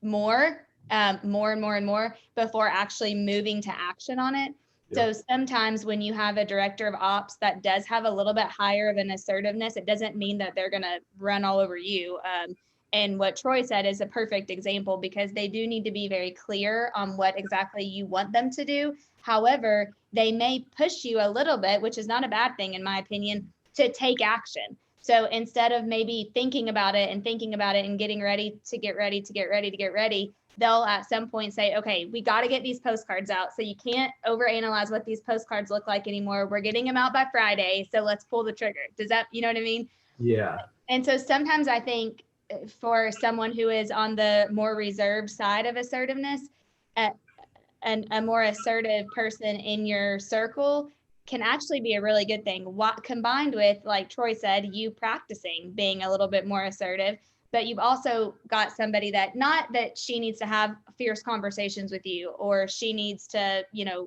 more and more before actually moving to action on it. So sometimes when you have a director of ops that does have a little bit higher of an assertiveness, it doesn't mean that they're going to run all over you. And what Troy said is a perfect example, because they do need to be very clear on what exactly you want them to do. However, they may push you a little bit, which is not a bad thing, in my opinion, to take action. So instead of maybe thinking about it and getting ready to get ready, they'll at some point say, okay, we got to get these postcards out. So you can't overanalyze what these postcards look like anymore. We're getting them out by Friday. So let's pull the trigger. Does that, you know what I mean?
Yeah.
And so sometimes I think for someone who is on the more reserved side of assertiveness, and a more assertive person in your circle can actually be a really good thing. What combined with, like Troy said, you practicing being a little bit more assertive, but you've also got somebody that, not that she needs to have fierce conversations with you or she needs to,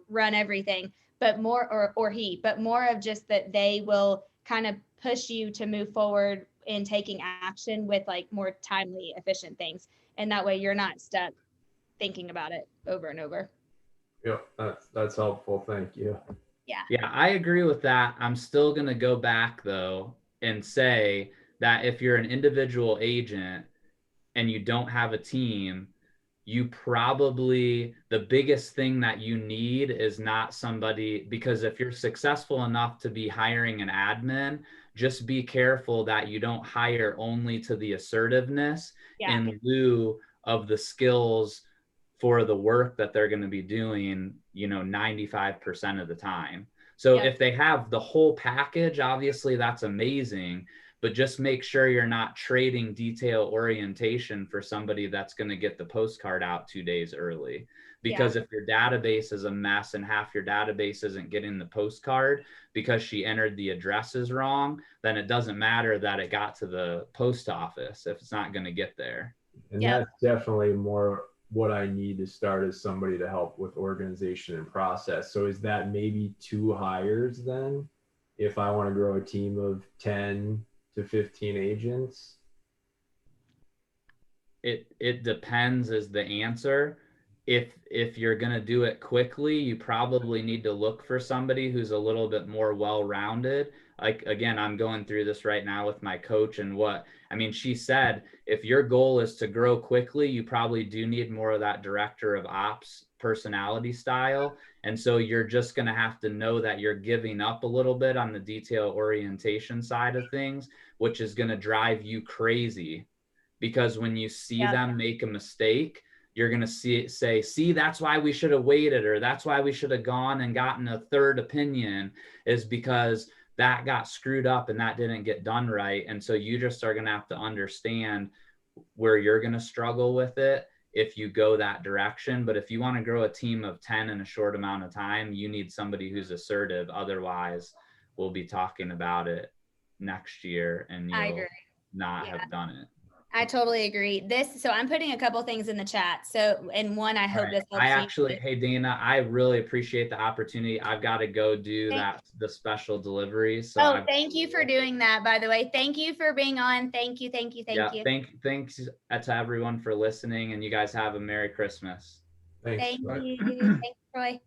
run everything, but more, or he, but more of just that they will kind of push you to move forward in taking action with like more timely, efficient things. And that way you're not stuck thinking about it over and over.
Yeah, that's helpful. Thank you.
Yeah, I agree with that. I'm still going to go back though and say that if you're an individual agent and you don't have a team, you probably, the biggest thing that you need is not somebody, because if you're successful enough to be hiring an admin, just be careful that you don't hire only to the assertiveness in lieu of the skills for the work that they're going to be doing, 95% of the time. So if they have the whole package, obviously that's amazing, but just make sure you're not trading detail orientation for somebody that's going to get the postcard out 2 days early. Because if your database is a mess and half your database isn't getting the postcard because she entered the addresses wrong, then it doesn't matter that it got to the post office if it's not going to get there.
And that's definitely more what I need to start as somebody to help with organization and process. So is that maybe 2 hires then? If I want to grow a team of 10 to 15 agents?
It depends is the answer. If you're going to do it quickly, you probably need to look for somebody who's a little bit more well-rounded. Like, again, I'm going through this right now with my coach, and she said, if your goal is to grow quickly, you probably do need more of that director of ops personality style. And so you're just going to have to know that you're giving up a little bit on the detail orientation side of things, which is going to drive you crazy. Because when you see them make a mistake, you're going to say, that's why we should have waited, or that's why we should have gone and gotten a third opinion, is because that got screwed up and that didn't get done right. And so you just are going to have to understand where you're going to struggle with it if you go that direction. But if you want to grow a team of 10 in a short amount of time, you need somebody who's assertive. Otherwise, we'll be talking about it next year and you'll not have done it.
I totally agree. So I'm putting a couple things in the chat. So, and one, I hope this helps you.
Hey, Dana, I really appreciate the opportunity. I've got to go do the special delivery. So
thank you for doing that, by the way. Thank you for being on. Thank you.
Thanks to everyone for listening, and you guys have a Merry Christmas.
Thank you. Thanks, Troy.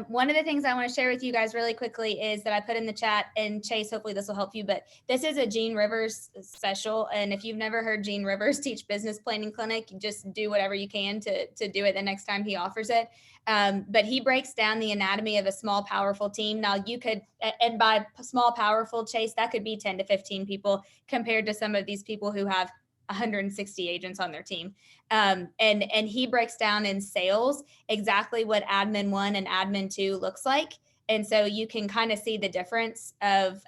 One of the things I want to share with you guys really quickly is that I put in the chat, and Chase, hopefully this will help you, but this is a Gene Rivers special. And if you've never heard Gene Rivers teach business planning clinic, just do whatever you can to do it the next time he offers it. But he breaks down the anatomy of a small, powerful team. Now you could, and by small, powerful, Chase, that could be 10 to 15 people compared to some of these people who have 160 agents on their team. And he breaks down in sales exactly what admin 1 and admin 2 looks like. And so you can kind of see the difference of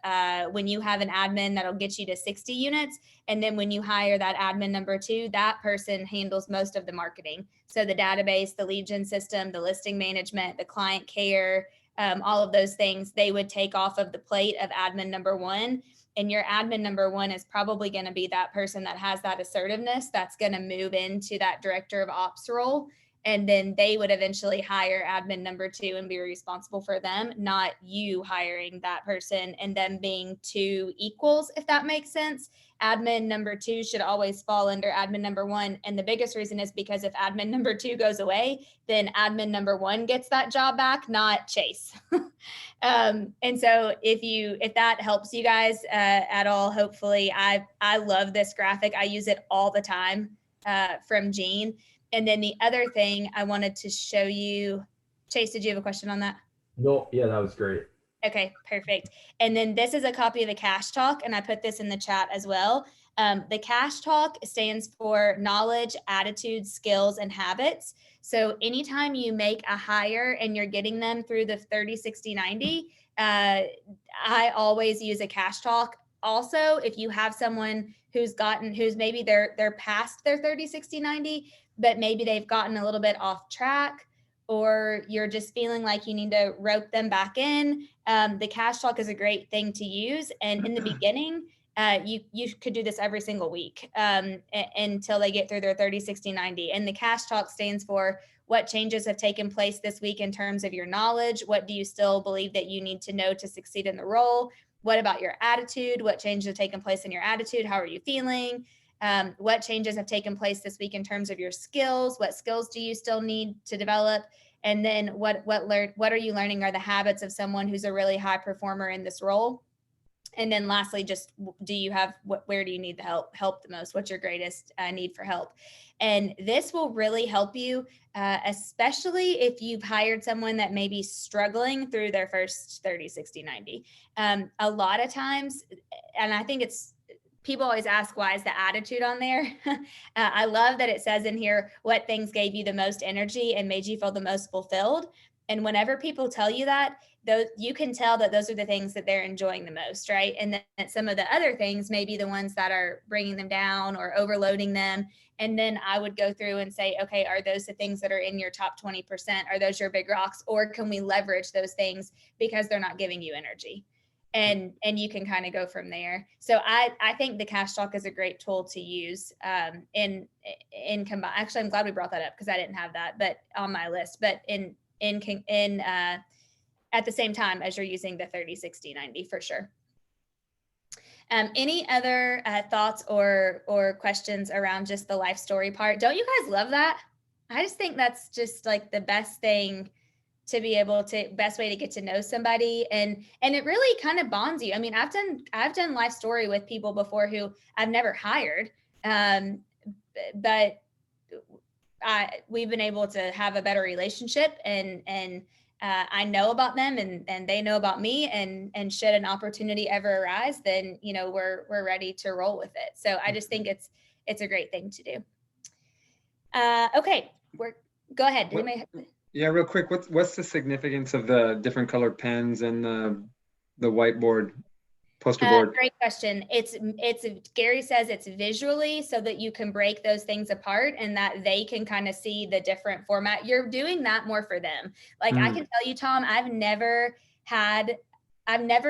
when you have an admin that'll get you to 60 units. And then when you hire that admin number 2, that person handles most of the marketing. So the database, the lead gen system, the listing management, the client care, all of those things, they would take off of the plate of admin number 1. And your admin number 1 is probably going to be that person that has that assertiveness that's going to move into that director of ops role. And then they would eventually hire admin number 2 and be responsible for them, not you hiring that person and them being 2 equals, if that makes sense. Admin number 2 should always fall under admin number 1. And the biggest reason is because if admin number 2 goes away, then admin number 1 gets that job back, not Chase. And so if that helps you guys at all, hopefully, I love this graphic. I use it all the time from Gene. And then the other thing I wanted to show you, Chase, did you have a question on that?
No, yeah, that was great.
Okay, perfect. And then this is a copy of the Cash Talk, and I put this in the chat as well. The Cash Talk stands for knowledge, attitude, skills, and habits. So anytime you make a hire and you're getting them through the 30, 60, 90, I always use a Cash Talk. Also, if you have someone who's maybe they're past their 30, 60, 90, but maybe they've gotten a little bit off track, or you're just feeling like you need to rope them back in, the Cash Talk is a great thing to use. And in the beginning, you could do this every single week until they get through their 30, 60, 90. And the Cash Talk stands for what changes have taken place this week in terms of your knowledge. What do you still believe that you need to know to succeed in the role? What about your attitude? What changes have taken place in your attitude? How are you feeling? What changes have taken place this week in terms of your skills? What skills do you still need to develop? And then what are you learning are the habits of someone who's a really high performer in this role? And then lastly, just do you have where do you need the help the most? What's your greatest need for help? And this will really help you, especially if you've hired someone that may be struggling through their first 30, 60, 90. A lot of times, and I think people always ask, why is the attitude on there? I love that it says in here, what things gave you the most energy and made you feel the most fulfilled. And whenever people tell you that, you can tell that those are the things that they're enjoying the most, right? And then some of the other things may be the ones that are bringing them down or overloading them. And then I would go through and say, okay, are those the things that are in your top 20%? Are those your big rocks? Or can we leverage those things because they're not giving you energy? And you can kind of go from there. So I think the cash talk is a great tool to use in combine. Actually, I'm glad we brought that up because I didn't have that, but on my list. But in at the same time as you're using the 30, 60, 90 for sure. Any other thoughts or questions around just the life story part? Don't you guys love that? I just think that's just like the best thing to be able to, best way to get to know somebody. And it really kind of bonds you. I mean, I've done life story with people before who I've never hired, but we've been able to have a better relationship, and I know about them and they know about me, and should an opportunity ever arise, then, we're ready to roll with it. So I just think it's a great thing to do. Okay, go ahead.
Yeah, real quick, what's the significance of the different colored pens and the whiteboard poster board?
Great question. It's Gary says it's visually so that you can break those things apart and that they can kind of see the different format. You're doing that more for them. Like I can tell you, Tom, I've never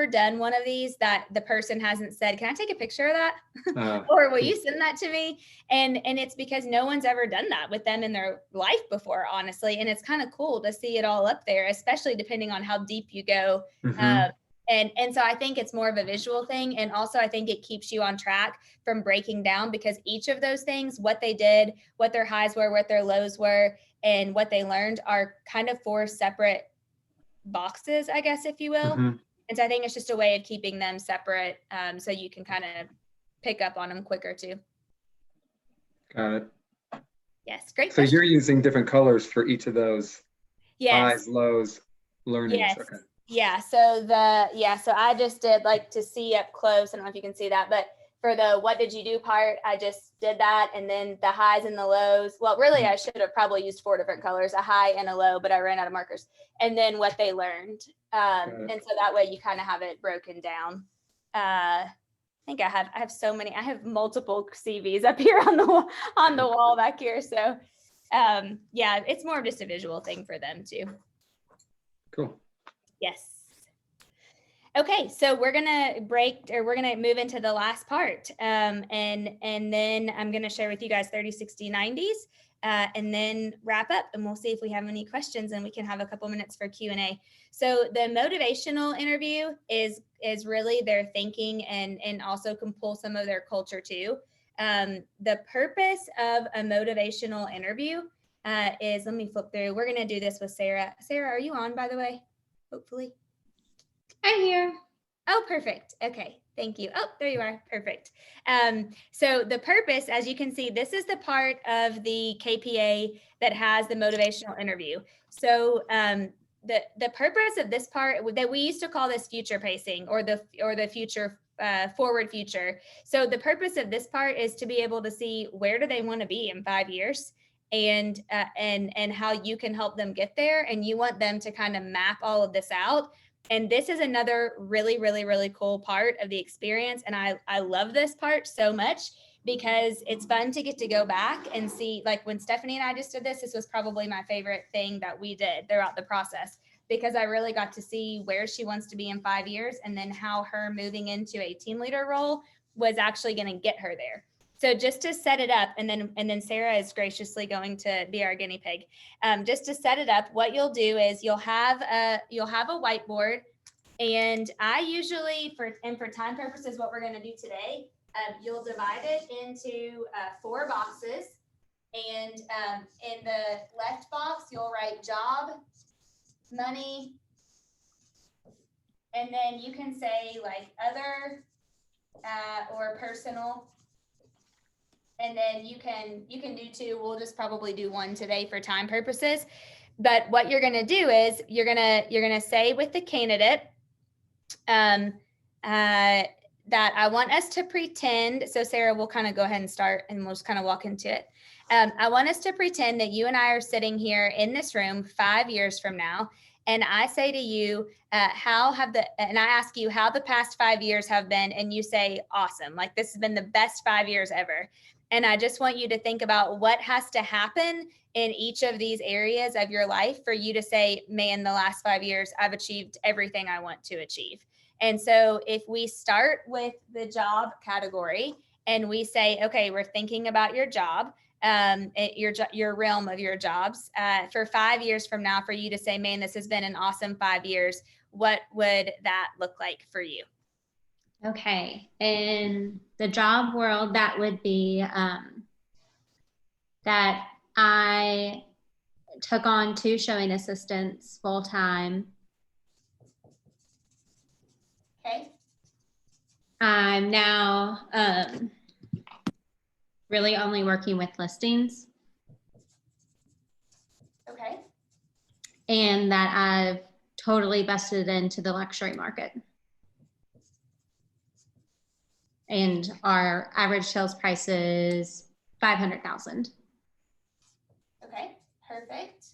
done one of these that the person hasn't said, can I take a picture of that? Or will you send that to me? And it's because no one's ever done that with them in their life before, honestly. And it's kind of cool to see it all up there, especially depending on how deep you go. And so I think it's more of a visual thing. And also I think it keeps you on track from breaking down, because each of those things, what they did, what their highs were, what their lows were, and what they learned are kind of 4 separate boxes, I guess, if you will. And so I think it's just a way of keeping them separate, so you can kind of pick up on them quicker too.
Got it.
Yes, great
So
question.
you're using different colors for each of those highs,
Yes.
lows, learnings.
Yes.
Okay.
Yeah. So I just did like to see up close. I don't know if you can see that, but for the what did you do part, I just did that. And then the highs and the lows. Well, really, I should have probably used 4 different colors, a high and a low, but I ran out of markers. And then what they learned. And so that way you kind of have it broken down. I think I have so many. I have multiple CVs up here on the wall back here. So yeah, it's more of just a visual thing for them too.
Cool.
Yes. Okay, so we're gonna move into the last part, and then I'm gonna share with you guys 30, 60, 90s, and then wrap up, and we'll see if we have any questions, and we can have a couple minutes for Q&A. So the motivational interview is really their thinking, and also can pull some of their culture too. The purpose of a motivational interview is, let me flip through. We're gonna do this with Sarah. Sarah, are you on, by the way? Hopefully.
I'm here.
Oh, perfect. Okay. Thank you. Oh, there you are. Perfect. So the purpose, as you can see, this is the part of the KPA that has the motivational interview. So the purpose of this part, that we used to call this future pacing, or the future forward future. So the purpose of this part is to be able to see where do they want to be in 5 years, and how you can help them get there. And you want them to kind of map all of this out. And this is another really, really, really cool part of the experience. And I love this part so much, because it's fun to get to go back and see, like when Stephanie and I just did this was probably my favorite thing that we did throughout the process, because I really got to see where she wants to be in 5 years, and then how her moving into a team leader role was actually going to get her there. So just to set it up, and then Sarah is graciously going to be our guinea pig. Just to set it up, what you'll do is you'll have a whiteboard, and I usually, for time purposes, what we're going to do today, you'll divide it into 4 boxes, and in the left box you'll write job, money, And then you can say like other or personal. And then you can do two. We'll just probably do one today for time purposes. But what you're going to do is you're going to say with the candidate that I want us to pretend. So Sarah, we'll kind of go ahead and start and we'll just kind of walk into it. I want us to pretend that you and I are sitting here in this room 5 years from now. And I say to you, and I ask you how the past 5 years have been. And you say, awesome. Like this has been the best 5 years ever. And I just want you to think about what has to happen in each of these areas of your life for you to say, man, the last 5 years, I've achieved everything I want to achieve. And so if we start with the job category and we say, okay, we're thinking about your job, your realm of your jobs for 5 years from now, for you to say, man, this has been an awesome 5 years. What would that look like for you?
Okay. In the job world, that would be that I took on 2 showing assistants full time.
Okay.
I'm now really only working with listings.
Okay.
And that I've totally busted into the luxury market. And our average sales price is $500,000.
Okay, perfect.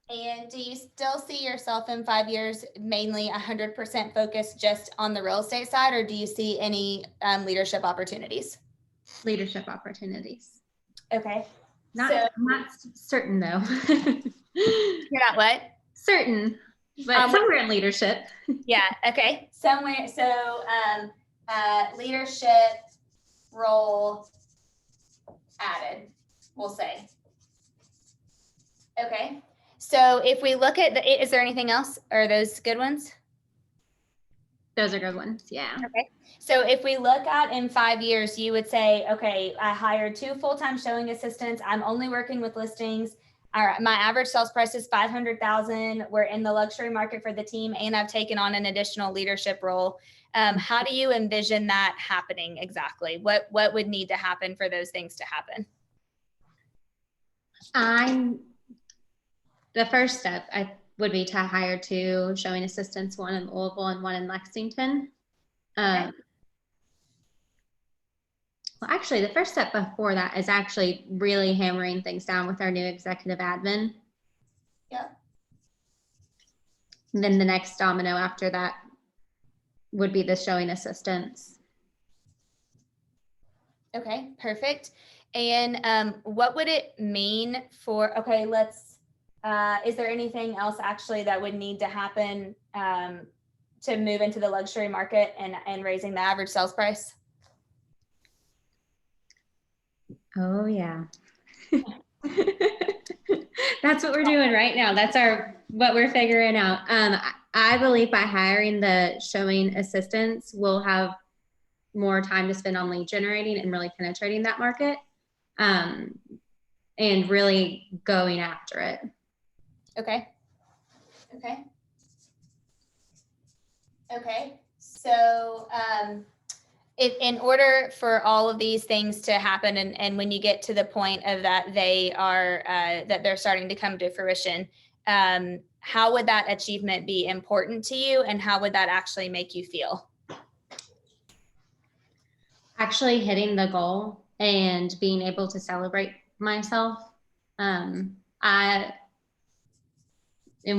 And do you still see yourself in 5 years mainly 100% focused just on the real estate side, or do you see any leadership opportunities?
Leadership opportunities.
Okay.
Not certain though.
You're not what?
Certain, but somewhere in leadership.
Yeah. Okay. Somewhere. So leadership role added, we'll say. Okay. So if we look at is there anything else? Are those good ones?
Those are good ones. Yeah.
Okay. So if we look at in 5 years, you would say, okay, I hired 2 full-time showing assistants. I'm only working with listings. All right, my average sales price is $500,000. We're in the luxury market for the team, and I've taken on an additional leadership role. How do you envision that happening exactly? What would need to happen for those things to happen?
The first step would be to hire 2 showing assistants, one in Louisville and one in Lexington.
Okay.
Well, actually, the first step before that is actually really hammering things down with our new executive admin.
Yep.
And then the next domino after that would be the showing assistants.
Okay, perfect. And what would it mean for, okay, is there anything else actually that would need to happen to move into the luxury market and raising the average sales price?
Oh yeah. That's what we're doing right now. That's what we're figuring out. I believe by hiring the showing assistants, we'll have more time to spend on lead generating and really penetrating that market, and really going after it.
Okay. Okay. Okay. So if in order for all of these things to happen, and when you get to the point of that that they're starting to come to fruition, how would that achievement be important to you, and how would that actually make you feel?
Actually hitting the goal and being able to celebrate myself. And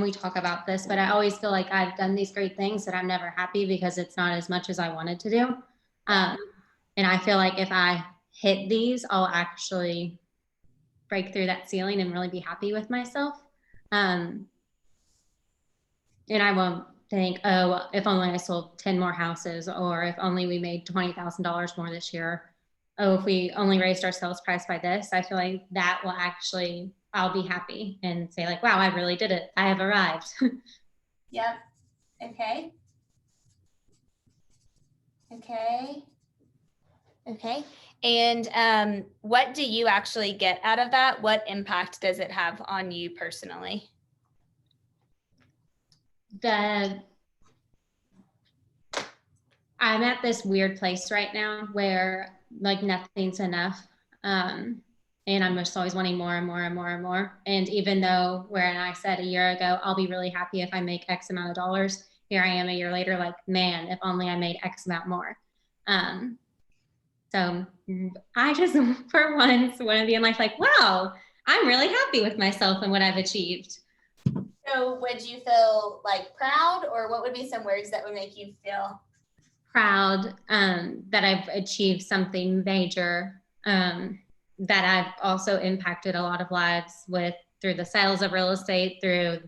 we talk about this, but I always feel like I've done these great things that I'm never happy because it's not as much as I wanted to do. And I feel like if I hit these, I'll actually break through that ceiling and really be happy with myself. And I won't think, oh, if only I sold 10 more houses, or if only we made $20,000 more this year. Oh, if we only raised our sales price by this, I feel like that will actually, I'll be happy and say like, wow, I really did it. I have arrived.
Yep. Okay. Okay. Okay. And what do you actually get out of that? What impact does it have on you personally?
I'm at this weird place right now where like nothing's enough. And I'm just always wanting more and more and more and more. And even though when I said a year ago, I'll be really happy if I make X amount of dollars, here I am a year later, like, man, if only I made X amount more. So I just, for once, want to be in life like, wow, I'm really happy with myself and what I've achieved.
So would you feel like proud, or what would be some words that would make you feel
proud that I've achieved something major, that I've also impacted a lot of lives with through the sales of real estate, through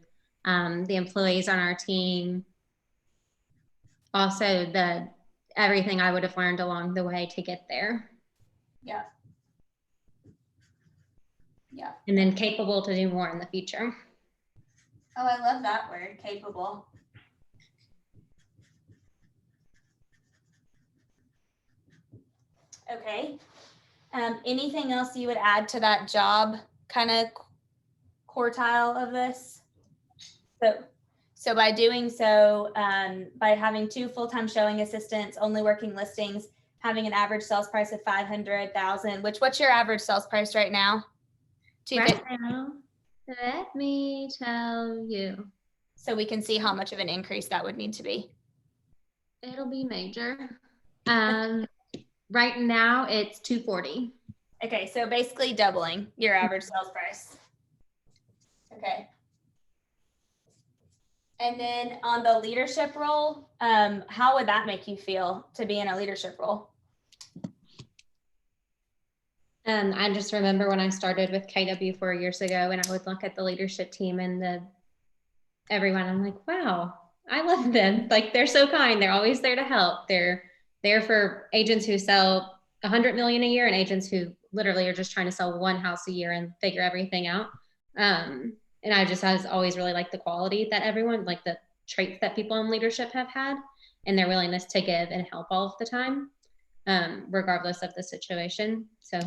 the employees on our team, also everything I would have learned along the way to get there.
Yeah. Yeah.
And then capable to do more in the future.
Oh, I love that word, capable. Okay. Anything else you would add to that job kind of quartile of this? So by doing so, by having 2 full-time showing assistants, only working listings, having an average sales price of 500,000, what's your average sales price right now?
Right now, let me tell you.
So we can see how much of an increase that would need to be.
It'll be major. Right now it's 240.
Okay, so basically doubling your average sales price. Okay. And then on the leadership role, how would that make you feel to be in a leadership role?
I just remember when I started with KW 4 years ago, and I would look at the leadership team and everyone, I'm like, wow, I love them. Like, they're so kind. They're always there to help. They're there for agents who sell 100 million a year and agents who literally are just trying to sell 1 house a year and figure everything out. And I always really liked the quality that everyone, like the traits that people in leadership have had, and their willingness to give and help all of the time, regardless of the situation. So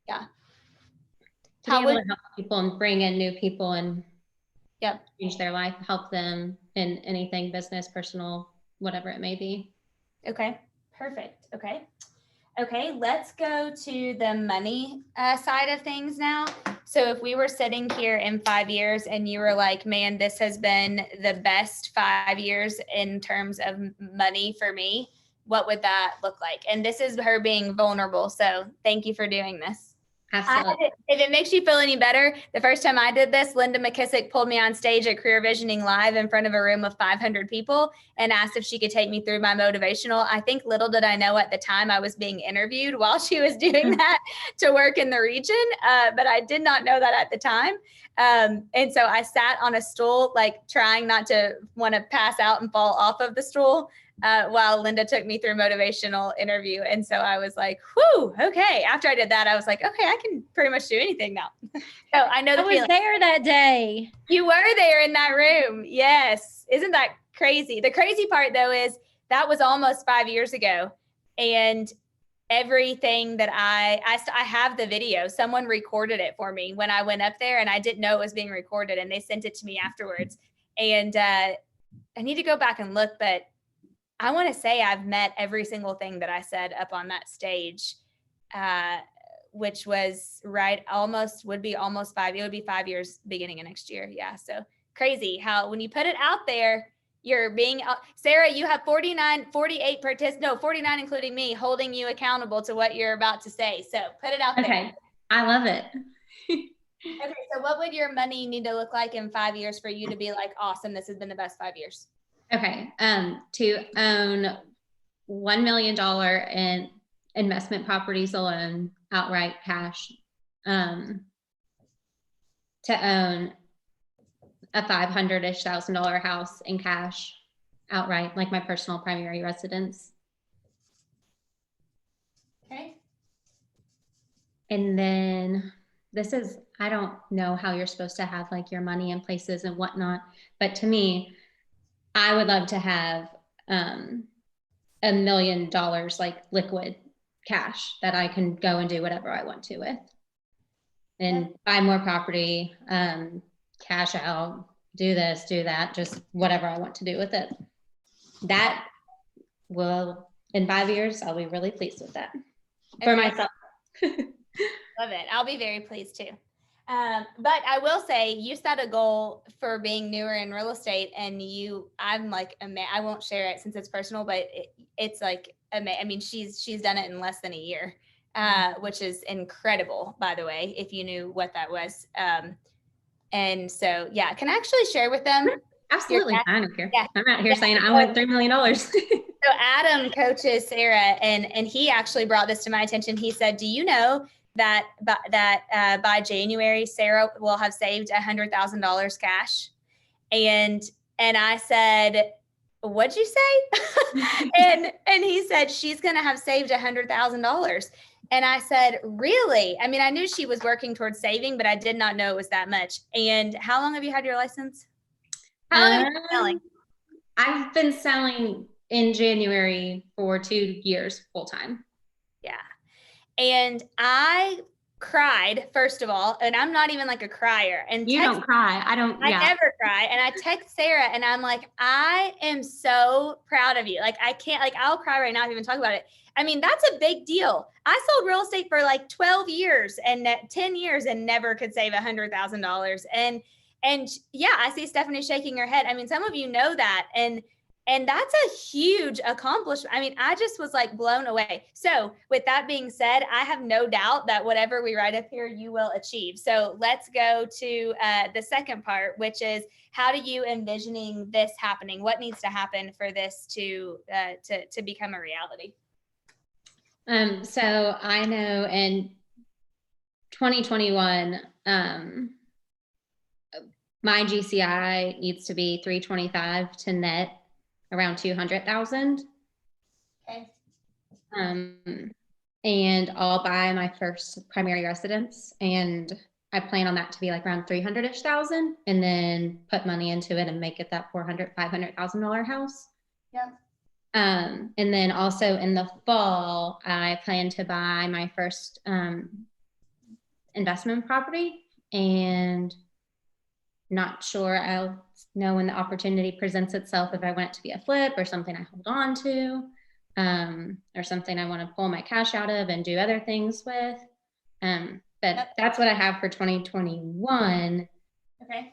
yeah.
To be able to help people and bring in new people and change their life, help them in anything, business, personal, whatever it may be.
Okay, perfect. Okay, let's go to the money side of things now. So if we were sitting here in 5 years and you were like, man, this has been the best 5 years in terms of money for me, what would that look like? And this is her being vulnerable. So thank you for doing this.
Absolutely.
If it makes you feel any better, the first time I did this, Linda McKissick pulled me on stage at Career Visioning Live in front of a room of 500 people and asked if she could take me through my motivational. I think little did I know at the time I was being interviewed while she was doing that to work in the region, but I did not know that at the time. And so I sat on a stool, like trying not to want to pass out and fall off of the stool. While Linda took me through motivational interview. And so I was like, whew, okay. After I did that, I was like, okay, I can pretty much do anything now. So I know
I was there that day.
You were there in that room. Yes. Isn't that crazy? The crazy part though, is that was almost 5 years ago. And everything that I have the video, someone recorded it for me when I went up there, and I didn't know it was being recorded, and they sent it to me afterwards. And I need to go back and look, but I want to say I've met every single thing that I said up on that stage, which was would be 5 years beginning of next year. Yeah. So crazy how when you put it out there, you're being, Sarah, you have 49 including me, holding you accountable to what you're about to say. So put it out there.
Okay. I love it.
Okay. So what would your money need to look like in 5 years for you to be like, awesome, this has been the best 5 years?
Okay. To own $1 million in investment properties alone, outright cash. To own a $500,000 house in cash, outright, like my personal primary residence.
Okay.
And then I don't know how you're supposed to have like your money in places and whatnot, but to me, I would love to have $1 million like liquid cash that I can go and do whatever I want to with, and buy more property, cash out, do this, do that, just whatever I want to do with it. That will, in 5 years, I'll be really pleased with that for myself.
Love it. I'll be very pleased too. But I will say you set a goal for being newer in real estate, and I'm like, I won't share it since it's personal, but it's like, I mean, she's done it in less than a year, which is incredible, by the way, if you knew what that was. And so, yeah, can I actually share with them?
Absolutely. I don't care.
Yeah.
I'm not here saying I want $3 million.
So Adam coaches Sarah, and he actually brought this to my attention. He said, do you know that by January, Sarah will have saved $100,000 cash? And I said, what'd you say? and he said, she's going to have saved $100,000. And I said, really? I mean, I knew she was working towards saving, but I did not know it was that much. And how long have you had your license? How long have you been selling?
I've been selling in January for 2 years full time.
Yeah. And I cried, first of all, and I'm not even like a crier. And
you don't cry. I
never cry. And I text Sarah and I'm like, I am so proud of you. Like, I can't, like, I'll cry right now if you even talk about it. I mean, that's a big deal. I sold real estate for like 12 years and 10 years and never could save $100,000. And yeah, I see Stephanie shaking her head. I mean, some of you know that. And that's a huge accomplishment. I mean, I just was like blown away. So with that being said, I have no doubt that whatever we write up here, you will achieve. So let's go to the second part, which is how do you envisioning this happening? What needs to happen for this to become a reality?
So I know in 2021, my GCI needs to be 325 to net around 200,000.
Okay.
And I'll buy my first primary residence, and I plan on that to be like around 300-ish thousand, and then put money into it and make it that $500,000 house.
Yeah.
And then also in the fall, I plan to buy my first investment property, and not sure I'll know when the opportunity presents itself if I want it to be a flip or something I hold on to, or something I want to pull my cash out of and do other things with. But that's what I have for 2021.
Okay.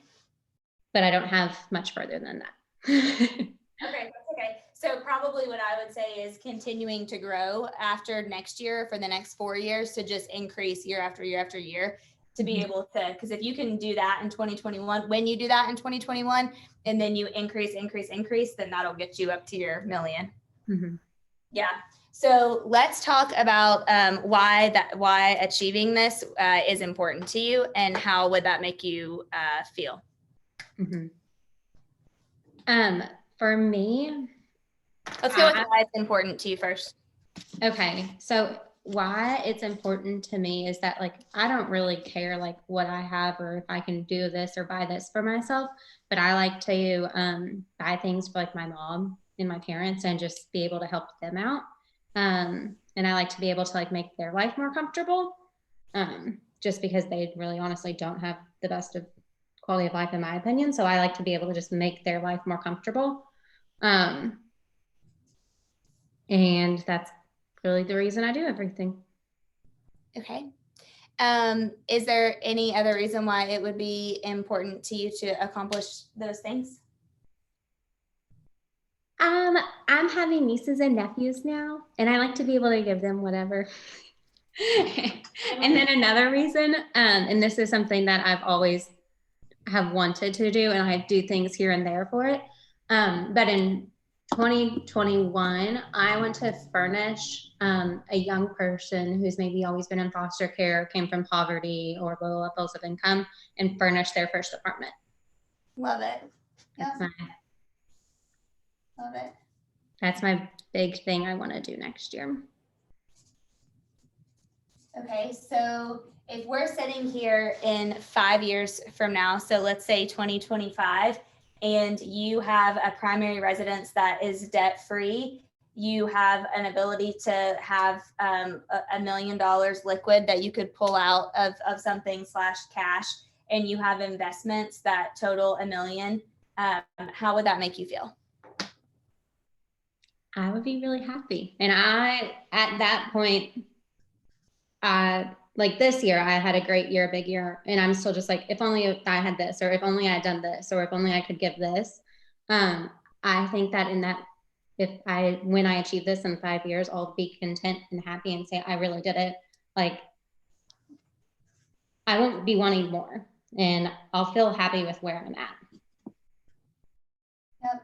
But I don't have much further than that.
Okay, that's okay. So probably what I would say is continuing to grow after next year for the next 4 years to just increase year after year after year to be able to, because if you can do that in 2021, when you do that in 2021, and then you increase, then that'll get you up to your million.
Mm-hmm.
Yeah. So let's talk about why achieving this is important to you, and how would that make you feel?
Mm-hmm. For me,
let's go with why it's important to you first.
Okay. So why it's important to me is that, like, I don't really care like what I have or if I can do this or buy this for myself, but I like to buy things for like my mom and my parents and just be able to help them out. And I like to be able to like make their life more comfortable, just because they really honestly don't have the best of quality of life in my opinion. So I like to be able to just make their life more comfortable. And that's really the reason I do everything.
Okay. Is there any other reason why it would be important to you to accomplish those things?
I'm having nieces and nephews now, and I like to be able to give them whatever. And then another reason, and this is something that I've always have wanted to do, and I do things here and there for it. But in 2021, I went to furnish a young person who's maybe always been in foster care, came from poverty or low levels of income, and furnish their first apartment.
Love it. Yeah.
Love it. That's my big thing I want to do next year.
Okay, so if we're sitting here in 5 years from now, so let's say 2025, and you have a primary residence that is debt-free, you have an ability to have $1 million liquid that you could pull out of something / cash, and you have investments that total $1 million, how would that make you feel?
I would be really happy. And at that point, like this year, I had a great year, a big year, and I'm still just like, if only I had this, or if only I had done this, or if only I could give this. I think that when I achieve this in 5 years, I'll be content and happy and say, I really did it. Like, I won't be wanting more, and I'll feel happy with where I'm at.
Yep.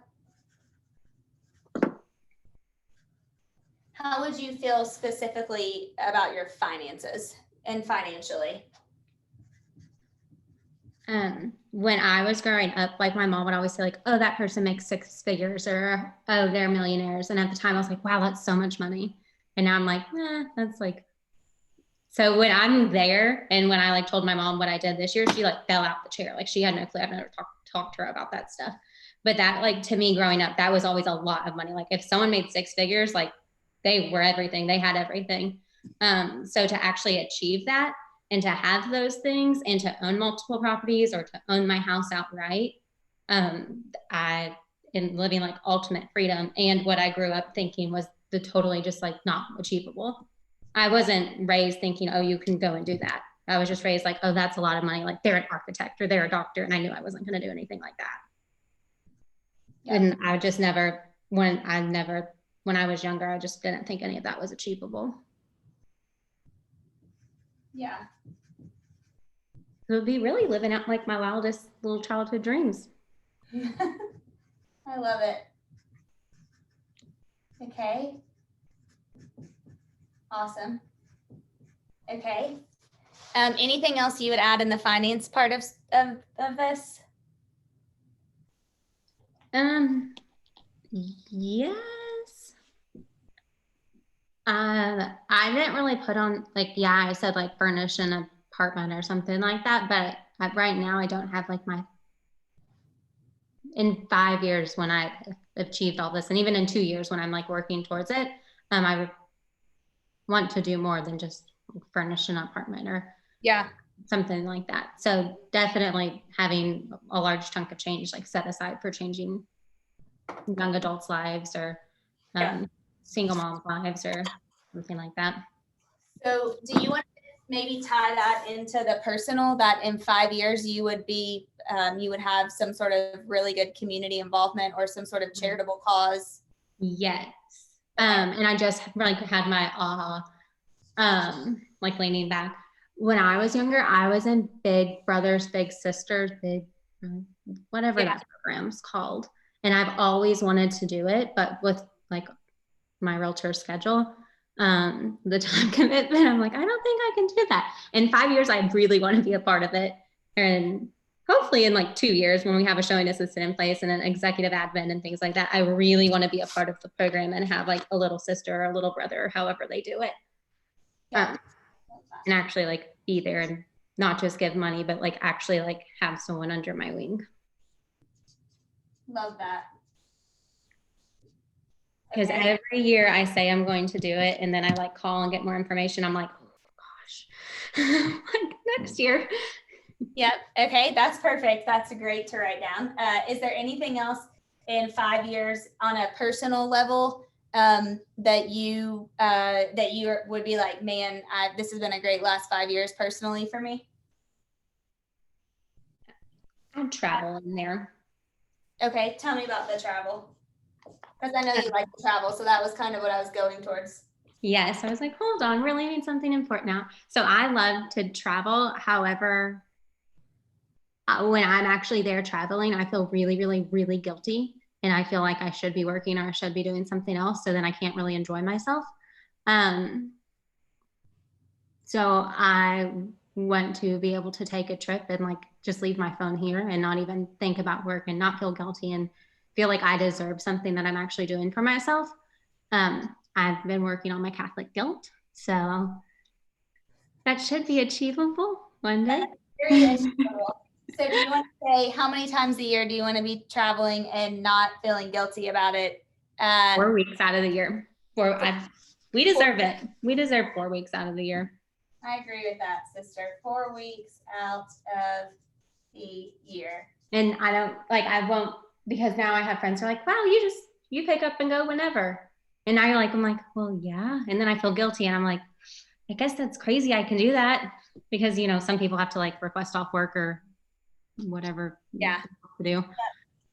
How would you feel specifically about your finances and financially?
When I was growing up, like my mom would always say like, oh, that person makes 6 figures, or, oh, they're millionaires. And at the time I was like, wow, that's so much money. And now I'm like, that's like, so when I'm there, and when I like told my mom what I did this year, she like fell out the chair. Like she had no clue. I've never talked to her about that stuff. But that, like, to me growing up, that was always a lot of money. Like if someone made 6 figures, like they were everything, they had everything. So to actually achieve that, and to have those things, and to own multiple properties, or to own my house outright, I am living like ultimate freedom. And what I grew up thinking was the totally just like not achievable. I wasn't raised thinking, oh, you can go and do that. I was just raised like, oh, that's a lot of money. Like they're an architect or they're a doctor. And I knew I wasn't going to do anything like that. Yeah. And I just never, when I was younger, I just didn't think any of that was achievable.
Yeah.
It would be really living out like my wildest little childhood dreams.
I love it. Okay. Awesome. Okay. Anything else you would add in the finance part of this?
Yes. I didn't really put on like, yeah, I said like furnish an apartment or something like that, but right now I don't have like in 5 years when I achieved all this, and even in 2 years when I'm like working towards it, I would want to do more than just furnish an apartment or something like that. So definitely having a large chunk of change like set aside for changing young adults' lives, or single moms' lives, or something like that.
So do you want to maybe tie that into the personal, that in 5 years you would be, you would have some sort of really good community involvement or some sort of charitable cause?
Yes. And I just like had my like leaning back. When I was younger, I was in Big Brothers, Big Sisters, Big whatever that program's called. And I've always wanted to do it, but with like my realtor schedule, the time commitment, I'm like, I don't think I can do that. In 5 years, I really want to be a part of it. And hopefully in like 2 years, when we have a showing assistant in place and an executive admin and things like that, I really want to be a part of the program and have like a little sister or a little brother, or however they do it. And actually like be there and not just give money, but like actually like have someone under my wing.
Love that.
Because every year I say I'm going to do it, and then I like call and get more information. I'm like, oh gosh, like next year.
Yep. Okay. That's perfect. That's great to write down. Is there anything else in 5 years on a personal level that you would be like, man, this has been a great last 5 years personally for me?
I'd travel in there.
Okay. Tell me about the travel. Because I know you like to travel, so that was kind of what I was going towards.
Yes, I was like, hold on, really need something important now. So I love to travel. However, when I'm actually there traveling, I feel really, really, really guilty. And I feel like I should be working or I should be doing something else. So then I can't really enjoy myself. So I want to be able to take a trip and like just leave my phone here and not even think about work and not feel guilty and feel like I deserve something that I'm actually doing for myself. I've been working on my Catholic guilt, so that should be achievable one day.
Very achievable. So do you want to say how many times a year do you want to be traveling and not feeling guilty about it?
4 weeks out of the year. We deserve it. We deserve 4 weeks out of the year.
I agree with that, sister. 4 weeks out of the year.
And I won't, because now I have friends who are like, wow, you pick up and go whenever. And now I'm like, well, yeah. And then I feel guilty and I'm like, I guess that's crazy. I can do that because, some people have to request off work or whatever.
Yeah.
To do.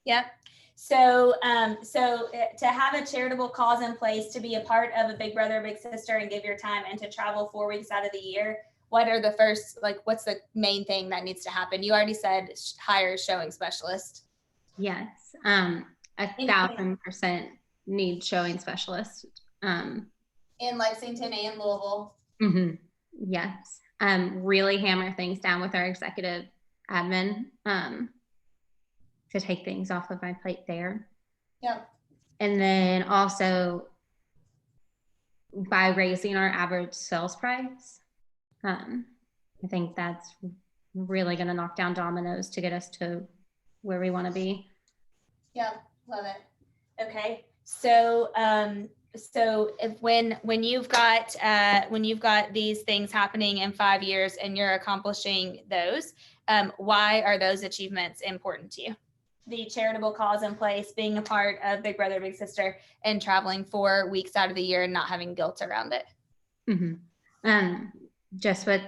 Yep. So, to have a charitable cause in place, to be a part of a Big Brother, Big Sister and give your time and to travel 4 weeks out of the year, what are the first, what's the main thing that needs to happen? You already said hire a showing specialist.
Yes. 1,000% need showing specialist.
In Lexington and Louisville.
Mm-hmm. Yes. Really hammer things down with our executive admin to take things off of my plate there.
Yep.
And then also by raising our average sales price, I think that's really going to knock down dominoes to get us to where we want to be.
Yep. Love it. Okay. So, when you've got these things happening in 5 years and you're accomplishing those, why are those achievements important to you? The charitable cause in place, being a part of Big Brother, Big Sister, and traveling 4 weeks out of the year and not having guilt around it.
Mm-hmm. Just with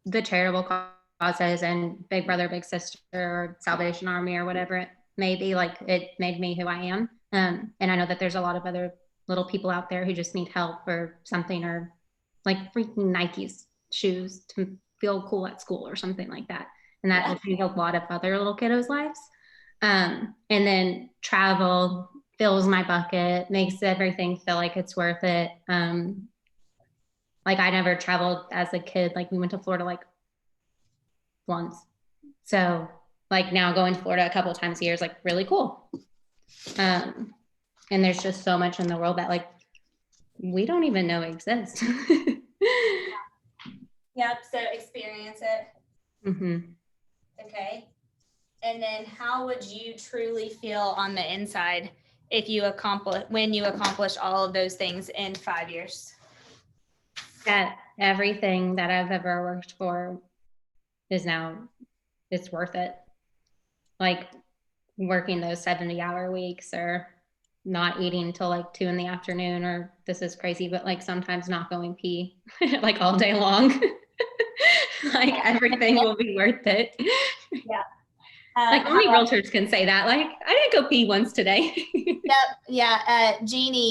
the charitable causes and Big Brother, Big Sister, or Salvation Army, or whatever it may be, it made me who I am. And I know that there's a lot of other little people out there who just need help or something, or freaking Nike's shoes to feel cool at school or something like that. And that will change a lot of other little kiddos' lives. And then travel fills my bucket, makes everything feel like it's worth it. I never traveled as a kid. We went to Florida once. So now going to Florida a couple of times a year is really cool. And there's just so much in the world that we don't even know exists.
Yep. So experience it.
Mm-hmm.
Okay. And then how would you truly feel on the inside when you accomplish all of those things in 5 years?
That everything that I've ever worked for is now, it's worth it. Working those 70-hour weeks, or not eating till 2 p.m, or this is crazy, but sometimes not going pee all day long. Everything will be worth it.
Yeah.
Only realtors can say that. I didn't go pee once today.
Yep. Yeah.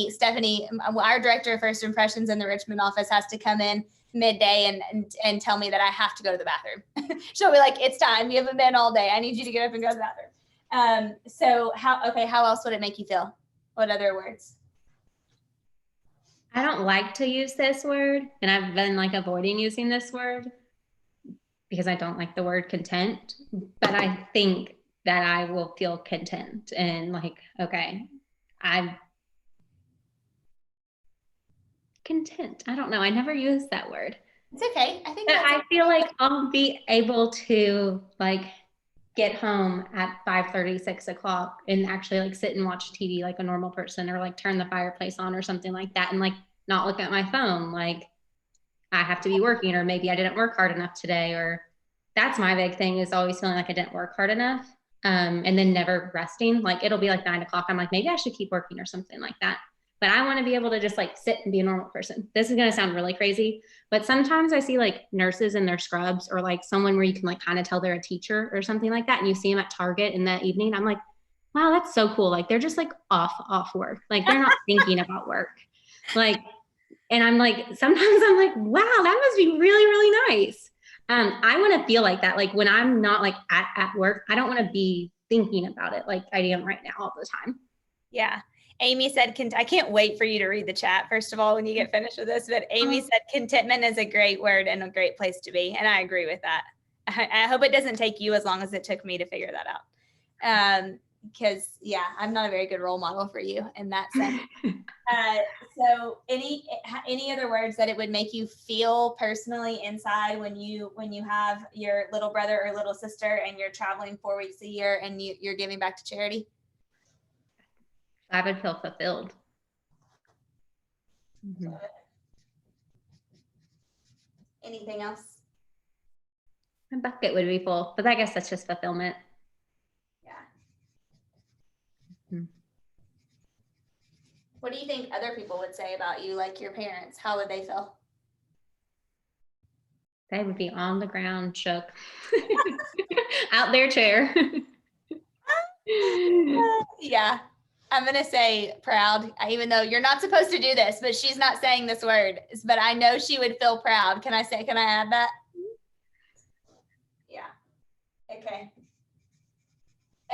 Stephanie, our director of first impressions in the Richmond office, has to come in midday and tell me that I have to go to the bathroom. She'll be like, it's time. You haven't been all day. I need you to get up and go to the bathroom. So how else would it make you feel? What other words?
I don't like to use this word, and I've been avoiding using this word because I don't like the word content, but I think that I will feel content and okay, I'm content. I don't know. I never used that word.
It's okay. I think
I feel I'll be able to get home at 5:30, 6 o'clock and actually sit and watch TV like a normal person, or turn the fireplace on or something like that, and not look at my phone. I have to be working, or maybe I didn't work hard enough today, or that's my big thing, is always feeling I didn't work hard enough. And then never resting. It'll be 9 o'clock. I'm maybe I should keep working or something like that. But I want to be able to just sit and be a normal person. This is going to sound really crazy, but sometimes I see nurses in their scrubs, or someone where you can kind of tell they're a teacher or something like that. And you see them at Target in the evening. I'm wow, that's so cool. They're just off work. They're not thinking about work. And I'm sometimes I'm wow, that must be really, really nice. I want to feel like that. When I'm not at work, I don't want to be thinking about it like I am right now all the time.
Yeah. Amy said, I can't wait for you to read the chat, first of all, when you get finished with this, but Amy said contentment is a great word and a great place to be. And I agree with that. I hope it doesn't take you as long as it took me to figure that out. Because I'm not a very good role model for you in that sense. So any other words that it would make you feel personally inside when you have your little brother or little sister and you're traveling 4 weeks a year and you're giving back to charity?
I would feel fulfilled.
Mm-hmm. Anything else?
My bucket would be full, but I guess that's just fulfillment.
Yeah. What do you think other people would say about you, like your parents? How would they feel?
They would be on the ground, shook, out their chair.
Yeah, I'm gonna say proud, even though you're not supposed to do this, but she's not saying this word, but I know she would feel proud. Can I add that? Yeah. Okay.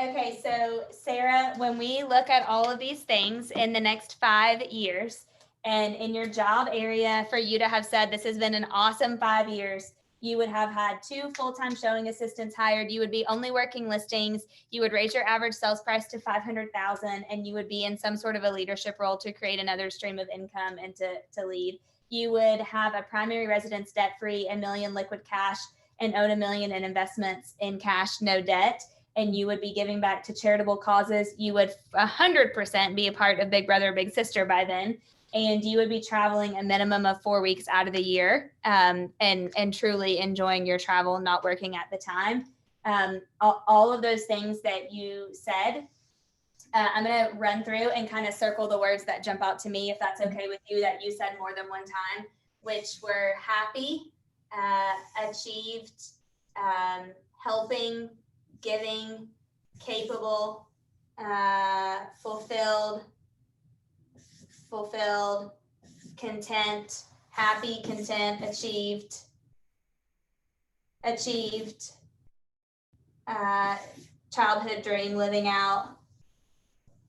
Okay, so Sarah, when we look at all of these things in the next 5 years, and in your job area, for you to have said this has been an awesome 5 years, you would have had 2 full-time showing assistants hired. You would be only working listings. You would raise your average sales price to 500,000, and you would be in some sort of a leadership role to create another stream of income and to lead. You would have a primary residence debt-free, $1 million liquid cash, and own $1 million in investments in cash, no debt. And you would be giving back to charitable causes. You would 100% be a part of Big Brother, Big Sister by then. And you would be traveling a minimum of 4 weeks out of the year, and truly enjoying your travel, not working at the time. All of those things that you said, I'm going to run through and kind of circle the words that jump out to me, if that's okay with you, that you said more than one time, which were happy, achieved, helping, giving, capable, fulfilled, content, happy, content, achieved, childhood dream, living out,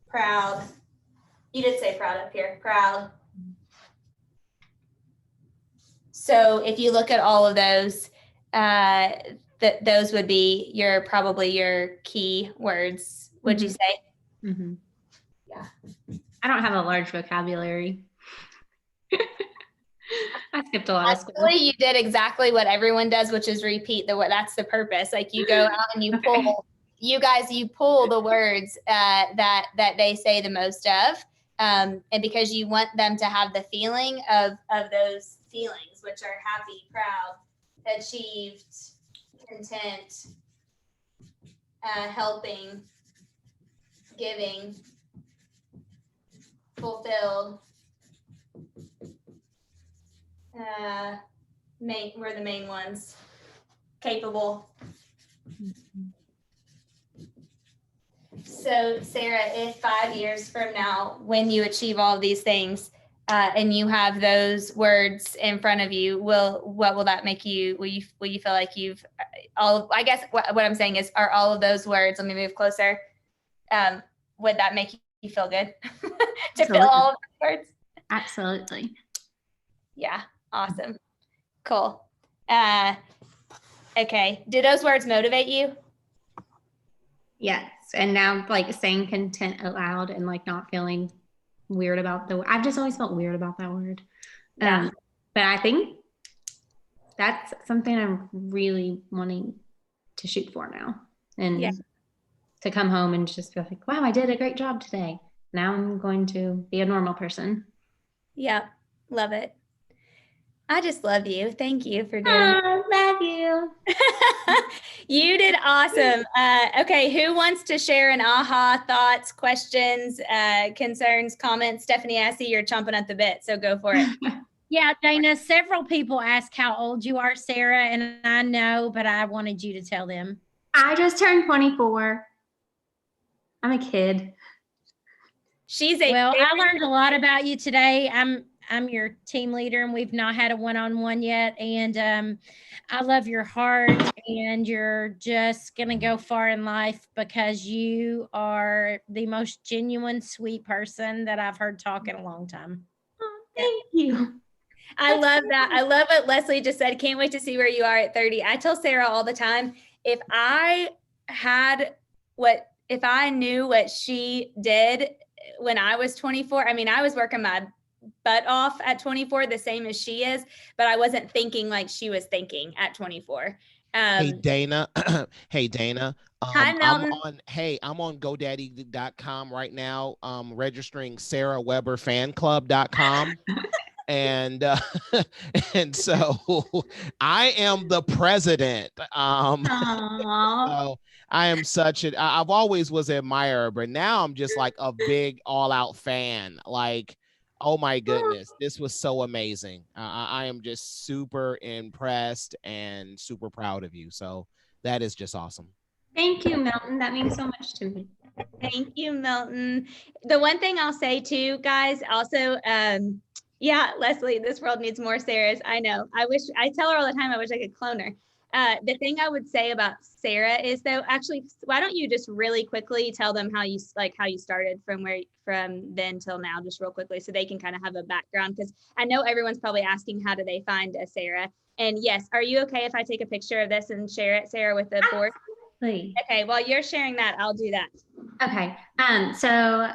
proud. You did say proud up here, proud. So if you look at all of those, those would be probably your key words, would you say?
Mm-hmm.
Yeah.
I don't have a large vocabulary. I skipped a lot of school.
Actually, you did exactly what everyone does, which is repeat that's the purpose. Like you go out and you pull, you pull the words that they say the most of. And because you want them to have the feeling of those feelings, which are happy, proud, achieved, content, helping, giving, fulfilled, were the main ones, capable. So Sarah, if 5 years from now, when you achieve all of these things, and you have those words in front of you, what will that make you? Will you feel like you've I guess what I'm saying is, are all of those words, let me move closer. Would that make you feel good to feel all of those words?
Absolutely.
Yeah. Awesome. Cool. Okay. Do those words motivate you?
Yes. And now like saying content aloud and like not feeling weird about I've just always felt weird about that word.
Yeah.
But I think that's something I'm really wanting to shoot for now. And to come home and just feel like, wow, I did a great job today. Now I'm going to be a normal person.
Yep. Love it. I just love you. Thank you for doing it.
Love you.
You did awesome. Okay, who wants to share an aha, thoughts, questions, concerns, comments? Stephanie, I see you're chomping at the bit, so go for it.
Yeah, Dana, several people ask how old you are, Sarah, and I know, but I wanted you to tell them.
I just turned 24. I'm a kid.
Well, I learned a lot about you today. I'm your team leader, and we've not had a one-on-one yet. And I love your heart, and you're just gonna go far in life because you are the most genuine, sweet person that I've heard talk in a long time.
Oh, thank you.
I love that. I love what Leslie just said. Can't wait to see where you are at 30. I tell Sarah all the time, if I knew what she did when I was 24, I mean, I was working my butt off at 24, the same as she is, but I wasn't thinking like she was thinking at 24.
Hey Dana. Hey Dana.
Hi, Melton.
I'm on GoDaddy.com right now, registering SarahWeberFanClub.com. And and so I am the president. So I am I've always was an admirer, but now I'm just like a big all out fan. Like, oh my goodness, this was so amazing. I am just super impressed and super proud of you. So that is just awesome.
Thank you, Milton. That means so much to me.
Thank you, Milton. The one thing I'll say too, guys, also, yeah, Leslie, this world needs more Sarahs. I know. I tell her all the time, I wish I could clone her. The thing I would say about Sarah is though, actually, why don't you just really quickly tell them how you started from then till now, just real quickly, so they can kind of have a background, because I know everyone's probably asking, how do they find a Sarah? And yes, are you okay if I take a picture of this and share it, Sarah, with the board?
Please.
Okay, while you're sharing that, I'll do that.
Okay. So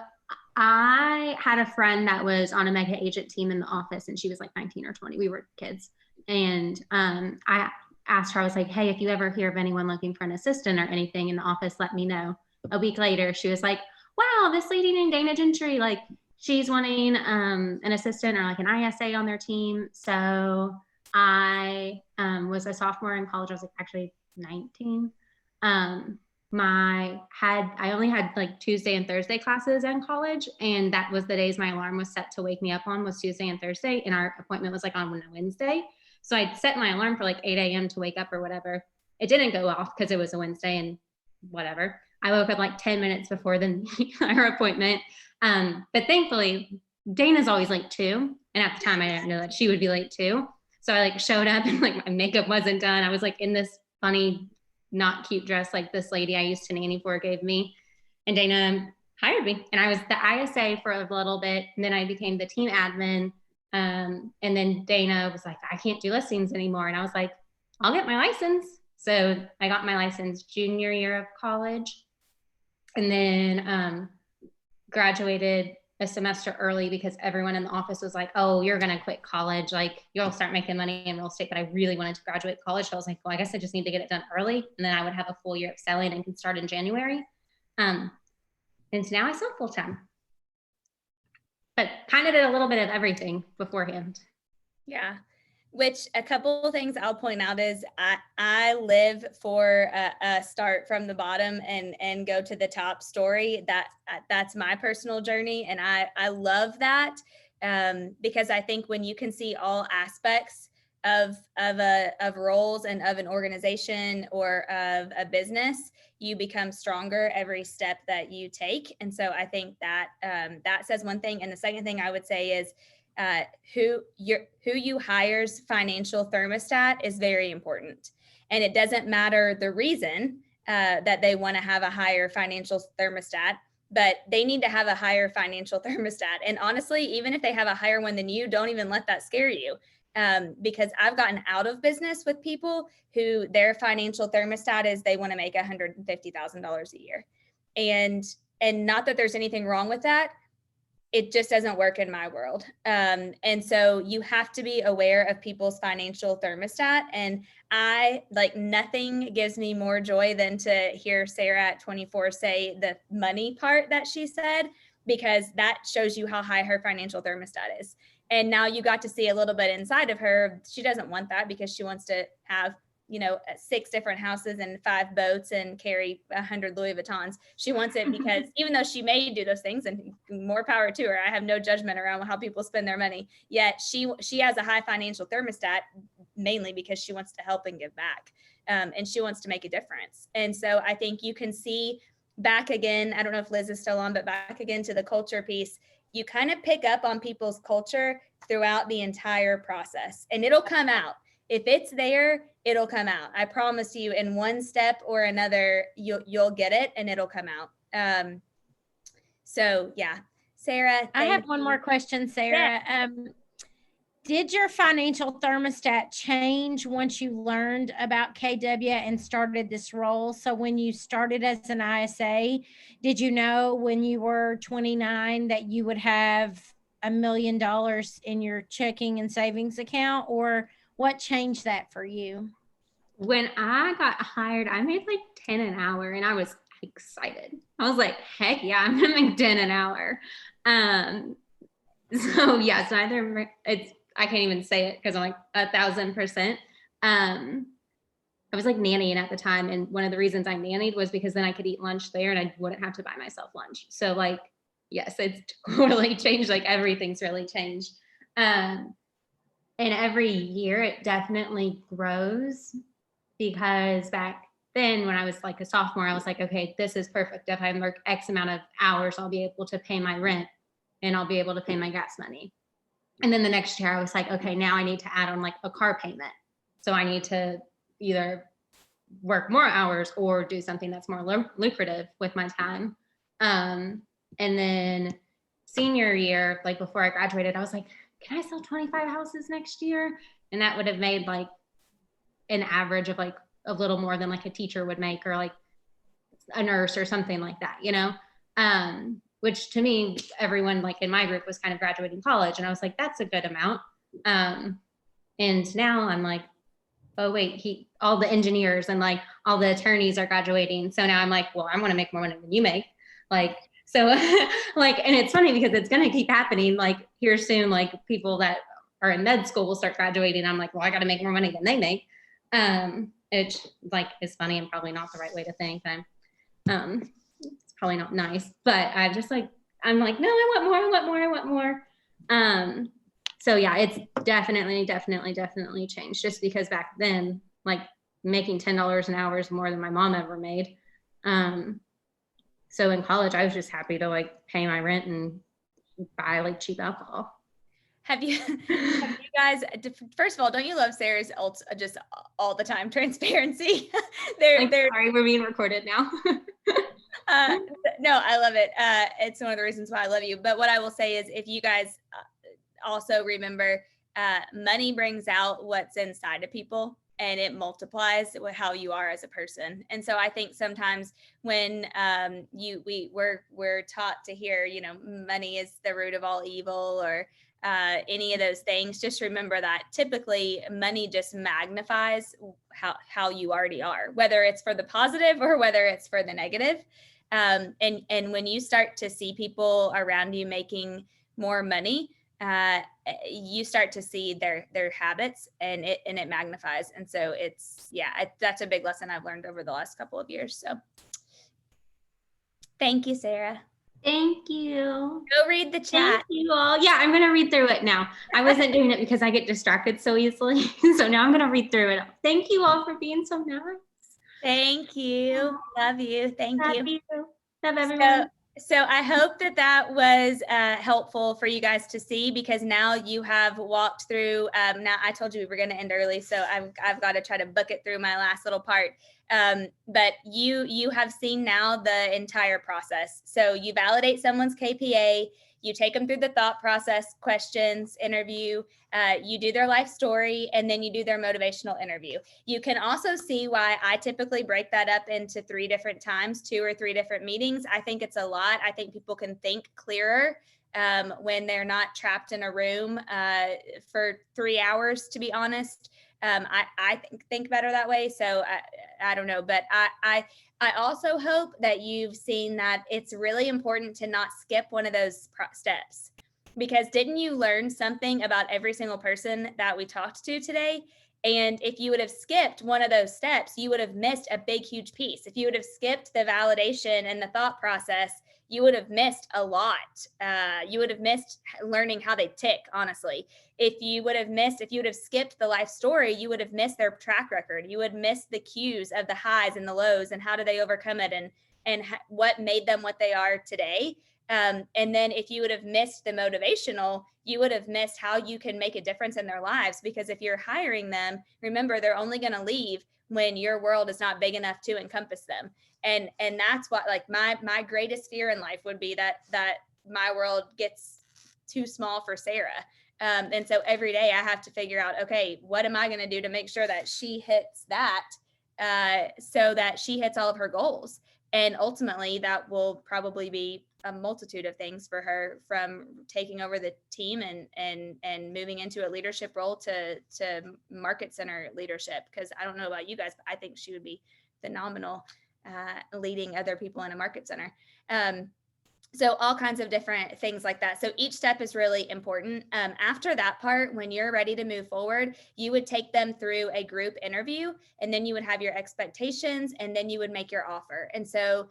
I had a friend that was on a mega agent team in the office, and she was like 19 or 20. We were kids. And I asked her, I was like, hey, if you ever hear of anyone looking for an assistant or anything in the office, let me know. A week later, she was like, wow, this lady named Dana Gentry, like she's wanting an assistant or like an ISA on their team. So I was a sophomore in college. I was like actually 19. I only had like Tuesday and Thursday classes in college, and that was the days my alarm was set to wake me up on, was Tuesday and Thursday, and our appointment was like on a Wednesday. So I'd set my alarm for like 8 a.m. to wake up or whatever. It didn't go off because it was a Wednesday and whatever. I woke up like 10 minutes before our appointment. But thankfully, Dana's always late too. And at the time I didn't know that she would be late too. So I like showed up and like my makeup wasn't done. I was like in this funny, not cute dress like this lady I used to nanny for gave me. And Dana hired me. And I was the ISA for a little bit. And then I became the team admin. And then Dana was like, I can't do listings anymore. And I was like, I'll get my license. So I got my license junior year of college, and then graduated a semester early because everyone in the office was like, oh, you're going to quit college. Like you'll start making money in real estate. But I really wanted to graduate college. So I was like, well, I guess I just need to get it done early. And then I would have a full year of selling and can start in January. And so now I sell full time. But kind of did a little bit of everything beforehand.
Yeah. Which a couple of things I'll point out is I live for a start from the bottom and go to the top story. That's my personal journey. And I love that because I think when you can see all aspects of roles and of an organization or of a business, you become stronger every step that you take. And so I think that that says one thing. And the second thing I would say is who you hire's financial thermostat is very important. And it doesn't matter the reason that they want to have a higher financial thermostat, but they need to have a higher financial thermostat. And honestly, even if they have a higher one than you, don't even let that scare you. Because I've gotten out of business with people who their financial thermostat is they want to make $150,000 a year. And not that there's anything wrong with that. It just doesn't work in my world. And so you have to be aware of people's financial thermostat. And nothing gives me more joy than to hear Sarah at 24 say the money part that she said, because that shows you how high her financial thermostat is. And now you got to see a little bit inside of her. She doesn't want that because she wants to have, 6 different houses and 5 boats and carry 100 Louis Vuittons. She wants it because even though she may do those things, and more power to her, I have no judgment around how people spend their money, yet she has a high financial thermostat, mainly because she wants to help and give back. And she wants to make a difference. And so I think you can see back again, I don't know if Liz is still on, but back again to the culture piece, you kind of pick up on people's culture throughout the entire process, and it'll come out. If it's there, it'll come out. I promise you, in one step or another, you'll get it and it'll come out. So yeah, Sarah.
I have one more question, Sarah.
Yeah.
Did your financial thermostat change once you learned about KW and started this role? So when you started as an ISA, did you know when you were 29 that you would have $1 million in your checking and savings account, or what changed that for you?
When I got hired, I made like 10 an hour and I was excited. I was like, heck yeah, I'm gonna make 10 an hour. So yes, I can't even say it because I'm like 1,000%. I was like nannying at the time. And one of the reasons I nannied was because then I could eat lunch there and I wouldn't have to buy myself lunch. So like, yes, it's totally changed. Like everything's really changed. And every year it definitely grows, because back then when I was like a sophomore, I was like, okay, this is perfect. If I work X amount of hours, I'll be able to pay my rent and I'll be able to pay my gas money. And then the next year I was like, okay, now I need to add on like a car payment. So I need to either work more hours or do something that's more lucrative with my time. And then senior year, like before I graduated, I was like, can I sell 25 houses next year? And that would have made like an average of like a little more than like a teacher would make, or like a nurse or something like that, you know? Which to me, everyone like in my group was kind of graduating college, and I was like, that's a good amount. And now I'm like, oh wait, all the engineers and like all the attorneys are graduating. So now I'm like, well, I want to make more money than you make. Like, so like, and it's funny because it's going to keep happening. Like here soon, like people that are in med school will start graduating. I'm like, well, I got to make more money than they make. Which like is funny and probably not the right way to think. It's probably not nice, but I'm like, no, I want more. So yeah, it's definitely changed, just because back then, like making $10 an hour is more than my mom ever made. So in college, I was just happy to like pay my rent and buy like cheap alcohol.
Have you guys, first of all, don't you love Sarah's just all the time transparency?
Sorry, we're being recorded now.
No, I love it. It's one of the reasons why I love you. But what I will say is, if you guys also remember, money brings out what's inside of people, and it multiplies with how you are as a person. And so I think sometimes when we're taught to hear, you know, money is the root of all evil, or any of those things, just remember that typically money just magnifies how you already are, whether it's for the positive or whether it's for the negative. And when you start to see people around you making more money, you start to see their habits, and it magnifies. And so that's a big lesson I've learned over the last couple of years. So thank you, Sarah.
Thank you.
Go read the chat.
Thank you all. Yeah, I'm going to read through it now. I wasn't doing it because I get distracted so easily. So now I'm going to read through it. Thank you all for being so nice.
Thank you. Love you. Thank you.
Love everyone.
So I hope that was helpful for you guys to see, because now you have walked through. Now I told you we were going to end early, so I've got to try to book it through my last little part. But you have seen now the entire process. So you validate someone's KPA, you take them through the thought process, questions, interview, you do their life story, and then you do their motivational interview. You can also see why I typically break that up into 3 different times, 2 or 3 different meetings. I think it's a lot. I think people can think clearer when they're not trapped in a room for 3 hours, to be honest. I think better that way. So I don't know, but I also hope that you've seen that it's really important to not skip one of those steps, because didn't you learn something about every single person that we talked to today? And if you would have skipped one of those steps, you would have missed a big, huge piece. If you would have skipped the validation and the thought process, you would have missed a lot. You would have missed learning how they tick, honestly. If you would have skipped the life story, you would have missed their track record. You would miss the cues of the highs and the lows, and how do they overcome it, and what made them what they are today. And then if you would have missed the motivational, you would have missed how you can make a difference in their lives. Because if you're hiring them, remember, they're only going to leave when your world is not big enough to encompass them. And that's what, like, my greatest fear in life would be that my world gets too small for Sarah. And so every day I have to figure out, okay, what am I going to do to make sure that she hits that, so that she hits all of her goals. And ultimately that will probably be a multitude of things for her, from taking over the team and moving into a leadership role to market center leadership. Because I don't know about you guys, but I think she would be phenomenal leading other people in a market center. So all kinds of different things like that. So each step is really important. After that part, when you're ready to move forward, you would take them through a group interview, and then you would have your expectations, and then you would make your offer. And so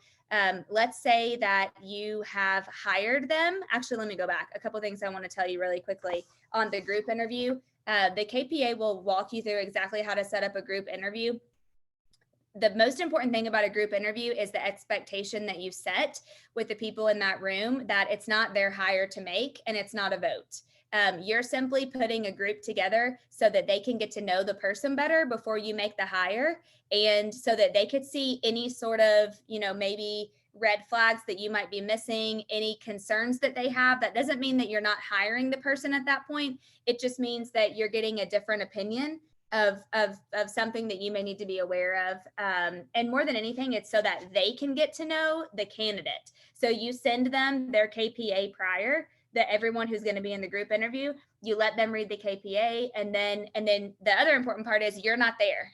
let's say that you have hired them. Actually, let me go back. A couple things I want to tell you really quickly on the group interview. The KPA will walk you through exactly how to set up a group interview. The most important thing about a group interview is the expectation that you set with the people in that room, that it's not their hire to make and it's not a vote. You're simply putting a group together so that they can get to know the person better before you make the hire, and so that they could see any sort of, maybe red flags that you might be missing, any concerns that they have. That doesn't mean that you're not hiring the person at that point. It just means that you're getting a different opinion of something that you may need to be aware of. And more than anything, it's so that they can get to know the candidate. So you send them their KPA prior, that everyone who's going to be in the group interview, you let them read the KPA. And then the other important part is you're not there.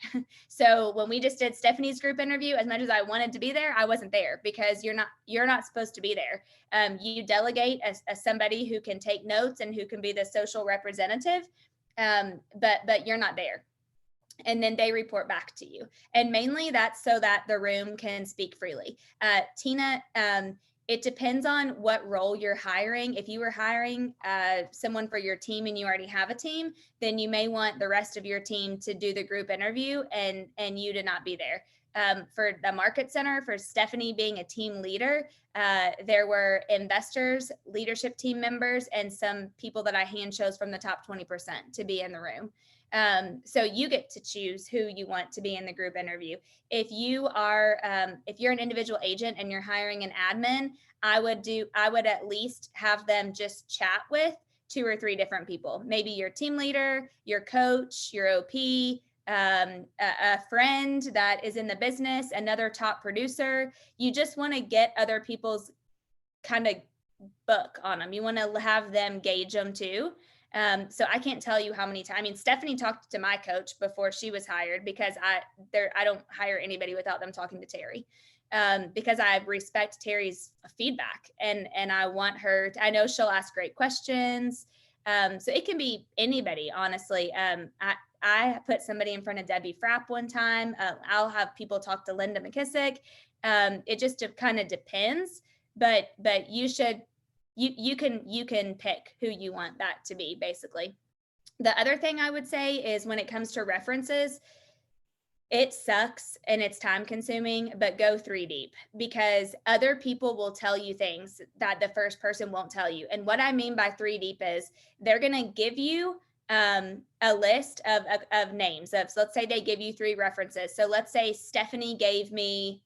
So when we just did Stephanie's group interview, as much as I wanted to be there, I wasn't there, because you're not supposed to be there. You delegate as somebody who can take notes and who can be the social representative. But you're not there. And then they report back to you. And mainly that's so that the room can speak freely. Tina, it depends on what role you're hiring. If you were hiring someone for your team and you already have a team, then you may want the rest of your team to do the group interview and you to not be there. For the market center, for Stephanie being a team leader, there were investors, leadership team members, and some people that I hand chose from the top 20% to be in the room. So you get to choose who you want to be in the group interview. If you are, if you're an individual agent and you're hiring an admin, I would at least have them just chat with 2 or 3 different people, maybe your team leader, your coach, your OP, a friend that is in the business, another top producer. You just want to get other people's kind of book on them. You want to have them gauge them too. So I can't tell you how many times. I mean, Stephanie talked to my coach before she was hired, because I don't hire anybody without them talking to Terry, because I respect Terry's feedback, and I want her I know she'll ask great questions. So it can be anybody, honestly. I put somebody in front of Debbie Frapp one time. I'll have people talk to Linda McKissick. It just kind of depends, but you should. You can pick who you want that to be, basically. The other thing I would say is, when it comes to references, it sucks and it's time consuming, but go 3 deep, because other people will tell you things that the first person won't tell you. And what I mean by 3 deep is, they're going to give you a list of names of, so let's say they give you 3 references. So let's say Stephanie gave me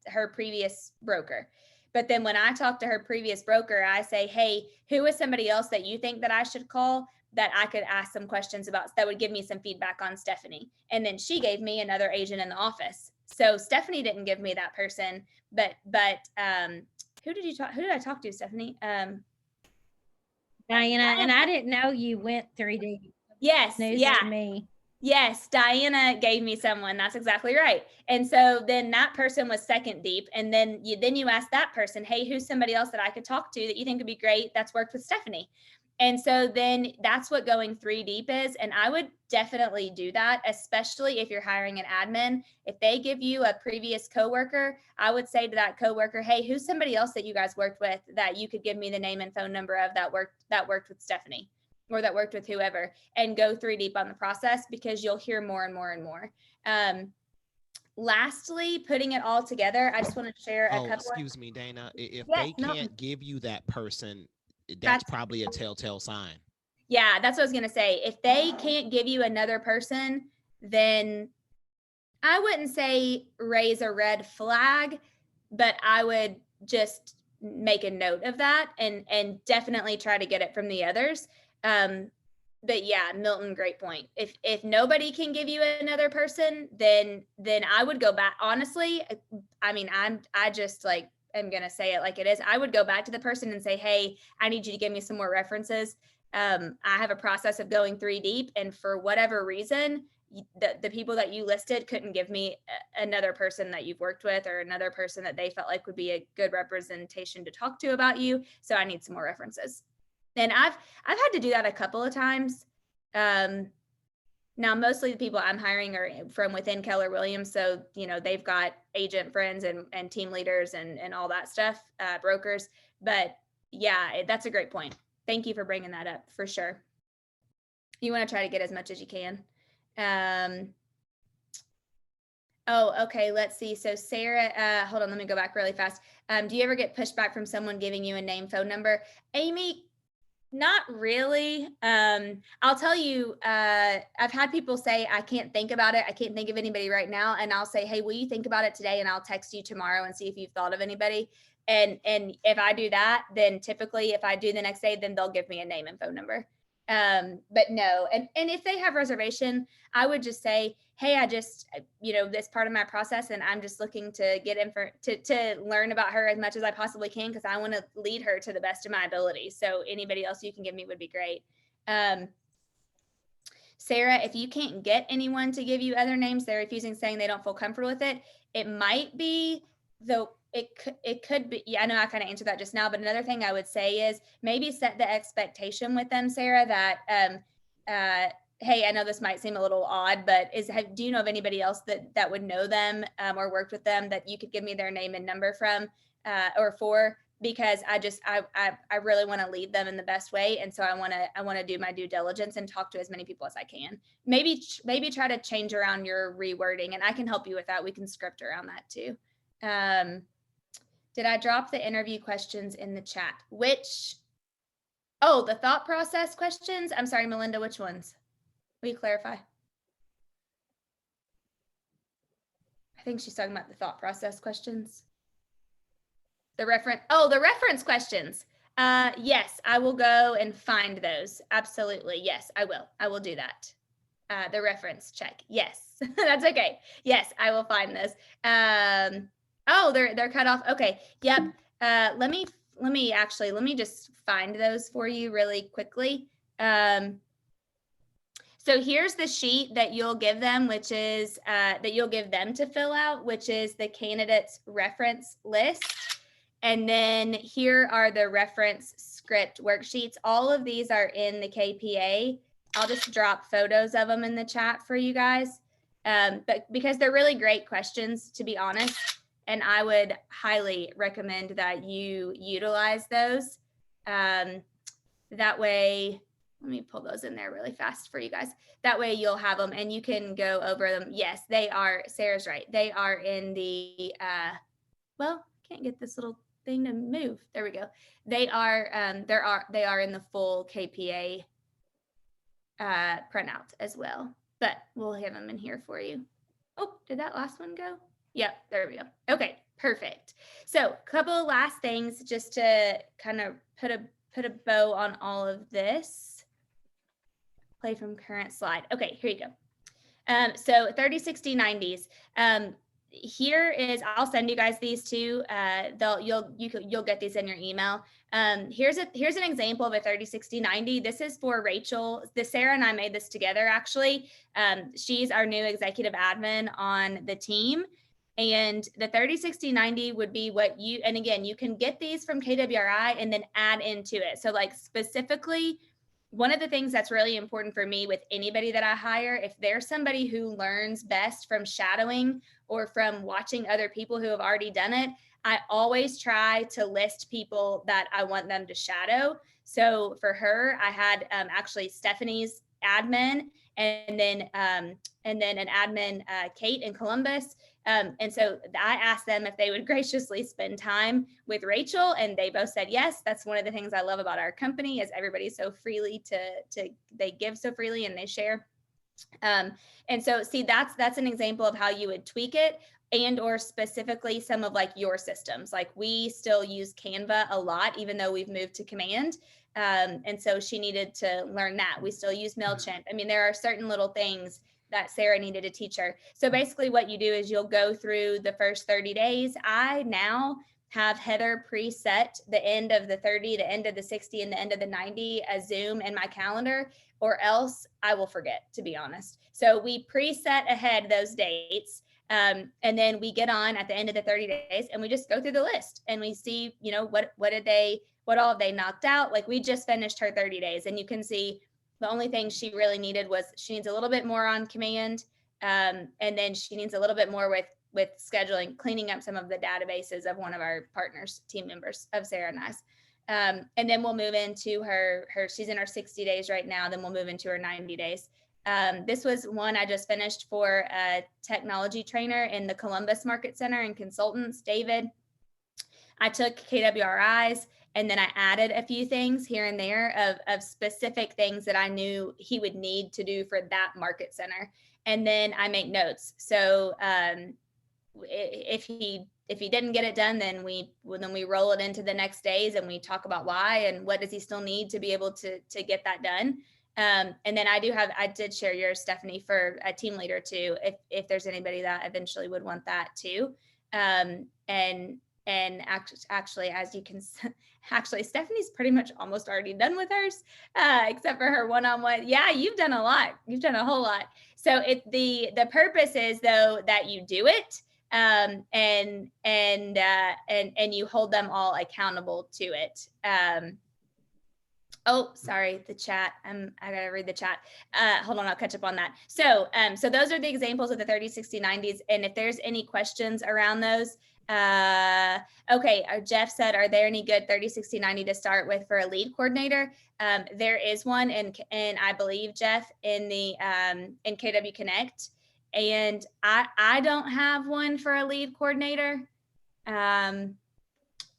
her previous broker. But then when I talk to her previous broker, I say, hey, who is somebody else that you think that I should call, that I could ask some questions about, that would give me some feedback on Stephanie? And then she gave me another agent in the office. So Stephanie didn't give me that person, but who did I talk to, Stephanie?
Diana, and I didn't know you went 3D.
Yes.
News
Yeah.
to me.
Yes, Diana gave me someone. That's exactly right. And so then that person was 2nd deep. And then you ask that person, hey, who's somebody else that I could talk to that you think would be great that's worked with Stephanie? And so then that's what going 3 deep is. And I would definitely do that, especially if you're hiring an admin. If they give you a previous coworker, I would say to that coworker, hey, who's somebody else that you guys worked with that you could give me the name and phone number of that worked with Stephanie, or that worked with whoever, and go 3 deep on the process, because you'll hear more and more and more. Lastly, putting it all together, I just want to share a couple.
Excuse me, Dana. If they can't give you that person, that's probably a telltale sign.
Yeah, that's what I was going to say. If they can't give you another person, then I wouldn't say raise a red flag, but I would just make a note of that and definitely try to get it from the others. But yeah, Milton, great point. If nobody can give you another person, then I would go back. Honestly, I mean, I just like, I'm going to say it like it is. I would go back to the person and say, hey, I need you to give me some more references. I have a process of going 3 deep, and for whatever reason, the people that you listed couldn't give me another person that you've worked with or another person that they felt like would be a good representation to talk to about you. So I need some more references. And I've had to do that a couple of times. Now, mostly the people I'm hiring are from within Keller Williams. So, you know, they've got agent friends and team leaders and all that stuff, brokers. But yeah, that's a great point. Thank you for bringing that up for sure. You want to try to get as much as you can. Oh, okay. Let's see. So Sarah, hold on, let me go back really fast. Do you ever get pushback from someone giving you a name, phone number? Amy, not really. I'll tell you, I've had people say, I can't think about it. I can't think of anybody right now. And I'll say, hey, will you think about it today? And I'll text you tomorrow and see if you've thought of anybody. And if I do that, then typically if I do the next day, then they'll give me a name and phone number. But no, and if they have reservation, I would just say, hey, I just, you know, this part of my process, and I'm just looking to get to learn about her as much as I possibly can, because I want to lead her to the best of my ability. So anybody else you can give me would be great. Sarah, if you can't get anyone to give you other names, they're refusing, saying they don't feel comfortable with it. It might be it could be, yeah, I know I kind of answered that just now, but another thing I would say is maybe set the expectation with them, Sarah, that, hey, I know this might seem a little odd, but do you know of anybody else that would know them or worked with them that you could give me their name and number from or for? Because I really want to lead them in the best way. And so I want to do my due diligence and talk to as many people as I can. Maybe try to change around your rewording, and I can help you with that. We can script around that too. Did I drop the interview questions in the chat? The thought process questions? I'm sorry, Melinda, which ones? Will you clarify? I think she's talking about the thought process questions. The reference questions. Yes, I will go and find those. Absolutely. Yes, I will. I will do that. The reference check. Yes, that's okay. Yes, I will find this. They're cut off. Okay. Yep. Let me just find those for you really quickly. So here's the sheet that you'll give them, which is that you'll give them to fill out, which is the candidate's reference list. And then here are the reference script worksheets. All of these are in the KPA. I'll just drop photos of them in the chat for you guys. But because they're really great questions, to be honest, and I would highly recommend that you utilize those. That way, let me pull those in there really fast for you guys. That way you'll have them and you can go over them. Yes, they are, Sarah's right. They are in the, can't get this little thing to move. There we go. They are in the full KPA printout as well, but we'll have them in here for you. Oh, did that last one go? Yep, there we go. Okay, perfect. So a couple of last things just to kind of put a bow on all of this. Play from current slide. Okay, here you go. So 30, 60, 90s. Here is, I'll send you guys these too. You'll get these in your email. Here's an example of a 30, 60, 90. This is for Rachel. Sarah and I made this together actually. She's our new executive admin on the team. And the 30, 60, 90 would be what and again, you can get these from KWRI and then add into it. So like specifically, one of the things that's really important for me with anybody that I hire, if there's somebody who learns best from shadowing or from watching other people who have already done it, I always try to list people that I want them to shadow. So for her, I had actually Stephanie's admin and then an admin, Kate in Columbus. And so I asked them if they would graciously spend time with Rachel, and they both said yes. That's one of the things I love about our company is everybody's so freely they give so freely and they share. And so see, that's an example of how you would tweak it, and or specifically some of like your systems. Like we still use Canva a lot, even though we've moved to Command. And so she needed to learn that. We still use MailChimp. I mean, there are certain little things that Sarah needed to teach her. So basically what you do is you'll go through the first 30 days. I now have Heather preset the end of the 30, the end of the 60, and the end of the 90 as Zoom in my calendar, or else I will forget, to be honest. So we preset ahead those dates. And then we get on at the end of the 30 days and we just go through the list and we see, you know, what all have they knocked out? Like, we just finished her 30 days, and you can see the only thing she really needed was she needs a little bit more on command. And then she needs a little bit more with scheduling, cleaning up some of the databases of one of our partners, team members of Sarah and I's. And then we'll move into her, she's in her 60 days right now. Then we'll move into her 90 days. This was one I just finished for a technology trainer in the Columbus Market Center and consultants, David. I took KWRIs and then I added a few things here and there of specific things that I knew he would need to do for that market center. And then I make notes. So if he didn't get it done, then we roll it into the next days and we talk about why and what does he still need to be able to get that done. And then I did share yours, Stephanie, for a team leader too, if there's anybody that eventually would want that too. And actually, as you can, actually, Stephanie's pretty much almost already done with hers, except for her one-on-one. Yeah, you've done a lot. You've done a whole lot. So the purpose is, though, that you do it, and you hold them all accountable to it. Oh, sorry, the chat. I gotta read the chat. Hold on, I'll catch up on that. So those are the examples of the 30, 60, 90s. And if there's any questions around those, okay, Jeff said, are there any good 30, 60, 90 to start with for a lead coordinator? There is one, and I believe, Jeff, in the in KW Connect. And I don't have one for a lead coordinator.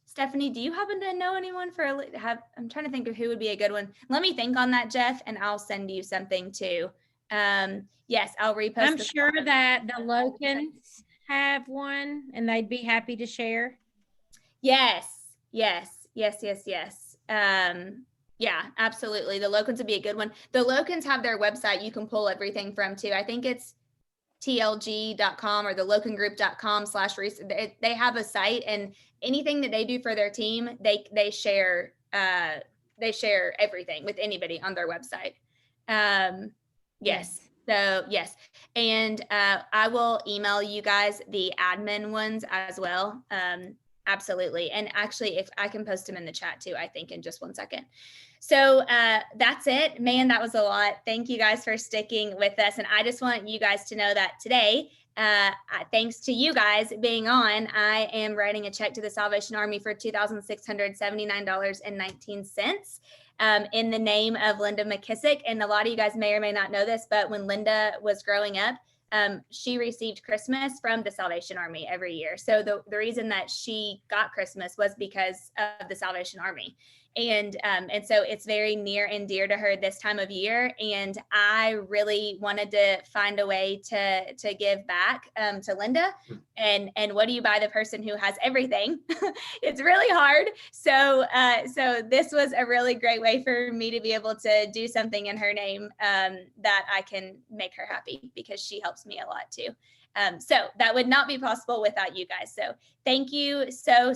Stephanie, do you happen to know anyone for I'm trying to think of who would be a good one. Let me think on that, Jeff, and I'll send you something too. Yes, I'll repost.
I'm sure that the Locans have one and they'd be happy to share.
Yes. Yeah, absolutely. The Locans would be a good one. The Locans have their website you can pull everything from too. I think it's tlg.com or the locangroup.com/research. They have a site, and anything that they do for their team, they share everything with anybody on their website. Yes. So yes. And I will email you guys the admin ones as well. Absolutely. And actually, if I can post them in the chat too, I think in just one second. So that's it, man. That was a lot. Thank you guys for sticking with us. And I just want you guys to know that today, thanks to you guys being on, I am writing a check to the Salvation Army for $2,679.19 in the name of Linda McKissick. And a lot of you guys may or may not know this, but when Linda was growing up, she received Christmas from the Salvation Army every year. So the reason that she got Christmas was because of the Salvation Army. And so it's very near and dear to her this time of year. And I really wanted to find a way to give back to Linda. And what do you buy the person who has everything? It's really hard. So this was a really great way for me to be able to do something in her name that I can make her happy, because she helps me a lot too. So that would not be possible without you guys. So thank you so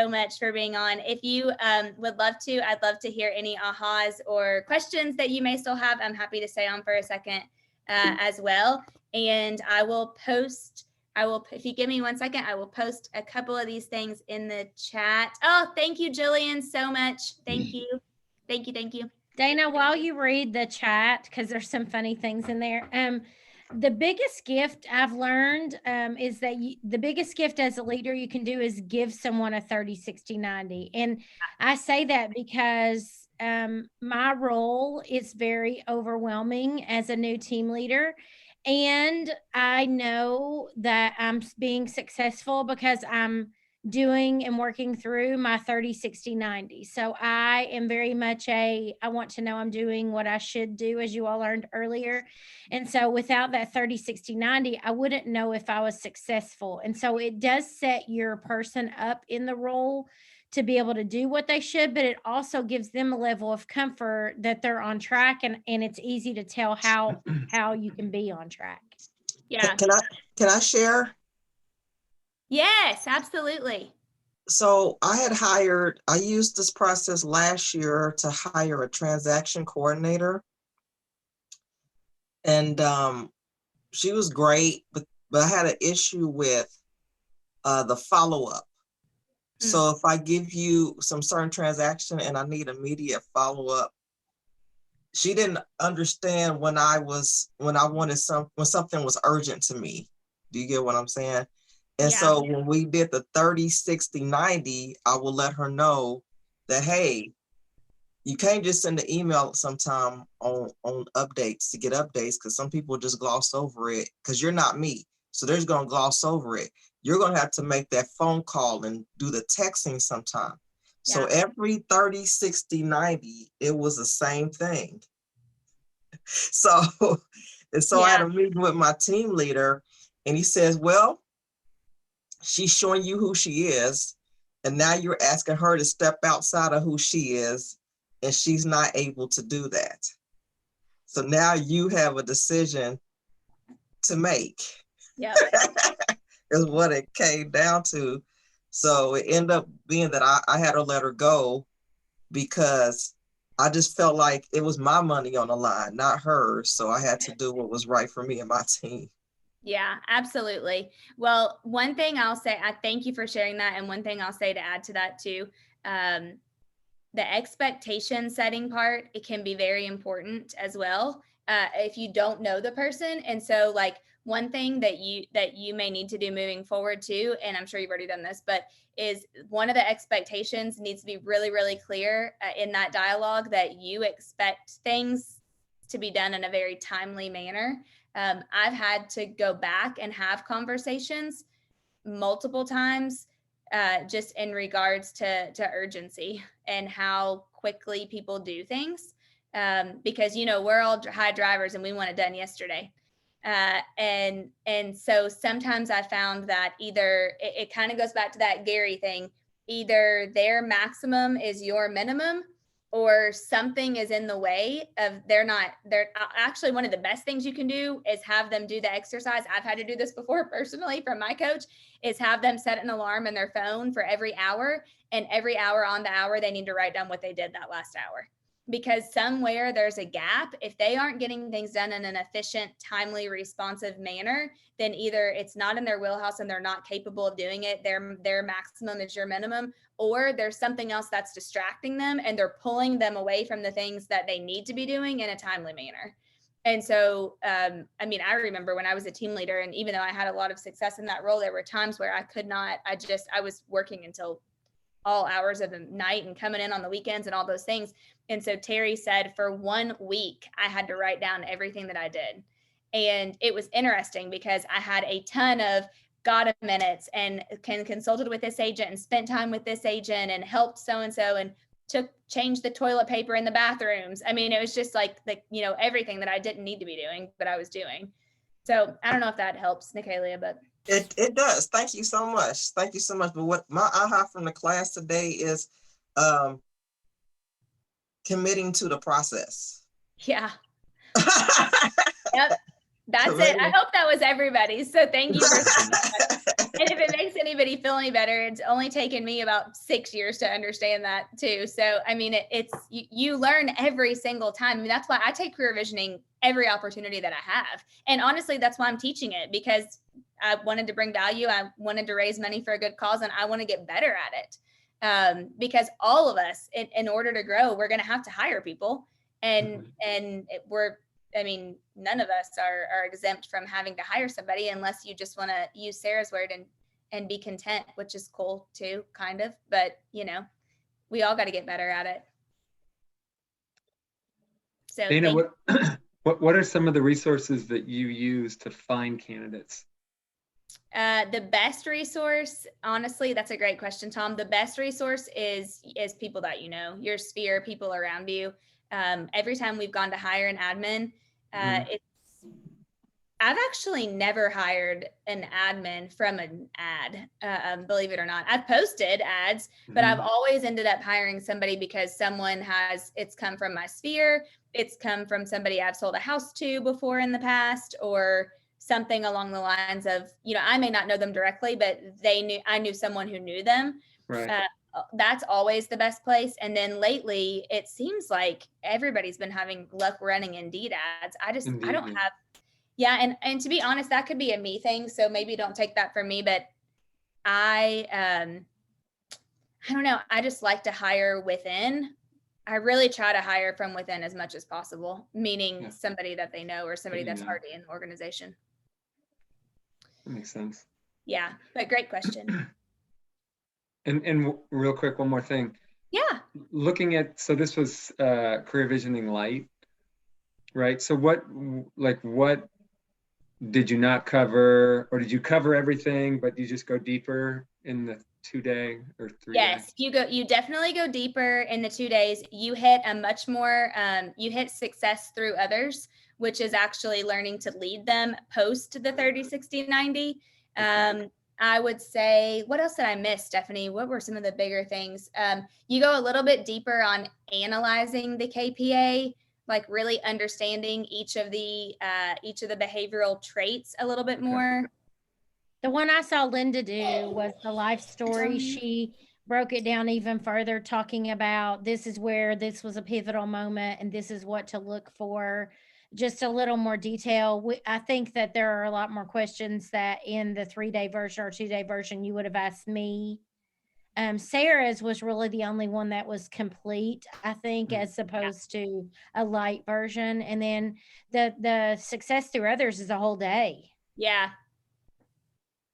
much for being on. If you would love to, I'd love to hear any ahas or questions that you may still have. I'm happy to stay on for a second as well. And I will post, if you give me 1 second, I will post a couple of these things in the chat. Oh, thank you, Jillian, so much. Thank you. Thank you.
Dana, while you read the chat, because there's some funny things in there. The biggest gift I've learned is that the biggest gift as a leader you can do is give someone a 30, 60, 90. And I say that because my role is very overwhelming as a new team leader. And I know that I'm being successful because I'm doing and working through my 30, 60, 90. So I am very much I want to know I'm doing what I should do, as you all learned earlier. And so without that 30, 60, 90, I wouldn't know if I was successful. And so it does set your person up in the role to be able to do what they should, but it also gives them a level of comfort that they're on track, and it's easy to tell how you can be on track.
Yeah.
Can I share?
Yes, absolutely.
So I used this process last year to hire a transaction coordinator. And she was great, but I had an issue with the follow-up. So if I give you some certain transaction and I need immediate follow-up, she didn't understand when when something was urgent to me. Do you get what I'm saying? And so when we did the 30, 60, 90, I will let her know that, hey, you can't just send an email sometime on updates to get updates, because some people just gloss over it because you're not me. So they're just going to gloss over it. You're going to have to make that phone call and do the texting sometime. So every 30, 60, 90, it was the same thing. So I had a meeting with my team leader, and he says, well, she's showing you who she is, and now you're asking her to step outside of who she is, and she's not able to do that. So now you have a decision to make.
Yeah.
Is what it came down to. So it ended up being that I had to let her go, because I just felt like it was my money on the line, not hers. So I had to do what was right for me and my team.
Yeah, absolutely. Well, one thing I'll say, I thank you for sharing that. And one thing I'll say to add to that too, the expectation setting part, it can be very important as well. If you don't know the person. And so like one thing that you may need to do moving forward too, and I'm sure you've already done this, but is one of the expectations needs to be really, really clear in that dialogue, that you expect things to be done in a very timely manner. I've had to go back and have conversations multiple times just in regards to urgency and how quickly people do things. Because, you know, we're all high drivers and we want it done yesterday. And so sometimes I found that either it kind of goes back to that Gary thing, either their maximum is your minimum, or something is in the way of they're actually, one of the best things you can do is have them do the exercise. I've had to do this before personally from my coach, is have them set an alarm in their phone for every hour, and every hour on the hour, they need to write down what they did that last hour. Because somewhere there's a gap. If they aren't getting things done in an efficient, timely, responsive manner, then either it's not in their wheelhouse and they're not capable of doing it. Their maximum is your minimum, or there's something else that's distracting them and they're pulling them away from the things that they need to be doing in a timely manner. And so, I mean, I remember when I was a team leader, and even though I had a lot of success in that role, there were times where I was working until all hours of the night and coming in on the weekends and all those things. And so Terry said for 1 week, I had to write down everything that I did. And it was interesting because I had a ton of got minutes and consulted with this agent and spent time with this agent and helped so-and-so and changed the toilet paper in the bathrooms. I mean, it was just like everything that I didn't need to be doing, but I was doing. So I don't know if that helps, Nicalia, but
It does. Thank you so much. Thank you so much. But what my aha from the class today is committing to the process.
Yeah. Yep. That's it. I hope that was everybody. So thank you for and if it makes anybody feel any better, it's only taken me about 6 years to understand that too. So, I mean, it's you learn every single time. I mean, that's why I take career visioning every opportunity that I have. And honestly, that's why I'm teaching it, because I wanted to bring value. I wanted to raise money for a good cause, and I want to get better at it. Because all of us, in order to grow, we're going to have to hire people, and none of us are exempt from having to hire somebody, unless you just want to use Sarah's word and be content, which is cool too, kind of. But we all got to get better at it. So
Dana, what are some of the resources that you use to find candidates?
The best resource, honestly, that's a great question, Tom. The best resource is people that your sphere, people around you. Every time we've gone to hire an admin, I've actually never hired an admin from an ad, believe it or not. I've posted ads, but I've always ended up hiring somebody because it's come from my sphere. It's come from somebody I've sold a house to before in the past, or something along the lines of, I may not know them directly, but I knew someone who knew them.
Right.
That's always the best place. And then lately, it seems like everybody's been having luck running Indeed ads. I
Indeed,
don't
yeah.
have, yeah. And to be honest, that could be a me thing. So maybe don't take that from me, but I don't know. I just like to hire within. I really try to hire from within as much as possible, meaning
Yeah.
somebody that they know or somebody
That you
that's
know.
already in the organization.
That makes sense.
Yeah, but great question.
And real quick, one more thing.
Yeah.
Looking at, so this was career visioning Lite, right? So what did you not cover, or did you cover everything, but you just go deeper in the 2-day or 3-day?
Yes, you definitely go deeper in the 2 days. You hit a much more, you hit success through others, which is actually learning to lead them post the 30, 60, 90. I would say, what else did I miss, Stephanie? What were some of the bigger things? You go a little bit deeper on analyzing the KPA, like really understanding each of the behavioral traits a little bit more.
The one I saw Linda do was the life story. She broke it down even further, talking about this is where this was a pivotal moment and this is what to look for. Just a little more detail. I think that there are a lot more questions that in the 3-day version or 2-day version you would have asked me. Sarah's was really the only one that was complete, I think, as opposed to a light version. And then the success through others is a whole day.
Yeah.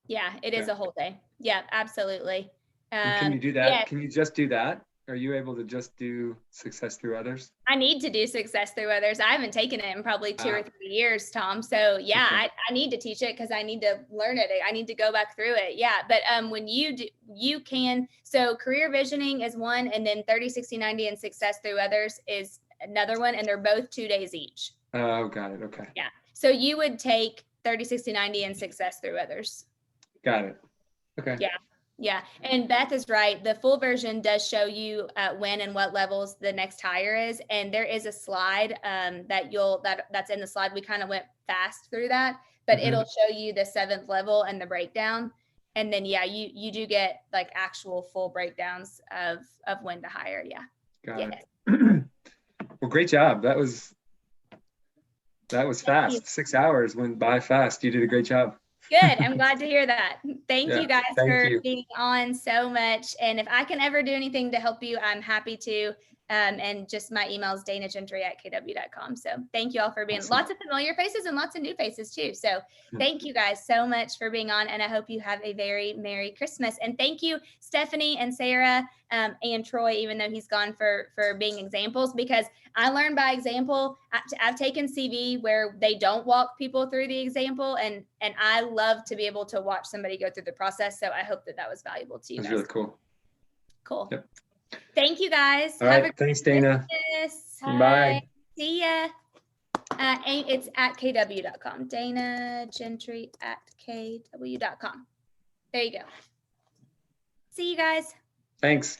Yeah, it is
Okay.
a whole day. Yeah, absolutely.
And can you do that?
Yeah,
Can you just do that? Are you able to just do success through others?
I need to do success through others. I haven't taken it in probably 2 or 3 years, Tom. So yeah,
Okay.
I need to teach it because I need to learn it. I need to go back through it. Yeah. But when you do, you can, so career visioning is one, and then 30, 60, 90 and success through others is another one. And they're both 2 days each.
Oh, got it. Okay.
Yeah. So you would take 30, 60, 90 and success through others.
Got it. Okay.
Yeah. Yeah. And Beth is right. The full version does show you when and what levels the next hire is. And there is a slide that's in the slide. We kind of went fast through that, but it'll show you the 7th level and the breakdown. And then, yeah, you do get like actual full breakdowns of when to hire. Yeah.
Got it. Well, great job. That was fast. 6 hours went by fast. You did a great job.
Good. I'm glad to hear that. Thank
Yeah,
you guys
thank
for
you.
being on so much. And if I can ever do anything to help you, I'm happy to. And just my email is danagentry@kw.com. So thank you all for being lots of familiar faces and lots of new faces too. So thank you guys so much for being on. And I hope you have a very Merry Christmas. And thank you, Stephanie and Sarah and Troy, even though he's gone, for being examples, because I learned by example. I've taken CV where they don't walk people through the example, and I love to be able to watch somebody go through the process. So I hope that was valuable to you
That's
guys.
really cool.
Cool.
Yep.
Thank you guys.
All
Have
right.
a
Thanks, Dana.
Christmas.
Bye.
See ya. It's at kw.com. Dana Gentry at kw.com. There you go. See you guys.
Thanks.